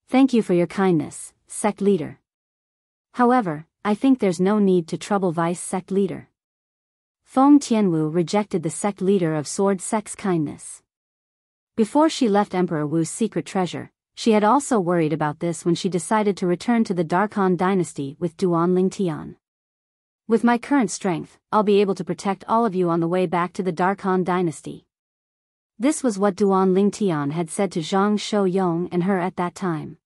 Thank you for your kindness, sect leader. However, I think there's no need to trouble vice sect leader. Feng Tianwu rejected the sect leader of Sword Sect's kindness. Before she left Emperor Wu's secret treasure, she had also worried about this when she decided to return to the Darkhan dynasty with Duan Lingtian. With my current strength, I'll be able to protect all of you on the way back to the Darkhan dynasty. This was what Duan Lingtian had said to Zhang Shouyong and her at that time.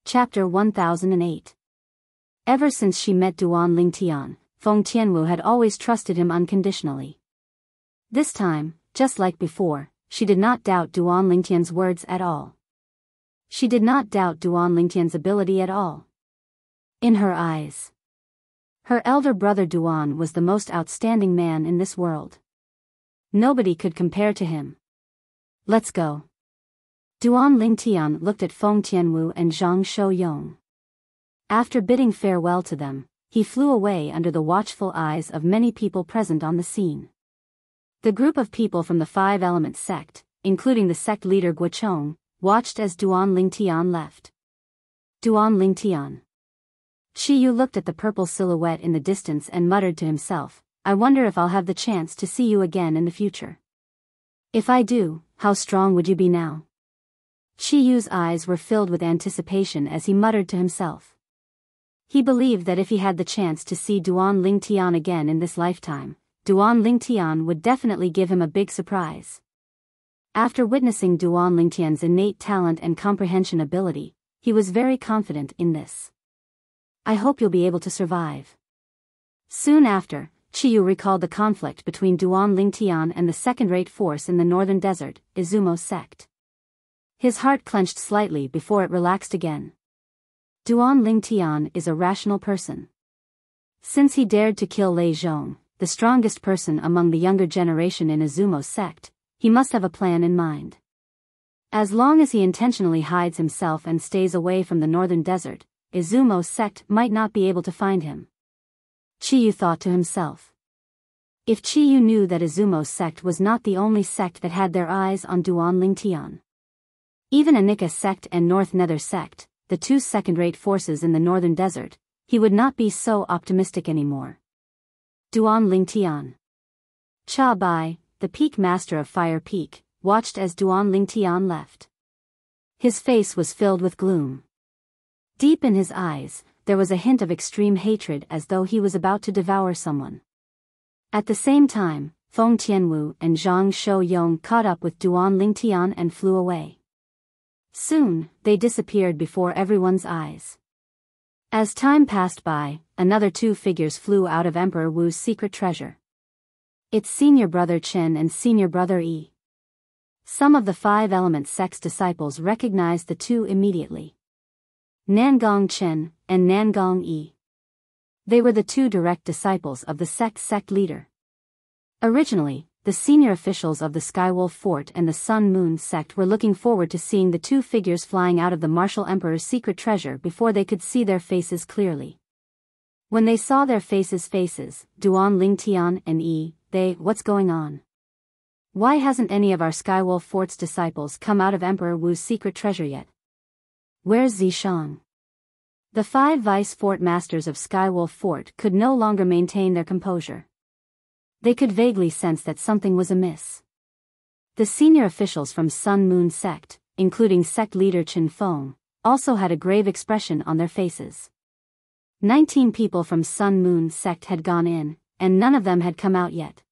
Chapter 1008. Ever since she met Duan Lingtian, Feng Tianwu had always trusted him unconditionally. This time, just like before, she did not doubt Duan Lingtian's words at all. She did not doubt Duan Lingtian's ability at all. In her eyes, her elder brother Duan was the most outstanding man in this world. Nobody could compare to him. Let's go. Duan Lingtian looked at Feng Tianwu and Zhang Shouyong. After bidding farewell to them, he flew away under the watchful eyes of many people present on the scene. The group of people from the 5-element sect, including the sect leader Guochong, watched as Duan Lingtian left. Duan Lingtian. Shi Yu looked at the purple silhouette in the distance and muttered to himself, I wonder if I'll have the chance to see you again in the future. If I do, how strong would you be now? Shi Yu's eyes were filled with anticipation as he muttered to himself. He believed that if he had the chance to see Duan Lingtian again in this lifetime, Duan Lingtian would definitely give him a big surprise. After witnessing Duan Lingtian's innate talent and comprehension ability, he was very confident in this. I hope you'll be able to survive. Soon after, Chiyu recalled the conflict between Duan Lingtian and the second-rate force in the northern desert, Izumo sect. His heart clenched slightly before it relaxed again. Duan Lingtian is a rational person. Since he dared to kill Lei Zhong, the strongest person among the younger generation in Izumo sect, he must have a plan in mind. As long as he intentionally hides himself and stays away from the northern desert, Izumo sect might not be able to find him. Chiyu thought to himself. If Chiyu knew that Izumo sect was not the only sect that had their eyes on Duan Lingtian. Even Anika sect and North Nether sect, the 2 second-rate forces in the northern desert, he would not be so optimistic anymore. Duan Lingtian. Cha Bai, the peak master of Fire Peak, watched as Duan Lingtian left. His face was filled with gloom. Deep in his eyes, there was a hint of extreme hatred as though he was about to devour someone. At the same time, Feng Tianwu and Zhang Shouyong caught up with Duan Lingtian and flew away. Soon, they disappeared before everyone's eyes. As time passed by, another 2 figures flew out of Emperor Wu's secret treasure. It's senior brother Chen and senior brother Yi. Some of the 5 Element sect's disciples recognized the 2 immediately. Nangong Chen and Nangong Yi. They were the 2 direct disciples of the sect leader. Originally, the senior officials of the Skywolf Fort and the Sun Moon sect were looking forward to seeing the 2 figures flying out of the Martial Emperor's secret treasure before they could see their faces clearly. When they saw their faces, Duan Lingtian and Yi, what's going on? Why hasn't any of our Skywolf Fort's disciples come out of Emperor Wu's secret treasure yet? Where's Zishang? The 5 vice fort masters of Skywolf Fort could no longer maintain their composure. They could vaguely sense that something was amiss. The senior officials from Sun Moon sect, including sect leader Chen Feng, also had a grave expression on their faces. 19 people from Sun Moon sect had gone in, and none of them had come out yet.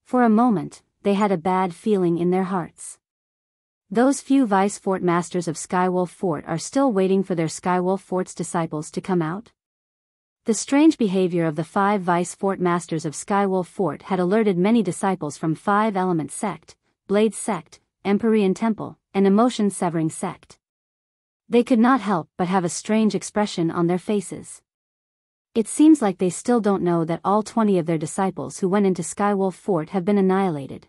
For a moment, they had a bad feeling in their hearts. Those few vice fort masters of Skywolf Fort are still waiting for their Skywolf Fort's disciples to come out? The strange behavior of the 5 vice fort masters of Skywolf Fort had alerted many disciples from 5 Element sect, Blade sect, Empyrean Temple, and Emotion Severing sect. They could not help but have a strange expression on their faces. It seems like they still don't know that all 20 of their disciples who went into Skywolf Fort have been annihilated.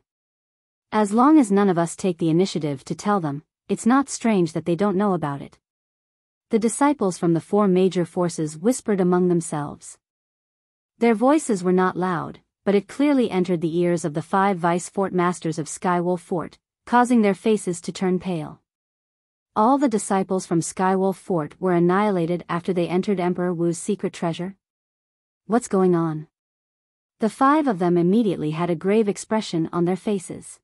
As long as none of us take the initiative to tell them, it's not strange that they don't know about it. The disciples from the 4 major forces whispered among themselves. Their voices were not loud, but it clearly entered the ears of the 5 vice fort masters of Skywolf Fort, causing their faces to turn pale. All the disciples from Skywolf Fort were annihilated after they entered Emperor Wu's secret treasure? What's going on? The 5 of them immediately had a grave expression on their faces.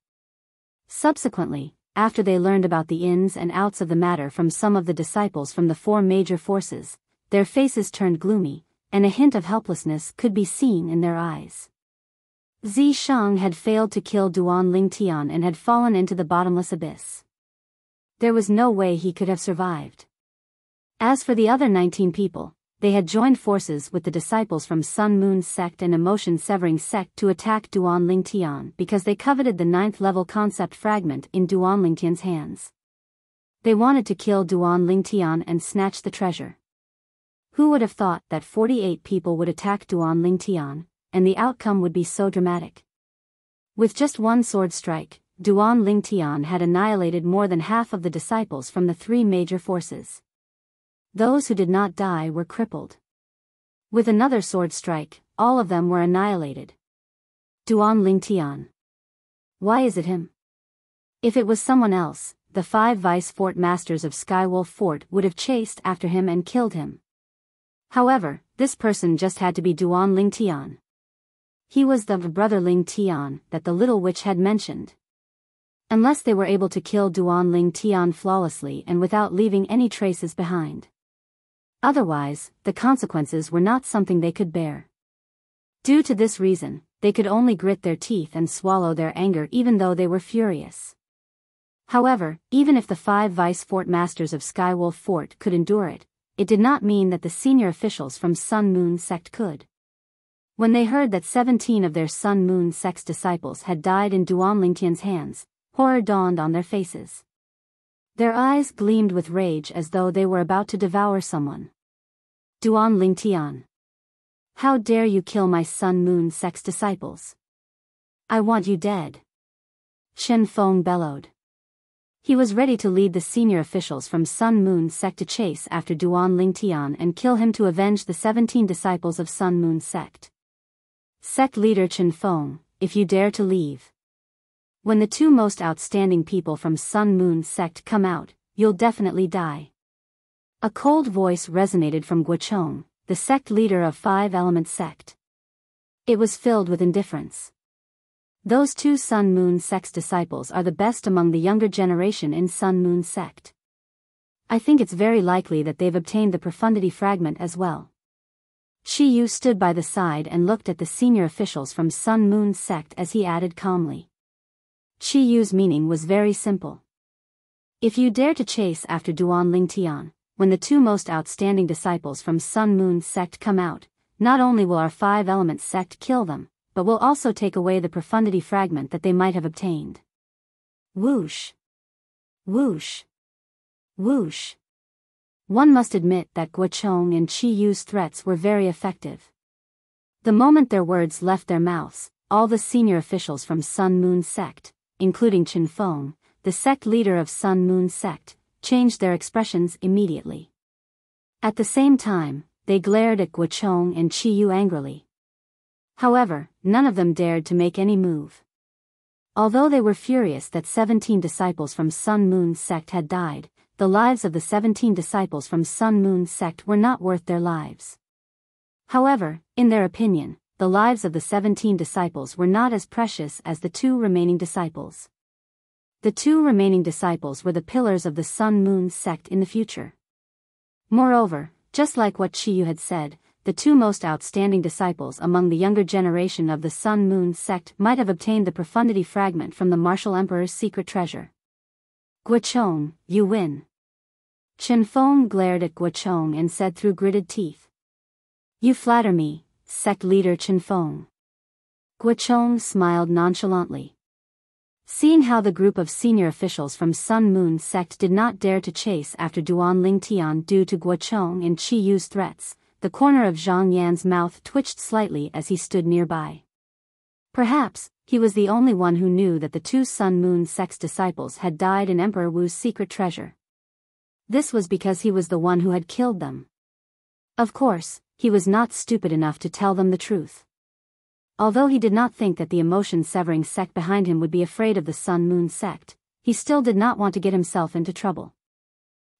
Subsequently, after they learned about the ins and outs of the matter from some of the disciples from the 4 major forces, their faces turned gloomy, and a hint of helplessness could be seen in their eyes. Zishang had failed to kill Duan Lingtian and had fallen into the bottomless abyss. There was no way he could have survived. As for the other 19 people, they had joined forces with the disciples from Sun Moon sect and Emotion Severing sect to attack Duan Lingtian because they coveted the 9th level concept fragment in Duan Lingtian's hands. They wanted to kill Duan Lingtian and snatch the treasure. Who would have thought that 48 people would attack Duan Lingtian, and the outcome would be so dramatic? With just one sword strike, Duan Lingtian had annihilated more than half of the disciples from the 3 major forces. Those who did not die were crippled. With another sword strike, all of them were annihilated. Duan Lingtian. Why is it him? If it was someone else, the 5 vice fort masters of Skywolf Fort would have chased after him and killed him. However, this person just had to be Duan Lingtian. He was the brother Lingtian that the little witch had mentioned. Unless they were able to kill Duan Lingtian flawlessly and without leaving any traces behind. Otherwise, the consequences were not something they could bear. Due to this reason, they could only grit their teeth and swallow their anger even though they were furious. However, even if the 5 vice fort masters of Skywolf Fort could endure it, it did not mean that the senior officials from Sun Moon sect could. When they heard that 17 of their Sun Moon sect's disciples had died in Duan Lingtian's hands, horror dawned on their faces. Their eyes gleamed with rage as though they were about to devour someone. Duan Lingtian. How dare you kill my Sun Moon sect's disciples? I want you dead. Chen Feng bellowed. He was ready to lead the senior officials from Sun Moon sect to chase after Duan Lingtian and kill him to avenge the 17 disciples of Sun Moon sect. Sect leader Chen Feng, if you dare to leave. When the 2 most outstanding people from Sun Moon sect come out, you'll definitely die. A cold voice resonated from Guochong, the sect leader of 5 Element sect. It was filled with indifference. Those 2 Sun Moon sect's disciples are the best among the younger generation in Sun Moon sect. I think it's very likely that they've obtained the profundity fragment as well. Shi Yu stood by the side and looked at the senior officials from Sun Moon sect as he added calmly. Shi Yu's meaning was very simple. If you dare to chase after Duan Lingtian, when the two most outstanding disciples from Sun Moon sect come out, not only will our five-element sect kill them, but will also take away the profundity fragment that they might have obtained. Whoosh! Whoosh! Whoosh! One must admit that Guochong and Qi Yu's threats were very effective. The moment their words left their mouths, all the senior officials from Sun Moon sect, including Chen Feng, the sect leader of Sun Moon sect, changed their expressions immediately. At the same time, they glared at Guochong and Qi Yu angrily. However, none of them dared to make any move. Although they were furious that 17 disciples from Sun Moon sect had died, the lives of the 17 disciples from Sun Moon sect were not worth their lives. However, in their opinion, the lives of the 17 disciples were not as precious as the 2 remaining disciples. The 2 remaining disciples were the pillars of the Sun Moon sect in the future. Moreover, just like what Qi Yu had said, the 2 most outstanding disciples among the younger generation of the Sun Moon sect might have obtained the profundity fragment from the Martial Emperor's secret treasure. Guochong, you win. Chen Feng glared at Guochong and said through gritted teeth. You flatter me, sect leader Chen Feng. Guochong smiled nonchalantly. Seeing how the group of senior officials from Sun Moon sect did not dare to chase after Duan Lingtian due to Guochong and Qi Yu's threats, the corner of Zhang Yan's mouth twitched slightly as he stood nearby. Perhaps, he was the only one who knew that the 2 Sun Moon sect's disciples had died in Emperor Wu's secret treasure. This was because he was the one who had killed them. Of course, he was not stupid enough to tell them the truth. Although he did not think that the emotion-severing sect behind him would be afraid of the Sun Moon sect, he still did not want to get himself into trouble.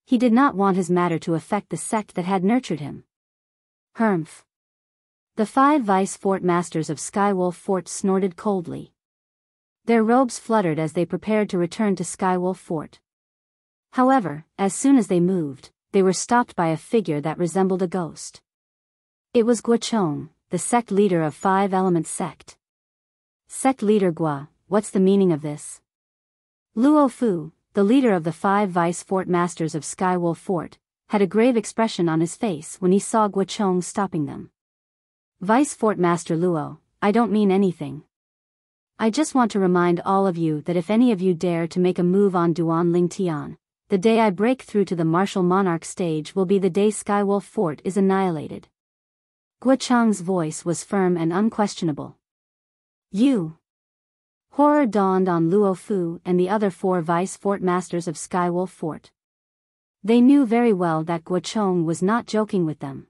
He did not want his matter to affect the sect that had nurtured him. Humph. The 5 vice fort masters of Skywolf Fort snorted coldly. Their robes fluttered as they prepared to return to Skywolf Fort. However, as soon as they moved, they were stopped by a figure that resembled a ghost. It was Guochong, the sect leader of 5-element sect. Sect leader Gua, what's the meaning of this? Luo Fu, the leader of the 5 vice fort masters of Skywolf Fort, had a grave expression on his face when he saw Guochong stopping them. Vice Fort Master Luo, I don't mean anything. I just want to remind all of you that if any of you dare to make a move on Duan Lingtian, the day I break through to the Martial Monarch stage will be the day Skywolf Fort is annihilated. Guochong's voice was firm and unquestionable. You! Horror dawned on Luo Fu and the other 4 vice fort masters of Skywolf Fort. They knew very well that Guochong was not joking with them.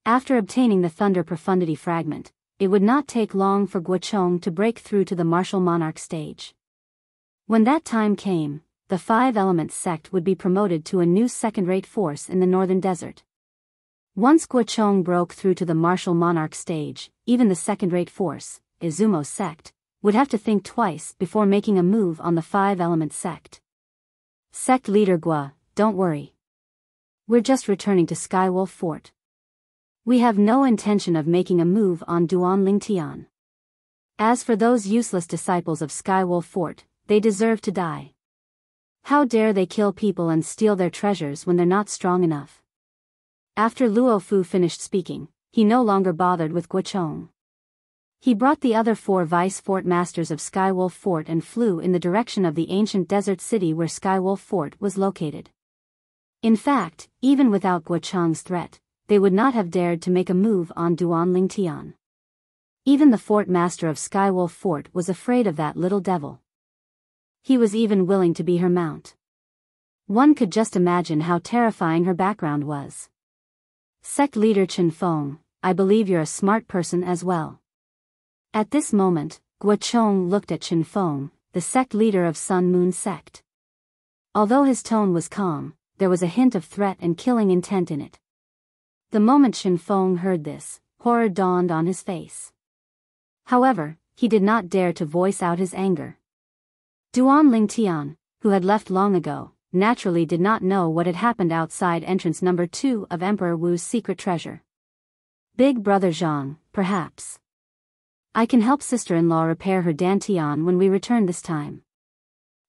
After obtaining the Thunder Profundity Fragment, it would not take long for Guochong to break through to the Martial Monarch stage. When that time came, the 5-element sect would be promoted to a new second-rate force in the northern desert. Once Guochong broke through to the Martial Monarch stage, even the second-rate force, Izumo sect, would have to think twice before making a move on the 5-element sect. Sect leader Gua, don't worry. We're just returning to Skywolf Fort. We have no intention of making a move on Duan Lingtian. As for those useless disciples of Skywolf Fort, they deserve to die. How dare they kill people and steal their treasures when they're not strong enough? After Luo Fu finished speaking, he no longer bothered with Guochong. He brought the other 4 vice fort masters of Skywolf Fort and flew in the direction of the ancient desert city where Skywolf Fort was located. In fact, even without Guochong's threat, they would not have dared to make a move on Duan Lingtian. Even the fort master of Skywolf Fort was afraid of that little devil. He was even willing to be her mount. One could just imagine how terrifying her background was. Sect leader Chen Feng, I believe you're a smart person as well. At this moment, Guochong looked at Chen Feng, the sect leader of Sun Moon sect. Although his tone was calm, there was a hint of threat and killing intent in it. The moment Chen Feng heard this, horror dawned on his face. However, he did not dare to voice out his anger. Duan Lingtian, who had left long ago, naturally did not know what had happened outside entrance number 2 of Emperor Wu's secret treasure. Big brother Zhang, perhaps. I can help sister-in-law repair her dantian when we return this time.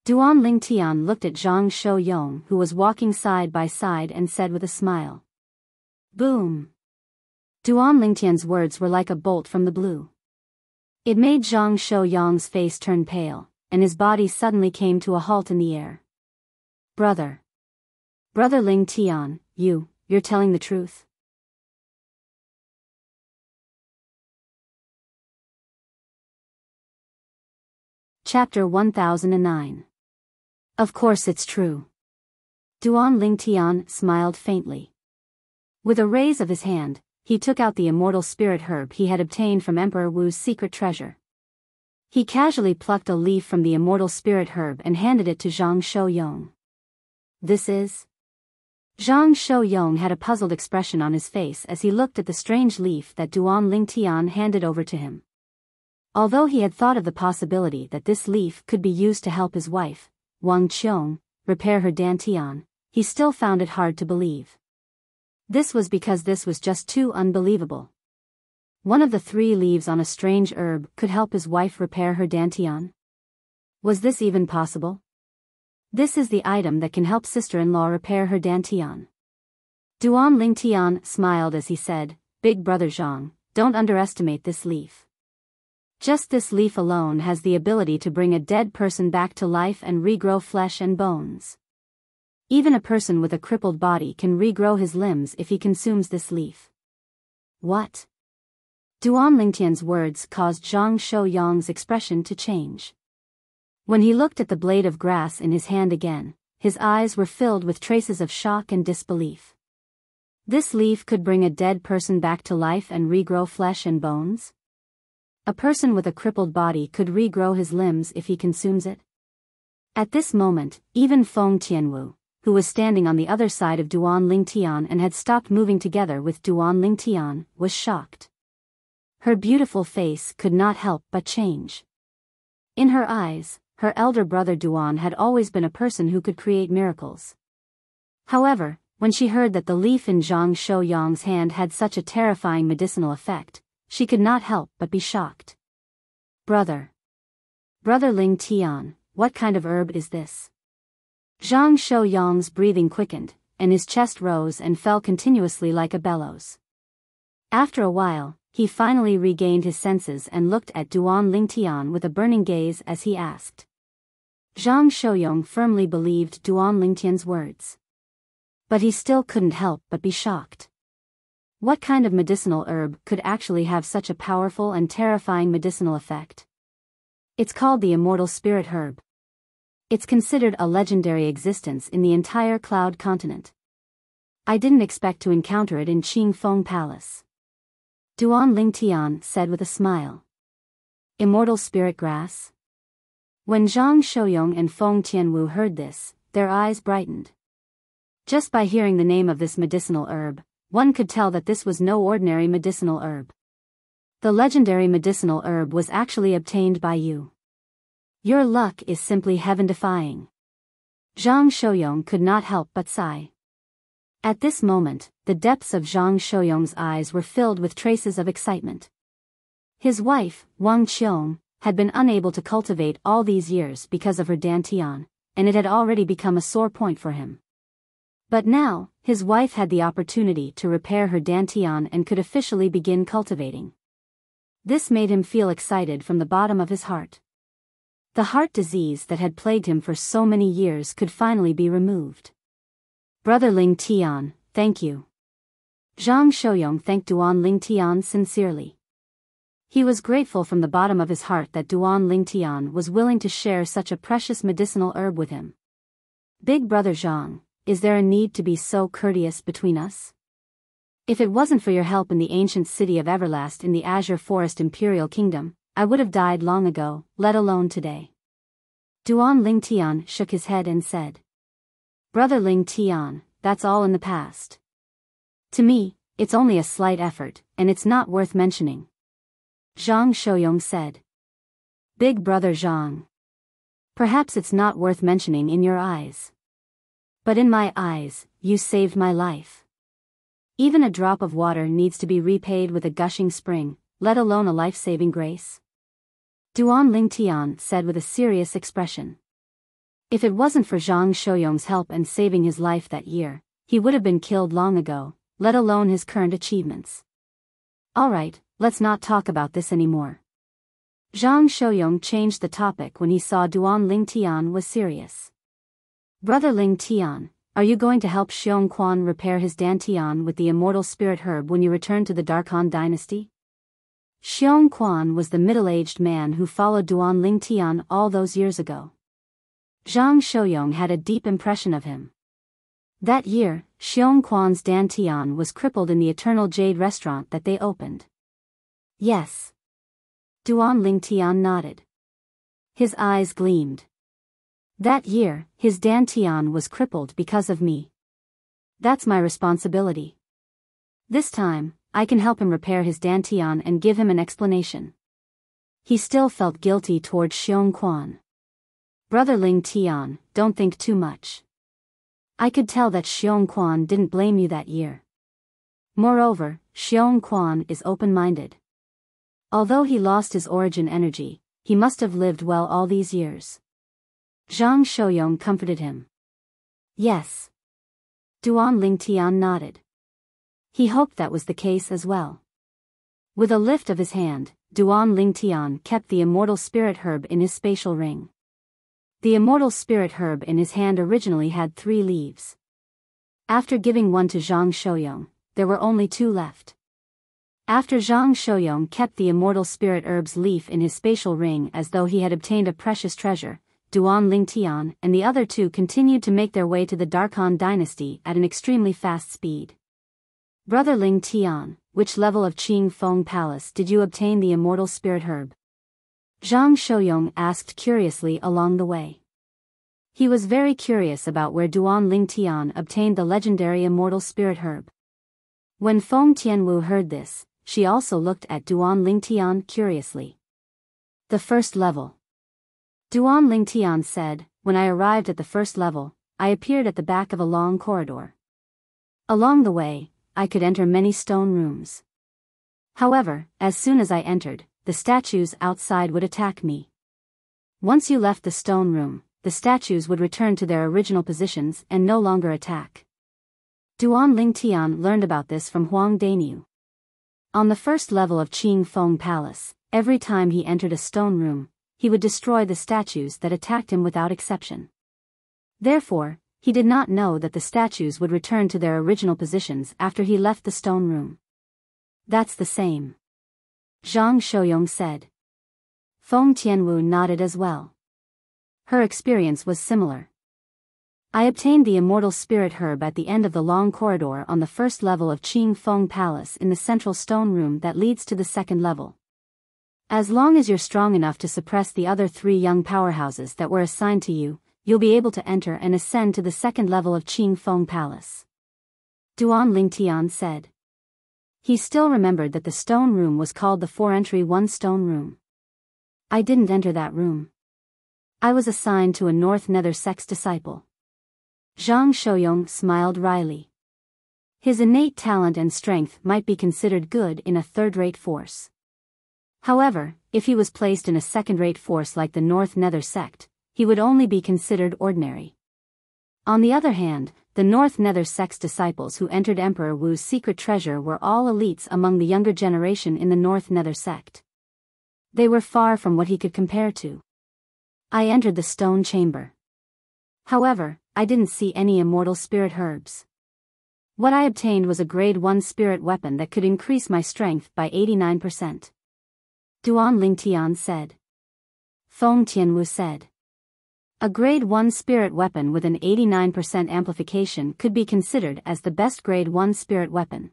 Duan Lingtian looked at Zhang Shouyong, who was walking side by side, and said with a smile. Boom. Duan Lingtian's words were like a bolt from the blue. It made Zhang Shouyong's face turn pale, and his body suddenly came to a halt in the air. Brother Ling Tian, you're telling the truth? Chapter 1009. Of course it's true. Duan Lingtian smiled faintly. With a raise of his hand, he took out the immortal spirit herb he had obtained from Emperor Wu's secret treasure. He casually plucked a leaf from the immortal spirit herb and handed it to Zhang Shouyong. This is? Zhang Shouyong had a puzzled expression on his face as he looked at the strange leaf that Duan Lingtian handed over to him. Although he had thought of the possibility that this leaf could be used to help his wife, Wang Qiong, repair her dantian, he still found it hard to believe. This was because this was just too unbelievable. One of the 3 leaves on a strange herb could help his wife repair her dantian? Was this even possible? This is the item that can help sister-in-law repair her dantian. Duan Lingtian smiled as he said, Big brother Zhang, don't underestimate this leaf. Just this leaf alone has the ability to bring a dead person back to life and regrow flesh and bones. Even a person with a crippled body can regrow his limbs if he consumes this leaf. What? Duan Lingtian's words caused Zhang Shouyong's expression to change. When he looked at the blade of grass in his hand again, his eyes were filled with traces of shock and disbelief. This leaf could bring a dead person back to life and regrow flesh and bones? A person with a crippled body could regrow his limbs if he consumes it? At this moment, even Feng Tianwu, who was standing on the other side of Duan Lingtian and had stopped moving together with Duan Lingtian, was shocked. Her beautiful face could not help but change. In her eyes, her elder brother Duan had always been a person who could create miracles. However, when she heard that the leaf in Zhang Shouyong's hand had such a terrifying medicinal effect, she could not help but be shocked. Brother Ling Tian, what kind of herb is this? Zhang Shouyong's breathing quickened, and his chest rose and fell continuously like a bellows. After a while, he finally regained his senses and looked at Duan Lingtian with a burning gaze as he asked. Zhang Shouyong firmly believed Duan Lingtian's words. But he still couldn't help but be shocked. What kind of medicinal herb could actually have such a powerful and terrifying medicinal effect? It's called the immortal spirit herb. It's considered a legendary existence in the entire Cloud continent. I didn't expect to encounter it in Qingfeng Palace. Duan Lingtian said with a smile. Immortal spirit grass? When Zhang Shouyong and Feng Tianwu heard this, their eyes brightened. Just by hearing the name of this medicinal herb, one could tell that this was no ordinary medicinal herb. The legendary medicinal herb was actually obtained by you. Your luck is simply heaven-defying. Zhang Shouyong could not help but sigh. At this moment, the depths of Zhang Shouyong's eyes were filled with traces of excitement. His wife, Wang Qiong, had been unable to cultivate all these years because of her dantian, and it had already become a sore point for him. But now, his wife had the opportunity to repair her dantian and could officially begin cultivating. This made him feel excited from the bottom of his heart. The heart disease that had plagued him for so many years could finally be removed. Brother Ling Tian, thank you. Zhang Shouyong thanked Duan Lingtian sincerely. He was grateful from the bottom of his heart that Duan Lingtian was willing to share such a precious medicinal herb with him. Big brother Zhang, is there a need to be so courteous between us? If it wasn't for your help in the ancient city of Everlast in the Azure Forest Imperial Kingdom, I would have died long ago, let alone today. Duan Lingtian shook his head and said. Brother Ling Tian, that's all in the past. To me, it's only a slight effort, and it's not worth mentioning. Zhang Shouyong said. Big brother Zhang. Perhaps it's not worth mentioning in your eyes. But in my eyes, you saved my life. Even a drop of water needs to be repaid with a gushing spring, let alone a life-saving grace. Duan Lingtian said with a serious expression. If it wasn't for Zhang Shouyong's help and saving his life that year, he would have been killed long ago, let alone his current achievements. Alright, let's not talk about this anymore. Zhang Shouyong changed the topic when he saw Duan Lingtian was serious. Brother Lingtian, are you going to help Xiong Quan repair his dantian with the immortal spirit herb when you return to the Darkhan dynasty? Xiong Quan was the middle-aged man who followed Duan Lingtian all those years ago. Zhang Shouyong had a deep impression of him. That year, Xiong Quan's dantian was crippled in the Eternal Jade restaurant that they opened. Yes. Duan Lingtian nodded. His eyes gleamed. That year, his dantian was crippled because of me. That's my responsibility. This time, I can help him repair his dantian and give him an explanation. He still felt guilty toward Xiong Quan. Brother Lingtian, don't think too much. I could tell that Xiong Quan didn't blame you that year. Moreover, Xiong Quan is open-minded. Although he lost his origin energy, he must have lived well all these years. Zhang Shouyong comforted him. Yes. Duan Lingtian nodded. He hoped that was the case as well. With a lift of his hand, Duan Lingtian kept the immortal spirit herb in his spatial ring. The immortal spirit herb in his hand originally had 3 leaves. After giving one to Zhang Shouyong, there were only 2 left. After Zhang Shouyong kept the immortal spirit herb's leaf in his spatial ring as though he had obtained a precious treasure, Duan Lingtian and the other 2 continued to make their way to the Darkhan dynasty at an extremely fast speed. Brother Lingtian, which level of Qing Feng Palace did you obtain the immortal spirit herb? Zhang Shouyong asked curiously along the way. He was very curious about where Duan Lingtian obtained the legendary immortal spirit herb. When Feng Tianwu heard this, she also looked at Duan Lingtian curiously. The first level. Duan Lingtian said, when I arrived at the first level, I appeared at the back of a long corridor. Along the way, I could enter many stone rooms. However, as soon as I entered, the statues outside would attack me. Once you left the stone room, the statues would return to their original positions and no longer attack. Duan Lingtian learned about this from Huang Dainyu. On the first level of Qing Feng Palace, every time he entered a stone room, he would destroy the statues that attacked him without exception. Therefore, he did not know that the statues would return to their original positions after he left the stone room. That's the same. Zhang Shouyong said. Feng Tianwu nodded as well. Her experience was similar. I obtained the immortal spirit herb at the end of the long corridor on the first level of Qing Feng Palace in the central stone room that leads to the second level. As long as you're strong enough to suppress the other 3 young powerhouses that were assigned to you, you'll be able to enter and ascend to the second level of Qing Feng Palace. Duan Lingtian said. He still remembered that the stone room was called the 4-entry 1 stone room. I didn't enter that room. I was assigned to a North Nether Sect's disciple. Zhang Shouyong smiled wryly. His innate talent and strength might be considered good in a third-rate force. However, if he was placed in a second-rate force like the North Nether Sect, he would only be considered ordinary. On the other hand, the North Nether Sect's disciples who entered Emperor Wu's secret treasure were all elites among the younger generation in the North Nether Sect. They were far from what he could compare to. I entered the stone chamber. However, I didn't see any immortal spirit herbs. What I obtained was a grade 1 spirit weapon that could increase my strength by 89%. Duan Lingtian said. Feng Tianwu said. A grade 1 spirit weapon with an 89% amplification could be considered as the best grade 1 spirit weapon.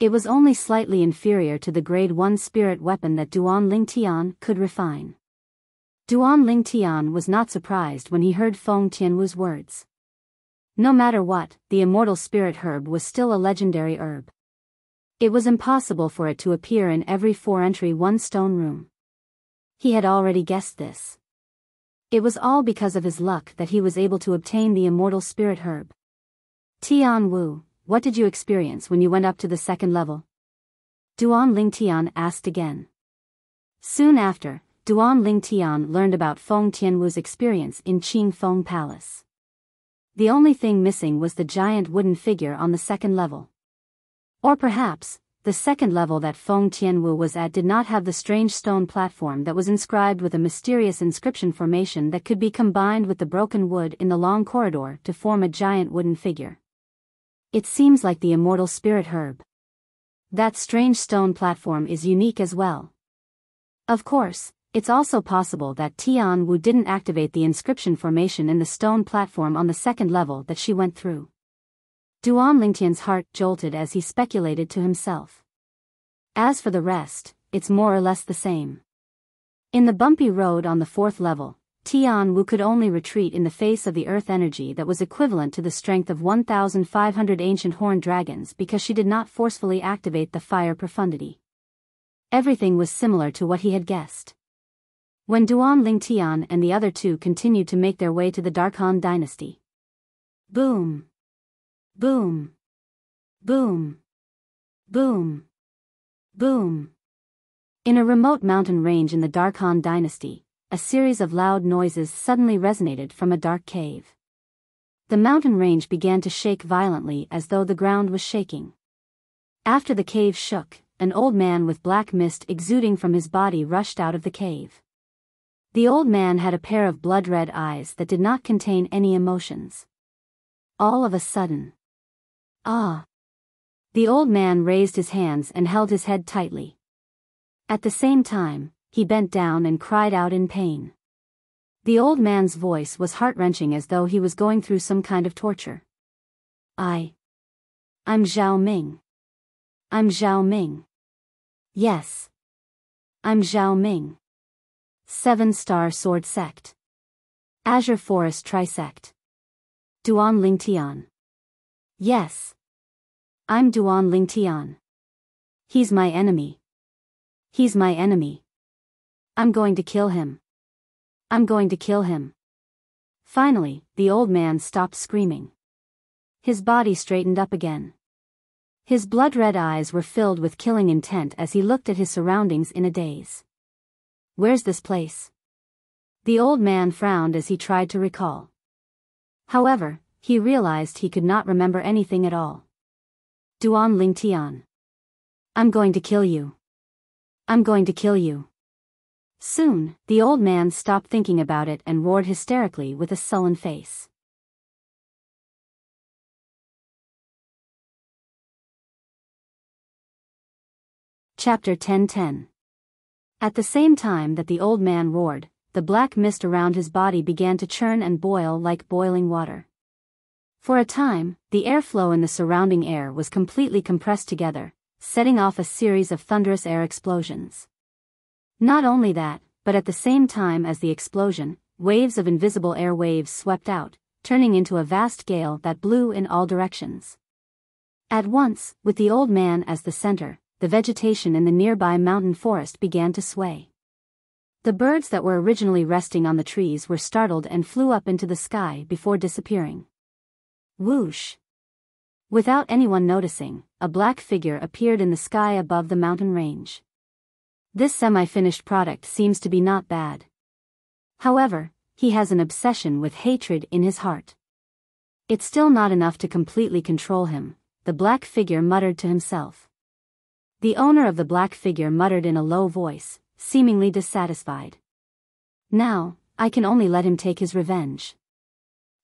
It was only slightly inferior to the grade 1 spirit weapon that Duan Lingtian could refine. Duan Lingtian was not surprised when he heard Feng Tianwu's words. No matter what, the immortal spirit herb was still a legendary herb. It was impossible for it to appear in every 4-entry 1 stone room. He had already guessed this. It was all because of his luck that he was able to obtain the immortal spirit herb. Tian Wu, what did you experience when you went up to the second level? Duan Lingtian asked again. Soon after, Duan Lingtian learned about Feng Tianwu's experience in Qing Feng Palace. The only thing missing was the giant wooden figure on the second level. Or perhaps, the second level that Feng Tianwu was at did not have the strange stone platform that was inscribed with a mysterious inscription formation that could be combined with the broken wood in the long corridor to form a giant wooden figure. It seems like the immortal spirit herb. That strange stone platform is unique as well. Of course, it's also possible that Tian Wu didn't activate the inscription formation in the stone platform on the second level that she went through. Duan Lingtian's heart jolted as he speculated to himself. As for the rest, it's more or less the same. In the bumpy road on the fourth level, Tian Wu could only retreat in the face of the earth energy that was equivalent to the strength of 1,500 ancient horned dragons because she did not forcefully activate the fire profundity. Everything was similar to what he had guessed. When Duan Lingtian and the other two continued to make their way to the Dark Han dynasty. Boom! Boom! Boom! Boom! Boom! In a remote mountain range in the Dark Han dynasty, a series of loud noises suddenly resonated from a dark cave. The mountain range began to shake violently as though the ground was shaking. After the cave shook, an old man with black mist exuding from his body rushed out of the cave. The old man had a pair of blood-red eyes that did not contain any emotions. All of a sudden. Ah! The old man raised his hands and held his head tightly. At the same time, he bent down and cried out in pain. The old man's voice was heart-wrenching as though he was going through some kind of torture. I'm Zhao Ming. I'm Zhao Ming. Yes. I'm Zhao Ming. 7-star sword sect. Azure Forest Trisect. Duan Lingtian. Yes. I'm Duan Lingtian. He's my enemy. He's my enemy. I'm going to kill him. I'm going to kill him. Finally, the old man stopped screaming. His body straightened up again. His blood-red eyes were filled with killing intent as he looked at his surroundings in a daze. Where's this place? The old man frowned as he tried to recall. However, he realized he could not remember anything at all. Duan Lingtian. I'm going to kill you. I'm going to kill you. Soon, the old man stopped thinking about it and roared hysterically with a sullen face. Chapter 10:10. At the same time that the old man roared, the black mist around his body began to churn and boil like boiling water. For a time, the airflow in the surrounding air was completely compressed together, setting off a series of thunderous air explosions. Not only that, but at the same time as the explosion, waves of invisible air waves swept out, turning into a vast gale that blew in all directions. At once, with the old man as the center, the vegetation in the nearby mountain forest began to sway. The birds that were originally resting on the trees were startled and flew up into the sky before disappearing. Whoosh! Without anyone noticing, a black figure appeared in the sky above the mountain range. This semi-finished product seems to be not bad. However, he has an obsession with hatred in his heart. It's still not enough to completely control him, the black figure muttered to himself. The owner of the black figure muttered in a low voice, seemingly dissatisfied. Now, I can only let him take his revenge.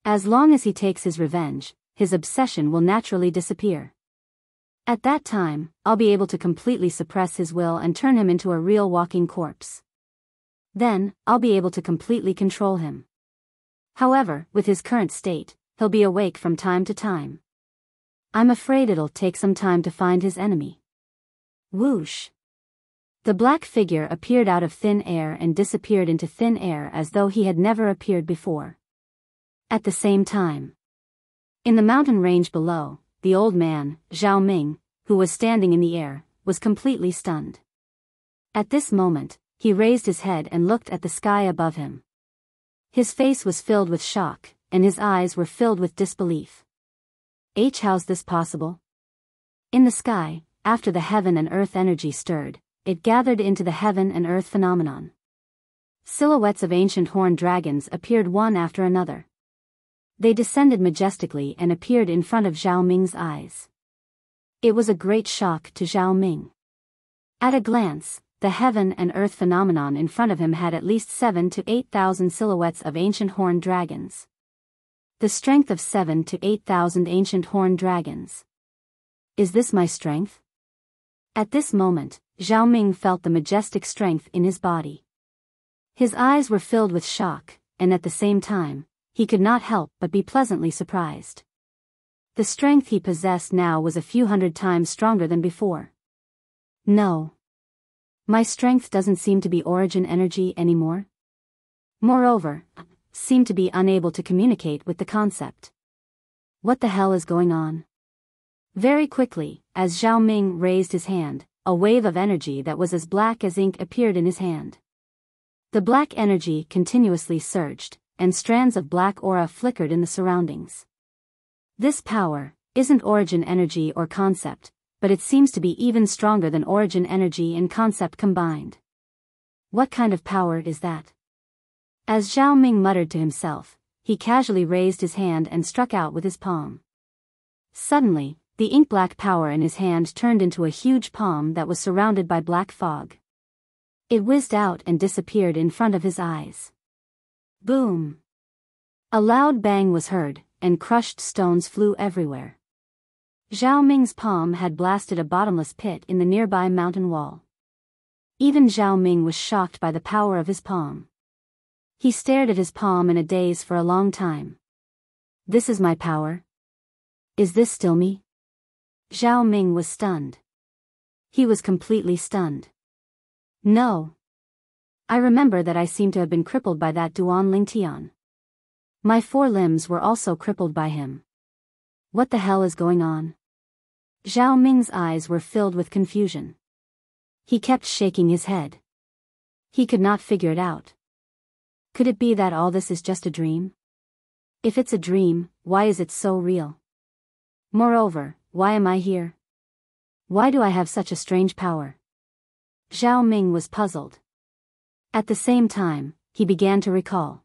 As long as he takes his revenge, his obsession will naturally disappear. At that time, I'll be able to completely suppress his will and turn him into a real walking corpse. Then, I'll be able to completely control him. However, with his current state, he'll be awake from time to time. I'm afraid it'll take some time to find his enemy. Whoosh! The black figure appeared out of thin air and disappeared into thin air as though he had never appeared before. At the same time, in the mountain range below, the old man, Zhao Ming, who was standing in the air, was completely stunned. At this moment, he raised his head and looked at the sky above him. His face was filled with shock, and his eyes were filled with disbelief. How's this possible? In the sky, after the heaven and earth energy stirred, it gathered into the heaven and earth phenomenon. Silhouettes of ancient horned dragons appeared one after another. They descended majestically and appeared in front of Zhao Ming's eyes. It was a great shock to Zhao Ming. At a glance, the heaven and earth phenomenon in front of him had at least 7,000 to 8,000 silhouettes of ancient horned dragons. The strength of 7,000 to 8,000 ancient horned dragons. Is this my strength? At this moment, Zhao Ming felt the majestic strength in his body. His eyes were filled with shock, and at the same time, he could not help but be pleasantly surprised. The strength he possessed now was a few hundred times stronger than before. No. My strength doesn't seem to be origin energy anymore. Moreover, seem to be unable to communicate with the concept. What the hell is going on? Very quickly, as Zhao Ming raised his hand, a wave of energy that was as black as ink appeared in his hand. The black energy continuously surged, and strands of black aura flickered in the surroundings. This power isn't origin energy or concept, but it seems to be even stronger than origin energy and concept combined. What kind of power is that? As Zhao Ming muttered to himself, he casually raised his hand and struck out with his palm. Suddenly, the ink-black power in his hand turned into a huge palm that was surrounded by black fog. It whizzed out and disappeared in front of his eyes. Boom! A loud bang was heard, and crushed stones flew everywhere. Zhao Ming's palm had blasted a bottomless pit in the nearby mountain wall. Even Zhao Ming was shocked by the power of his palm. He stared at his palm in a daze for a long time. This is my power? Is this still me? Zhao Ming was stunned. He was completely stunned. No. I remember that I seem to have been crippled by that Duan Lingtian. My 4 limbs were also crippled by him. What the hell is going on? Zhao Ming's eyes were filled with confusion. He kept shaking his head. He could not figure it out. Could it be that all this is just a dream? If it's a dream, why is it so real? Moreover, why am I here? Why do I have such a strange power? Zhao Ming was puzzled. At the same time, he began to recall.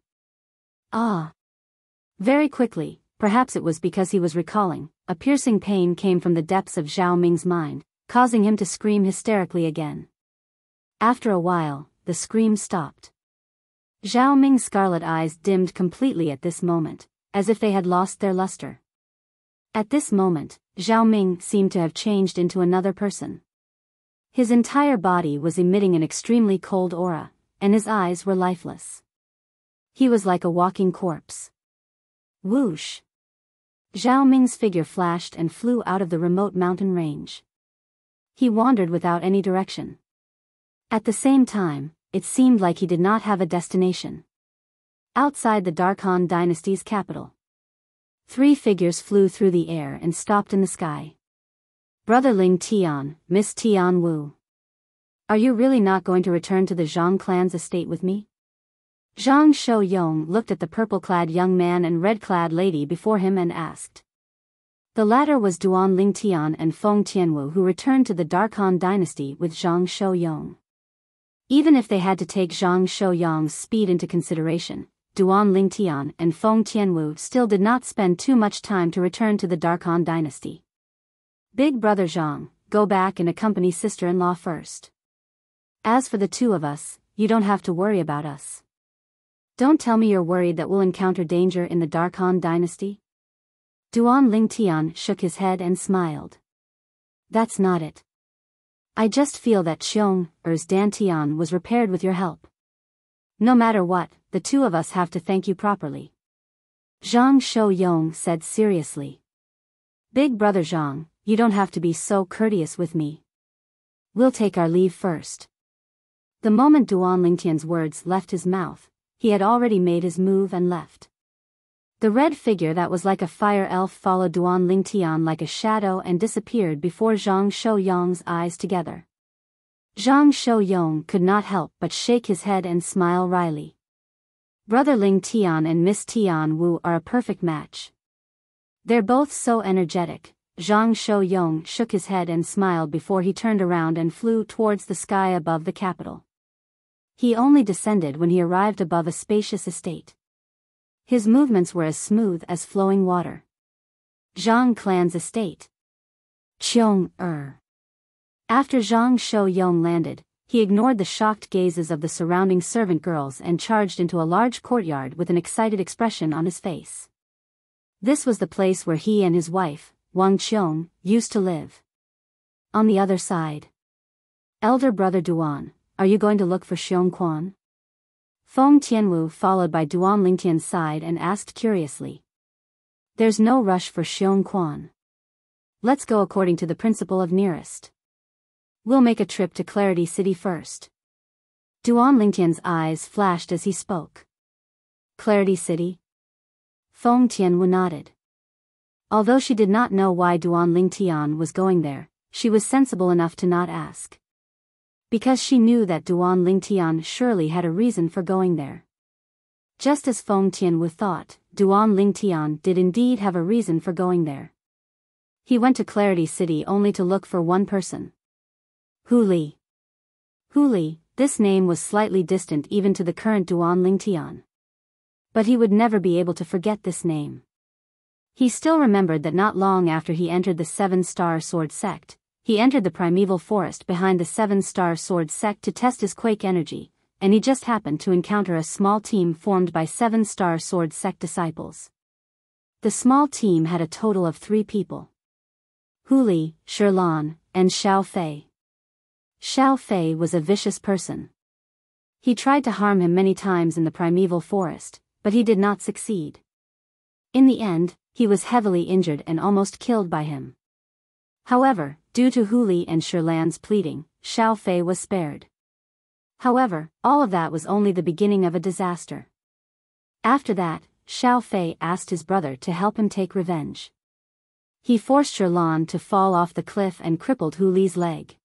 Very quickly, perhaps it was because he was recalling, a piercing pain came from the depths of Zhao Ming's mind, causing him to scream hysterically again. After a while, the scream stopped. Zhao Ming's scarlet eyes dimmed completely at this moment, as if they had lost their luster. At this moment, Zhao Ming seemed to have changed into another person. His entire body was emitting an extremely cold aura, and his eyes were lifeless. He was like a walking corpse. Whoosh! Zhao Ming's figure flashed and flew out of the remote mountain range. He wandered without any direction. At the same time, it seemed like he did not have a destination. Outside the Darkhan dynasty's capital, 3 figures flew through the air and stopped in the sky. Brother Ling Tian, Miss Tian Wu. Are you really not going to return to the Zhang clan's estate with me? Zhang Shou-yong looked at the purple-clad young man and red-clad lady before him and asked. The latter was Duan Lingtian and Feng Tianwu, who returned to the Darkhan dynasty with Zhang Shou-yong. Even if they had to take Zhang Shou-yong's speed into consideration, Duan Lingtian and Feng Tianwu still did not spend too much time to return to the Darkhan dynasty. Big brother Zhang, go back and accompany sister-in-law first. As for the 2 of us, you don't have to worry about us. Don't tell me you're worried that we'll encounter danger in the Darkhan dynasty? Duan Lingtian shook his head and smiled. That's not it. I just feel that Qiong'er's Dantian was repaired with your help. No matter what, the 2 of us have to thank you properly. Zhang Shou-yong said seriously. Big brother Zhang, you don't have to be so courteous with me. We'll take our leave first. The moment Duan Lingtian's words left his mouth, he had already made his move and left. The red figure that was like a fire elf followed Duan Lingtian like a shadow and disappeared before Zhang Shou-yong's eyes together. Zhang Shou-yong could not help but shake his head and smile wryly. Brother Ling Tian and Miss Tian Wu are a perfect match. They're both so energetic. Zhang Shouyong shook his head and smiled before he turned around and flew towards the sky above the capital. He only descended when he arrived above a spacious estate. His movements were as smooth as flowing water. Zhang Clan's estate. Cheong-er. After Zhang Shouyong landed, he ignored the shocked gazes of the surrounding servant girls and charged into a large courtyard with an excited expression on his face. This was the place where he and his wife, Wang Qiong, used to live. On the other side. Elder brother Duan, are you going to look for Xiong Quan? Feng Tianwu followed by Duan Lingtian's side and asked curiously. There's no rush for Xiong Quan. Let's go according to the principle of nearest. We'll make a trip to Clarity City first. Duan Lingtian's eyes flashed as he spoke. Clarity City? Feng Tianwu nodded. Although she did not know why Duan Lingtian was going there, she was sensible enough to not ask. Because she knew that Duan Lingtian surely had a reason for going there. Just as Feng Tianwu thought, Duan Lingtian did indeed have a reason for going there. He went to Clarity City only to look for one person. Hu Li. Hu Li, this name was slightly distant even to the current Duan Lingtian. But he would never be able to forget this name. He still remembered that not long after he entered the Seven-Star Sword Sect, he entered the primeval forest behind the Seven-Star Sword Sect to test his quake energy, and he just happened to encounter a small team formed by Seven-Star Sword Sect disciples. The small team had a total of 3 people. Hu Li, Shirlan, and Xiao Fei. Xiao Fei was a vicious person. He tried to harm him many times in the primeval forest, but he did not succeed. In the end, he was heavily injured and almost killed by him. However, due to Hu Li and Shirlan's pleading, Xiao Fei was spared. However, all of that was only the beginning of a disaster. After that, Xiao Fei asked his brother to help him take revenge. He forced Shirlan to fall off the cliff and crippled Hu Li's leg.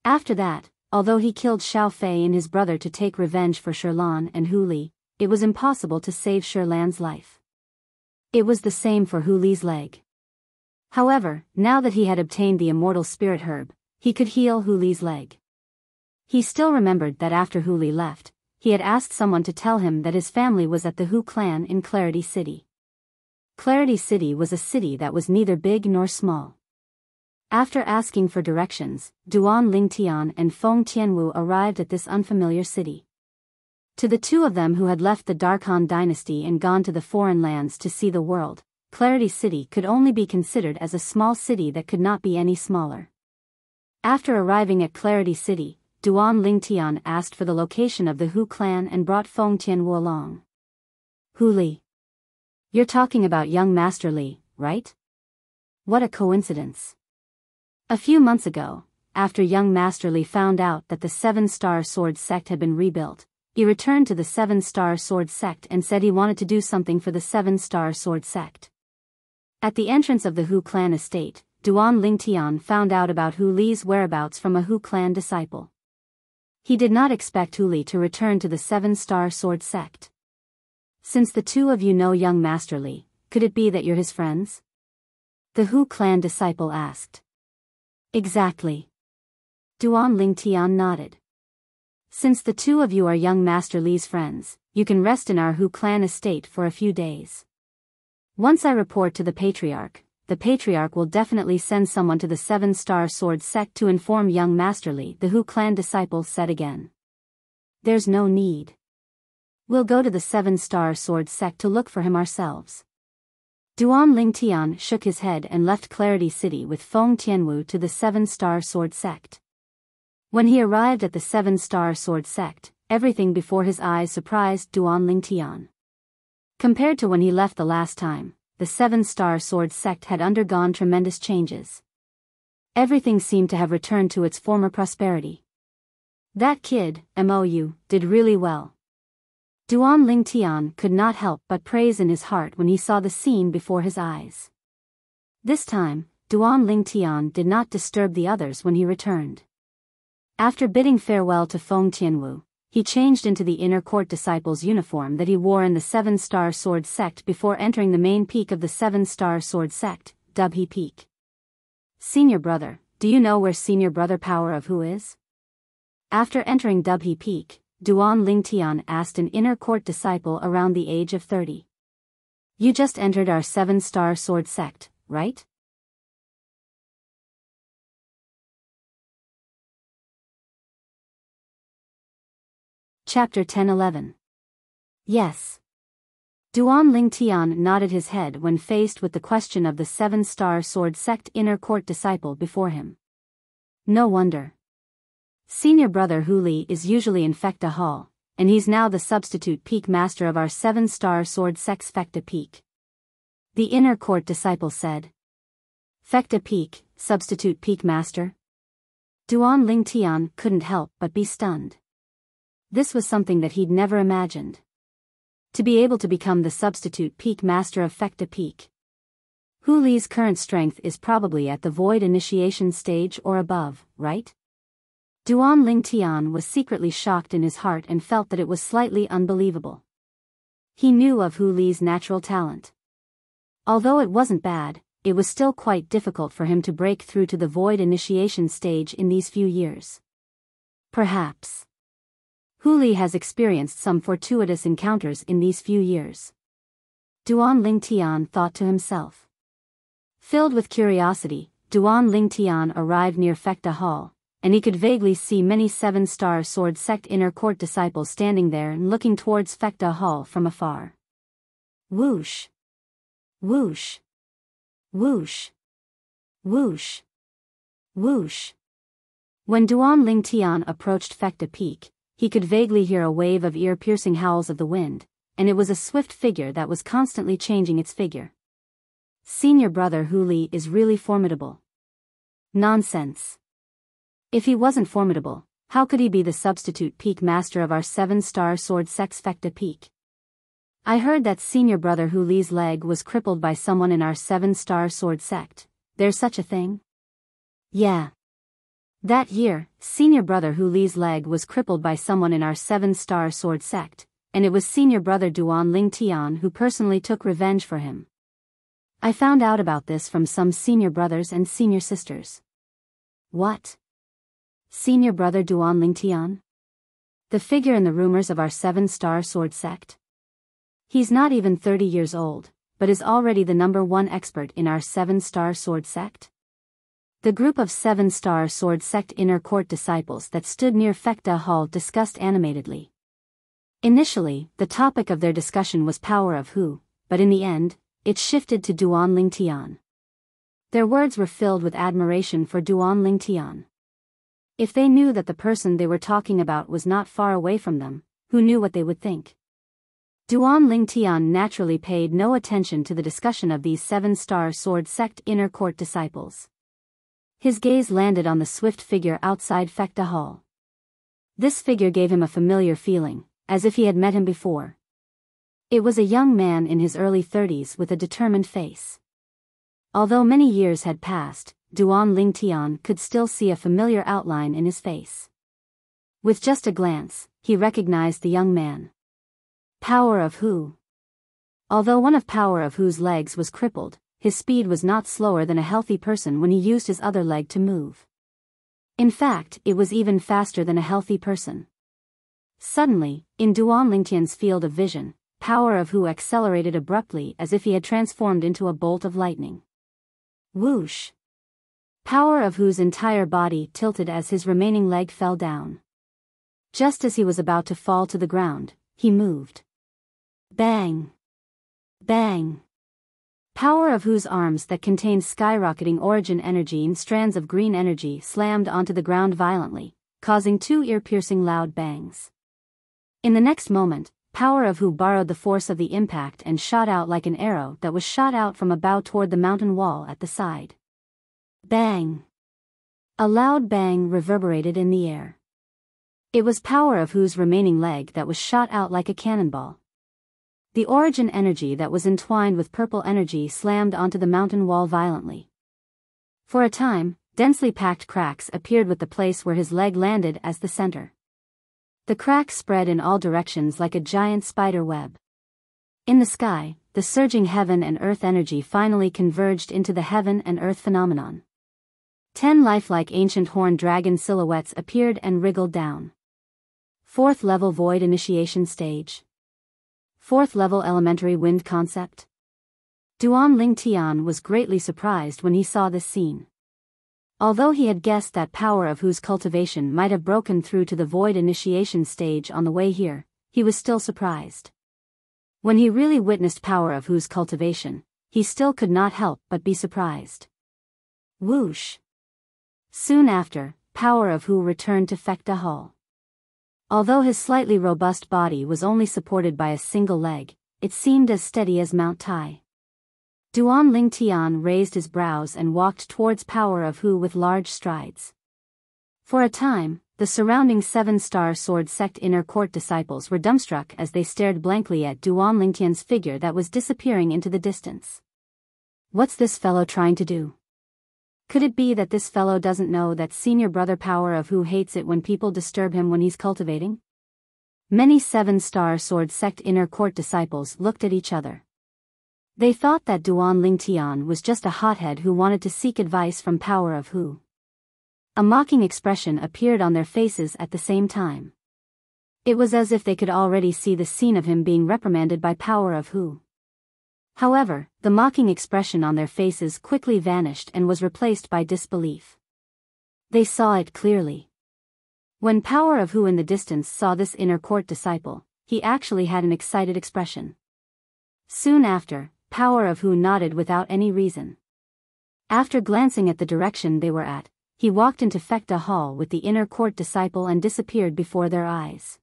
After that, although he killed Xiao Fei and his brother to take revenge for Shirlan and Hu Li, it was impossible to save Shirlan's life. It was the same for Hu Li's leg. However, now that he had obtained the immortal spirit herb, he could heal Hu Li's leg. He still remembered that after Hu Li left, he had asked someone to tell him that his family was at the Hu clan in Clarity City. Clarity City was a city that was neither big nor small. After asking for directions, Duan Lingtian and Feng Tianwu arrived at this unfamiliar city. To the two of them who had left the Darkhan dynasty and gone to the foreign lands to see the world, Clarity City could only be considered as a small city that could not be any smaller. After arriving at Clarity City, Duan Lingtian asked for the location of the Hu clan and brought Feng Tianwu along. Hu Li. You're talking about young Master Li, right? What a coincidence. A few months ago, after young Master Li found out that the Seven-Star Sword Sect had been rebuilt, he returned to the Seven-Star Sword Sect and said he wanted to do something for the Seven-Star Sword Sect. At the entrance of the Hu clan estate, Duan Lingtian found out about Hu Li's whereabouts from a Hu clan disciple. He did not expect Hu Li to return to the Seven-Star Sword Sect. Since the two of you know young Master Li, could it be that you're his friends? The Hu clan disciple asked. Exactly. Duan Lingtian nodded. Since the two of you are young Master Li's friends, you can rest in our Hu clan estate for a few days. Once I report to the Patriarch will definitely send someone to the Seven-Star Sword Sect to inform young Master Li, the Hu clan disciple said again. There's no need. We'll go to the Seven-Star Sword Sect to look for him ourselves. Duan Lingtian shook his head and left Clarity City with Feng Tianwu to the Seven-Star Sword Sect. When he arrived at the Seven-Star Sword Sect, everything before his eyes surprised Duan Lingtian. Compared to when he left the last time, the Seven-Star Sword Sect had undergone tremendous changes. Everything seemed to have returned to its former prosperity. That kid, Mou, did really well. Duan Lingtian could not help but praise in his heart when he saw the scene before his eyes. This time, Duan Lingtian did not disturb the others when he returned. After bidding farewell to Feng Tianwu, he changed into the inner court disciple's uniform that he wore in the Seven-Star Sword Sect before entering the main peak of the Seven-Star Sword Sect, Dubhe Peak. Senior brother, do you know where senior brother Power of Who is? After entering Dubhe Peak, Duan Lingtian asked an inner court disciple around the age of 30. You just entered our Seven-Star Sword Sect, right? Chapter 10-11. Yes. Duan Lingtian nodded his head when faced with the question of the Seven-Star Sword Sect inner court disciple before him. No wonder. Senior brother Hu Li is usually in Fecta Hall, and he's now the substitute peak master of our Seven-Star Sword Sect's Fecta Peak. The inner court disciple said. Fecta Peak, substitute peak master? Duan Lingtian couldn't help but be stunned. This was something that he'd never imagined. To be able to become the substitute peak master of Fecta Peak. Hu Li's current strength is probably at the void initiation stage or above, right? Duan Lingtian was secretly shocked in his heart and felt that it was slightly unbelievable. He knew of Hu Li's natural talent. Although it wasn't bad, it was still quite difficult for him to break through to the void initiation stage in these few years. Perhaps Hu Li has experienced some fortuitous encounters in these few years. Duan Lingtian thought to himself. Filled with curiosity, Duan Lingtian arrived near Fecta Hall, and he could vaguely see many Seven-Star Sword Sect inner court disciples standing there and looking towards Fecta Hall from afar. Whoosh! Whoosh! Whoosh! Whoosh! Whoosh! When Duan Lingtian approached Fecta Peak, he could vaguely hear a wave of ear-piercing howls of the wind, and it was a swift figure that was constantly changing its figure. Senior brother Hu Li is really formidable. Nonsense. If he wasn't formidable, how could he be the substitute peak master of our Seven-Star Sword Sect's Fecta Peak? I heard that senior brother Hu Li's leg was crippled by someone in our Seven-Star Sword Sect. There's such a thing? Yeah. That year, senior brother Hu Li's leg was crippled by someone in our Seven-Star Sword Sect, and it was senior brother Duan Lingtian who personally took revenge for him. I found out about this from some senior brothers and senior sisters. What? Senior brother Duan Lingtian? The figure in the rumors of our Seven-Star Sword Sect? He's not even 30 years old, but is already the #1 expert in our Seven-Star Sword Sect? The group of Seven-Star Sword Sect inner court disciples that stood near Fecta Hall discussed animatedly. Initially, the topic of their discussion was Power of Who, but in the end, it shifted to Duan Lingtian. Their words were filled with admiration for Duan Lingtian. If they knew that the person they were talking about was not far away from them, who knew what they would think? Duan Lingtian naturally paid no attention to the discussion of these Seven-Star Sword Sect inner court disciples. His gaze landed on the swift figure outside Fecta Hall. This figure gave him a familiar feeling, as if he had met him before. It was a young man in his early 30s with a determined face. Although many years had passed, Duan Lingtian could still see a familiar outline in his face. With just a glance, he recognized the young man. Power of Who. Although one of Power of Who's legs was crippled, his speed was not slower than a healthy person when he used his other leg to move. In fact, it was even faster than a healthy person. Suddenly, in Duan Lingtian's field of vision, Power of Who accelerated abruptly as if he had transformed into a bolt of lightning. Whoosh! Power of Who's entire body tilted as his remaining leg fell down. Just as he was about to fall to the ground, he moved. Bang! Bang! Power of Who's arms that contained skyrocketing origin energy and strands of green energy slammed onto the ground violently, causing 2 ear-piercing loud bangs. In the next moment, Power of Who borrowed the force of the impact and shot out like an arrow that was shot out from a bow toward the mountain wall at the side. Bang! A loud bang reverberated in the air. It was Power of Who's remaining leg that was shot out like a cannonball. The origin energy that was entwined with purple energy slammed onto the mountain wall violently. For a time, densely packed cracks appeared with the place where his leg landed as the center. The crack spread in all directions like a giant spider web. In the sky, the surging heaven and earth energy finally converged into the heaven and earth phenomenon. 10 lifelike ancient horned dragon silhouettes appeared and wriggled down. 4th level void initiation stage. 4th level elementary wind concept. Duan Ling Tian was greatly surprised when he saw this scene. Although he had guessed that power of whose cultivation might have broken through to the void initiation stage on the way here, he was still surprised. When he really witnessed power of whose cultivation, he still could not help but be surprised. Whoosh! Soon after, power of who returned to Fekta Hall. Although his slightly robust body was only supported by a single leg, it seemed as steady as Mount Tai. Duan Ling Tian raised his brows and walked towards power of who with large strides. For a time, the surrounding 7-star sword sect inner court disciples were dumbstruck as they stared blankly at Duan Ling Tian's figure that was disappearing into the distance. What's this fellow trying to do? Could it be that this fellow doesn't know that senior brother power of who hates it when people disturb him when he's cultivating? Many 7-star sword sect inner court disciples looked at each other. They thought that Duan Ling Tian was just a hothead who wanted to seek advice from power of who. A mocking expression appeared on their faces at the same time. It was as if they could already see the scene of him being reprimanded by power of who. However, the mocking expression on their faces quickly vanished and was replaced by disbelief. They saw it clearly. When power of who in the distance saw this inner court disciple, he actually had an excited expression. Soon after, power of who nodded without any reason. After glancing at the direction they were at, he walked into Fekta Hall with the inner court disciple and disappeared before their eyes.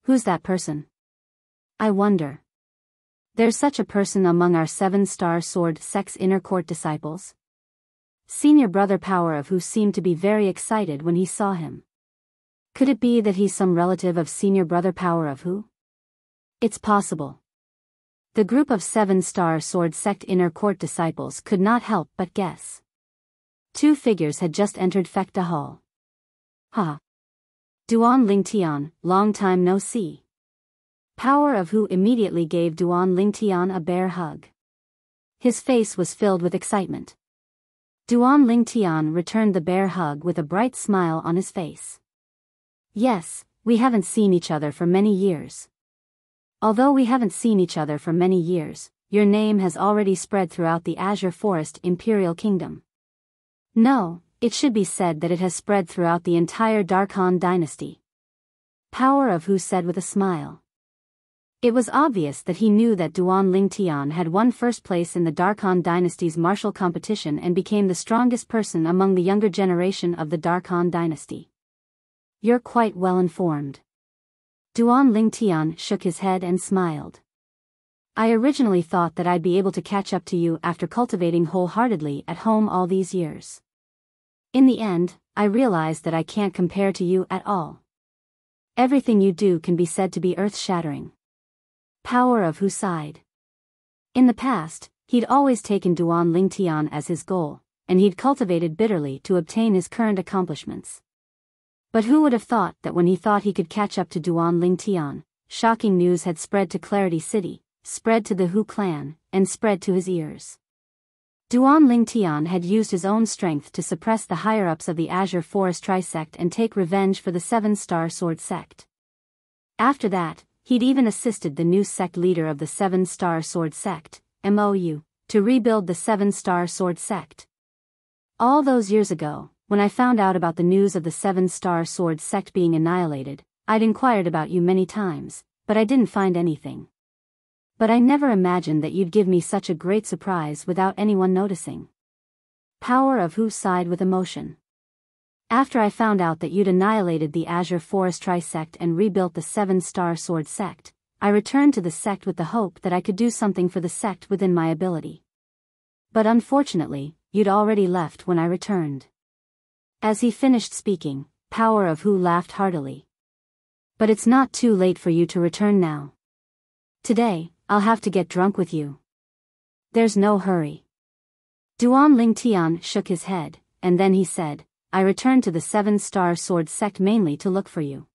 Who's that person? I wonder. There's such a person among our 7-star sword sect's inner court disciples? Senior brother power of who seemed to be very excited when he saw him. Could it be that he's some relative of senior brother power of who? It's possible. The group of 7-star sword sect inner court disciples could not help but guess. 2 figures had just entered Fekta Hall. Ha! Duan Ling Tian, long time no see. Power of who immediately gave Duan Ling Tian a bear hug. His face was filled with excitement. Duan Ling Tian returned the bear hug with a bright smile on his face. Yes, we haven't seen each other for many years. Although we haven't seen each other for many years, your name has already spread throughout the Azure Forest Imperial Kingdom. No, it should be said that it has spread throughout the entire Darkhan dynasty. Power of who said with a smile. It was obvious that he knew that Duan Ling Tian had won first place in the Darkhan dynasty's martial competition and became the strongest person among the younger generation of the Darkhan dynasty. You're quite well informed. Duan Ling Tian shook his head and smiled. I originally thought that I'd be able to catch up to you after cultivating wholeheartedly at home all these years. In the end, I realized that I can't compare to you at all. Everything you do can be said to be earth-shattering. Power of who sighed. In the past, he'd always taken Duan Ling Tian as his goal, and he'd cultivated bitterly to obtain his current accomplishments. But who would have thought that when he thought he could catch up to Duan Ling Tian, shocking news had spread to Clarity City, spread to the Hu clan, and spread to his ears. Duan Ling Tian had used his own strength to suppress the higher-ups of the Azure Forest Trisect and take revenge for the 7-star sword sect. After that, he'd even assisted the new sect leader of the 7-star sword sect, MOU, to rebuild the 7-star sword sect. All those years ago, when I found out about the news of the 7-star sword sect being annihilated, I'd inquired about you many times, but I didn't find anything. But I never imagined that you'd give me such a great surprise without anyone noticing. Power of who sighed with emotion. After I found out that you'd annihilated the Azure Forest Trisect and rebuilt the 7-star sword sect, I returned to the sect with the hope that I could do something for the sect within my ability. But unfortunately, you'd already left when I returned. As he finished speaking, Power of who laughed heartily. But it's not too late for you to return now. Today, I'll have to get drunk with you. There's no hurry. Duan Ling Tian shook his head, and then he said, I returned to the 7-star sword sect mainly to look for you.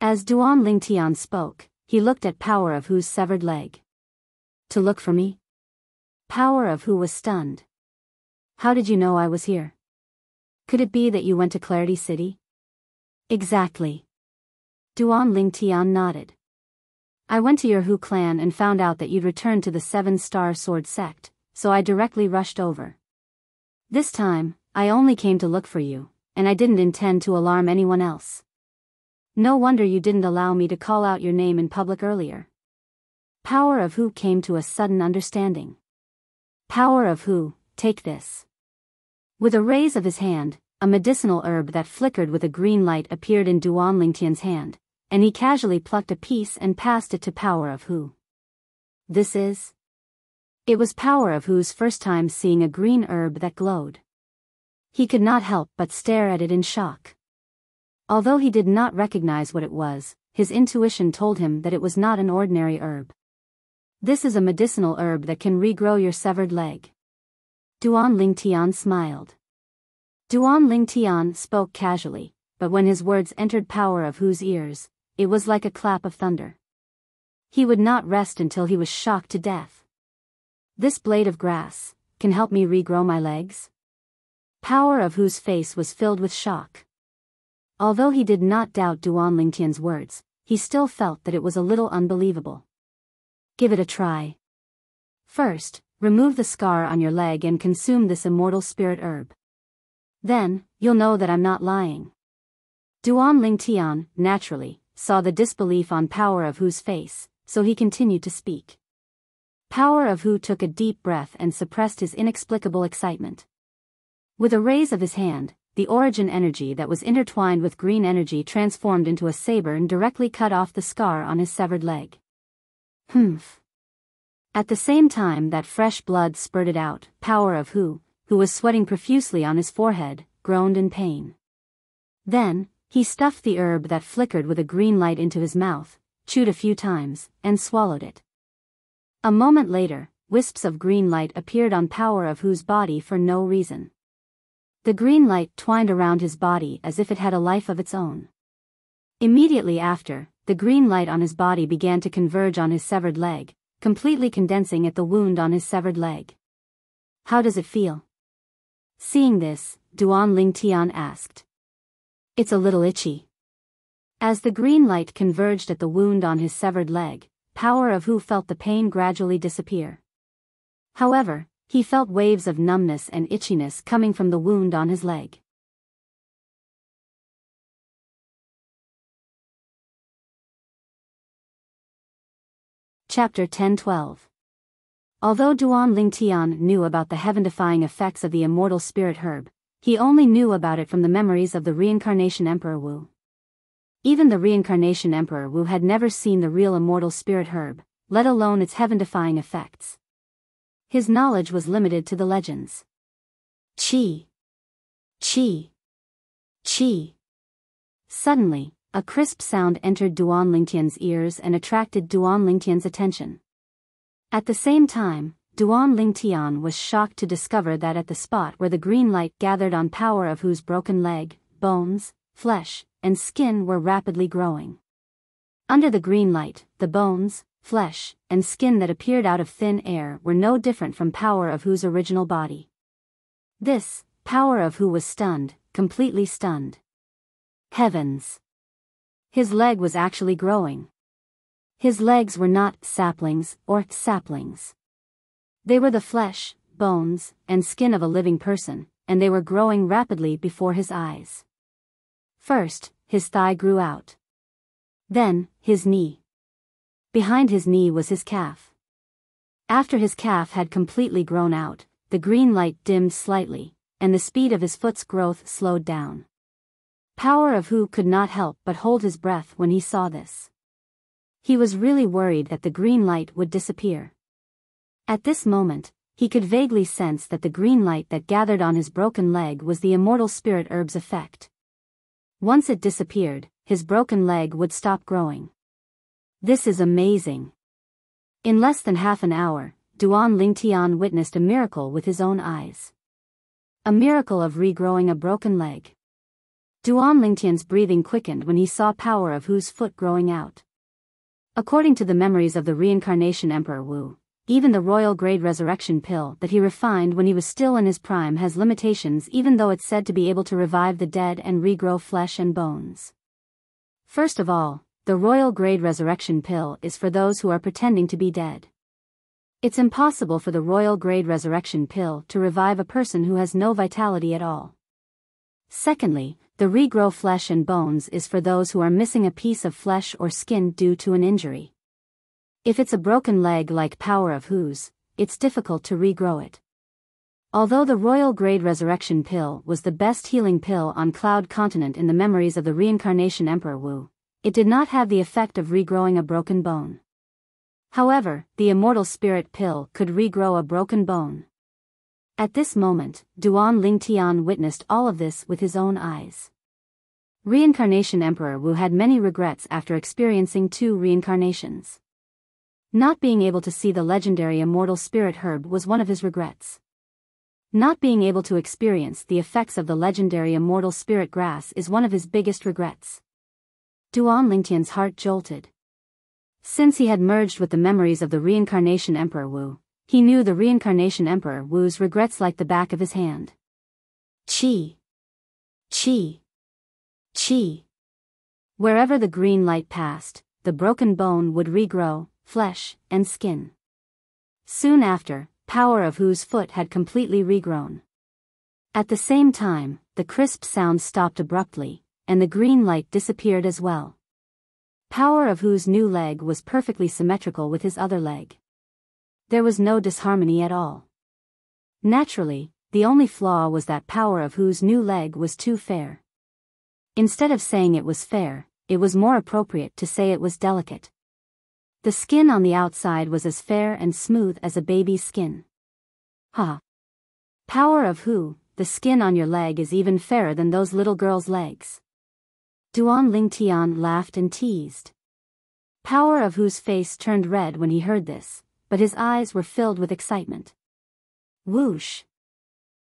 As Duan Lingtian spoke, he looked at Power of Hu's severed leg. To look for me? Power of Hu was stunned. How did you know I was here? Could it be that you went to Clarity City? Exactly. Duan Lingtian nodded. I went to your Hu clan and found out that you'd returned to the 7-Star Sword sect, so I directly rushed over. This time, I only came to look for you, and I didn't intend to alarm anyone else. No wonder you didn't allow me to call out your name in public earlier. Power of Hu came to a sudden understanding. Power of Hu, take this. With a raise of his hand, a medicinal herb that flickered with a green light appeared in Duan Lingtian's hand, and he casually plucked a piece and passed it to Power of Hu. This is... It was Power of Hu's first time seeing a green herb that glowed. He could not help but stare at it in shock. Although he did not recognize what it was, his intuition told him that it was not an ordinary herb. This is a medicinal herb that can regrow your severed leg. Duan Lingtian smiled. Duan Lingtian spoke casually, but when his words entered Power of Hu's ears, it was like a clap of thunder. He would not rest until he was shocked to death. This blade of grass can help me regrow my legs? Power of Hu's face was filled with shock. Although he did not doubt Duan Lingtian's words, he still felt that it was a little unbelievable. Give it a try. First, remove the scar on your leg and consume this immortal spirit herb. Then, you'll know that I'm not lying. Duan Lingtian, naturally, saw the disbelief on Power of Hu's face, so he continued to speak. Power of Hu took a deep breath and suppressed his inexplicable excitement. With a raise of his hand, the origin energy that was intertwined with green energy transformed into a saber and directly cut off the scar on his severed leg. Humph. At the same time that fresh blood spurted out, Power of Hu, who was sweating profusely on his forehead, groaned in pain. Then, he stuffed the herb that flickered with a green light into his mouth, chewed a few times, and swallowed it. A moment later, wisps of green light appeared on Power of Hu's body for no reason. The green light twined around his body as if it had a life of its own. Immediately after, the green light on his body began to converge on his severed leg, completely condensing at the wound on his severed leg. How does it feel? Seeing this, Duan Lingtian asked. It's a little itchy. As the green light converged at the wound on his severed leg, Power of Hu felt the pain gradually disappear. However, he felt waves of numbness and itchiness coming from the wound on his leg. Chapter 10-12. Although Duan Lingtian knew about the heaven-defying effects of the immortal spirit herb, he only knew about it from the memories of the reincarnation Emperor Wu. Even the reincarnation Emperor Wu had never seen the real immortal spirit herb, let alone its heaven-defying effects. His knowledge was limited to the legends. Chi. Chi. Chi. Suddenly, a crisp sound entered Duan Lingtian's ears and attracted Duan Lingtian's attention. At the same time, Duan Lingtian was shocked to discover that at the spot where the green light gathered on Power of Hu's broken leg, bones, flesh, and skin were rapidly growing. Under the green light, the bones, flesh, and skin that appeared out of thin air were no different from Power of Hu's original body. This, Power of Hu was stunned, completely stunned. Heavens! His leg was actually growing. His legs were not saplings or saplings. They were the flesh, bones, and skin of a living person, and they were growing rapidly before his eyes. First, his thigh grew out. Then, his knee. Behind his knee was his calf. After his calf had completely grown out, the green light dimmed slightly, and the speed of his foot's growth slowed down. Power of Hu could not help but hold his breath when he saw this. He was really worried that the green light would disappear. At this moment, he could vaguely sense that the green light that gathered on his broken leg was the immortal spirit herb's effect. Once it disappeared, his broken leg would stop growing. This is amazing. In less than half an hour, Duan Lingtian witnessed a miracle with his own eyes. A miracle of regrowing a broken leg. Duan Lingtian's breathing quickened when he saw Power of Hu's foot growing out. According to the memories of the reincarnation Emperor Wu, even the royal grade resurrection pill that he refined when he was still in his prime has limitations, even though it's said to be able to revive the dead and regrow flesh and bones. First of all, the royal grade resurrection pill is for those who are pretending to be dead. It's impossible for the royal grade resurrection pill to revive a person who has no vitality at all. Secondly, the regrow flesh and bones is for those who are missing a piece of flesh or skin due to an injury. If it's a broken leg like Power of Hu's, it's difficult to regrow it. Although the royal grade resurrection pill was the best healing pill on Cloud Continent in the memories of the reincarnation Emperor Wu, it did not have the effect of regrowing a broken bone. However, the immortal spirit pill could regrow a broken bone. At this moment, Duan Lingtian witnessed all of this with his own eyes. Reincarnation Emperor Wu had many regrets after experiencing 2 reincarnations. Not being able to see the legendary immortal spirit herb was one of his regrets. Not being able to experience the effects of the legendary immortal spirit grass is one of his biggest regrets. Duan Lingtian's heart jolted. Since he had merged with the memories of the reincarnation Emperor Wu, he knew the reincarnation Emperor Wu's regrets like the back of his hand. Qi. Qi. Qi. Wherever the green light passed, the broken bone would regrow, flesh and skin. Soon after, Power of Hu's foot had completely regrown. At the same time, the crisp sound stopped abruptly, and the green light disappeared as well. Power of Hu's new leg was perfectly symmetrical with his other leg. There was no disharmony at all. Naturally, the only flaw was that Power of Hu's new leg was too fair. Instead of saying it was fair, it was more appropriate to say it was delicate. The skin on the outside was as fair and smooth as a baby's skin. Ha! Power of Hu, the skin on your leg is even fairer than those little girls' legs. Duan Lingtian laughed and teased. Power of Hu's face turned red when he heard this, but his eyes were filled with excitement. Whoosh!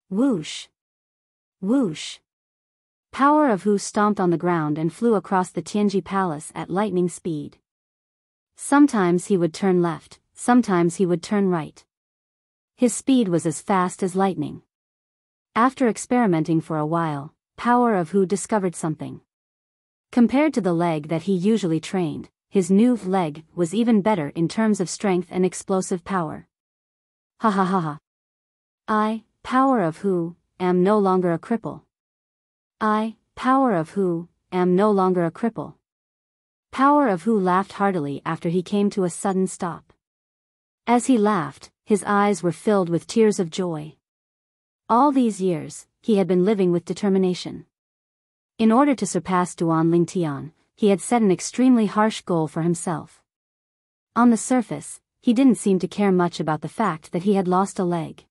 Whoosh! Whoosh! Power of Hu stomped on the ground and flew across the Tianji Palace at lightning speed. Sometimes he would turn left, sometimes he would turn right. His speed was as fast as lightning. After experimenting for a while, Power of Hu discovered something. Compared to the leg that he usually trained, his new leg was even better in terms of strength and explosive power. Ha ha ha ha. I, Power of Hu, am no longer a cripple. I, Power of Hu, am no longer a cripple. Power of Hu laughed heartily after he came to a sudden stop. As he laughed, his eyes were filled with tears of joy. All these years, he had been living with determination. In order to surpass Duan Lingtian, he had set an extremely harsh goal for himself. On the surface, he didn't seem to care much about the fact that he had lost a leg.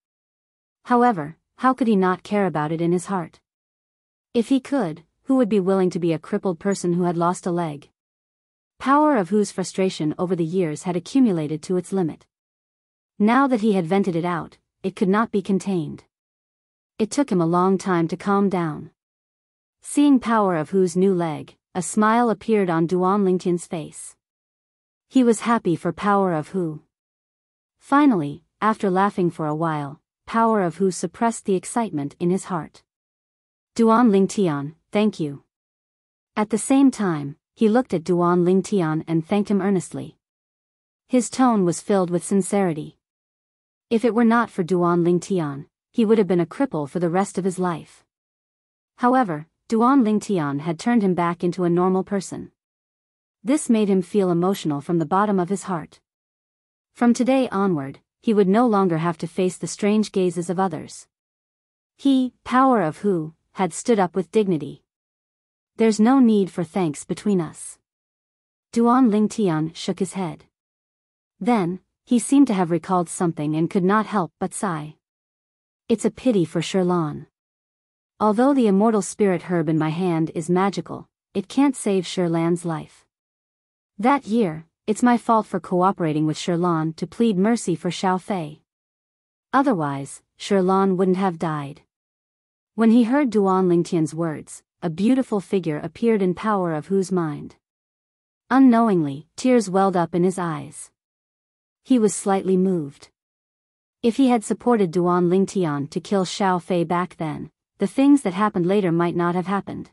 However, how could he not care about it in his heart? If he could, who would be willing to be a crippled person who had lost a leg? Power of Hu's frustration over the years had accumulated to its limit. Now that he had vented it out, it could not be contained. It took him a long time to calm down. Seeing Power of Hu's new leg, a smile appeared on Duan Lingtian's face. He was happy for Power of Hu. Finally, after laughing for a while, Power of Hu suppressed the excitement in his heart. Duan Lingtian, thank you. At the same time, he looked at Duan Lingtian and thanked him earnestly. His tone was filled with sincerity. If it were not for Duan Lingtian, he would have been a cripple for the rest of his life. However, Duan Lingtian had turned him back into a normal person. This made him feel emotional from the bottom of his heart. From today onward, he would no longer have to face the strange gazes of others. He, Power of Hu, had stood up with dignity. There's no need for thanks between us. Duan Lingtian shook his head. Then, he seemed to have recalled something and could not help but sigh. It's a pity for Shirlan. Although the immortal spirit herb in my hand is magical, it can't save Shirlan's life. That year, it's my fault for cooperating with Shirlan to plead mercy for Xiao Fei. Otherwise, Shirlan wouldn't have died. When he heard Duan Lingtian's words, a beautiful figure appeared in Power of Hu's mind. Unknowingly, tears welled up in his eyes. He was slightly moved. If he had supported Duan Lingtian to kill Xiao Fei back then, the things that happened later might not have happened.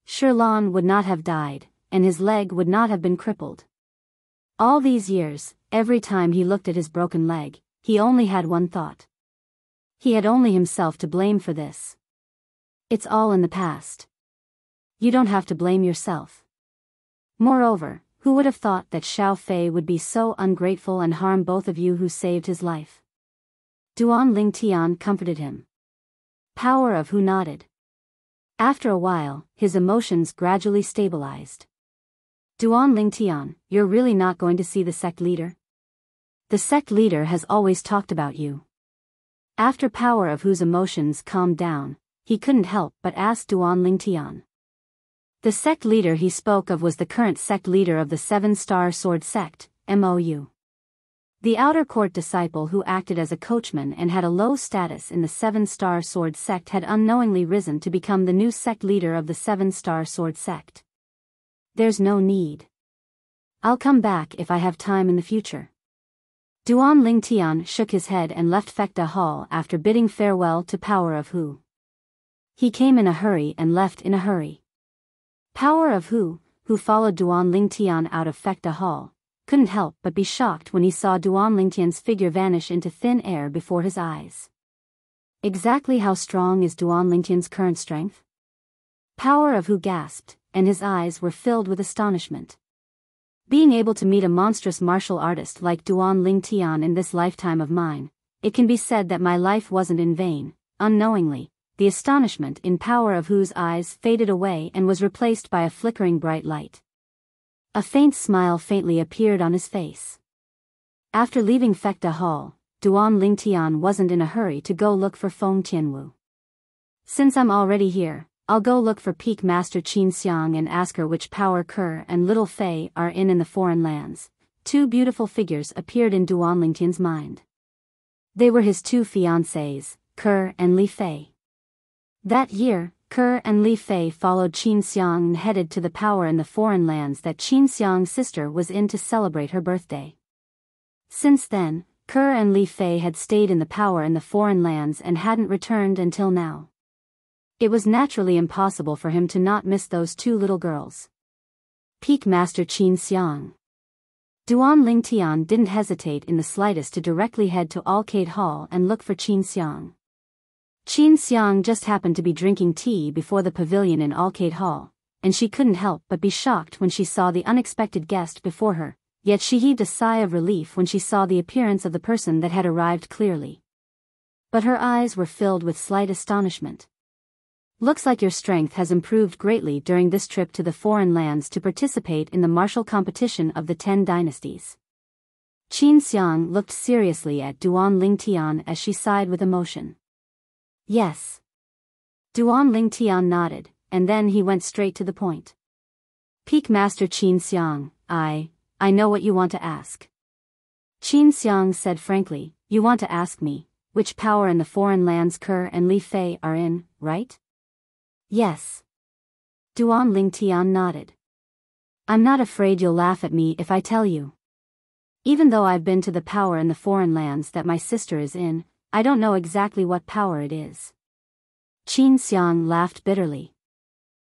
Shirlan would not have died, and his leg would not have been crippled. All these years, every time he looked at his broken leg, he only had one thought. He had only himself to blame for this. It's all in the past. You don't have to blame yourself. Moreover, who would have thought that Xiao Fei would be so ungrateful and harm both of you who saved his life? Duan Lingtian comforted him. Power of Hu nodded. After a while, his emotions gradually stabilized. Duan Lingtian, you're really not going to see the sect leader? The sect leader has always talked about you. After Power of Hu's emotions calmed down, he couldn't help but ask Duan Lingtian. The sect leader he spoke of was the current sect leader of the Seven-Star Sword Sect, MOU. The outer court disciple who acted as a coachman and had a low status in the Seven-Star Sword Sect had unknowingly risen to become the new sect leader of the Seven-Star Sword Sect. There's no need. I'll come back if I have time in the future. Duan Lingtian shook his head and left Fekta Hall after bidding farewell to Power of Hu. He came in a hurry and left in a hurry. Power of Hu, who followed Duan Lingtian out of Fekta Hall, couldn't help but be shocked when he saw Duan Lingtian's figure vanish into thin air before his eyes. Exactly how strong is Duan Lingtian's current strength? Power of Hu gasped, and his eyes were filled with astonishment. Being able to meet a monstrous martial artist like Duan Lingtian in this lifetime of mine, it can be said that my life wasn't in vain. Unknowingly, the astonishment in Power of Hu's eyes faded away and was replaced by a flickering bright light. A faint smile faintly appeared on his face. After leaving Fekta Hall, Duan Lingtian wasn't in a hurry to go look for Feng Tianwu. Since I'm already here, I'll go look for Peak Master Qin Xiang and ask her which power Ke and Little Fei are in the foreign lands. Two beautiful figures appeared in Duan Lingtian's mind. They were his two fiancées, Ke and Li Fei. That year, Ke and Li Fei followed Qin Xiang and headed to the power in the foreign lands that Qin Xiang's sister was in to celebrate her birthday. Since then, Ke and Li Fei had stayed in the power in the foreign lands and hadn't returned until now. It was naturally impossible for him to not miss those two little girls. Peak Master Qin Xiang. Duan Lingtian didn't hesitate in the slightest to directly head to Alcade Hall and look for Qin Xiang. Qin Xiang just happened to be drinking tea before the pavilion in Alcade Hall, and she couldn't help but be shocked when she saw the unexpected guest before her, yet she heaved a sigh of relief when she saw the appearance of the person that had arrived clearly. But her eyes were filled with slight astonishment. Looks like your strength has improved greatly during this trip to the foreign lands to participate in the martial competition of the 10 dynasties. Qin Xiang looked seriously at Duan Lingtian as she sighed with emotion. Yes. Duan Lingtian nodded, and then he went straight to the point. Peak Master Qin Xiang, I know what you want to ask. Qin Xiang said frankly, you want to ask me, which power in the foreign lands Ke and Li Fei are in, right? Yes. Duan Lingtian nodded. I'm not afraid you'll laugh at me if I tell you. Even though I've been to the power in the foreign lands that my sister is in, I don't know exactly what power it is. Qin Xiang laughed bitterly.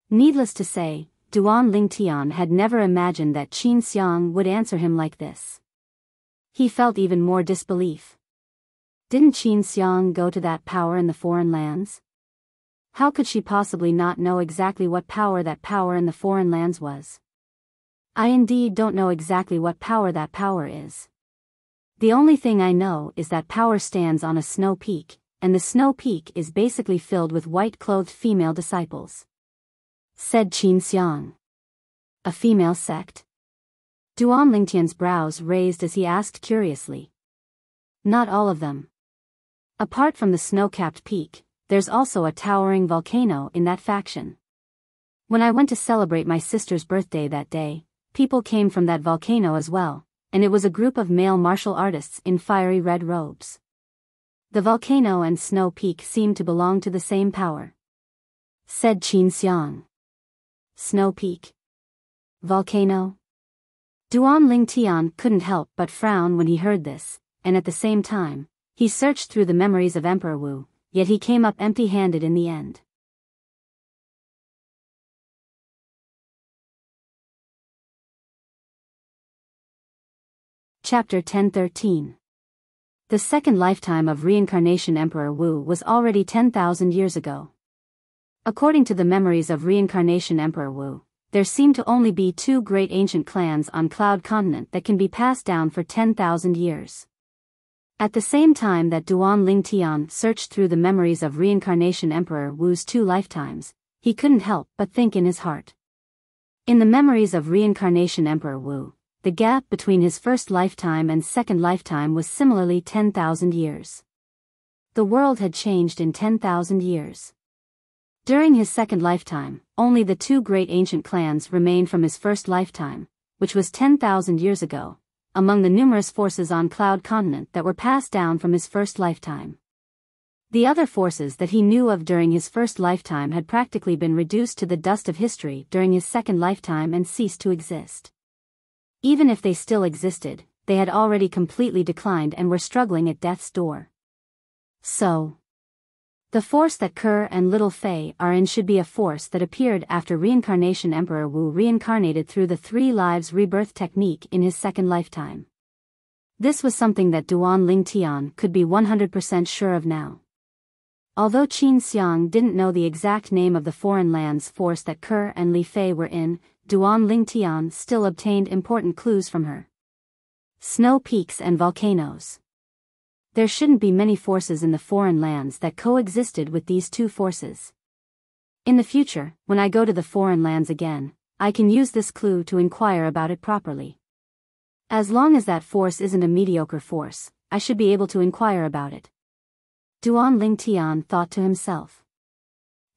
Needless to say, Duan Lingtian had never imagined that Qin Xiang would answer him like this. He felt even more disbelief. Didn't Qin Xiang go to that power in the foreign lands? How could she possibly not know exactly what power that power in the foreign lands was? I indeed don't know exactly what power that power is. The only thing I know is that power stands on a snow peak, and the snow peak is basically filled with white-clothed female disciples. Said Qin Xiang. A female sect? Duan Lingtian's brows raised as he asked curiously. Not all of them. Apart from the snow-capped peak, there's also a towering volcano in that faction. When I went to celebrate my sister's birthday that day, people came from that volcano as well, and it was a group of male martial artists in fiery red robes. The volcano and snow peak seemed to belong to the same power. said Qin Xiang. Snow peak? Volcano? Duan Lingtian couldn't help but frown when he heard this, and at the same time, he searched through the memories of Emperor Wu, yet he came up empty-handed in the end. Chapter 1013. The second lifetime of reincarnation. Emperor Wu was already 10,000 years ago. According to the memories of reincarnation Emperor Wu, there seem to only be two great ancient clans on Cloud Continent that can be passed down for 10,000 years. At the same time that Duan Lingtian searched through the memories of reincarnation Emperor Wu's 2 lifetimes, he couldn't help but think in his heart. In the memories of reincarnation Emperor Wu, the gap between his first lifetime and second lifetime was similarly 10,000 years. The world had changed in 10,000 years. During his second lifetime, only the 2 great ancient clans remained from his first lifetime, which was 10,000 years ago, among the numerous forces on Cloud Continent that were passed down from his first lifetime. The other forces that he knew of during his first lifetime had practically been reduced to the dust of history during his second lifetime and ceased to exist. Even if they still existed, they had already completely declined and were struggling at death's door. So, the force that Ke and Little Fei are in should be a force that appeared after reincarnation. Emperor Wu reincarnated through the 3 lives rebirth technique in his second lifetime. This was something that Duan Lingtian could be 100% sure of now. Although Qin Xiang didn't know the exact name of the foreign lands force that Ke and Li Fei were in, Duan Lingtian still obtained important clues from her. Snow peaks and volcanoes. There shouldn't be many forces in the foreign lands that coexisted with these 2 forces. In the future, when I go to the foreign lands again, I can use this clue to inquire about it properly. As long as that force isn't a mediocre force, I should be able to inquire about it. Duan Lingtian thought to himself.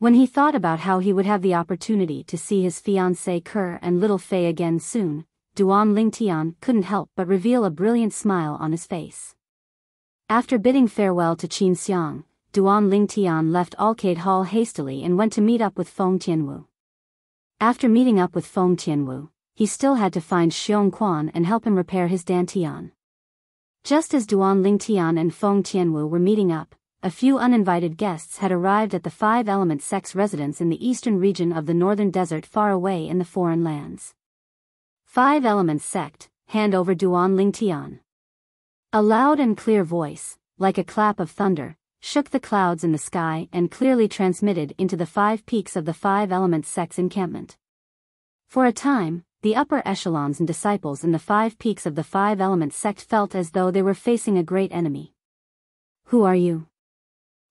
When he thought about how he would have the opportunity to see his fiancée Ke and Little Fei again soon, Duan Lingtian couldn't help but reveal a brilliant smile on his face. After bidding farewell to Qin Xiang, Duan Lingtian left Alcade Hall hastily and went to meet up with Feng Tianwu. After meeting up with Feng Tianwu, he still had to find Xiong Quan and help him repair his dantian. Just as Duan Lingtian and Feng Tianwu were meeting up, a few uninvited guests had arrived at the 5-element sect's residence in the eastern region of the northern desert far away in the foreign lands. 5-element sect, hand over Duan Lingtian. A loud and clear voice, like a clap of thunder, shook the clouds in the sky and clearly transmitted into the 5 peaks of the 5-element sect's encampment. For a time, the upper echelons and disciples in the 5 peaks of the 5-element sect felt as though they were facing a great enemy. Who are you?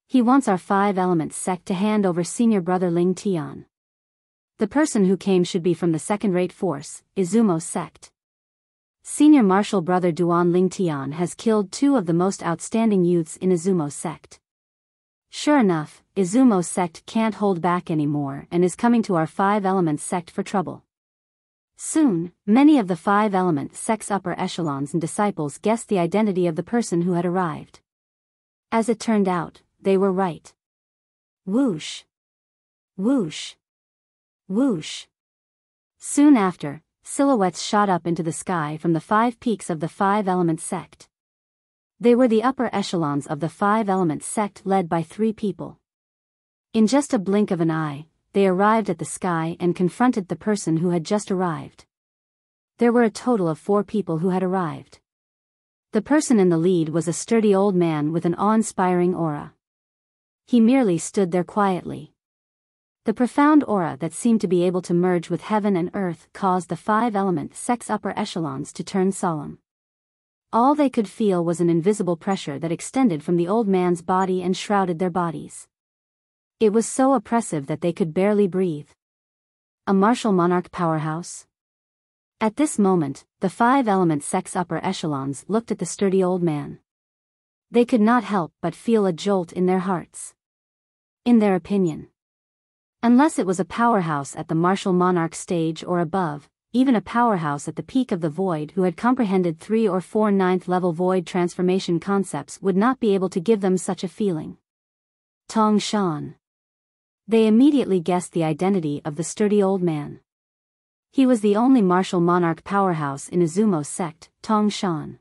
He wants our 5-element sect to hand over senior brother Ling Tian. The person who came should be from the second-rate force, Izumo's sect. Senior martial brother Duan Lingtian has killed 2 of the most outstanding youths in Izumo's sect. Sure enough, Izumo's sect can't hold back anymore and is coming to our 5-element sect for trouble. Soon, many of the 5-element sect's upper echelons and disciples guessed the identity of the person who had arrived. As it turned out, they were right. Whoosh! Whoosh! Whoosh! Soon after, silhouettes shot up into the sky from the 5 peaks of the 5-element sect. They were the upper echelons of the 5-element sect led by 3 people. In just a blink of an eye, they arrived at the sky and confronted the person who had just arrived. There were a total of 4 people who had arrived. The person in the lead was a sturdy old man with an awe-inspiring aura. He merely stood there quietly. The profound aura that seemed to be able to merge with heaven and earth caused the 5-element sect's upper echelons to turn solemn. All they could feel was an invisible pressure that extended from the old man's body and shrouded their bodies. It was so oppressive that they could barely breathe. A martial monarch powerhouse? At this moment, the 5-element sect's upper echelons looked at the sturdy old man. They could not help but feel a jolt in their hearts. In their opinion, unless it was a powerhouse at the martial monarch stage or above, even a powerhouse at the peak of the void who had comprehended 3 or 4 9th-level void transformation concepts would not be able to give them such a feeling. Tong Shan. They immediately guessed the identity of the sturdy old man. He was the only martial monarch powerhouse in Izumo's sect, Tong Shan.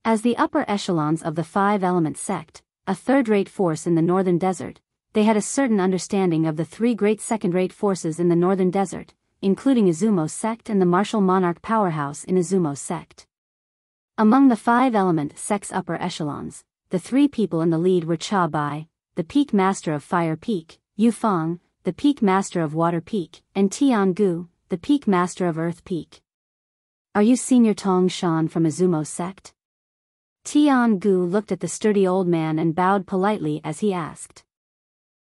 As the upper echelons of the five-element sect, a third-rate force in the northern desert, they had a certain understanding of the three great second-rate forces in the northern desert, including Izumo's sect and the martial monarch powerhouse in Izumo's sect. Among the five-element sect's upper echelons, the three people in the lead were Cha Bai, the peak master of Fire Peak, Yu Fang, the peak master of Water Peak, and Tian Gu, the peak master of Earth Peak. Are you Senior Tong Shan from Izumo's sect? Tian Gu looked at the sturdy old man and bowed politely as he asked.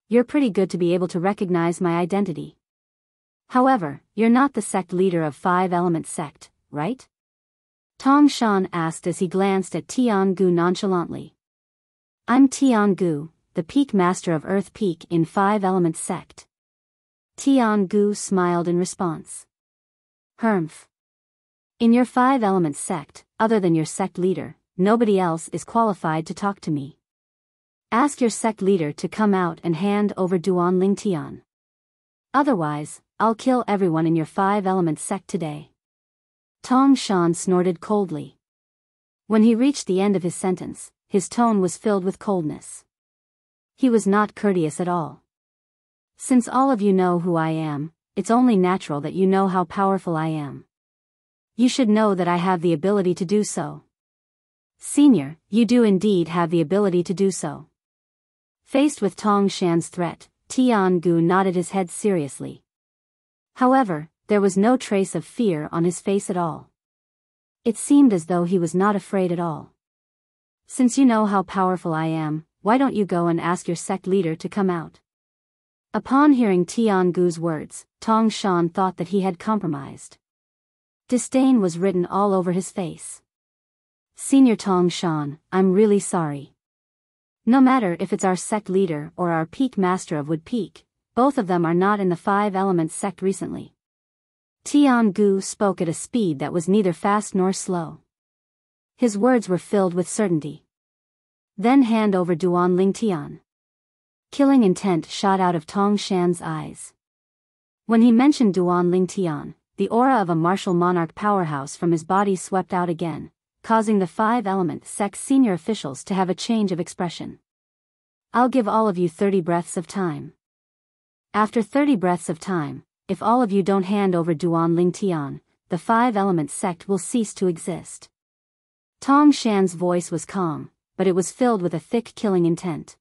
You're pretty good to be able to recognize my identity. However, you're not the sect leader of five-element sect, right? Tong Shan asked as he glanced at Tian Gu nonchalantly. I'm Tian Gu, the peak master of Earth Peak in five-element sect. Tian Gu smiled in response. Humph. In your five-element sect, other than your sect leader, nobody else is qualified to talk to me. Ask your sect leader to come out and hand over Duan Lingtian. Otherwise, I'll kill everyone in your five-element sect today. Tong Shan snorted coldly. When he reached the end of his sentence, his tone was filled with coldness. He was not courteous at all. Since all of you know who I am, it's only natural that you know how powerful I am. You should know that I have the ability to do so. Senior, you do indeed have the ability to do so. Faced with Tong Shan's threat, Tian Gu nodded his head seriously. However, there was no trace of fear on his face at all. It seemed as though he was not afraid at all. Since you know how powerful I am, why don't you go and ask your sect leader to come out? Upon hearing Tian Gu's words, Tong Shan thought that he had compromised. Disdain was written all over his face. Senior Tong Shan, I'm really sorry. No matter if it's our sect leader or our peak master of Wood Peak, both of them are not in the five-element sect recently. Tian Gu spoke at a speed that was neither fast nor slow. His words were filled with certainty. Then hand over Duan Lingtian. Killing intent shot out of Tong Shan's eyes. When he mentioned Duan Lingtian, the aura of a martial monarch powerhouse from his body swept out again, causing the five-element sect's senior officials to have a change of expression. I'll give all of you 30 breaths of time. After 30 breaths of time, if all of you don't hand over Duan Lingtian, the five-element sect will cease to exist. Tong Shan's voice was calm, but it was filled with a thick killing intent.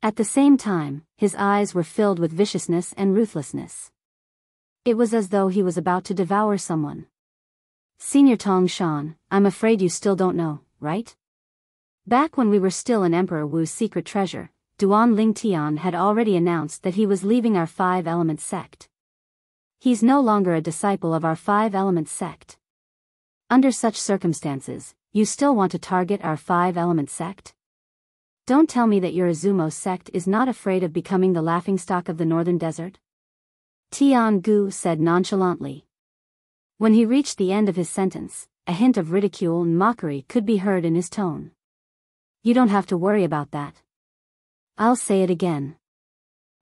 At the same time, his eyes were filled with viciousness and ruthlessness. It was as though he was about to devour someone. Senior Tong Shan, I'm afraid you still don't know, right? Back when we were still in Emperor Wu's secret treasure, Duan Lingtian had already announced that he was leaving our five-element sect. He's no longer a disciple of our five-element sect. Under such circumstances, you still want to target our five-element sect? Don't tell me that your Izumo sect is not afraid of becoming the laughingstock of the northern desert? Tian Gu said nonchalantly. When he reached the end of his sentence, a hint of ridicule and mockery could be heard in his tone. You don't have to worry about that. I'll say it again.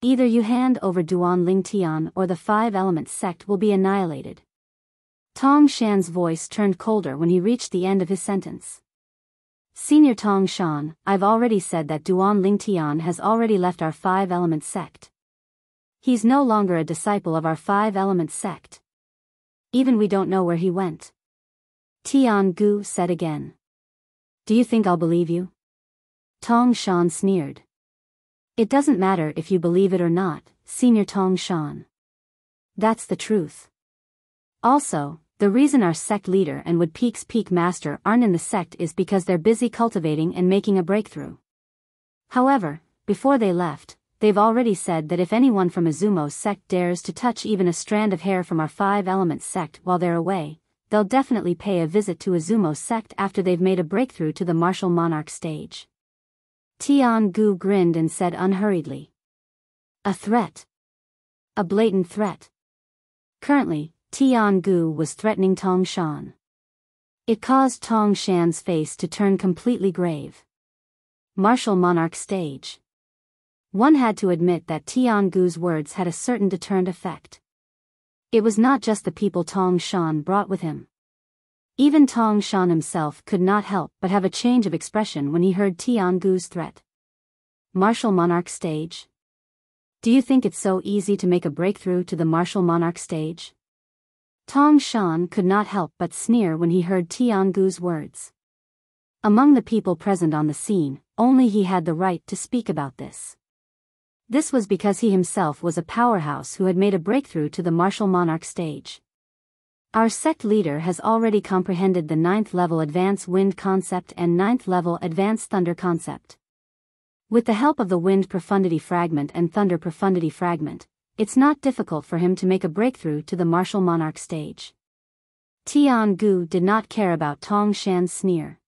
Either you hand over Duan Lingtian or the five-element sect will be annihilated. Tong Shan's voice turned colder when he reached the end of his sentence. Senior Tong Shan, I've already said that Duan Lingtian has already left our five-element sect. He's no longer a disciple of our five-element sect. Even we don't know where he went. Tian Gu said again. Do you think I'll believe you? Tong Shan sneered. It doesn't matter if you believe it or not, Senior Tong Shan. That's the truth. Also, the reason our sect leader and Wood Peak's peak master aren't in the sect is because they're busy cultivating and making a breakthrough. However, before they left, they've already said that if anyone from Izumo's sect dares to touch even a strand of hair from our five-element sect while they're away, they'll definitely pay a visit to Izumo's sect after they've made a breakthrough to the martial monarch stage. Tian Gu grinned and said unhurriedly. A threat. A blatant threat. Currently, Tian Gu was threatening Tong Shan. It caused Tong Shan's face to turn completely grave. Martial monarch stage. One had to admit that Tiangu's words had a certain deterrent effect. It was not just the people Tong Shan brought with him. Even Tong Shan himself could not help but have a change of expression when he heard Tiangu's threat. Martial Monarch Stage? Do you think it's so easy to make a breakthrough to the Martial Monarch Stage? Tong Shan could not help but sneer when he heard Tiangu's words. Among the people present on the scene, only he had the right to speak about this. This was because he himself was a powerhouse who had made a breakthrough to the Martial Monarch Stage. Our sect leader has already comprehended the 9th level Advanced Wind concept and 9th level Advanced Thunder concept. With the help of the Wind Profundity Fragment and Thunder Profundity Fragment, it's not difficult for him to make a breakthrough to the Martial Monarch Stage. Tiangu did not care about Tong Shan's sneer.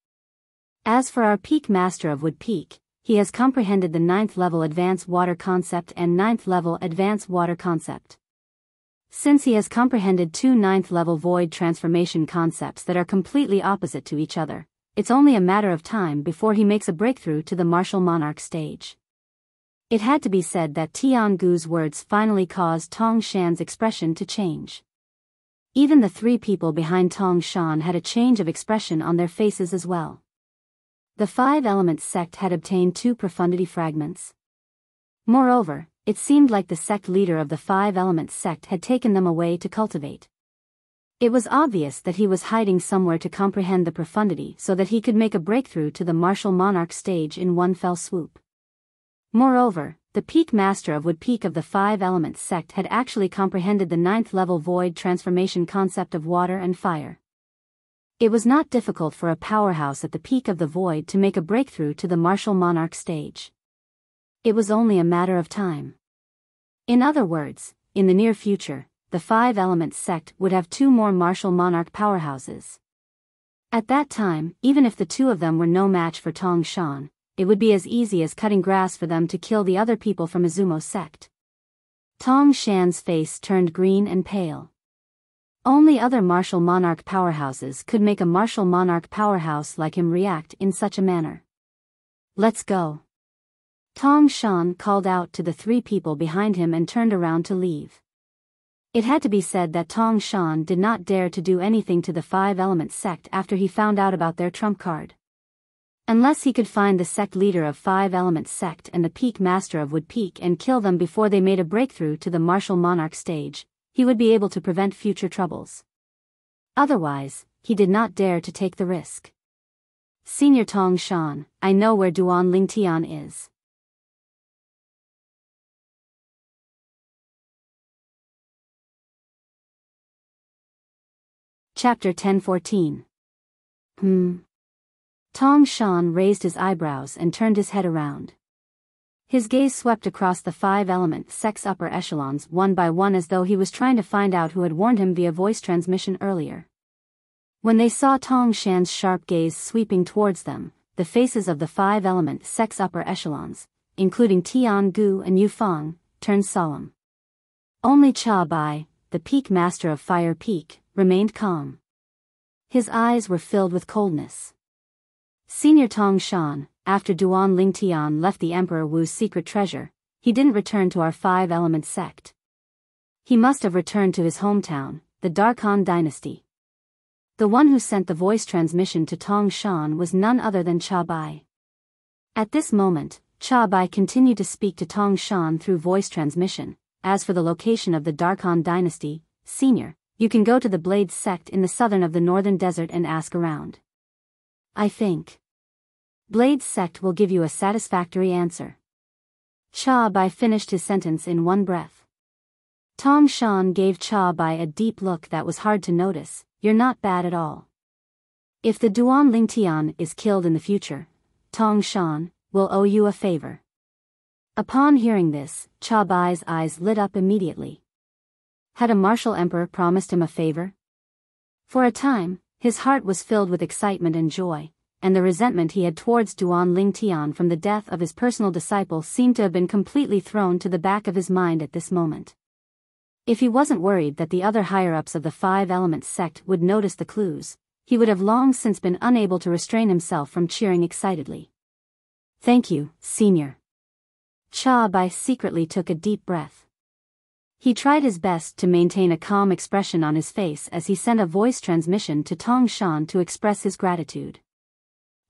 As for our Peak Master of Wood Peak, he has comprehended the 9th level Advanced Water concept and 9th level Advanced Water concept. Since he has comprehended two 9th level Void Transformation concepts that are completely opposite to each other, it's only a matter of time before he makes a breakthrough to the Martial Monarch Stage. It had to be said that Tiangu's words finally caused Tong Shan's expression to change. Even the three people behind Tong Shan had a change of expression on their faces as well. The 5 Elements sect had obtained 2 profundity fragments. Moreover, it seemed like the sect leader of the 5 Elements sect had taken them away to cultivate. It was obvious that he was hiding somewhere to comprehend the profundity so that he could make a breakthrough to the Martial Monarch Stage in one fell swoop. Moreover, the Peak Master of Wood Peak of the 5 Elements sect had actually comprehended the 9th level Void Transformation concept of water and fire. It was not difficult for a powerhouse at the peak of the void to make a breakthrough to the Martial Monarch Stage. It was only a matter of time. In other words, in the near future, the 5 Elements sect would have 2 more Martial Monarch powerhouses. At that time, even if the 2 of them were no match for Tong Shan, it would be as easy as cutting grass for them to kill the other people from Izumo's sect. Tong Shan's face turned green and pale. Only other Martial Monarch powerhouses could make a Martial Monarch powerhouse like him react in such a manner. Let's go. Tong Shan called out to the 3 people behind him and turned around to leave. It had to be said that Tong Shan did not dare to do anything to the 5 Elements sect after he found out about their trump card. Unless he could find the sect leader of 5 Elements sect and the Peak Master of Wood Peak and kill them before they made a breakthrough to the Martial Monarch Stage, he would be able to prevent future troubles. Otherwise, he did not dare to take the risk. Senior Tong Shan, I know where Duan Lingtian is. Chapter 10:14. Tong Shan raised his eyebrows and turned his head around. His gaze swept across the 5 Elements sect's upper echelons one by one as though he was trying to find out who had warned him via voice transmission earlier. When they saw Tong Shan's sharp gaze sweeping towards them, the faces of the 5 Elements sect's upper echelons, including Tiangu and Yufang, turned solemn. Only Cha Bai, the Peak Master of Fire Peak, remained calm. His eyes were filled with coldness. Senior Tong Shan, after Duan Lingtian left the Emperor Wu's secret treasure, he didn't return to our 5 Elements sect. He must have returned to his hometown, the Darkhan dynasty. The one who sent the voice transmission to Tong Shan was none other than Cha Bai. At this moment, Cha Bai continued to speak to Tong Shan through voice transmission. As for the location of the Darkhan dynasty, Senior, you can go to the Blades sect in the southern of the northern desert and ask around. I think Blades sect will give you a satisfactory answer. Cha Bai finished his sentence in one breath. Tong Shan gave Cha Bai a deep look that was hard to notice. You're not bad at all. If the Duan Lingtian is killed in the future, Tong Shan will owe you a favor. Upon hearing this, Cha Bai's eyes lit up immediately. Had a martial emperor promised him a favor? For a time, his heart was filled with excitement and joy, and the resentment he had towards Duan Lingtian from the death of his personal disciple seemed to have been completely thrown to the back of his mind at this moment. If he wasn't worried that the other higher-ups of the 5 Elements sect would notice the clues, he would have long since been unable to restrain himself from cheering excitedly. Thank you, Senior. Cha Bai secretly took a deep breath. He tried his best to maintain a calm expression on his face as he sent a voice transmission to Tong Shan to express his gratitude.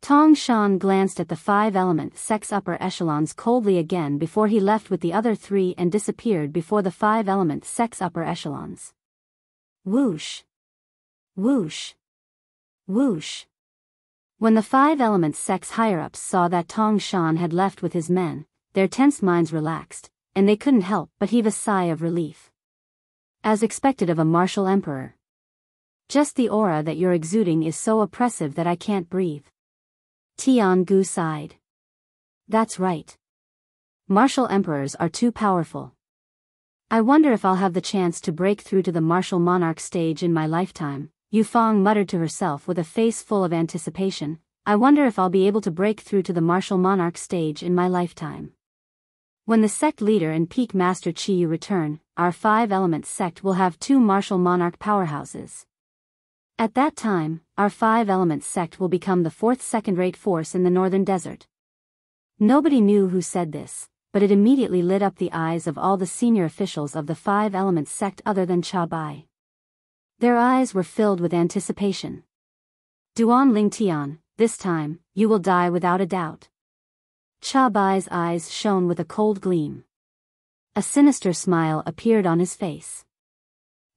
Tong Shan glanced at the 5-element sect's upper echelons coldly again before he left with the other 3 and disappeared before the 5-element sect's upper echelons. Whoosh! Whoosh! Whoosh! When the 5-element sect's higher-ups saw that Tong Shan had left with his men, their tense minds relaxed, and they couldn't help but heave a sigh of relief. As expected of a martial emperor. Just the aura that you're exuding is so oppressive that I can't breathe. Tian Gu sighed. That's right. Martial emperors are too powerful. I wonder if I'll have the chance to break through to the martial monarch stage in my lifetime, Yu Fang muttered to herself with a face full of anticipation. I wonder if I'll be able to break through to the martial monarch stage in my lifetime. When the sect leader and peak master Chiyu return, our 5-element sect will have 2 martial monarch powerhouses. At that time, our 5-element sect will become the 4th second-rate force in the northern desert. Nobody knew who said this, but it immediately lit up the eyes of all the senior officials of the 5-element sect other than Cha Bai. Their eyes were filled with anticipation. Duan Lingtian, this time, you will die without a doubt. Cha Bai's eyes shone with a cold gleam. A sinister smile appeared on his face.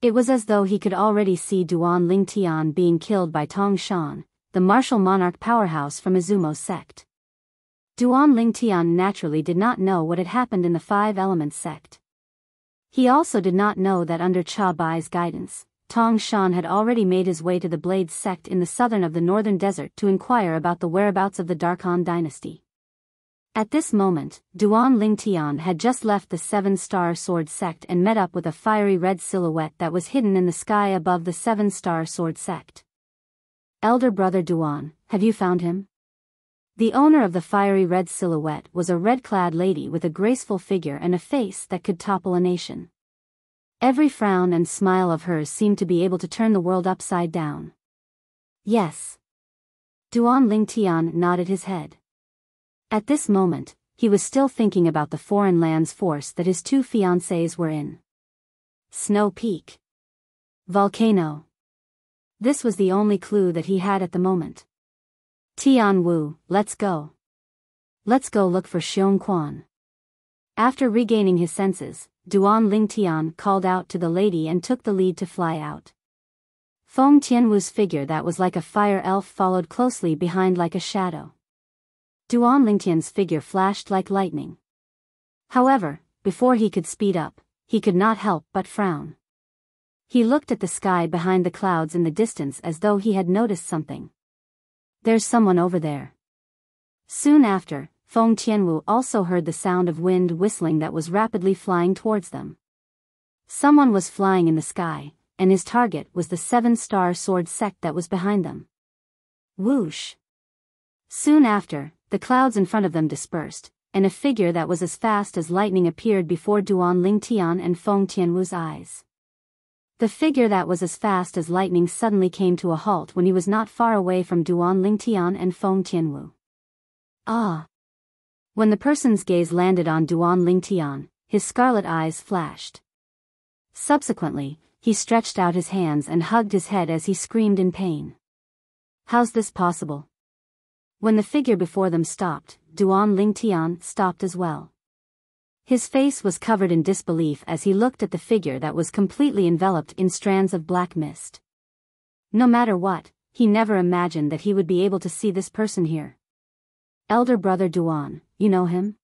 It was as though he could already see Duan Lingtian being killed by Tong Shan, the martial monarch powerhouse from Izumo's sect. Duan Lingtian naturally did not know what had happened in the 5-element sect. He also did not know that under Cha Bai's guidance, Tong Shan had already made his way to the Blade sect in the southern of the northern desert to inquire about the whereabouts of the Darkhan dynasty. At this moment, Duan Lingtian had just left the 7-star sword sect and met up with a fiery red silhouette that was hidden in the sky above the 7-star sword sect. Elder brother Duan, have you found him? The owner of the fiery red silhouette was a red-clad lady with a graceful figure and a face that could topple a nation. Every frown and smile of hers seemed to be able to turn the world upside down. Yes. Duan Lingtian nodded his head. At this moment, he was still thinking about the foreign lands force that his 2 fiancées were in. Snow Peak. Volcano. This was the only clue that he had at the moment. Tian Wu, let's go. Let's go look for Xiong Quan. After regaining his senses, Duan Lingtian called out to the lady and took the lead to fly out. Feng Tianwu's figure that was like a fire elf followed closely behind like a shadow. Duan Lingtian's figure flashed like lightning. However, before he could speed up, he could not help but frown. He looked at the sky behind the clouds in the distance as though he had noticed something. There's someone over there. Soon after, Feng Tianwu also heard the sound of wind whistling that was rapidly flying towards them. Someone was flying in the sky, and his target was the 7-star sword sect that was behind them. Whoosh! Soon after, the clouds in front of them dispersed, and a figure that was as fast as lightning appeared before Duan Lingtian and Feng Tianwu's eyes. The figure that was as fast as lightning suddenly came to a halt when he was not far away from Duan Lingtian and Feng Tianwu. Ah! When the person's gaze landed on Duan Lingtian, his scarlet eyes flashed. Subsequently, he stretched out his hands and hugged his head as he screamed in pain. How's this possible? When the figure before them stopped, Duan Lingtian stopped as well. His face was covered in disbelief as he looked at the figure that was completely enveloped in strands of black mist. No matter what, he never imagined that he would be able to see this person here. Elder brother Duan, you know him?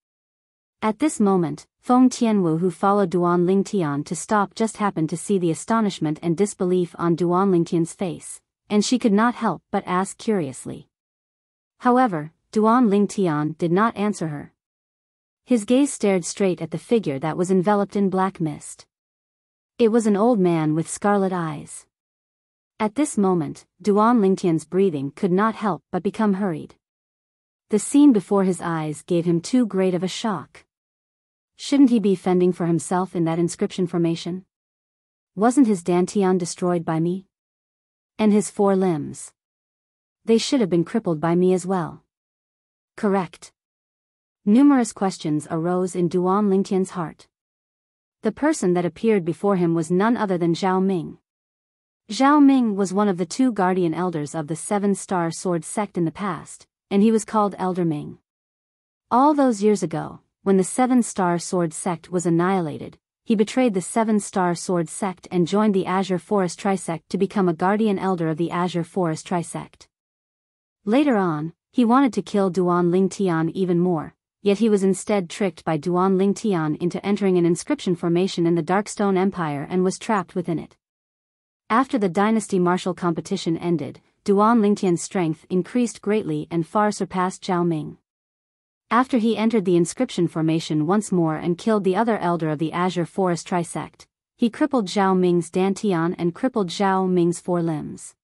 At this moment, Feng Tianwu, who followed Duan Lingtian to stop, just happened to see the astonishment and disbelief on Duan Lingtian's face, and she could not help but ask curiously. However, Duan Lingtian did not answer her. His gaze stared straight at the figure that was enveloped in black mist. It was an old man with scarlet eyes. At this moment, Duan Lingtian's breathing could not help but become hurried. The scene before his eyes gave him too great of a shock. Shouldn't he be fending for himself in that inscription formation? Wasn't his dantian destroyed by me? And his 4 limbs? They should have been crippled by me as well. Correct. Numerous questions arose in Duan Lingtian's heart. The person that appeared before him was none other than Zhao Ming. Zhao Ming was one of the 2 guardian elders of the 7-star sword sect in the past, and he was called Elder Ming. All those years ago, when the 7-star sword sect was annihilated, he betrayed the 7-star sword sect and joined the Azure Forest Trisect to become a guardian elder of the Azure Forest Trisect. Later on, he wanted to kill Duan Lingtian even more, yet he was instead tricked by Duan Lingtian into entering an inscription formation in the Darkstone Empire and was trapped within it. After the dynasty martial competition ended, Duan Lingtian's strength increased greatly and far surpassed Zhao Ming. After he entered the inscription formation once more and killed the other elder of the Azure Forest Trisect, he crippled Zhao Ming's dantian and crippled Zhao Ming's 4 limbs.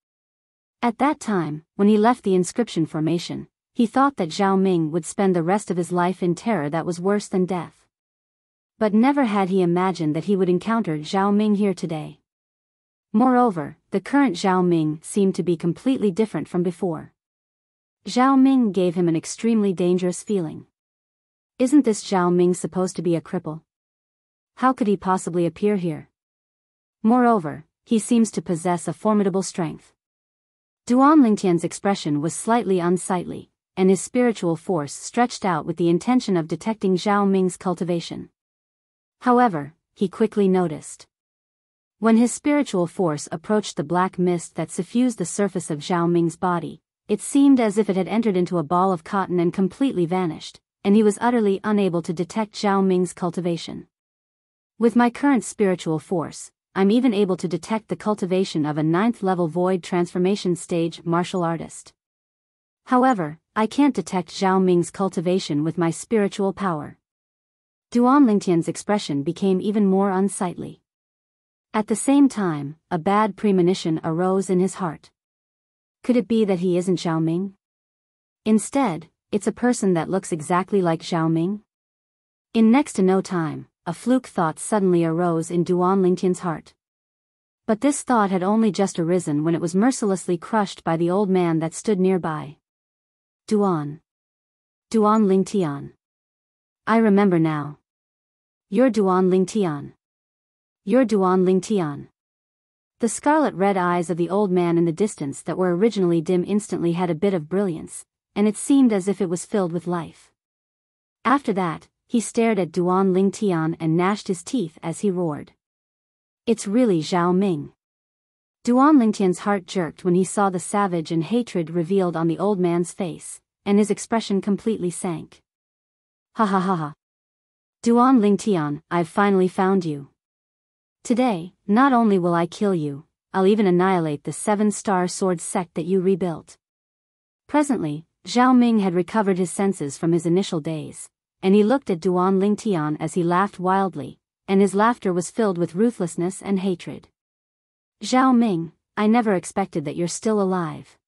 At that time, when he left the inscription formation, he thought that Zhao Ming would spend the rest of his life in terror that was worse than death. But never had he imagined that he would encounter Zhao Ming here today. Moreover, the current Zhao Ming seemed to be completely different from before. Zhao Ming gave him an extremely dangerous feeling. Isn't this Zhao Ming supposed to be a cripple? How could he possibly appear here? Moreover, he seems to possess a formidable strength. Duan Lingtian's expression was slightly unsightly, and his spiritual force stretched out with the intention of detecting Zhao Ming's cultivation. However, he quickly noticed. When his spiritual force approached the black mist that suffused the surface of Zhao Ming's body, it seemed as if it had entered into a ball of cotton and completely vanished, and he was utterly unable to detect Zhao Ming's cultivation. With my current spiritual force, I'm even able to detect the cultivation of a 9th-level void transformation stage martial artist. However, I can't detect Zhao Ming's cultivation with my spiritual power. Duan Lingtian's expression became even more unsightly. At the same time, a bad premonition arose in his heart. Could it be that he isn't Zhao Ming? Instead, it's a person that looks exactly like Zhao Ming? In next to no time, a fluke thought suddenly arose in Duan Lingtian's heart. But this thought had only just arisen when it was mercilessly crushed by the old man that stood nearby. Duan Lingtian. I remember now. You're Duan Lingtian. You're Duan Lingtian. The scarlet-red eyes of the old man in the distance that were originally dim instantly had a bit of brilliance, and it seemed as if it was filled with life. After that, he stared at Duan Lingtian and gnashed his teeth as he roared. It's really Zhao Ming. Duan Lingtian's heart jerked when he saw the savage and hatred revealed on the old man's face, and his expression completely sank. Ha ha ha ha. Duan Lingtian, I've finally found you. Today, not only will I kill you, I'll even annihilate the 7-star sword sect that you rebuilt. Presently, Zhao Ming had recovered his senses from his initial daze, and he looked at Duan Lingtian as he laughed wildly, and his laughter was filled with ruthlessness and hatred. Zhao Ming, I never expected that you're still alive.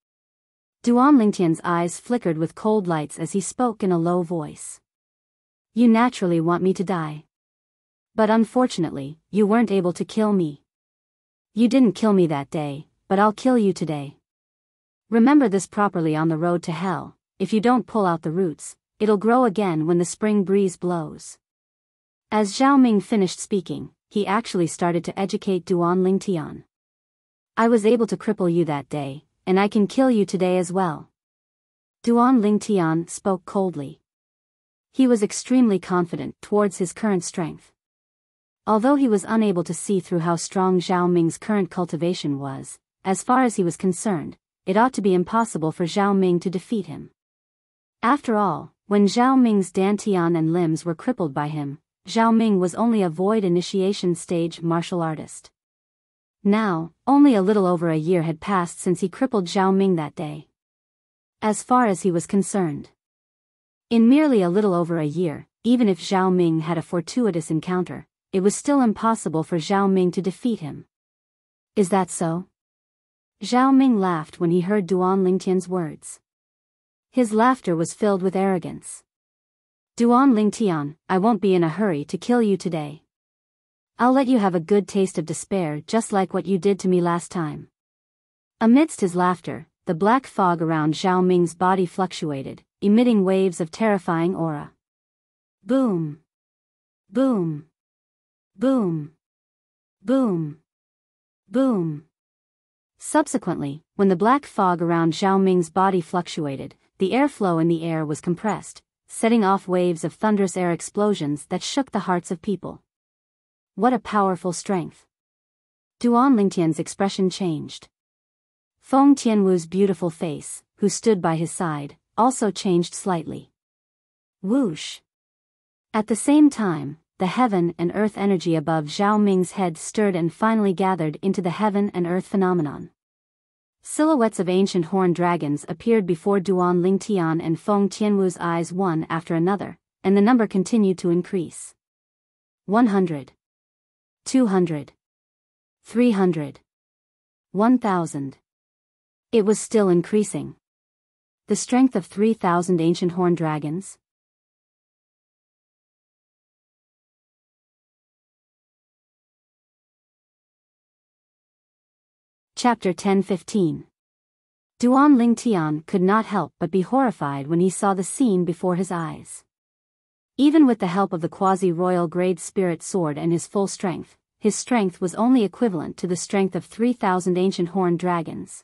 Duan Lingtian's eyes flickered with cold lights as he spoke in a low voice. You naturally want me to die. But unfortunately, you weren't able to kill me. You didn't kill me that day, but I'll kill you today. Remember this properly on the road to hell. If you don't pull out the roots, it'll grow again when the spring breeze blows. As Zhao Ming finished speaking, he actually started to educate Duan Lingtian. I was able to cripple you that day, and I can kill you today as well. Duan Lingtian spoke coldly. He was extremely confident towards his current strength. Although he was unable to see through how strong Zhao Ming's current cultivation was, as far as he was concerned, it ought to be impossible for Zhao Ming to defeat him. After all, when Zhao Ming's dantian and limbs were crippled by him, Zhao Ming was only a void initiation stage martial artist. Now, only a little over a year had passed since he crippled Zhao Ming that day. As far as he was concerned. In merely a little over a year, even if Zhao Ming had a fortuitous encounter, it was still impossible for Zhao Ming to defeat him. Is that so? Zhao Ming laughed when he heard Duan Lingtian's words. His laughter was filled with arrogance. Duan Lingtian, I won't be in a hurry to kill you today. I'll let you have a good taste of despair just like what you did to me last time. Amidst his laughter, the black fog around Zhao Ming's body fluctuated, emitting waves of terrifying aura. Boom. Boom. Boom. Boom. Boom. Subsequently, when the black fog around Zhao Ming's body fluctuated, the airflow in the air was compressed, setting off waves of thunderous air explosions that shook the hearts of people. What a powerful strength! Duan Lingtian's expression changed. Feng Tianwu's beautiful face, who stood by his side, also changed slightly. Whoosh! At the same time, the heaven and earth energy above Zhao Ming's head stirred and finally gathered into the heaven and earth phenomenon. Silhouettes of ancient horned dragons appeared before Duan Lingtian and Feng Tianwu's eyes one after another, and the number continued to increase. 100. 200. 300. 1,000. It was still increasing. The strength of 3,000 ancient horned dragons? Chapter 10-15. Duan Lingtian could not help but be horrified when he saw the scene before his eyes. Even with the help of the quasi-royal grade spirit sword and his full strength, his strength was only equivalent to the strength of 3,000 ancient horned dragons.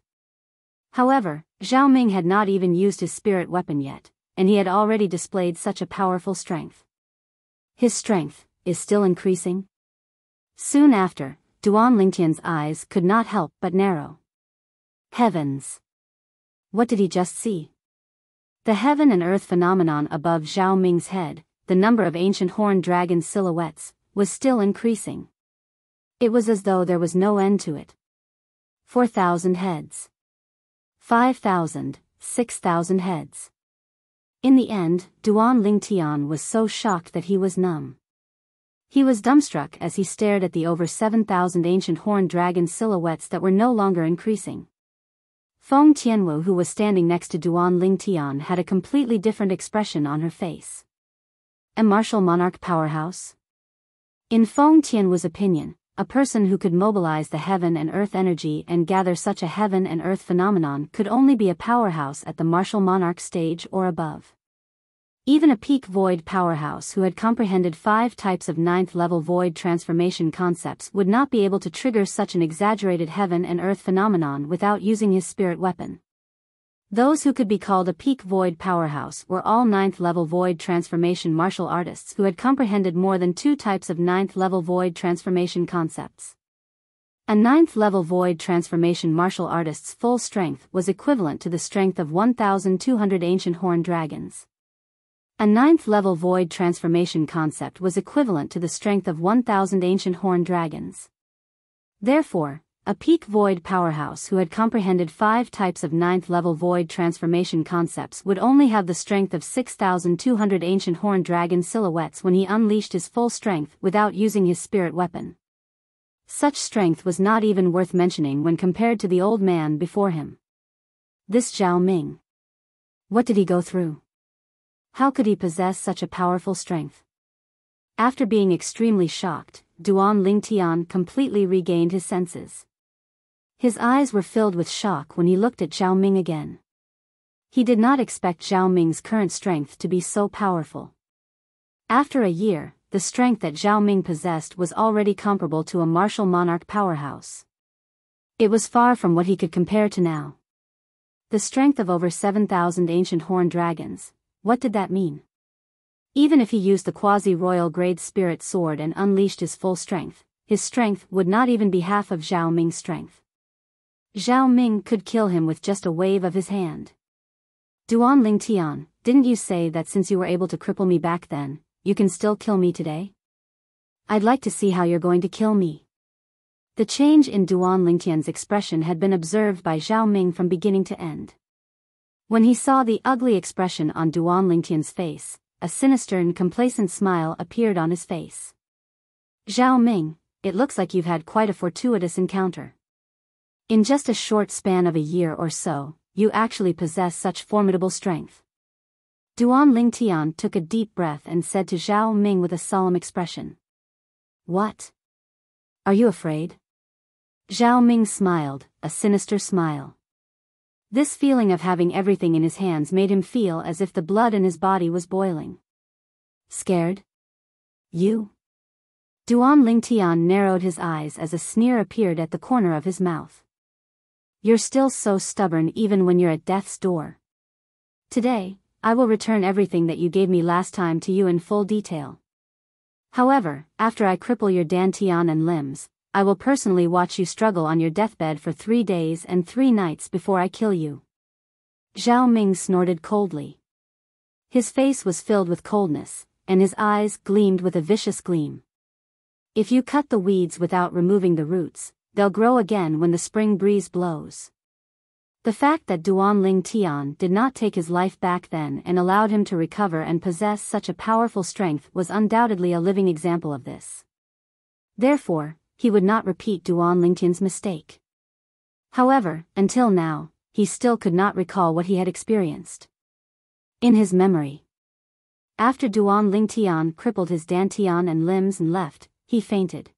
However, Zhao Ming had not even used his spirit weapon yet, and he had already displayed such a powerful strength. His strength is still increasing. Soon after, Duan Lingtian's eyes could not help but narrow. Heavens! What did he just see? The heaven and earth phenomenon above Zhao Ming's head, the number of ancient horned dragon silhouettes, was still increasing. It was as though there was no end to it. 4,000 heads. 5,000, 6,000 heads. In the end, Duan Lingtian was so shocked that he was numb. He was dumbstruck as he stared at the over 7,000 ancient horned dragon silhouettes that were no longer increasing. Feng Tianwu, who was standing next to Duan Lingtian, had a completely different expression on her face. A martial monarch powerhouse? In Feng Tianwu's opinion, a person who could mobilize the heaven and earth energy and gather such a heaven and earth phenomenon could only be a powerhouse at the martial monarch stage or above. Even a peak void powerhouse who had comprehended 5 types of 9th-level void transformation concepts would not be able to trigger such an exaggerated heaven and earth phenomenon without using his spirit weapon. Those who could be called a peak void powerhouse were all 9th-level void transformation martial artists who had comprehended more than 2 types of 9th-level void transformation concepts. A 9th-level void transformation martial artist's full strength was equivalent to the strength of 1,200 ancient horned dragons. A 9th-level void transformation concept was equivalent to the strength of 1,000 ancient horned dragons. Therefore, a peak void powerhouse who had comprehended 5 types of 9th-level void transformation concepts would only have the strength of 6,200 ancient horned dragon silhouettes when he unleashed his full strength without using his spirit weapon. Such strength was not even worth mentioning when compared to the old man before him. This Zhao Ming. What did he go through? How could he possess such a powerful strength? After being extremely shocked, Duan Lingtian completely regained his senses. His eyes were filled with shock when he looked at Zhao Ming again. He did not expect Zhao Ming's current strength to be so powerful. After a year, the strength that Zhao Ming possessed was already comparable to a martial monarch powerhouse. It was far from what he could compare to now. The strength of over 7,000 ancient horned dragons. What did that mean? Even if he used the quasi-royal grade spirit sword and unleashed his full strength, his strength would not even be half of Zhao Ming's strength. Zhao Ming could kill him with just a wave of his hand. Duan Lingtian, didn't you say that since you were able to cripple me back then, you can still kill me today? I'd like to see how you're going to kill me. The change in Duan Lingtian's expression had been observed by Zhao Ming from beginning to end. When he saw the ugly expression on Duan Lingtian's face, a sinister and complacent smile appeared on his face. Zhao Ming, it looks like you've had quite a fortuitous encounter. In just a short span of a year or so, you actually possess such formidable strength. Duan Lingtian took a deep breath and said to Zhao Ming with a solemn expression. What? Are you afraid? Zhao Ming smiled, a sinister smile. This feeling of having everything in his hands made him feel as if the blood in his body was boiling. Scared? You? Duan Lingtian narrowed his eyes as a sneer appeared at the corner of his mouth. You're still so stubborn even when you're at death's door. Today, I will return everything that you gave me last time to you in full detail. However, after I cripple your dantian and limbs, I will personally watch you struggle on your deathbed for 3 days and 3 nights before I kill you. Zhao Ming snorted coldly. His face was filled with coldness, and his eyes gleamed with a vicious gleam. If you cut the weeds without removing the roots, they'll grow again when the spring breeze blows. The fact that Duan Lingtian did not take his life back then and allowed him to recover and possess such a powerful strength was undoubtedly a living example of this. Therefore, he would not repeat Duan Lingtian's mistake. However, until now, he still could not recall what he had experienced. In his memory, after Duan Lingtian crippled his dantian and limbs and left, he fainted.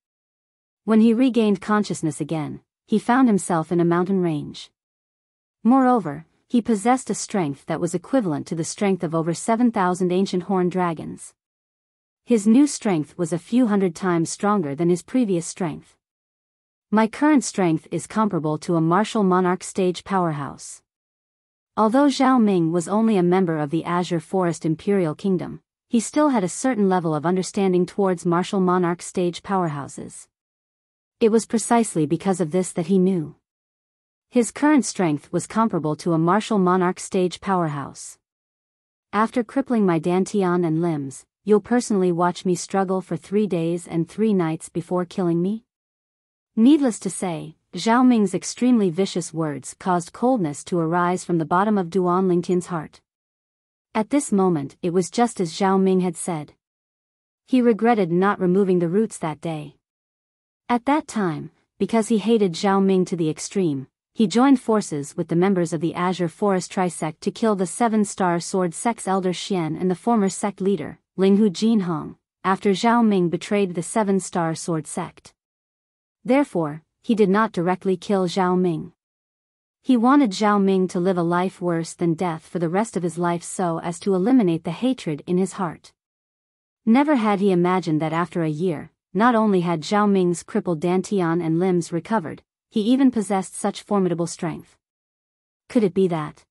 When he regained consciousness again, he found himself in a mountain range. Moreover, he possessed a strength that was equivalent to the strength of over 7,000 ancient horned dragons. His new strength was a few hundred times stronger than his previous strength. My current strength is comparable to a martial monarch stage powerhouse. Although Zhao Ming was only a member of the Azure Forest Imperial Kingdom, he still had a certain level of understanding towards martial monarch stage powerhouses. It was precisely because of this that he knew his current strength was comparable to a martial monarch stage powerhouse. After crippling my dantian and limbs, you'll personally watch me struggle for 3 days and 3 nights before killing me? Needless to say, Zhao Ming's extremely vicious words caused coldness to arise from the bottom of Duan Lingtian's heart. At this moment it was just as Zhao Ming had said. He regretted not removing the roots that day. At that time, because he hated Zhao Ming to the extreme, he joined forces with the members of the Azure Forest Trisect to kill the 7-star sword sect's elder Xian and the former sect leader, Linghu Jinhong, after Zhao Ming betrayed the 7-star sword sect. Therefore, he did not directly kill Zhao Ming. He wanted Zhao Ming to live a life worse than death for the rest of his life so as to eliminate the hatred in his heart. Never had he imagined that after a year, not only had Zhao Ming's crippled dantian and limbs recovered, he even possessed such formidable strength. Could it be that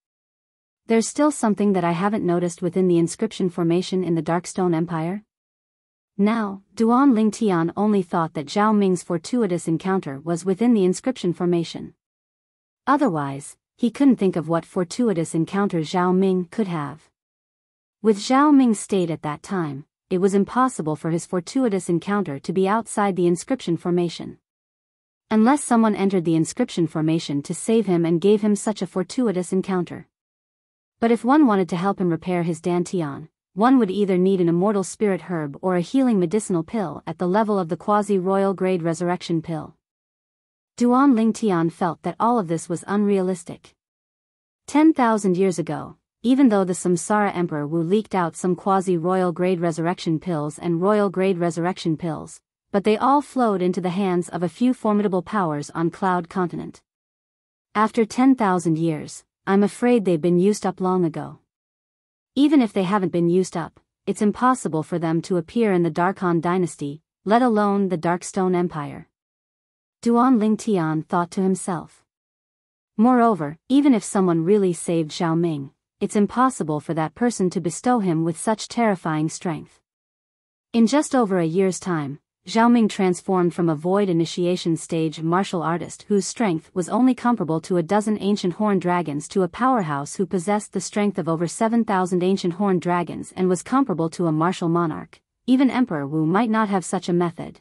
there's still something that I haven't noticed within the inscription formation in the Darkstone Empire? Now, Duan Lingtian only thought that Zhao Ming's fortuitous encounter was within the inscription formation. Otherwise, he couldn't think of what fortuitous encounter Zhao Ming could have. With Zhao Ming's state at that time, it was impossible for his fortuitous encounter to be outside the inscription formation. Unless someone entered the inscription formation to save him and gave him such a fortuitous encounter. But if one wanted to help him repair his dantian, one would either need an immortal spirit herb or a healing medicinal pill at the level of the quasi-royal grade resurrection pill. Duan Lingtian felt that all of this was unrealistic. 10,000 years ago, even though the Samsara Emperor Wu leaked out some quasi-royal grade resurrection pills and royal grade resurrection pills, but they all flowed into the hands of a few formidable powers on Cloud Continent. After 10,000 years, I'm afraid they've been used up long ago. Even if they haven't been used up, it's impossible for them to appear in the Darkhan dynasty, let alone the Darkstone Empire. Duan Lingtian thought to himself. Moreover, even if someone really saved Zhao Ming, it's impossible for that person to bestow him with such terrifying strength. In just over a year's time, Zhao Ming transformed from a void initiation stage martial artist whose strength was only comparable to a dozen ancient horned dragons to a powerhouse who possessed the strength of over 7,000 ancient horned dragons and was comparable to a martial monarch. Even Emperor Wu might not have such a method.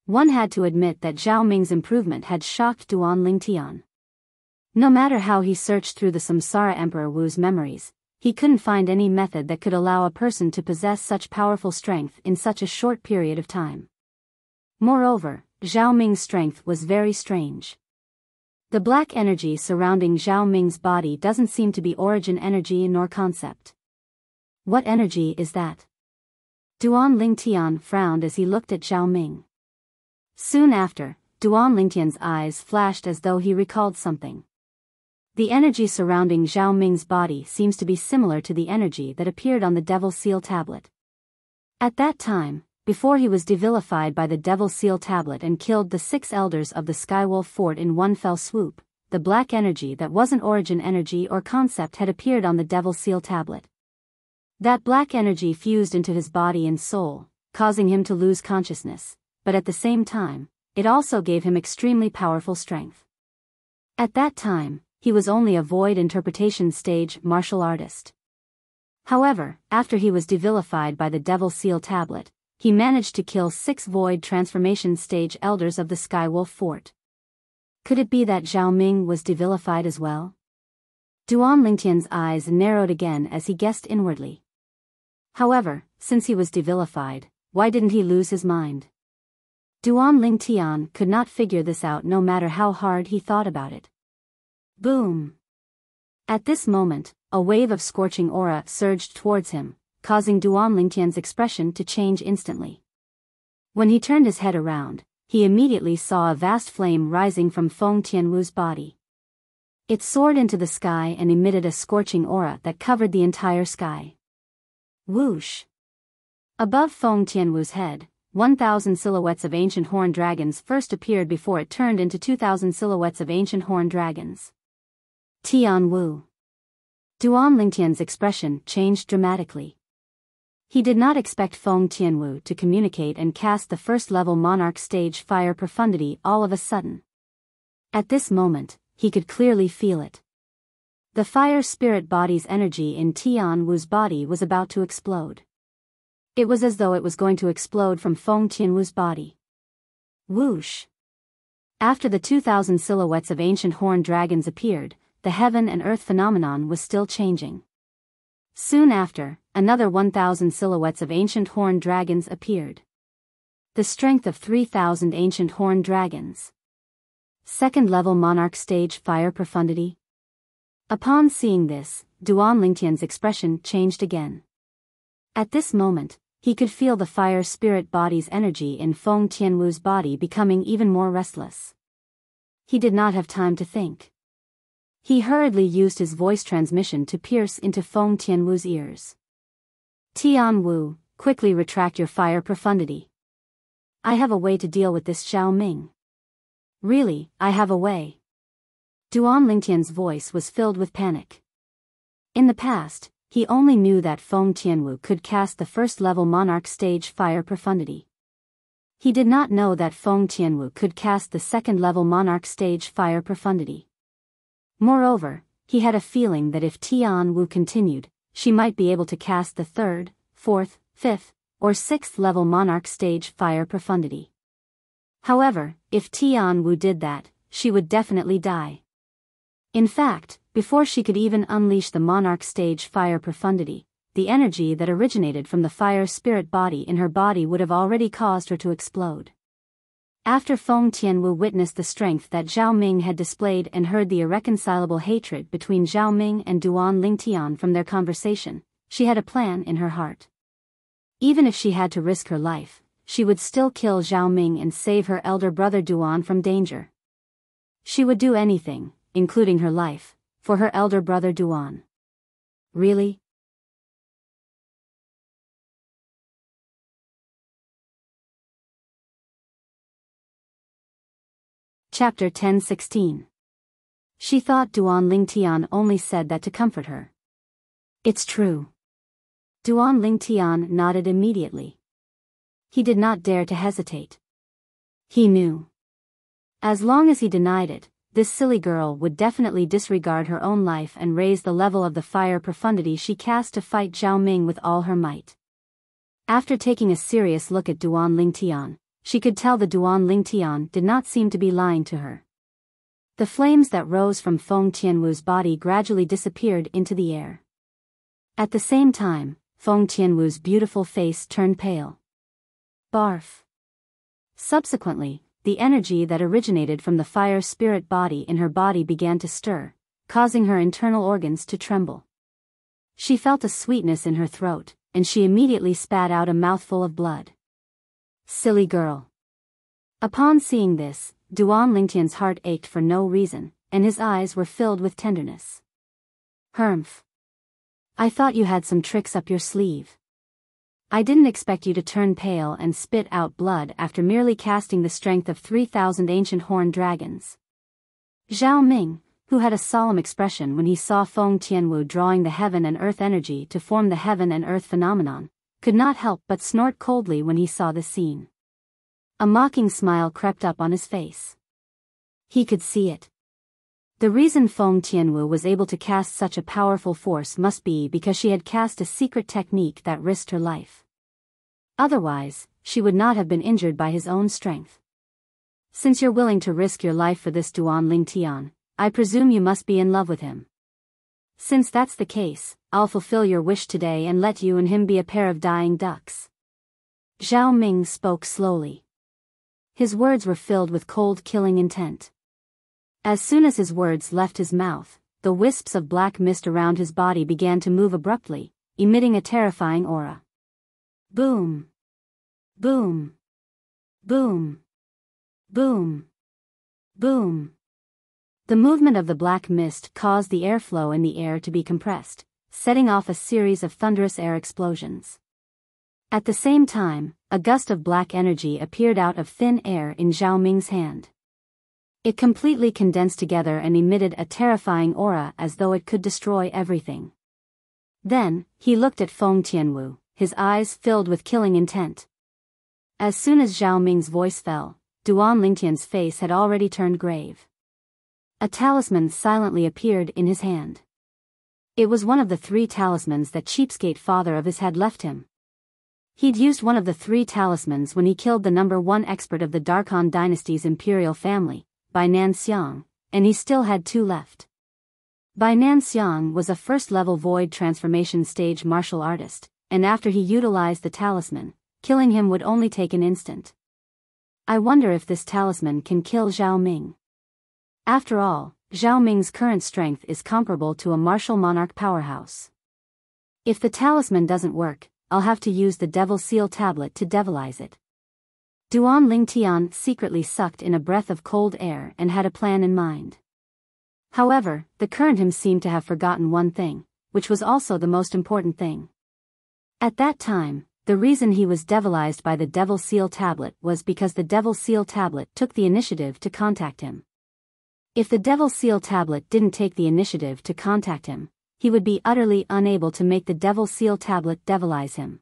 One had to admit that Zhao Ming's improvement had shocked Duan Lingtian. No matter how he searched through the Samsara Emperor Wu's memories, he couldn't find any method that could allow a person to possess such powerful strength in such a short period of time. Moreover, Zhao Ming's strength was very strange. The black energy surrounding Zhao Ming's body doesn't seem to be origin energy nor concept. What energy is that? Duan Lingtian frowned as he looked at Zhao Ming. Soon after, Duan Lingtian's eyes flashed as though he recalled something. The energy surrounding Zhao Ming's body seems to be similar to the energy that appeared on the Devil Seal tablet. At that time, before he was devilified by the Devil Seal Tablet and killed the 6 elders of the Skywolf Fort in one fell swoop, the black energy that wasn't origin energy or concept had appeared on the Devil Seal Tablet. That black energy fused into his body and soul, causing him to lose consciousness, but at the same time, it also gave him extremely powerful strength. At that time, he was only a void interpretation stage martial artist. However, after he was devilified by the Devil Seal Tablet, he managed to kill 6 void transformation stage elders of the Skywolf Fort. Could it be that Zhao Ming was devilified as well? Duan Lingtian's eyes narrowed again as he guessed inwardly. However, since he was devilified, why didn't he lose his mind? Duan Lingtian could not figure this out no matter how hard he thought about it. Boom! At this moment, a wave of scorching aura surged towards him, causing Duan Lingtian's expression to change instantly. When he turned his head around, he immediately saw a vast flame rising from Feng Tianwu's body. It soared into the sky and emitted a scorching aura that covered the entire sky. Whoosh! Above Feng Tianwu's head, 1,000 silhouettes of ancient horned dragons first appeared before it turned into 2,000 silhouettes of ancient horned dragons. Tianwu. Duan Lingtian's expression changed dramatically. He did not expect Feng Tianwu to communicate and cast the first-level monarch stage fire profundity all of a sudden. At this moment, he could clearly feel it. The fire spirit body's energy in Tianwu's body was about to explode. It was as though it was going to explode from Feng Tianwu's body. Whoosh! After the 2,000 silhouettes of ancient horned dragons appeared, the heaven and earth phenomenon was still changing. Soon after, another 1,000 silhouettes of ancient horned dragons appeared. The strength of 3,000 ancient horned dragons. Second-level monarch stage fire profundity. Upon seeing this, Duan Lingtian's expression changed again. At this moment, he could feel the fire spirit body's energy in Feng Tianwu's body becoming even more restless. He did not have time to think. He hurriedly used his voice transmission to pierce into Feng Tianwu's ears. Tianwu, quickly retract your fire profundity. I have a way to deal with this Zhao Ming. Really, I have a way. Duan Lingtian's voice was filled with panic. In the past, he only knew that Feng Tianwu could cast the first-level monarch stage fire profundity. He did not know that Feng Tianwu could cast the second-level monarch stage fire profundity. Moreover, he had a feeling that if Tianwu continued, she might be able to cast the 3rd, 4th, 5th, or 6th level monarch stage fire profundity. However, if Tianwu did that, she would definitely die. In fact, before she could even unleash the monarch stage fire profundity, the energy that originated from the fire spirit body in her body would have already caused her to explode. After Feng Tianwu witnessed the strength that Zhao Ming had displayed and heard the irreconcilable hatred between Zhao Ming and Duan Lingtian from their conversation, she had a plan in her heart. Even if she had to risk her life, she would still kill Zhao Ming and save her elder brother Duan from danger. She would do anything, including her life, for her elder brother Duan. Really? Chapter 10:16. She thought Duan Lingtian only said that to comfort her. It's true. Duan Lingtian nodded immediately. He did not dare to hesitate. He knew. As long as he denied it, this silly girl would definitely disregard her own life and raise the level of the fire profundity she cast to fight Zhao Ming with all her might. After taking a serious look at Duan Lingtian, she could tell the Duan Lingtian did not seem to be lying to her. The flames that rose from Feng Tianwu's body gradually disappeared into the air. At the same time, Feng Tianwu's beautiful face turned pale. Barf. Subsequently, the energy that originated from the fire spirit body in her body began to stir, causing her internal organs to tremble. She felt a sweetness in her throat, and she immediately spat out a mouthful of blood. Silly girl. Upon seeing this, Duan Lingtian's heart ached for no reason, and his eyes were filled with tenderness. Humph. I thought you had some tricks up your sleeve. I didn't expect you to turn pale and spit out blood after merely casting the strength of 3,000 ancient horned dragons. Zhao Ming, who had a solemn expression when he saw Feng Tianwu drawing the heaven and earth energy to form the heaven and earth phenomenon, could not help but snort coldly when he saw the scene. A mocking smile crept up on his face. He could see it. The reason Feng Tianwu was able to cast such a powerful force must be because she had cast a secret technique that risked her life. Otherwise, she would not have been injured by his own strength. Since you're willing to risk your life for this Duan Lingtian, I presume you must be in love with him. Since that's the case, I'll fulfill your wish today and let you and him be a pair of dying ducks. Zhao Ming spoke slowly. His words were filled with cold killing intent. As soon as his words left his mouth, the wisps of black mist around his body began to move abruptly, emitting a terrifying aura. Boom! Boom! Boom! Boom! Boom! The movement of the black mist caused the airflow in the air to be compressed, setting off a series of thunderous air explosions. At the same time, a gust of black energy appeared out of thin air in Zhao Ming's hand. It completely condensed together and emitted a terrifying aura as though it could destroy everything. Then, he looked at Feng Tianwu, his eyes filled with killing intent. As soon as Zhao Ming's voice fell, Duan Lingtian's face had already turned grave. A talisman silently appeared in his hand. It was one of the 3 talismans that cheapskate father of his had left him. He'd used one of the 3 talismans when he killed the number 1 expert of the Darkhan dynasty's imperial family, Bai Nanxiang, and he still had 2 left. Bai Nanxiang was a first-level void transformation stage martial artist, and after he utilized the talisman, killing him would only take an instant. I wonder if this talisman can kill Zhao Ming. After all, Zhao Ming's current strength is comparable to a martial monarch powerhouse. If the talisman doesn't work, I'll have to use the Devil Seal tablet to devilize it. Duan Lingtian secretly sucked in a breath of cold air and had a plan in mind. However, the current him seemed to have forgotten one thing, which was also the most important thing. At that time, the reason he was devilized by the Devil Seal tablet was because the Devil Seal tablet took the initiative to contact him. If the Devil Seal tablet didn't take the initiative to contact him, he would be utterly unable to make the Devil Seal tablet devilize him.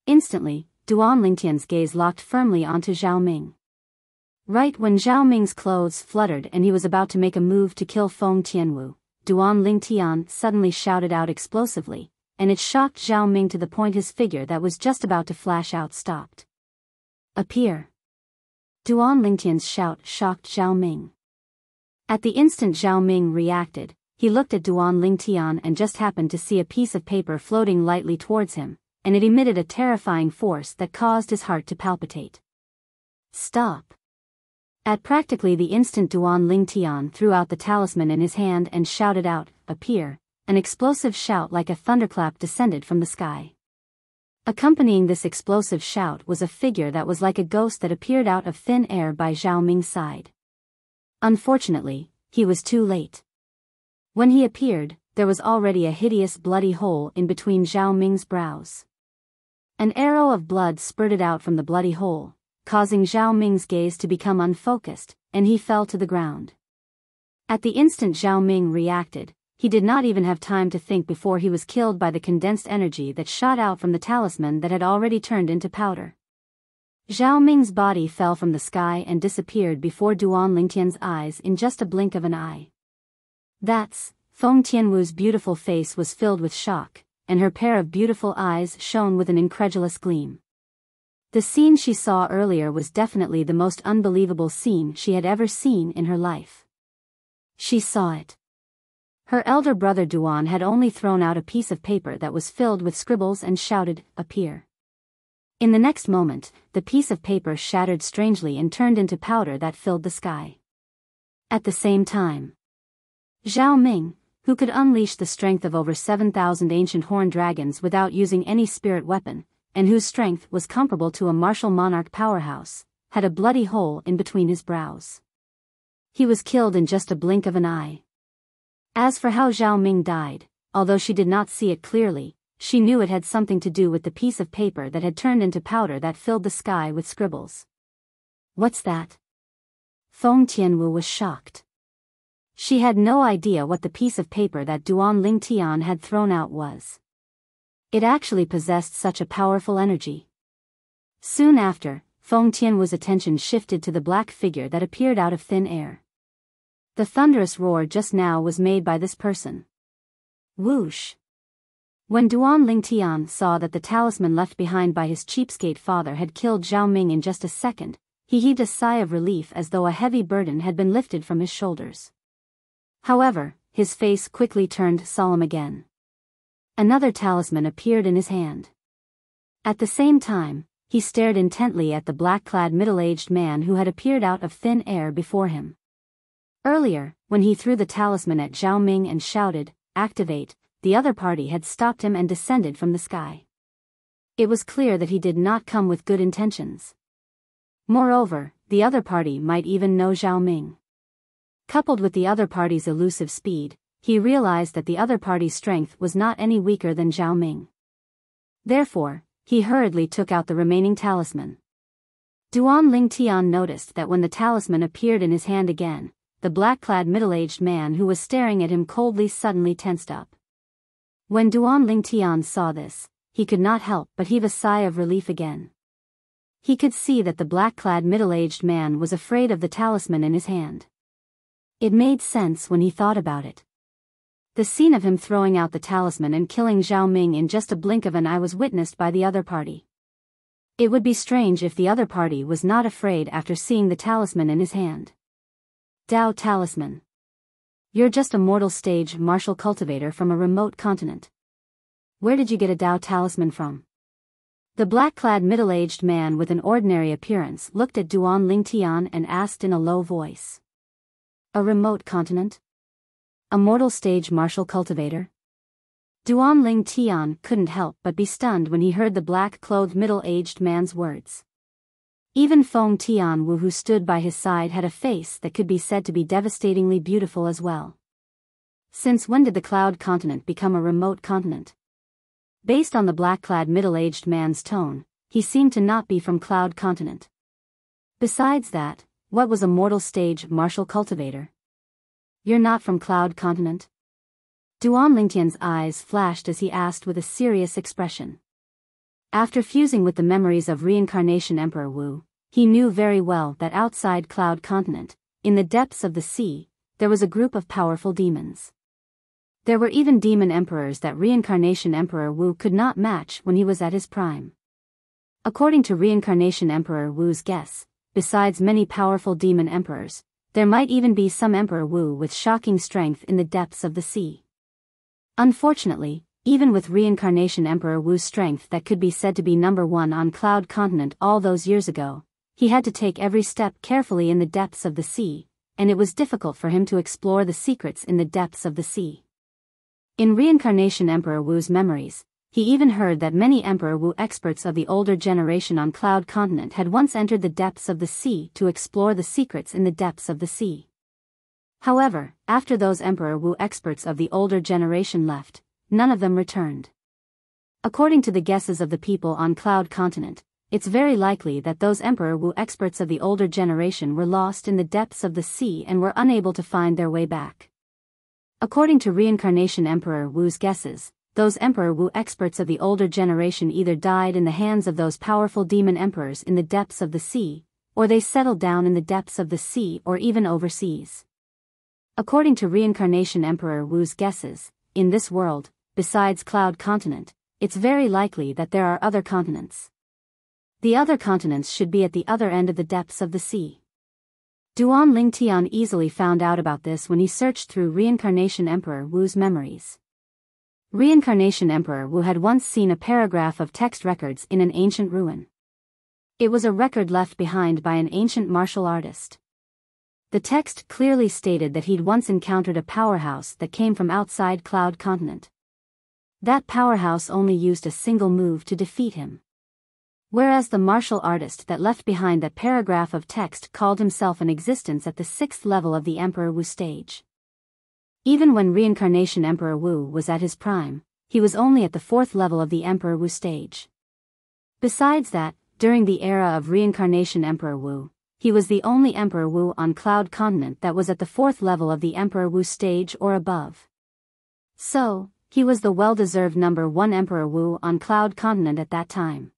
Instantly, Duan Lingtian's gaze locked firmly onto Zhao Ming. Right when Zhao Ming's clothes fluttered and he was about to make a move to kill Feng Tianwu, Duan Lingtian suddenly shouted out explosively, and it shocked Zhao Ming to the point his figure that was just about to flash out stopped. Appear! Duan Lingtian's shout shocked Zhao Ming. At the instant Zhao Ming reacted, he looked at Duan Lingtian and just happened to see a piece of paper floating lightly towards him, and it emitted a terrifying force that caused his heart to palpitate. Stop! At practically the instant Duan Lingtian threw out the talisman in his hand and shouted out, "Appear!" An explosive shout like a thunderclap descended from the sky. Accompanying this explosive shout was a figure that was like a ghost that appeared out of thin air by Zhao Ming's side. Unfortunately, he was too late. When he appeared, there was already a hideous bloody hole in between Zhao Ming's brows. An arrow of blood spurted out from the bloody hole, causing Zhao Ming's gaze to become unfocused, and he fell to the ground. At the instant Zhao Ming reacted, he did not even have time to think before he was killed by the condensed energy that shot out from the talisman that had already turned into powder. Zhao Ming's body fell from the sky and disappeared before Duan Lingtian's eyes in just a blink of an eye. Feng Tianwu's beautiful face was filled with shock, and her pair of beautiful eyes shone with an incredulous gleam. The scene she saw earlier was definitely the most unbelievable scene she had ever seen in her life. She saw it. Her elder brother Duan had only thrown out a piece of paper that was filled with scribbles and shouted, "Appear." In the next moment, the piece of paper shattered strangely and turned into powder that filled the sky. At the same time, Zhao Ming, who could unleash the strength of over 7,000 ancient horned dragons without using any spirit weapon, and whose strength was comparable to a martial monarch powerhouse, had a bloody hole in between his brows. He was killed in just a blink of an eye. As for how Zhao Ming died, although she did not see it clearly, she knew it had something to do with the piece of paper that had turned into powder that filled the sky with scribbles. What's that? Feng Tianwu was shocked. She had no idea what the piece of paper that Duan Lingtian had thrown out was. It actually possessed such a powerful energy. Soon after, Feng Tianwu's attention shifted to the black figure that appeared out of thin air. The thunderous roar just now was made by this person. Whoosh! When Duan Lingtian saw that the talisman left behind by his cheapskate father had killed Zhao Ming in just a second, he heaved a sigh of relief as though a heavy burden had been lifted from his shoulders. However, his face quickly turned solemn again. Another talisman appeared in his hand. At the same time, he stared intently at the black-clad middle-aged man who had appeared out of thin air before him. Earlier, when he threw the talisman at Zhao Ming and shouted, "Activate," the other party had stopped him and descended from the sky. It was clear that he did not come with good intentions. Moreover, the other party might even know Zhao Ming. Coupled with the other party's elusive speed, he realized that the other party's strength was not any weaker than Zhao Ming. Therefore, he hurriedly took out the remaining talisman. Duan Lingtian noticed that when the talisman appeared in his hand again, the black-clad middle-aged man who was staring at him coldly suddenly tensed up. When Duan Lingtian saw this, he could not help but heave a sigh of relief again. He could see that the black-clad middle-aged man was afraid of the talisman in his hand. It made sense when he thought about it. The scene of him throwing out the talisman and killing Zhao Ming in just a blink of an eye was witnessed by the other party. It would be strange if the other party was not afraid after seeing the talisman in his hand. Dao Talisman. You're just a mortal stage martial cultivator from a remote continent. Where did you get a Dao Talisman from? The black-clad middle-aged man with an ordinary appearance looked at Duan Lingtian and asked in a low voice. A remote continent? A mortal stage martial cultivator? Duan Lingtian couldn't help but be stunned when he heard the black-clothed middle-aged man's words. Even Feng Tianwu who stood by his side had a face that could be said to be devastatingly beautiful as well. Since when did the Cloud Continent become a remote continent? Based on the black-clad middle-aged man's tone, he seemed to not be from Cloud Continent. Besides that, what was a mortal stage martial cultivator? You're not from Cloud Continent? Duan Lingtian's eyes flashed as he asked with a serious expression. After fusing with the memories of reincarnation Emperor Wu, he knew very well that outside Cloud Continent, in the depths of the sea, there was a group of powerful demons. There were even demon emperors that reincarnation Emperor Wu could not match when he was at his prime. According to reincarnation Emperor Wu's guess, besides many powerful demon emperors, there might even be some Emperor Wu with shocking strength in the depths of the sea. Unfortunately, even with reincarnation Emperor Wu's strength that could be said to be number one on Cloud Continent all those years ago, he had to take every step carefully in the depths of the sea, and it was difficult for him to explore the secrets in the depths of the sea. In reincarnation Emperor Wu's memories, he even heard that many Emperor Wu experts of the older generation on Cloud Continent had once entered the depths of the sea to explore the secrets in the depths of the sea. However, after those Emperor Wu experts of the older generation left, none of them returned. According to the guesses of the people on Cloud Continent, it's very likely that those Emperor Wu experts of the older generation were lost in the depths of the sea and were unable to find their way back. According to reincarnation Emperor Wu's guesses, those Emperor Wu experts of the older generation either died in the hands of those powerful demon emperors in the depths of the sea, or they settled down in the depths of the sea or even overseas. According to reincarnation Emperor Wu's guesses, in this world, besides Cloud Continent, it's very likely that there are other continents. The other continents should be at the other end of the depths of the sea. Duan Lingtian easily found out about this when he searched through reincarnation Emperor Wu's memories. Reincarnation Emperor Wu had once seen a paragraph of text records in an ancient ruin. It was a record left behind by an ancient martial artist. The text clearly stated that he'd once encountered a powerhouse that came from outside Cloud Continent. That powerhouse only used a single move to defeat him. Whereas the martial artist that left behind that paragraph of text called himself an existence at the 6th level of the Emperor Wu stage. Even when reincarnation Emperor Wu was at his prime, he was only at the 4th level of the Emperor Wu stage. Besides that, during the era of reincarnation Emperor Wu, he was the only Emperor Wu on Cloud Continent that was at the 4th level of the Emperor Wu stage or above. So, he was the well-deserved number 1 Emperor Wu on Cloud Continent at that time.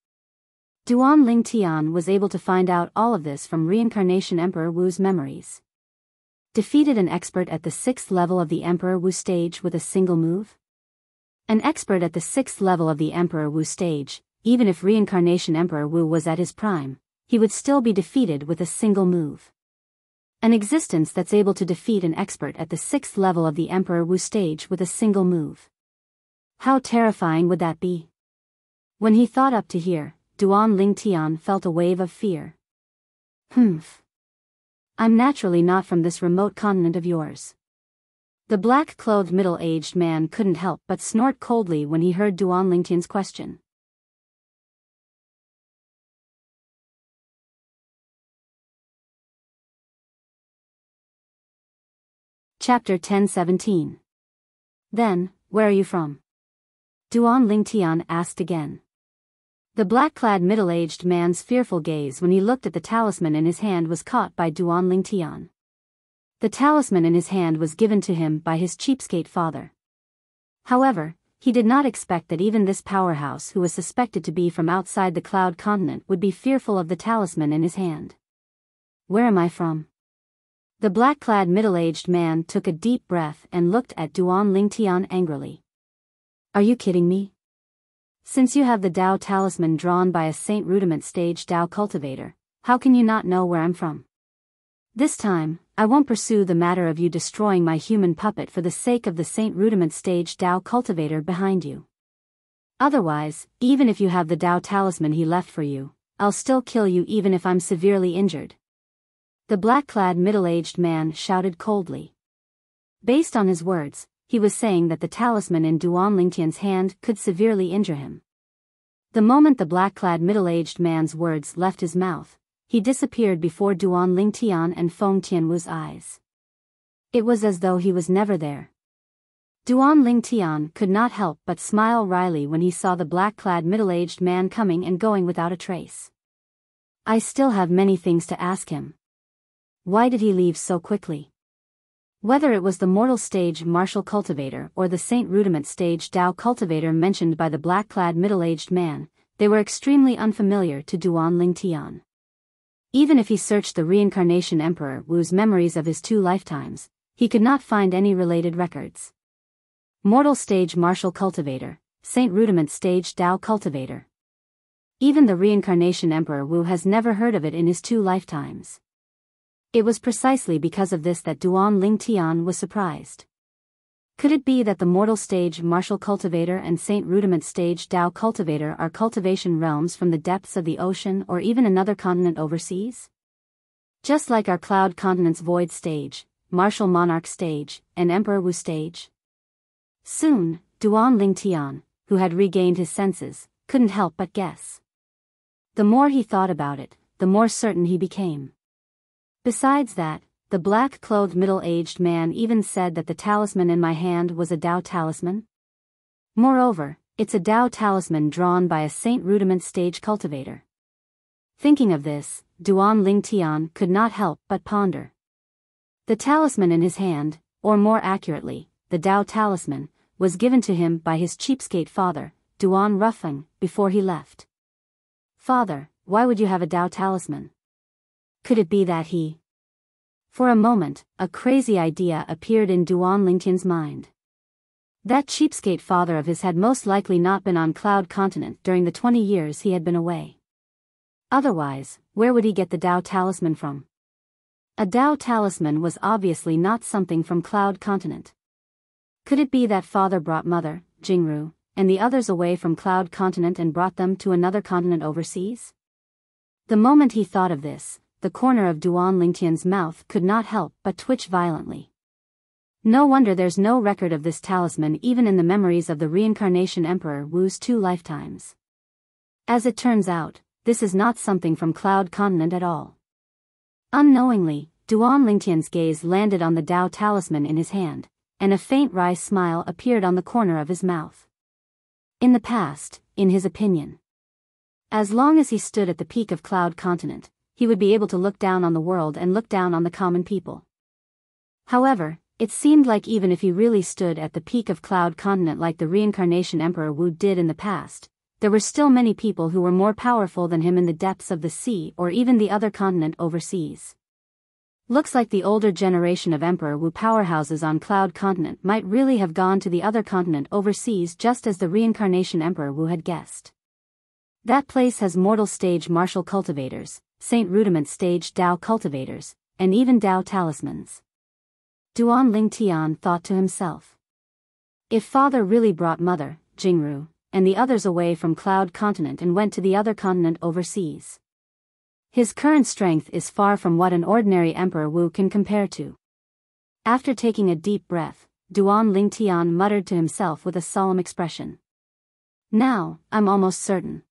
Duan Lingtian was able to find out all of this from reincarnation Emperor Wu's memories. Defeated an expert at the 6th level of the Emperor Wu stage with a single move? An expert at the 6th level of the Emperor Wu stage, even if reincarnation Emperor Wu was at his prime, he would still be defeated with a single move. An existence that's able to defeat an expert at the 6th level of the Emperor Wu stage with a single move. How terrifying would that be? When he thought up to here, Duan Lingtian felt a wave of fear. I'm naturally not from this remote continent of yours. The black-clothed middle-aged man couldn't help but snort coldly when he heard Duan Lingtian's question. Chapter 10:17. Then, where are you from? Duan Lingtian asked again. The black-clad middle-aged man's fearful gaze when he looked at the talisman in his hand was caught by Duan Lingtian. The talisman in his hand was given to him by his cheapskate father. However, he did not expect that even this powerhouse who was suspected to be from outside the Cloud Continent would be fearful of the talisman in his hand. Where am I from? The black-clad middle-aged man took a deep breath and looked at Duan Lingtian angrily. Are you kidding me? Since you have the Dao talisman drawn by a Saint Rudiment stage Dao cultivator, how can you not know where I'm from? This time, I won't pursue the matter of you destroying my human puppet for the sake of the Saint Rudiment stage Dao cultivator behind you. Otherwise, even if you have the Dao talisman he left for you, I'll still kill you even if I'm severely injured. The black-clad middle-aged man shouted coldly. Based on his words, he was saying that the talisman in Duan Lingtian's hand could severely injure him. The moment the black-clad middle-aged man's words left his mouth, he disappeared before Duan Lingtian and Feng Tianwu's eyes. It was as though he was never there. Duan Lingtian could not help but smile wryly when he saw the black-clad middle-aged man coming and going without a trace. I still have many things to ask him. Why did he leave so quickly? Whether it was the mortal stage martial cultivator or the Saint Rudiment stage Dao cultivator mentioned by the black-clad middle-aged man, they were extremely unfamiliar to Duan Lingtian. Even if he searched the reincarnation Emperor Wu's memories of his 2 lifetimes, he could not find any related records. Mortal stage martial cultivator, Saint Rudiment stage Dao cultivator. Even the reincarnation Emperor Wu has never heard of it in his 2 lifetimes. It was precisely because of this that Duan Lingtian was surprised. Could it be that the mortal stage martial cultivator and Saint Rudiment stage Dao cultivator are cultivation realms from the depths of the ocean or even another continent overseas? Just like our Cloud Continent's Void stage, Martial Monarch stage, and Emperor Wu stage? Soon, Duan Lingtian, who had regained his senses, couldn't help but guess. The more he thought about it, the more certain he became. Besides that, the black-clothed middle-aged man even said that the talisman in my hand was a Dao talisman. Moreover, it's a Dao talisman drawn by a Saint Rudiment stage cultivator. Thinking of this, Duan Lingtian could not help but ponder. The talisman in his hand, or more accurately, the Dao talisman, was given to him by his cheapskate father, Duan Ruffeng, before he left. Father, why would you have a Dao talisman? Could it be that he... For a moment, a crazy idea appeared in Duan Lingtian's mind. That cheapskate father of his had most likely not been on Cloud Continent during the 20 years he had been away. Otherwise, where would he get the Dao talisman from? A Dao talisman was obviously not something from Cloud Continent. Could it be that father brought mother, Jingru, and the others away from Cloud Continent and brought them to another continent overseas? The moment he thought of this, the corner of Duan Lingtian's mouth could not help but twitch violently. No wonder there's no record of this talisman even in the memories of the reincarnation Emperor Wu's 2 lifetimes. As it turns out, this is not something from Cloud Continent at all. Unknowingly, Duan Lingtian's gaze landed on the Dao talisman in his hand, and a faint wry smile appeared on the corner of his mouth. In the past, in his opinion, as long as he stood at the peak of Cloud Continent, he would be able to look down on the world and look down on the common people. However, it seemed like even if he really stood at the peak of Cloud Continent like the reincarnation Emperor Wu did in the past, there were still many people who were more powerful than him in the depths of the sea or even the other continent overseas. Looks like the older generation of Emperor Wu powerhouses on Cloud Continent might really have gone to the other continent overseas just as the reincarnation Emperor Wu had guessed. That place has mortal stage martial cultivators, Saint Rudiment stage Dao cultivators, and even Dao talismans. Duan Lingtian thought to himself. If father really brought mother, Jingru, and the others away from Cloud Continent and went to the other continent overseas, his current strength is far from what an ordinary Emperor Wu can compare to. After taking a deep breath, Duan Lingtian muttered to himself with a solemn expression. Now, I'm almost certain.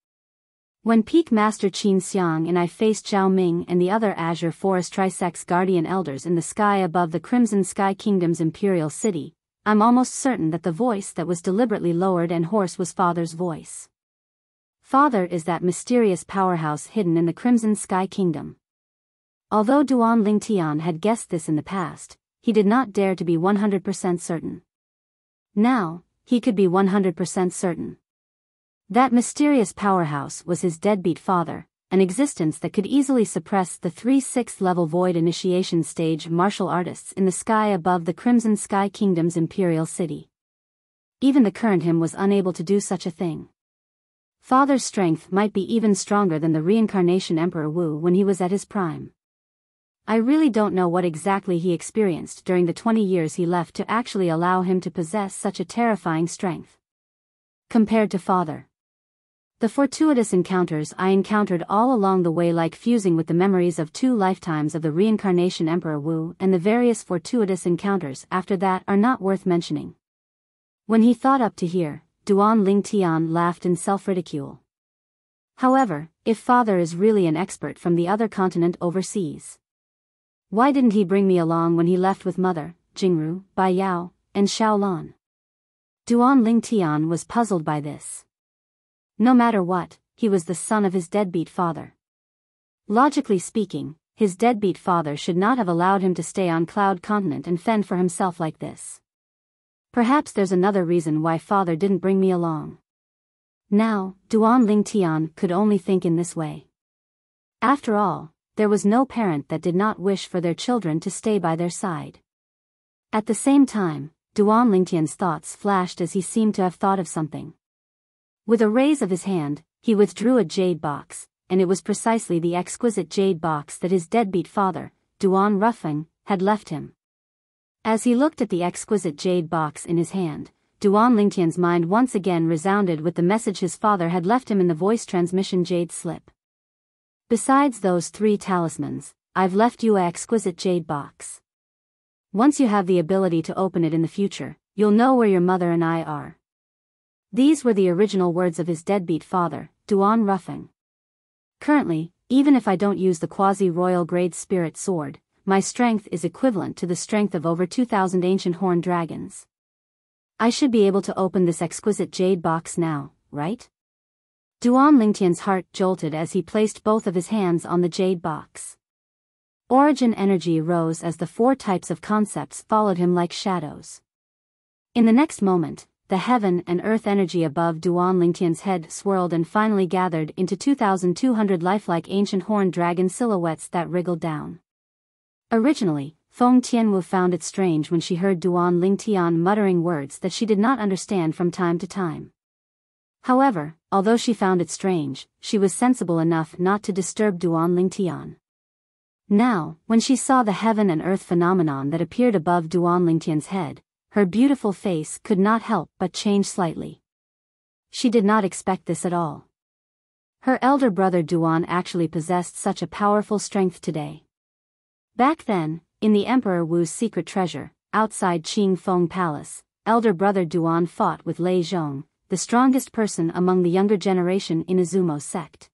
When Peak Master Qin Xiang and I faced Zhao Ming and the other Azure Forest Trisex Guardian Elders in the sky above the Crimson Sky Kingdom's Imperial City, I'm almost certain that the voice that was deliberately lowered and hoarse was Father's voice. Father is that mysterious powerhouse hidden in the Crimson Sky Kingdom. Although Duan Lingtian had guessed this in the past, he did not dare to be 100% certain. Now, he could be 100% certain. That mysterious powerhouse was his deadbeat father, an existence that could easily suppress the 3 6th level void initiation stage martial artists in the sky above the Crimson Sky Kingdom's Imperial City. Even the current him was unable to do such a thing. Father's strength might be even stronger than the reincarnation Emperor Wu when he was at his prime. I really don't know what exactly he experienced during the 20 years he left to actually allow him to possess such a terrifying strength. Compared to father, the fortuitous encounters I encountered all along the way, like fusing with the memories of 2 lifetimes of the reincarnation Emperor Wu, and the various fortuitous encounters after that are not worth mentioning. When he thought up to here, Duan Lingtian laughed in self-ridicule. However, if father is really an expert from the other continent overseas, why didn't he bring me along when he left with mother, Jingru, Biyao, and Shaolan? Duan Lingtian was puzzled by this. No matter what, he was the son of his deadbeat father. Logically speaking, his deadbeat father should not have allowed him to stay on Cloud Continent and fend for himself like this. Perhaps there's another reason why father didn't bring me along. Now, Duan Lingtian could only think in this way. After all, there was no parent that did not wish for their children to stay by their side. At the same time, Duan Lingtian's thoughts flashed as he seemed to have thought of something. With a raise of his hand, he withdrew a jade box, and it was precisely the exquisite jade box that his deadbeat father, Duan Ruffing, had left him. As he looked at the exquisite jade box in his hand, Duan Lingtian's mind once again resounded with the message his father had left him in the voice transmission jade slip. Besides those 3 talismans, I've left you a exquisite jade box. Once you have the ability to open it in the future, you'll know where your mother and I are. These were the original words of his deadbeat father, Duan Ruffing. Currently, even if I don't use the quasi-royal grade spirit sword, my strength is equivalent to the strength of over 2,000 ancient horned dragons. I should be able to open this exquisite jade box now, right? Duan Lingtian's heart jolted as he placed both of his hands on the jade box. Origin energy rose as the 4 types of concepts followed him like shadows. In the next moment, the heaven and earth energy above Duan Lingtian's head swirled and finally gathered into 2,200 lifelike ancient horned dragon silhouettes that wriggled down. Originally, Feng Tianwu found it strange when she heard Duan Lingtian muttering words that she did not understand from time to time. However, although she found it strange, she was sensible enough not to disturb Duan Lingtian. Now, when she saw the heaven and earth phenomenon that appeared above Duan Lingtian's head, her beautiful face could not help but change slightly. She did not expect this at all. Her elder brother Duan actually possessed such a powerful strength today. Back then, in the Emperor Wu's secret treasure, outside Qing Feng Palace, elder brother Duan fought with Lei Zhong, the strongest person among the younger generation in Izumo's sect.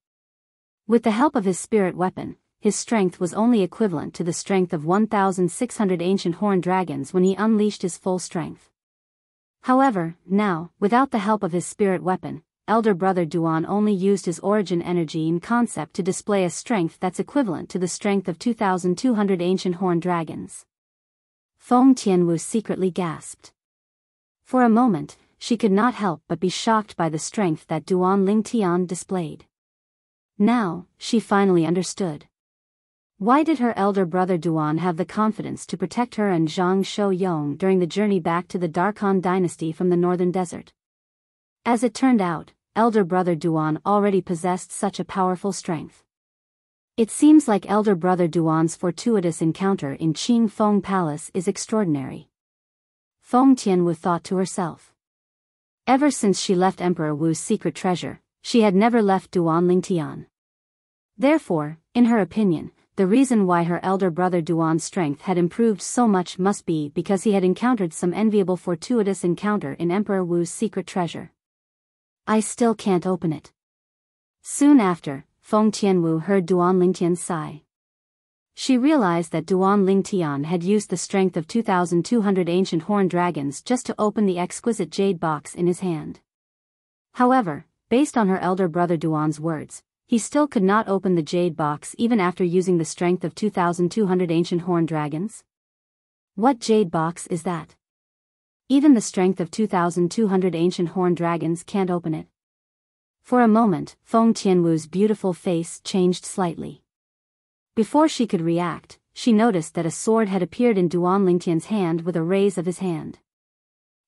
With the help of his spirit weapon, his strength was only equivalent to the strength of 1,600 ancient horned dragons when he unleashed his full strength. However, now, without the help of his spirit weapon, elder brother Duan only used his origin energy in concept to display a strength that's equivalent to the strength of 2,200 ancient horned dragons. Feng Tianwu secretly gasped. For a moment, she could not help but be shocked by the strength that Duan Lingtian displayed. Now, she finally understood. Why did her elder brother Duan have the confidence to protect her and Zhang Shouyong during the journey back to the Darkhan dynasty from the northern desert? As it turned out, elder brother Duan already possessed such a powerful strength. It seems like elder brother Duan's fortuitous encounter in Qing Feng Palace is extraordinary. Feng Tianwu thought to herself. Ever since she left Emperor Wu's secret treasure, she had never left Duan Lingtian. Therefore, in her opinion, the reason why her elder brother Duan's strength had improved so much must be because he had encountered some enviable fortuitous encounter in Emperor Wu's secret treasure. I still can't open it. Soon after, Feng Tianwu heard Duan Lingtian's sigh. She realized that Duan Lingtian had used the strength of 2,200 ancient horned dragons just to open the exquisite jade box in his hand. However, based on her elder brother Duan's words, he still could not open the jade box even after using the strength of 2,200 ancient horned dragons. What jade box is that? Even the strength of 2,200 ancient horned dragons can't open it. For a moment, Feng Tianwu's beautiful face changed slightly. Before she could react, she noticed that a sword had appeared in Duan Lingtian's hand with a raise of his hand.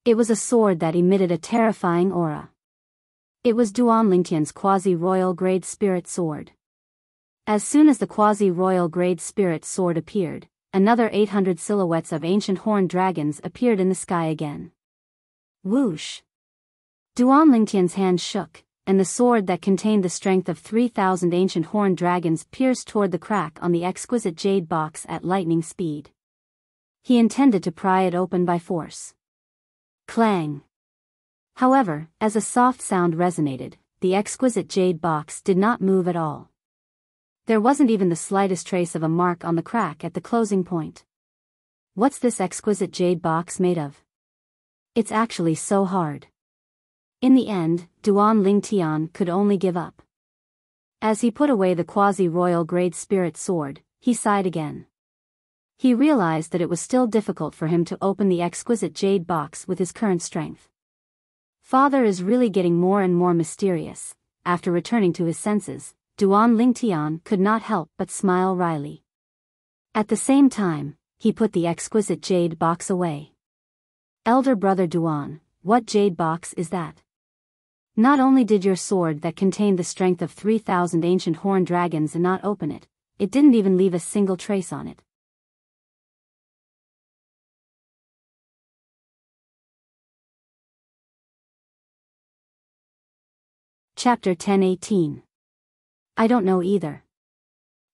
It was a sword that emitted a terrifying aura. It was Duan Lingtian's quasi-royal grade spirit sword. As soon as the quasi-royal grade spirit sword appeared, another 800 silhouettes of ancient horned dragons appeared in the sky again. Whoosh! Duan Lingtian's hand shook, and the sword that contained the strength of 3,000 ancient horned dragons pierced toward the crack on the exquisite jade box at lightning speed. He intended to pry it open by force. Clang! However, as a soft sound resonated, the exquisite jade box did not move at all. There wasn't even the slightest trace of a mark on the crack at the closing point. What's this exquisite jade box made of? It's actually so hard. In the end, Duan Lingtian could only give up. As he put away the quasi-royal grade spirit sword, he sighed again. He realized that it was still difficult for him to open the exquisite jade box with his current strength. Father is really getting more and more mysterious. After returning to his senses, Duan Lingtian could not help but smile wryly. At the same time, he put the exquisite jade box away. Elder brother Duan, what jade box is that? Not only did your sword that contained the strength of 3,000 ancient horned dragons not open it, it didn't even leave a single trace on it. Chapter 10:18. I don't know either.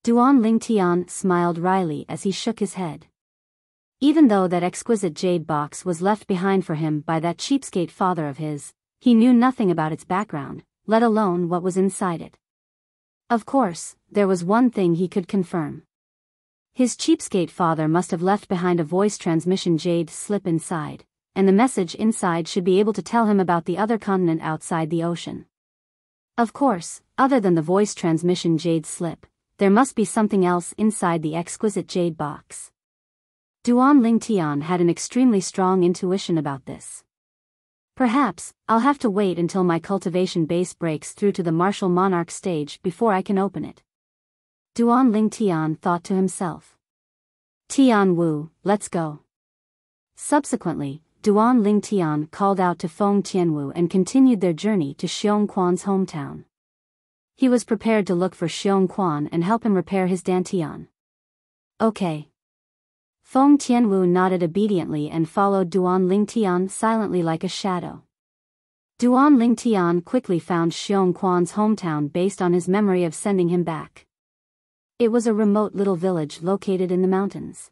Duan Lingtian smiled wryly as he shook his head. Even though that exquisite jade box was left behind for him by that cheapskate father of his, he knew nothing about its background, let alone what was inside it. Of course, there was one thing he could confirm. His cheapskate father must have left behind a voice transmission jade slip inside, and the message inside should be able to tell him about the other continent outside the ocean. Of course, other than the voice transmission jade slip, there must be something else inside the exquisite jade box. Duan Lingtian had an extremely strong intuition about this. Perhaps, I'll have to wait until my cultivation base breaks through to the martial monarch stage before I can open it. Duan Lingtian thought to himself. Tian Wu, let's go. Subsequently, Duan Lingtian called out to Feng Tianwu and continued their journey to Xiong Quan's hometown. He was prepared to look for Xiong Quan and help him repair his dantian. Okay. Feng Tianwu nodded obediently and followed Duan Lingtian silently like a shadow. Duan Lingtian quickly found Xiong Quan's hometown based on his memory of sending him back. It was a remote little village located in the mountains.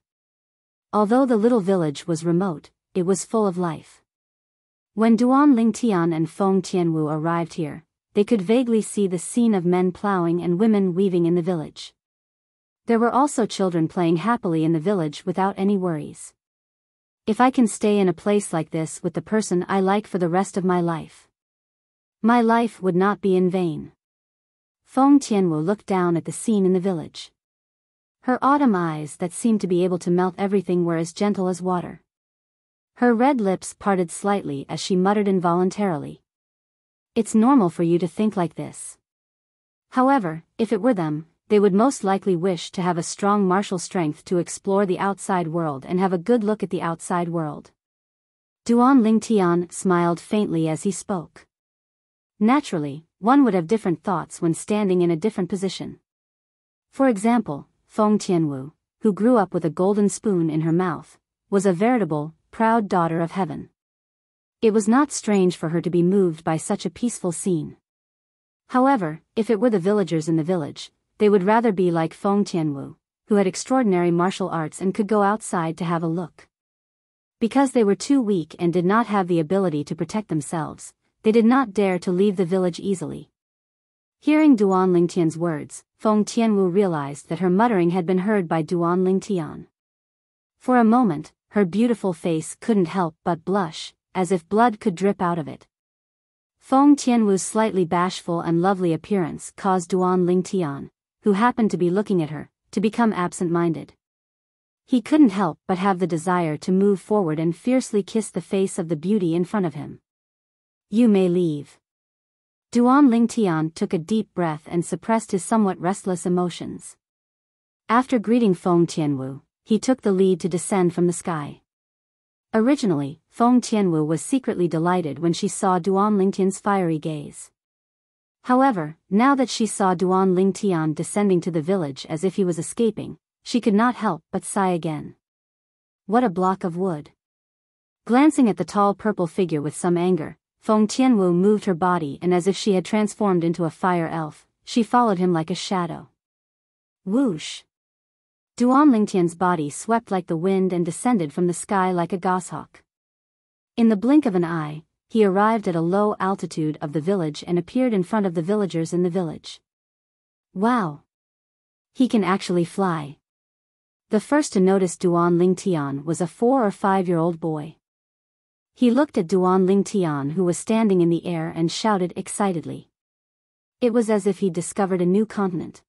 Although the little village was remote, it was full of life. When Duan Lingtian and Feng Tianwu arrived here, they could vaguely see the scene of men plowing and women weaving in the village. There were also children playing happily in the village without any worries. If I can stay in a place like this with the person I like for the rest of my life, my life would not be in vain. Feng Tianwu looked down at the scene in the village. Her autumn eyes that seemed to be able to melt everything were as gentle as water. Her red lips parted slightly as she muttered involuntarily. It's normal for you to think like this. However, if it were them, they would most likely wish to have a strong martial strength to explore the outside world and have a good look at the outside world. Duan Lingtian smiled faintly as he spoke. Naturally, one would have different thoughts when standing in a different position. For example, Feng Tianwu, who grew up with a golden spoon in her mouth, was a veritable, proud daughter of heaven. It was not strange for her to be moved by such a peaceful scene. However, if it were the villagers in the village, they would rather be like Feng Tianwu, who had extraordinary martial arts and could go outside to have a look. Because they were too weak and did not have the ability to protect themselves, they did not dare to leave the village easily. Hearing Duan Lingtian's words, Feng Tianwu realized that her muttering had been heard by Duan Lingtian. For a moment, her beautiful face couldn't help but blush, as if blood could drip out of it. Feng Tianwu's slightly bashful and lovely appearance caused Duan Lingtian, who happened to be looking at her, to become absent-minded. He couldn't help but have the desire to move forward and fiercely kiss the face of the beauty in front of him. You may leave. Duan Lingtian took a deep breath and suppressed his somewhat restless emotions. After greeting Feng Tianwu, he took the lead to descend from the sky. Originally, Feng Tianwu was secretly delighted when she saw Duan Lingtian's fiery gaze. However, now that she saw Duan Lingtian descending to the village as if he was escaping, she could not help but sigh again. What a block of wood. Glancing at the tall purple figure with some anger, Feng Tianwu moved her body and as if she had transformed into a fire elf, she followed him like a shadow. Whoosh! Duan Lingtian's body swept like the wind and descended from the sky like a goshawk. In the blink of an eye, he arrived at a low altitude of the village and appeared in front of the villagers in the village. Wow! He can actually fly. The first to notice Duan Lingtian was a 4 or 5-year-old boy. He looked at Duan Lingtian who was standing in the air and shouted excitedly. It was as if he'd discovered a new continent.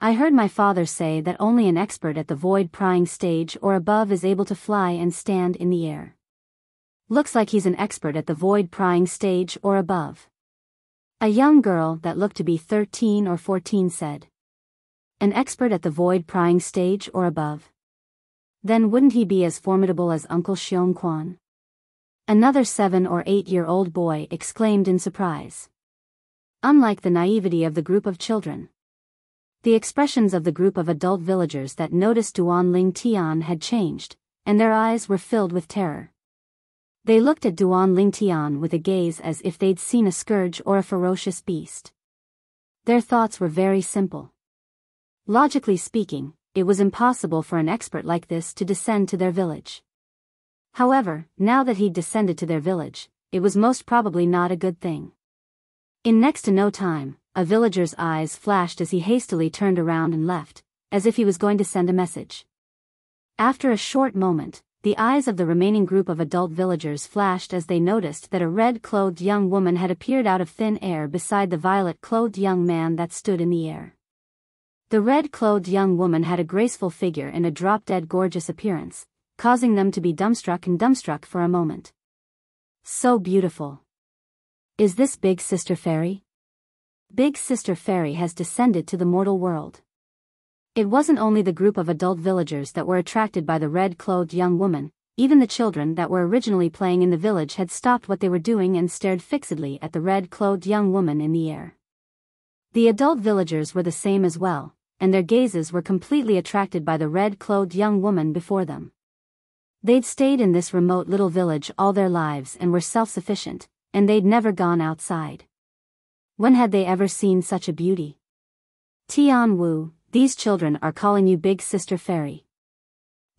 I heard my father say that only an expert at the void-prying stage or above is able to fly and stand in the air. Looks like he's an expert at the void-prying stage or above. A young girl that looked to be 13 or 14 said. An expert at the void-prying stage or above? Then wouldn't he be as formidable as Uncle Xiong Quan? Another 7 or 8-year-old boy exclaimed in surprise. Unlike the naivety of the group of children, the expressions of the group of adult villagers that noticed Duan Lingtian had changed, and their eyes were filled with terror. They looked at Duan Lingtian with a gaze as if they'd seen a scourge or a ferocious beast. Their thoughts were very simple. Logically speaking, it was impossible for an expert like this to descend to their village. However, now that he'd descended to their village, it was most probably not a good thing. In next to no time, a villager's eyes flashed as he hastily turned around and left, as if he was going to send a message. After a short moment, the eyes of the remaining group of adult villagers flashed as they noticed that a red-clothed young woman had appeared out of thin air beside the violet-clothed young man that stood in the air. The red-clothed young woman had a graceful figure and a drop-dead gorgeous appearance, causing them to be dumbstruck for a moment. So beautiful. Is this Big Sister Fairy? Big Sister Fairy has descended to the mortal world. It wasn't only the group of adult villagers that were attracted by the red-clothed young woman, even the children that were originally playing in the village had stopped what they were doing and stared fixedly at the red-clothed young woman in the air. The adult villagers were the same as well, and their gazes were completely attracted by the red-clothed young woman before them. They'd stayed in this remote little village all their lives and were self-sufficient, and they'd never gone outside. When had they ever seen such a beauty? Tian Wu, these children are calling you Big Sister Fairy.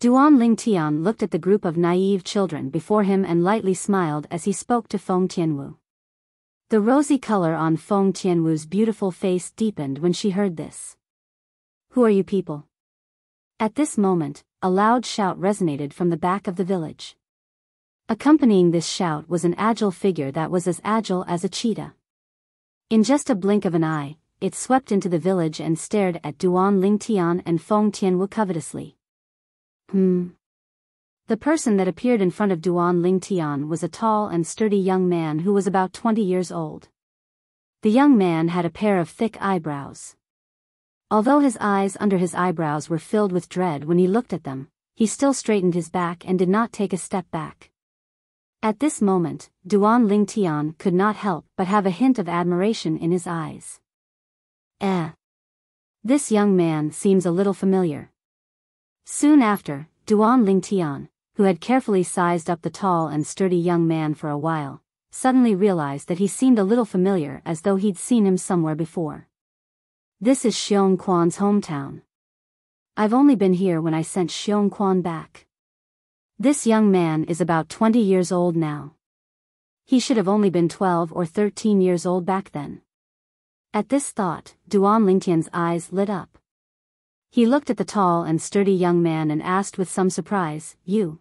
Duan Lingtian looked at the group of naive children before him and lightly smiled as he spoke to Feng Tianwu. The rosy color on Feng Tianwu's beautiful face deepened when she heard this. Who are you people? At this moment, a loud shout resonated from the back of the village. Accompanying this shout was an agile figure that was as agile as a cheetah. In just a blink of an eye, it swept into the village and stared at Duan Lingtian and Feng Tianwu covetously. The person that appeared in front of Duan Lingtian was a tall and sturdy young man who was about 20 years old. The young man had a pair of thick eyebrows. Although his eyes under his eyebrows were filled with dread when he looked at them, he still straightened his back and did not take a step back. At this moment, Duan Lingtian could not help but have a hint of admiration in his eyes. This young man seems a little familiar. Soon after, Duan Lingtian, who had carefully sized up the tall and sturdy young man for a while, suddenly realized that he seemed a little familiar, as though he'd seen him somewhere before. This is Xiong Quan's hometown. I've only been here when I sent Xiong Quan back. This young man is about 20 years old now. He should have only been 12 or 13 years old back then. At this thought, Duan Lingtian's eyes lit up. He looked at the tall and sturdy young man and asked with some surprise, "You?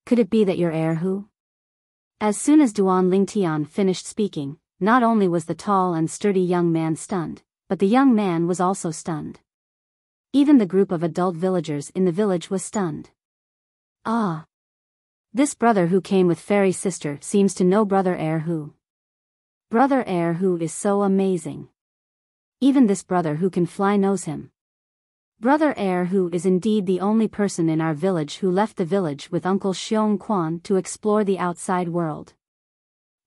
Could it be that you're Erhu?" As soon as Duan Lingtian finished speaking, not only was the tall and sturdy young man stunned, but the young man was also stunned. Even the group of adult villagers in the village was stunned. This brother who came with fairy sister seems to know Brother Erhu. Brother Erhu is so amazing. Even this brother who can fly knows him. Brother Erhu is indeed the only person in our village who left the village with Uncle Xiong Quan to explore the outside world.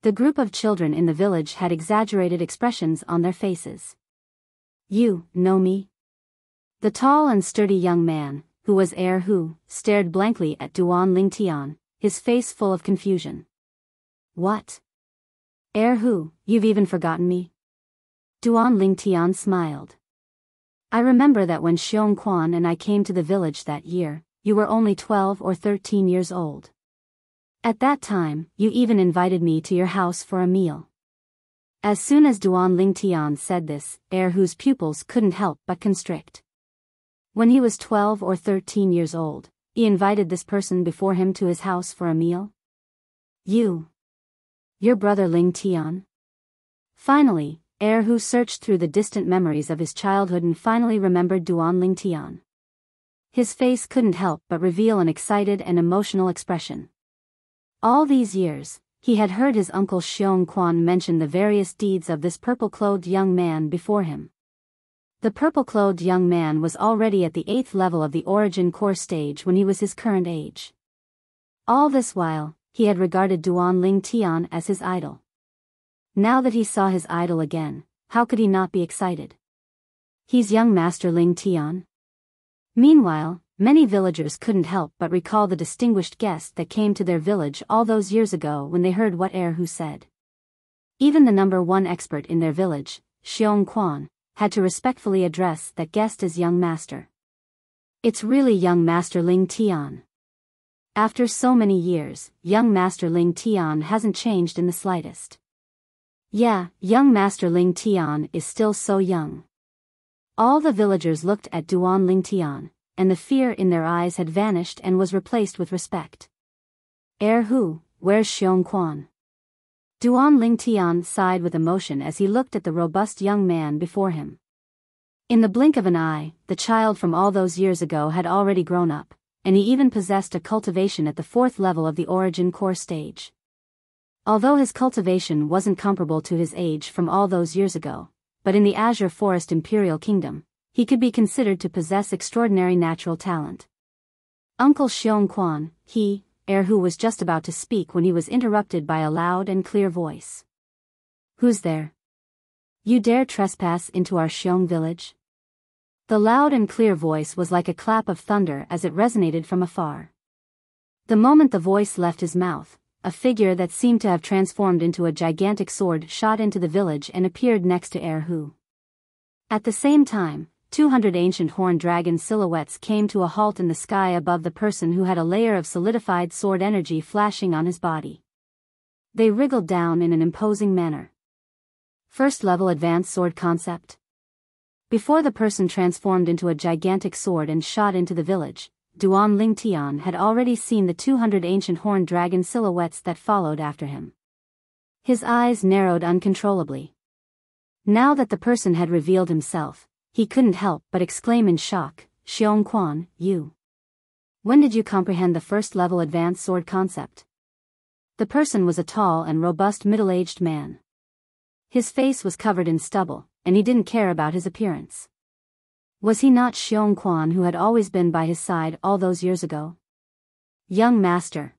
The group of children in the village had exaggerated expressions on their faces. "You know me?" The tall and sturdy young man, who was Erhu, stared blankly at Duan Lingtian, his face full of confusion. "What? Erhu, you've even forgotten me?" Duan Lingtian smiled. "I remember that when Xiong Quan and I came to the village that year, you were only 12 or 13 years old. At that time, you even invited me to your house for a meal." As soon as Duan Lingtian said this, Erhu's pupils couldn't help but constrict. When he was 12 or 13 years old, he invited this person before him to his house for a meal? Your brother Lingtian? Finally, Erhu searched through the distant memories of his childhood and finally remembered Duan Lingtian. His face couldn't help but reveal an excited and emotional expression. All these years, he had heard his uncle Xiong Quan mention the various deeds of this purple-clothed young man before him. The purple-clothed young man was already at the 8th level of the origin core stage when he was his current age. All this while, he had regarded Duan Lingtian as his idol. Now that he saw his idol again, how could he not be excited? He's young Master Lingtian. Meanwhile, many villagers couldn't help but recall the distinguished guest that came to their village all those years ago when they heard what Erhu said. Even the number one expert in their village, Xiong Quan, had to respectfully address that guest as young master. It's really young Master Lingtian. After so many years, young Master Lingtian hasn't changed in the slightest. Yeah, young Master Lingtian is still so young. All the villagers looked at Duan Lingtian, and the fear in their eyes had vanished and was replaced with respect. Erhu, where's Xiong Quan? Duan Lingtian sighed with emotion as he looked at the robust young man before him. In the blink of an eye, the child from all those years ago had already grown up, and he even possessed a cultivation at the 4th level of the origin core stage. Although his cultivation wasn't comparable to his age from all those years ago, but in the Azure Forest Imperial Kingdom, he could be considered to possess extraordinary natural talent. Uncle Xiong Quan, Erhu was just about to speak when he was interrupted by a loud and clear voice. "Who's there? You dare trespass into our Xiong village?" The loud and clear voice was like a clap of thunder as it resonated from afar. The moment the voice left his mouth, a figure that seemed to have transformed into a gigantic sword shot into the village and appeared next to Erhu. At the same time, 200 ancient horned dragon silhouettes came to a halt in the sky above the person who had a layer of solidified sword energy flashing on his body. They wriggled down in an imposing manner. First level advanced sword concept. Before the person transformed into a gigantic sword and shot into the village, Duan Lingtian had already seen the 200 ancient horned dragon silhouettes that followed after him. His eyes narrowed uncontrollably. Now that the person had revealed himself, he couldn't help but exclaim in shock, "Xiong Quan, you. When did you comprehend the first-level advanced sword concept?" The person was a tall and robust middle-aged man. His face was covered in stubble, and he didn't care about his appearance. Was he not Xiong Quan who had always been by his side all those years ago? Young master.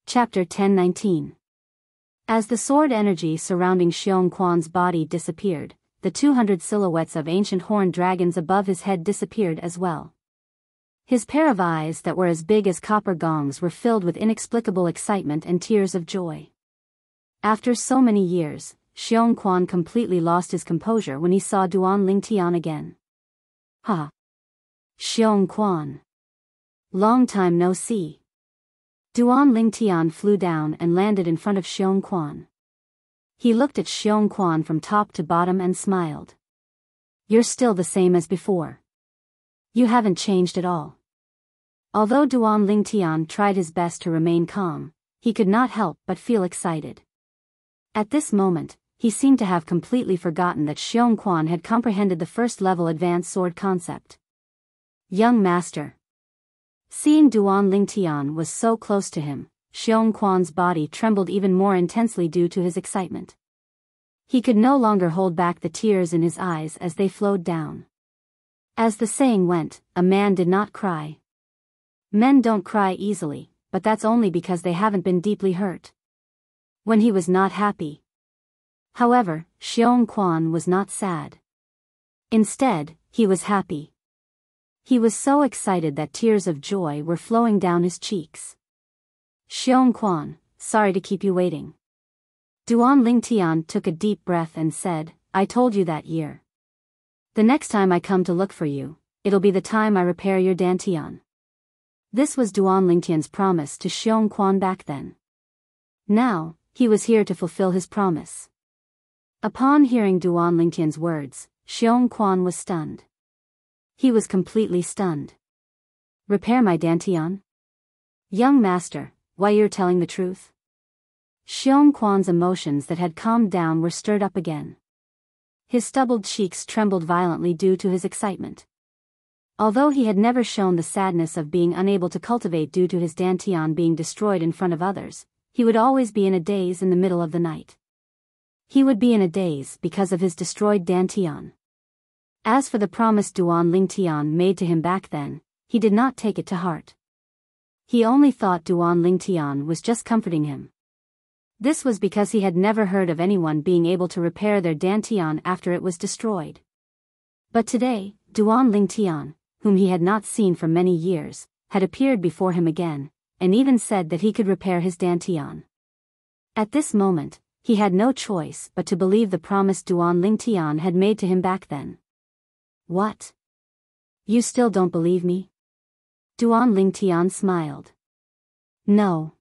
Chapter 10:19. As the sword energy surrounding Xiong Quan's body disappeared, the 200 silhouettes of ancient horned dragons above his head disappeared as well. His pair of eyes that were as big as copper gongs were filled with inexplicable excitement and tears of joy. After so many years, Xiong Quan completely lost his composure when he saw Duan Lingtian again. "Ha! Xiong Quan. Long time no see." Duan Lingtian flew down and landed in front of Xiong Quan. He looked at Xiong Quan from top to bottom and smiled. "You're still the same as before. You haven't changed at all." Although Duan Lingtian tried his best to remain calm, he could not help but feel excited. At this moment, he seemed to have completely forgotten that Xiong Quan had comprehended the first-level advanced sword concept. "Young master." Seeing Duan Lingtian was so close to him, Xiong Quan's body trembled even more intensely due to his excitement. He could no longer hold back the tears in his eyes as they flowed down. As the saying went, a man did not cry. Men don't cry easily, but that's only because they haven't been deeply hurt. When he was not happy. However, Xiong Quan was not sad. Instead, he was happy. He was so excited that tears of joy were flowing down his cheeks. "Xiong Quan, sorry to keep you waiting." Duan Lingtian took a deep breath and said, "I told you that year. The next time I come to look for you, it'll be the time I repair your dantian." This was Duan Lingtian's promise to Xiong Quan back then. Now, he was here to fulfill his promise. Upon hearing Duan Lingtian's words, Xiong Quan was stunned. He was completely stunned. "Repair my dantian? Young master, why you're telling the truth?" Xiong Quan's emotions that had calmed down were stirred up again. His stubbled cheeks trembled violently due to his excitement. Although he had never shown the sadness of being unable to cultivate due to his dantian being destroyed in front of others, he would always be in a daze in the middle of the night. He would be in a daze because of his destroyed dantian. As for the promise Duan Lingtian made to him back then, he did not take it to heart. He only thought Duan Lingtian was just comforting him. This was because he had never heard of anyone being able to repair their dantian after it was destroyed. But today, Duan Lingtian, whom he had not seen for many years, had appeared before him again, and even said that he could repair his dantian. At this moment, he had no choice but to believe the promise Duan Lingtian had made to him back then. "What? You still don't believe me?" Duan Lingtian smiled. No.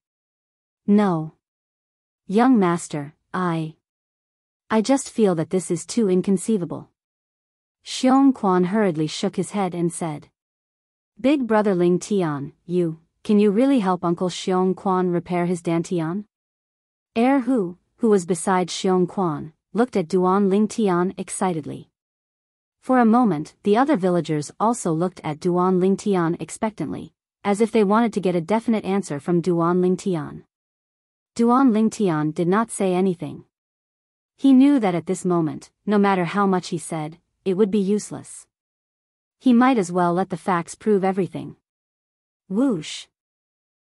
Young master, I just feel that this is too inconceivable." Xiong Quan hurriedly shook his head and said, "Big brother Lingtian, can you really help Uncle Xiong Quan repair his dantian?" Who was beside Xiong Quan, looked at Duan Lingtian excitedly. For a moment, the other villagers also looked at Duan Lingtian expectantly, as if they wanted to get a definite answer from Duan Lingtian. Duan Lingtian did not say anything. He knew that at this moment, no matter how much he said, it would be useless. He might as well let the facts prove everything. Whoosh!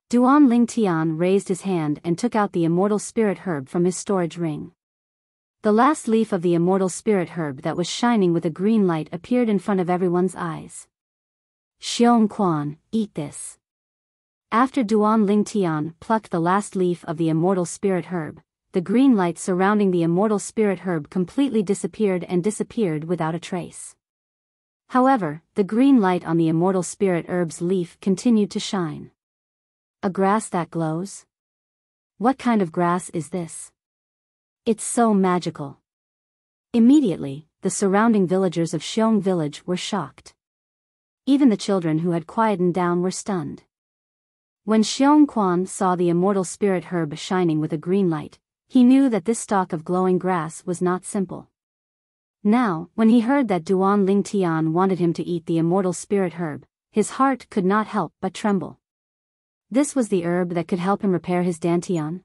Duan Lingtian raised his hand and took out the immortal spirit herb from his storage ring. The last leaf of the immortal spirit herb that was shining with a green light appeared in front of everyone's eyes. "Xiong Quan, eat this." After Duan Lingtian plucked the last leaf of the immortal spirit herb, the green light surrounding the immortal spirit herb completely disappeared without a trace. However, the green light on the immortal spirit herb's leaf continued to shine. A grass that glows? What kind of grass is this? It's so magical. Immediately, the surrounding villagers of Xiong village were shocked. Even the children who had quietened down were stunned. When Xiong Quan saw the immortal spirit herb shining with a green light, he knew that this stalk of glowing grass was not simple. Now, when he heard that Duan Ling Tian wanted him to eat the immortal spirit herb, his heart could not help but tremble. This was the herb that could help him repair his dantian.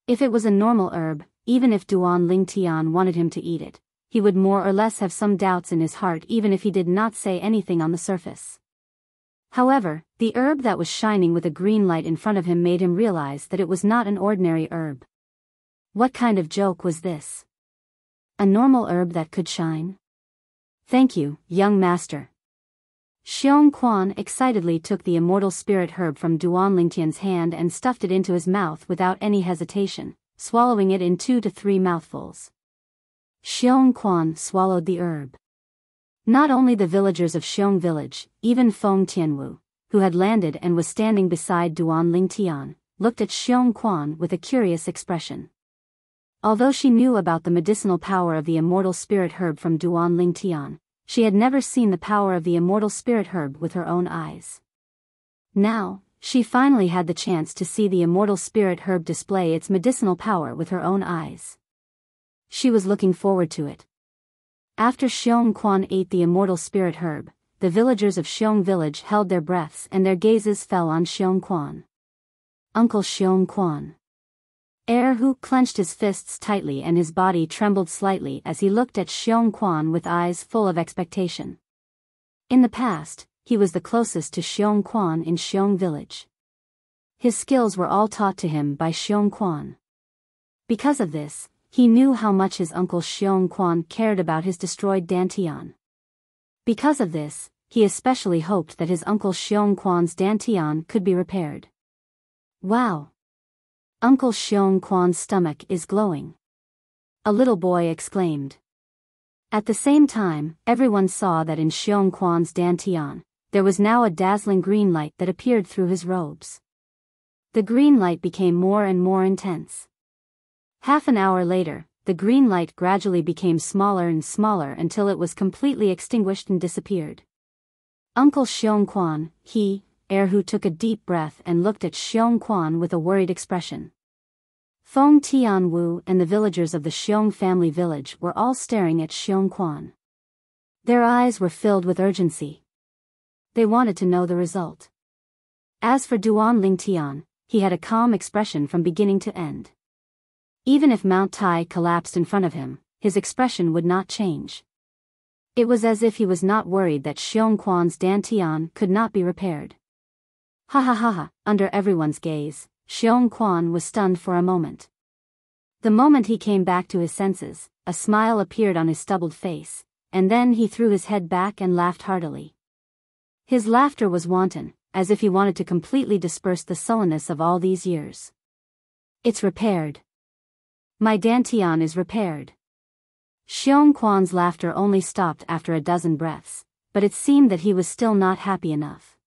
If it was a normal herb, even if Duan Ling Tian wanted him to eat it, he would more or less have some doubts in his heart even if he did not say anything on the surface. However, the herb that was shining with a green light in front of him made him realize that it was not an ordinary herb. What kind of joke was this? A normal herb that could shine? Thank you, young master. Xiong Quan excitedly took the immortal spirit herb from Duan Lingtian's hand and stuffed it into his mouth without any hesitation, swallowing it in 2 to 3 mouthfuls. Xiong Quan swallowed the herb. Not only the villagers of Xiong village, even Feng Tianwu, who had landed and was standing beside Duan Lingtian, looked at Xiong Quan with a curious expression. Although she knew about the medicinal power of the immortal spirit herb from Duan Lingtian, she had never seen the power of the immortal spirit herb with her own eyes. Now, she finally had the chance to see the immortal spirit herb display its medicinal power with her own eyes. She was looking forward to it. After Xiong Quan ate the immortal spirit herb, the villagers of Xiong village held their breaths and their gazes fell on Xiong Quan. Uncle Xiong Quan. Hu clenched his fists tightly and his body trembled slightly as he looked at Xiong Quan with eyes full of expectation. In the past, he was the closest to Xiong Quan in Xiong village. His skills were all taught to him by Xiong Quan. Because of this, he knew how much his uncle Xiong Quan cared about his destroyed dantian. Because of this, he especially hoped that his uncle Xiong Quan's dantian could be repaired. Wow! Uncle Xiong Quan's stomach is glowing. A little boy exclaimed. At the same time, everyone saw that in Xiong Quan's dantian, there was now a dazzling green light that appeared through his robes. The green light became more and more intense. Half an hour later, the green light gradually became smaller and smaller until it was completely extinguished and disappeared. Uncle Xiong Quan, Hu took a deep breath and looked at Xiong Quan with a worried expression. Feng Tianwu and the villagers of the Xiong family village were all staring at Xiong Quan. Their eyes were filled with urgency. They wanted to know the result. As for Duan Lingtian, he had a calm expression from beginning to end. Even if Mount Tai collapsed in front of him, his expression would not change. It was as if he was not worried that Xiong Quan's dantian could not be repaired. Ha ha ha ha, under everyone's gaze, Xiong Quan was stunned for a moment. The moment he came back to his senses, a smile appeared on his stubbled face, and then he threw his head back and laughed heartily. His laughter was wanton, as if he wanted to completely disperse the sullenness of all these years. It's repaired. My dantian is repaired. Xiong Quan's laughter only stopped after a dozen breaths, but it seemed that he was still not happy enough.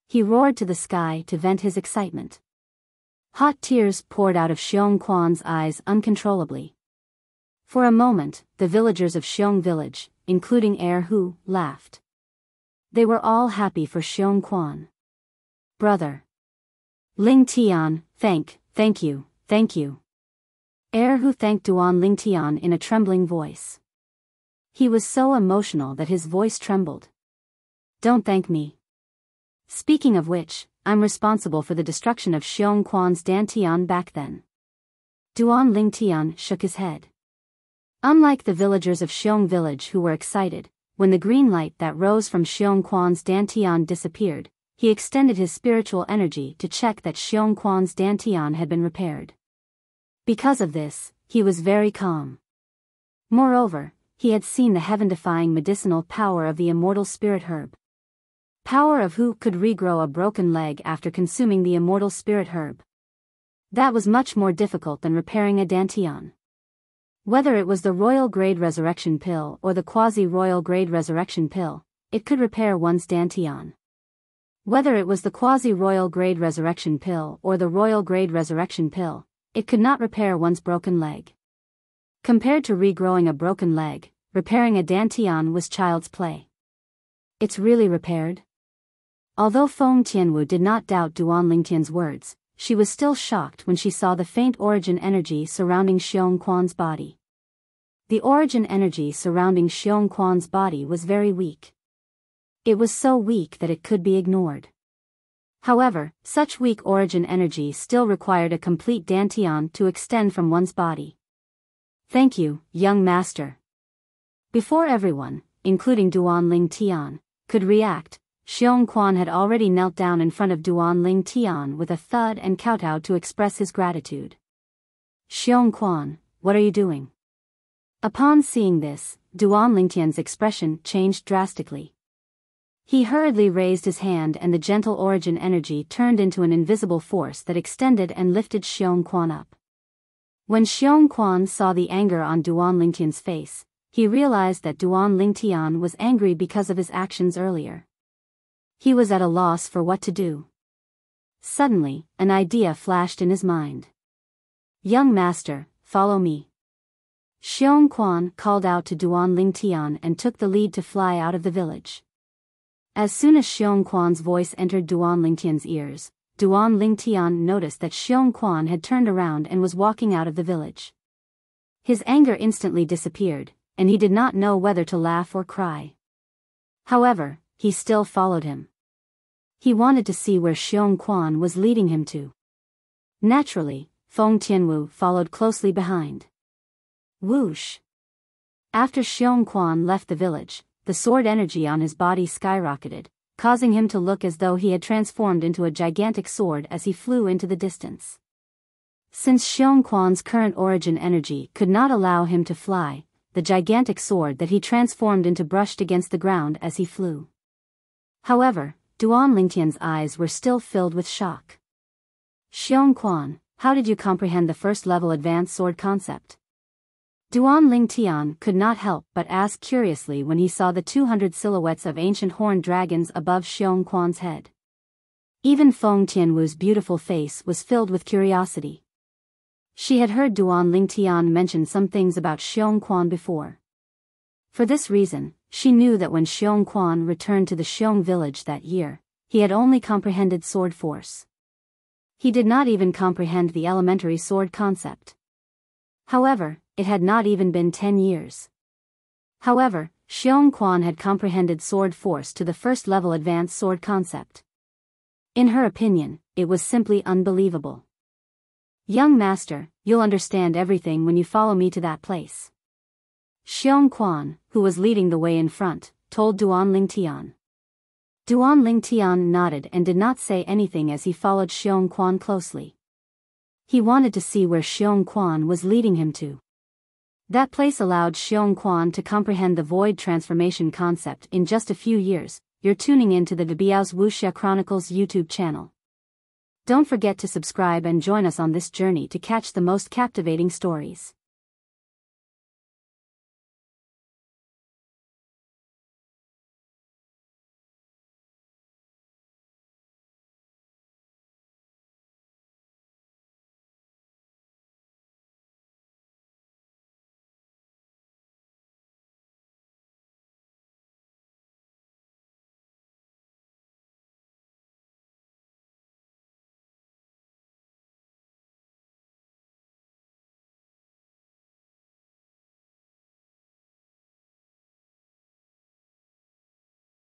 He roared to the sky to vent his excitement. Hot tears poured out of Xiong Quan's eyes uncontrollably. For a moment, the villagers of Xiong village, including Hu, laughed. They were all happy for Xiong Quan. Brother. Ling Tian, thank you. Hu thanked Duan Ling Tian in a trembling voice. He was so emotional that his voice trembled. Don't thank me. Speaking of which, I'm responsible for the destruction of Xiong Quan's dantian back then. Duan Ling Tian shook his head. Unlike the villagers of Xiong village who were excited, when the green light that rose from Xiong Quan's dantian disappeared, he extended his spiritual energy to check that Xiong Quan's dantian had been repaired. Because of this, he was very calm. Moreover, he had seen the heaven-defying medicinal power of the immortal spirit herb. Power of who could regrow a broken leg after consuming the immortal spirit herb. That was much more difficult than repairing a dantian. Whether it was the royal grade resurrection pill or the quasi-royal grade resurrection pill, it could repair one's dantian. Whether it was the quasi-royal grade resurrection pill or the royal grade resurrection pill, it could not repair one's broken leg. Compared to regrowing a broken leg, repairing a dantian was child's play. It's really repaired? Although Feng Tianwu did not doubt Duan Lingtian's words, she was still shocked when she saw the faint origin energy surrounding Xiong Quan's body. The origin energy surrounding Xiong Quan's body was very weak. It was so weak that it could be ignored. However, such weak origin energy still required a complete dantian to extend from one's body. Thank you, young master. Before everyone, including Duan Lingtian, could react, Xiong Quan had already knelt down in front of Duan Lingtian with a thud and kowtow to express his gratitude. Xiong Quan, what are you doing? Upon seeing this, Duan Lingtian's expression changed drastically. He hurriedly raised his hand and the gentle origin energy turned into an invisible force that extended and lifted Xiong Quan up. When Xiong Quan saw the anger on Duan Lingtian's face, he realized that Duan Lingtian was angry because of his actions earlier. He was at a loss for what to do. Suddenly, an idea flashed in his mind. Young master, follow me. Xiong Quan called out to Duan Lingtian and took the lead to fly out of the village. As soon as Xiong Quan's voice entered Duan Lingtian's ears, Duan Lingtian noticed that Xiong Quan had turned around and was walking out of the village. His anger instantly disappeared, and he did not know whether to laugh or cry. However, he still followed him. He wanted to see where Xiong Quan was leading him to. Naturally, Feng Tianwu followed closely behind. Whoosh! After Xiong Quan left the village, the sword energy on his body skyrocketed, causing him to look as though he had transformed into a gigantic sword as he flew into the distance. Since Xiong Quan's current origin energy could not allow him to fly, the gigantic sword that he transformed into brushed against the ground as he flew. However, Duan Lingtian's eyes were still filled with shock. Xiong Quan, how did you comprehend the first-level advanced sword concept? Duan Lingtian could not help but ask curiously when he saw the 200 silhouettes of ancient horned dragons above Xiong Quan's head. Even Feng Tianwu's beautiful face was filled with curiosity. She had heard Duan Lingtian mention some things about Xiong Quan before. For this reason, she knew that when Xiong Quan returned to the Xiong village that year, he had only comprehended sword force. He did not even comprehend the elementary sword concept. However, it had not even been 10 years. However, Xiong Quan had comprehended sword force to the first-level advanced sword concept. In her opinion, it was simply unbelievable. Young master, you'll understand everything when you follow me to that place. Xiong Quan, who was leading the way in front, told Duan Lingtian. Duan Lingtian nodded and did not say anything as he followed Xiong Quan closely. He wanted to see where Xiong Quan was leading him to. That place allowed Xiong Quan to comprehend the void transformation concept in just a few years. You're tuning in to the Biyao's Wuxia Chronicles YouTube channel. Don't forget to subscribe and join us on this journey to catch the most captivating stories.